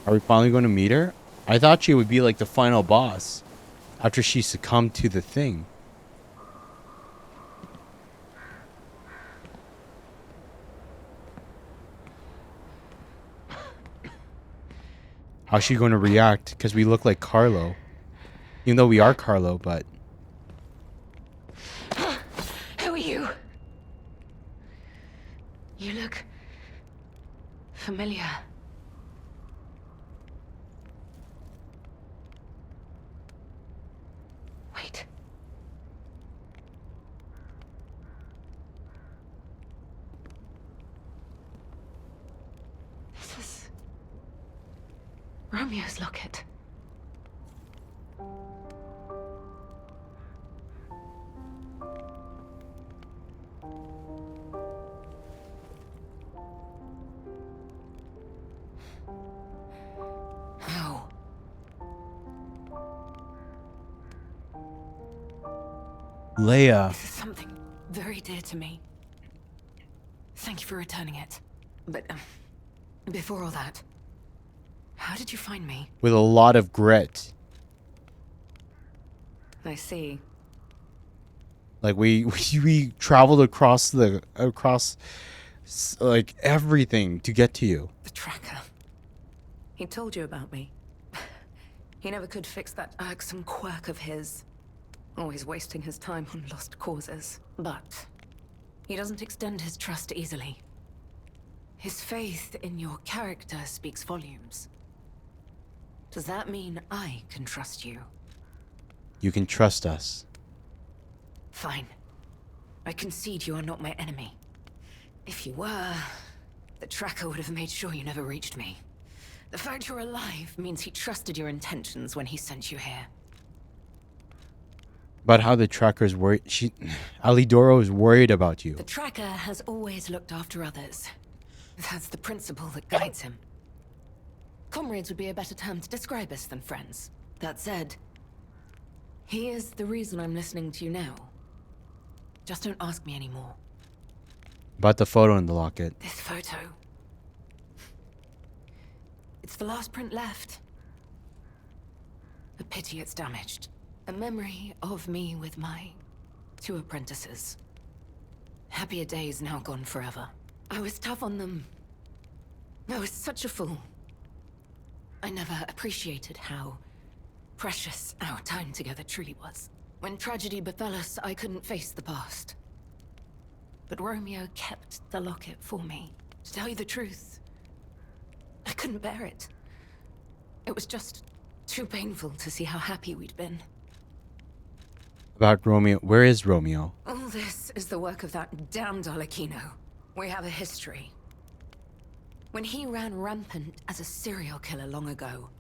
Are we finally going to meet her? I thought she would be like the final boss after she succumbed to the thing. How's she going to react? Because we look like Carlo. Even though we are Carlo, but... Who are you? You look... familiar. Wait. This is... Romeo's locket. How? Leia. This is something very dear to me. Thank you for returning it. But, before all that, how did you find me? With a lot of grit. I see. Like we traveled across like everything to get to you. The tracker. He told you about me. He never could fix that irksome quirk of his. Always wasting his time on lost causes. But he doesn't extend his trust easily. His faith in your character speaks volumes. Does that mean I can trust you? You can trust us. Fine. I concede you are not my enemy. If you were, the tracker would have made sure you never reached me. The fact you're alive means he trusted your intentions when he sent you here. About how the tracker's worried. Alidoro is worried about you. The tracker has always looked after others. That's the principle that guides him. Comrades would be a better term to describe us than friends. That said, he is the reason I'm listening to you now. Just don't ask me anymore. About the photo in the locket. This photo. It's the last print left. A pity it's damaged. A memory of me with my 2 apprentices. Happier days now gone forever. I was tough on them. I was such a fool. I never appreciated how precious our time together truly was. When tragedy befell us, I couldn't face the past. But Romeo kept the locket for me. To tell you the truth, I couldn't bear it. It was just too painful to see how happy we'd been. About Romeo. Where is Romeo? All this is the work of that damned Arlecchino. We have a history. When he ran rampant as a serial killer long ago,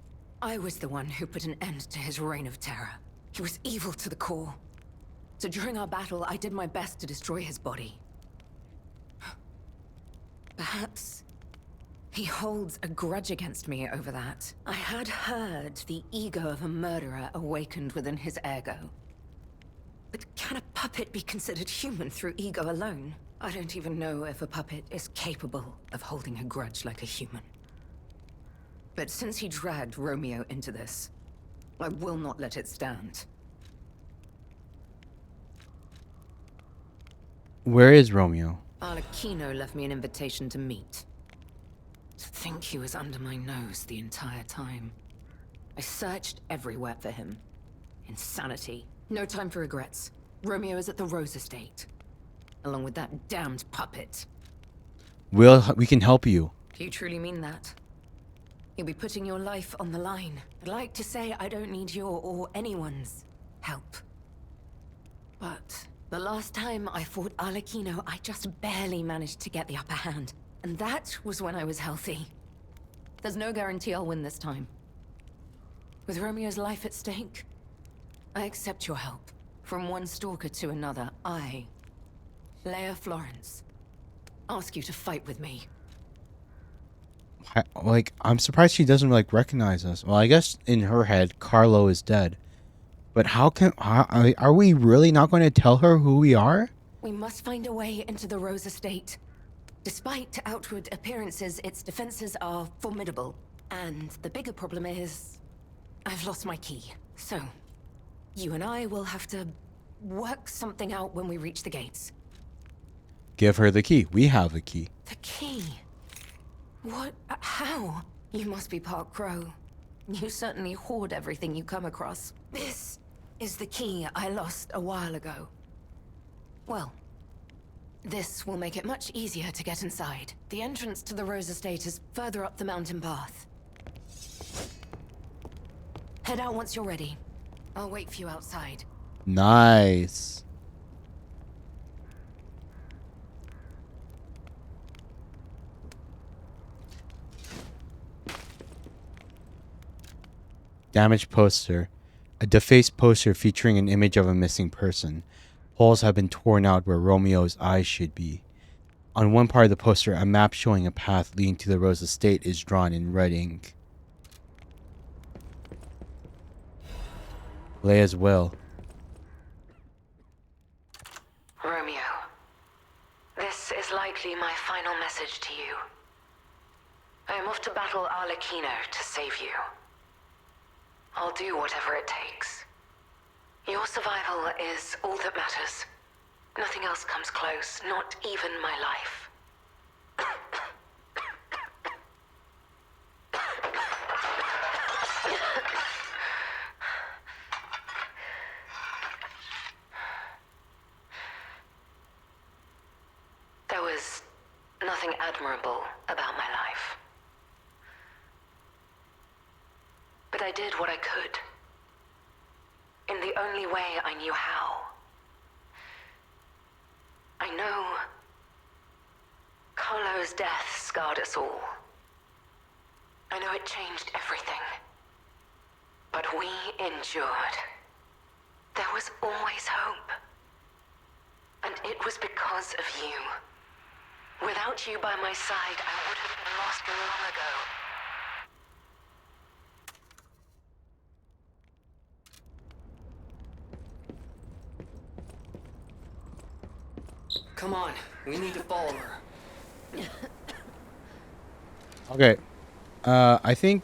I was the one who put an end to his reign of terror. He was evil to the core. So during our battle, I did my best to destroy his body. Perhaps he holds a grudge against me over that. I had heard the ego of a murderer awakened within his ego. But can a puppet be considered human through ego alone? I don't even know if a puppet is capable of holding a grudge like a human. But since he dragged Romeo into this, I will not let it stand. Where is Romeo? Arlecchino left me an invitation to meet. To think he was under my nose the entire time. I searched everywhere for him. Insanity. No time for regrets. Romeo is at the Rose Estate. Along with that damned puppet. We can help you. Do you truly mean that? You'll be putting your life on the line. I'd like to say I don't need your or anyone's help. But the last time I fought Arlecchino, I just barely managed to get the upper hand. And that was when I was healthy. There's no guarantee I'll win this time. With Romeo's life at stake, I accept your help. From one stalker to another, I, Leia Florence, ask you to fight with me. I'm surprised she doesn't recognize us. Well, I guess in her head, Carlo is dead. But are we really not going to tell her who we are? We must find a way into the Rose Estate. Despite outward appearances, its defenses are formidable. And the bigger problem is, I've lost my key. So, you and I will have to work something out when we reach the gates. Give her the key. We have the key. The key? What? How? You must be part crow. You certainly hoard everything you come across. This is the key I lost a while ago. Well, this will make it much easier to get inside. The entrance to the Rose Estate is further up the mountain path. Head out once you're ready. I'll wait for you outside. Nice. Damaged poster. A defaced poster featuring an image of a missing person. Holes have been torn out where Romeo's eyes should be. On one part of the poster, a map showing a path leading to the Rose Estate is drawn in red ink. Leia's will. Romeo, this is likely my final message to you. I am off to battle Arlecchino to save you. I'll do whatever it takes. Your survival is all that matters. Nothing else comes close, not even my life. There was nothing admirable about my life. But I did what I could. In the only way I knew how. I know Carlo's death scarred us all. I know it changed everything. But we endured. There was always hope. And it was because of you. Without you by my side, I would have been lost long ago. Come on, we need to follow her. Okay. I think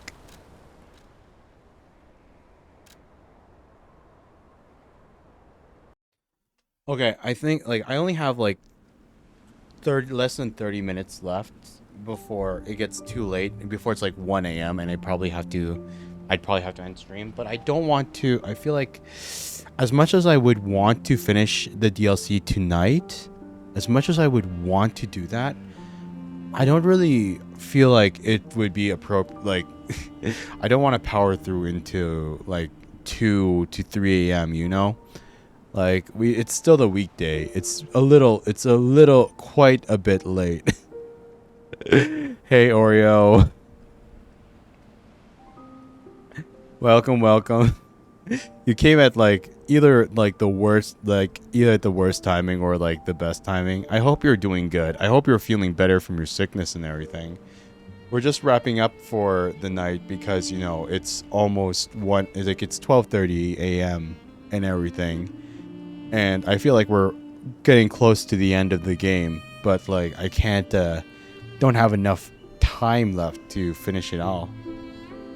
Okay, I think like I only have like 30 less than 30 minutes left before it gets too late, before it's like 1 a.m. and I'd probably have to end stream, but I don't want to. I feel like as much as I would want to finish the DLC tonight, as much as I would want to do that, I don't really feel like it would be appropriate. Like, I don't want to power through into like 2 to 3 a.m., you know? Like, it's still the weekday. It's a little, quite a bit late. Hey, Oreo. Welcome, welcome. You came at like either like the worst, like either at the worst timing or like the best timing. I hope you're doing good. I hope you're feeling better from your sickness and everything. We're just wrapping up for the night because, you know, it's almost like it's 12:30 a.m. and everything. And I feel like we're getting close to the end of the game, but like I can't don't have enough time left to finish it all.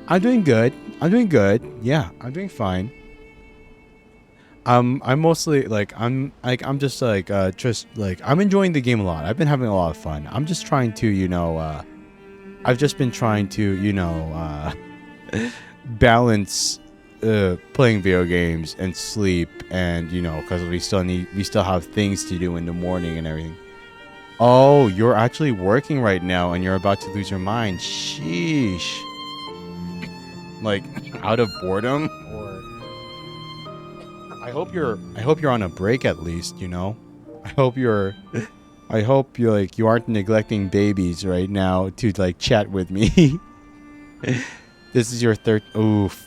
I'm doing good. I'm doing good. Yeah, I'm doing fine. I'm mostly like I'm just like I'm enjoying the game a lot. I've been having a lot of fun. I'm just trying to, you know, I've just been trying to, you know, balance playing video games and sleep, and you know, because we still have things to do in the morning and everything. Oh, you're actually working right now and you're about to lose your mind. Sheesh. Like out of boredom, or I hope you're on a break at least, you know? I hope you're like you aren't neglecting babies right now to like chat with me. This is your third oof.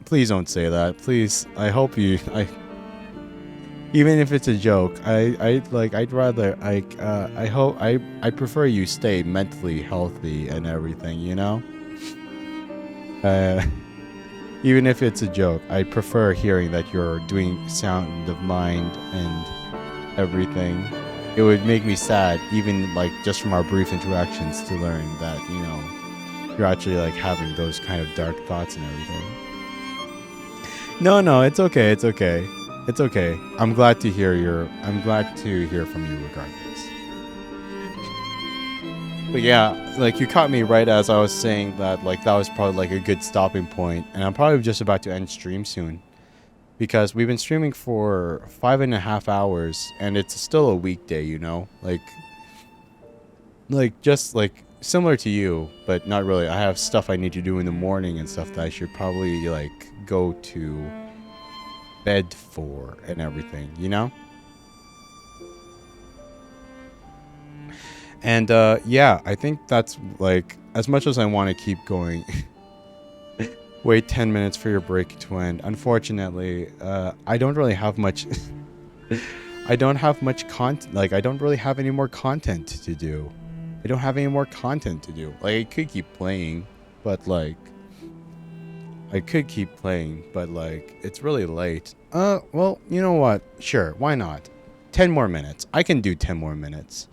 Please don't say that. Please. I hope you even if it's a joke, I'd rather like I prefer you stay mentally healthy and everything, you know? Even if it's a joke, I prefer hearing that you're doing sound of mind and everything. It would make me sad, even like just from our brief interactions, to learn that, you know, you're actually like having those kind of dark thoughts and everything. No, it's okay. It's okay. It's okay. I'm glad to hear from you regardless. But yeah, like you caught me right as I was saying that like that was probably like a good stopping point, and I'm probably just about to end stream soon. Because we've been streaming for 5.5 hours and it's still a weekday, you know? Like just like similar to you, but not really. I have stuff I need to do in the morning and stuff that I should probably like go to bed for and everything, you know? And yeah, I think that's like as much as I want to keep going. Wait 10 minutes for your break to end. Unfortunately, I don't really have much I don't have much content. Like I don't really have any more content to do. I don't have any more content to do. Like I could keep playing, but like it's really late. Well, you know what? Sure, why not? 10 more minutes. I can do 10 more minutes.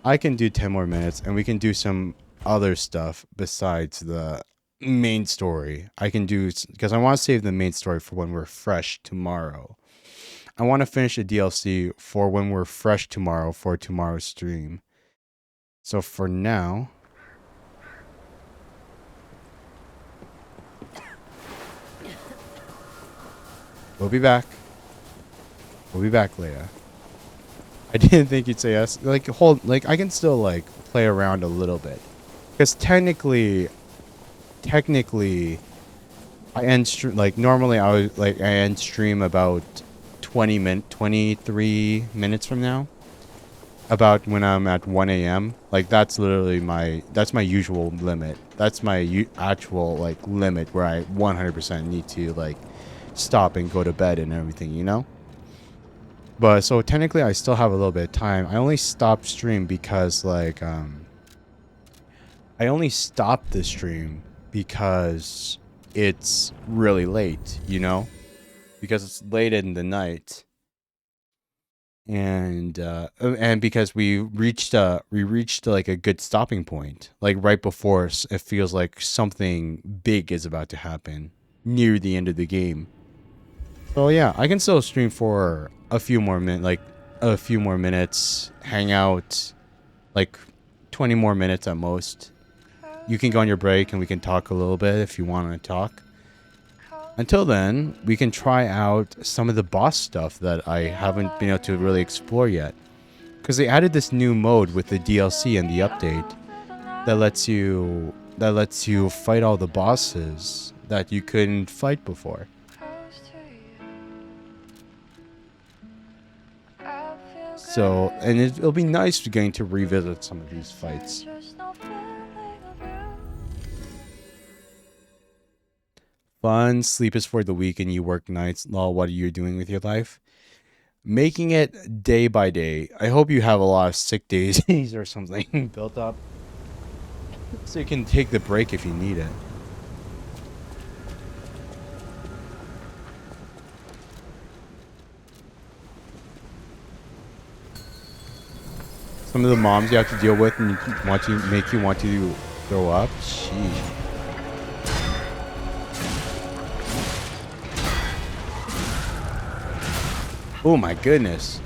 I can do 10 more minutes and we can do some other stuff besides the main story. I can do, because I want to save the main story for when we're fresh tomorrow. I want to finish the DLC for when we're fresh tomorrow for tomorrow's stream. So for now, we'll be back. We'll be back, Leia. I didn't think you'd say yes. Like, I can still, like, play around a little bit. Because technically, I end stream, like, normally I end stream about 23 minutes from now. About when I'm at 1 a.m. Like, that's literally that's my usual limit. That's my actual, like, limit where I 100% need to, like, stop and go to bed and everything, you know? But so technically I still have a little bit of time. I only stopped stream because like I only stopped the stream because it's really late, you know? Because it's late in the night. And because we reached like a good stopping point. Like right before it feels like something big is about to happen near the end of the game. So yeah, I can still stream for a few more minutes, hang out, like 20 more minutes at most. You can go on your break and we can talk a little bit if you want to talk. Until then, we can try out some of the boss stuff that I haven't been able to really explore yet. Because they added this new mode with the DLC and the update that lets you fight all the bosses that you couldn't fight before. So, and it'll be nice getting to revisit some of these fights. Fun, sleep is for the weak and you work nights. Lol, what are you doing with your life? Making it day by day. I hope you have a lot of sick days or something built up. So you can take the break if you need it. Some of the moms you have to deal with and make you want to throw up. Sheesh. Oh my goodness.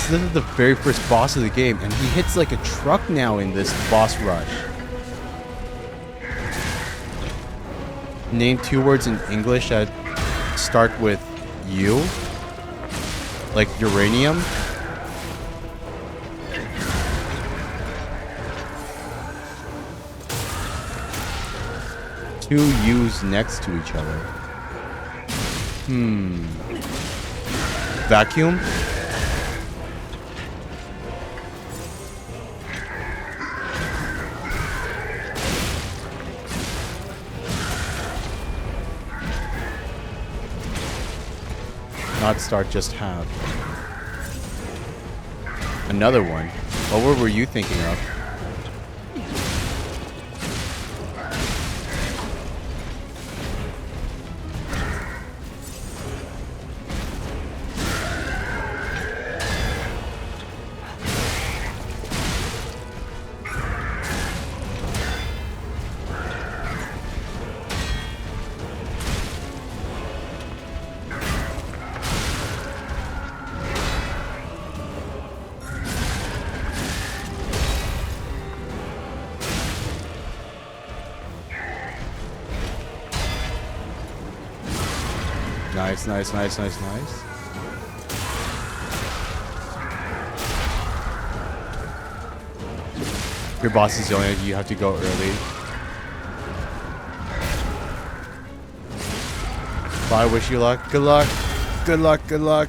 This is the very first boss of the game, and he hits like a truck now in this boss rush. Name 2 words in English that start with U. Like uranium. Two U's next to each other. Vacuum? Not start, just have. Another one. What were you thinking of? Nice. Your boss is yelling at you, you have to go early. Bye, wish you luck. Good luck. Good luck. Good luck.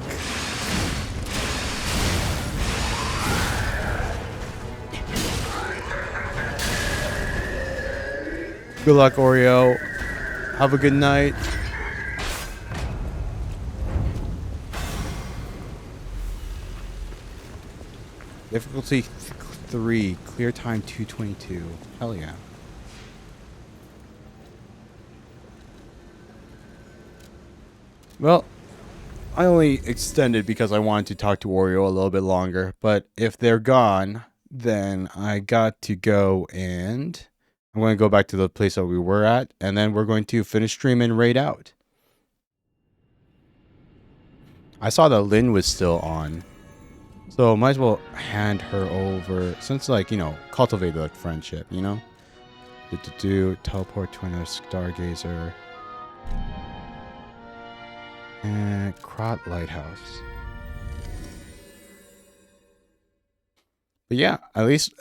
Good luck, Oreo. Have a good night. Difficulty 3, clear time 222. Hell yeah. Well, I only extended because I wanted to talk to Oreo a little bit longer, but if they're gone, then I got to go and I'm going to go back to the place that we were at, and then we're going to finish stream and raid out. I saw that Lynn was still on. So might as well hand her over, since like, you know, cultivate that friendship, you know? Teleport to another stargazer. And Krot Lighthouse. But yeah, at least,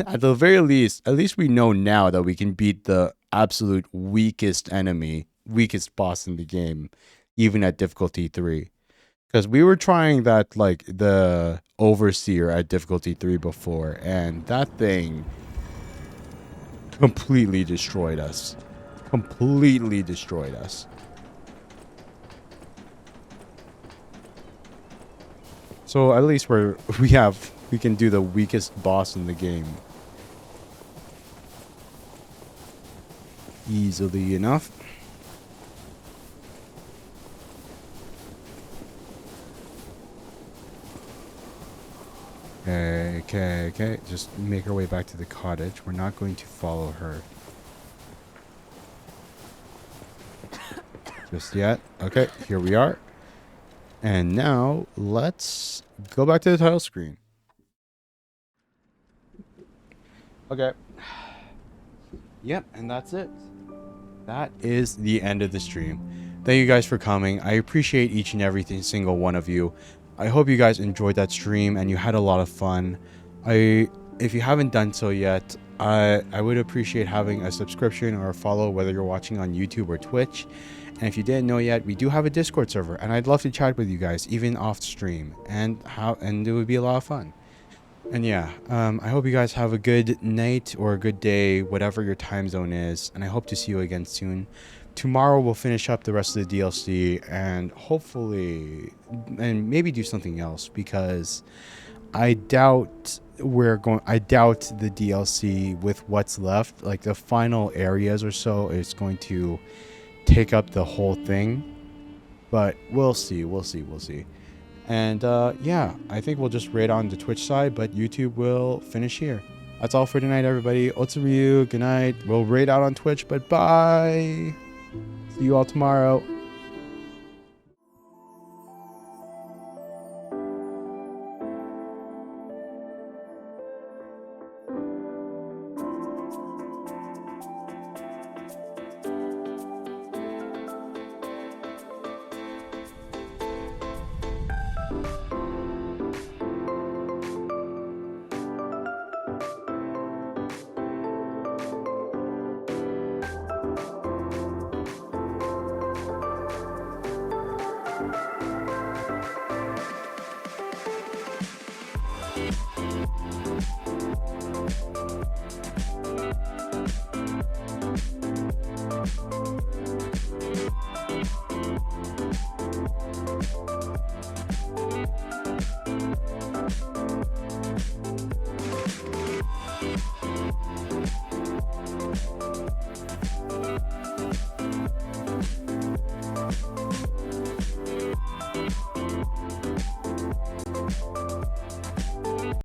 at the very least, at least we know now that we can beat the absolute weakest enemy, weakest boss in the game, even at difficulty 3. Because we were trying that, like, the Overseer at difficulty 3 before, and that thing completely destroyed us. Completely destroyed us. So at least we can do the weakest boss in the game. easily enough. Okay. Just make our way back to the cottage. We're not going to follow her just yet. Okay, here we are. And now let's go back to the title screen. Okay. Yep, and that's it. That is the end of the stream. Thank you guys for coming. I appreciate each and every single one of you. I hope you guys enjoyed that stream and you had a lot of fun. If you haven't done so yet, I would appreciate having a subscription or a follow, whether you're watching on YouTube or Twitch. And if you didn't know yet, we do have a Discord server, and I'd love to chat with you guys, even off stream, and it would be a lot of fun. And yeah, I hope you guys have a good night or a good day, whatever your time zone is, and I hope to see you again soon. Tomorrow we'll finish up the rest of the DLC and hopefully, and maybe do something else, because I doubt the DLC with what's left, like the final areas or so, is going to take up the whole thing. But we'll see. And yeah, I think we'll just raid on the Twitch side, but YouTube will finish here. That's all for tonight, everybody. Otsuryu, good night. We'll raid out on Twitch, but bye. See you all tomorrow.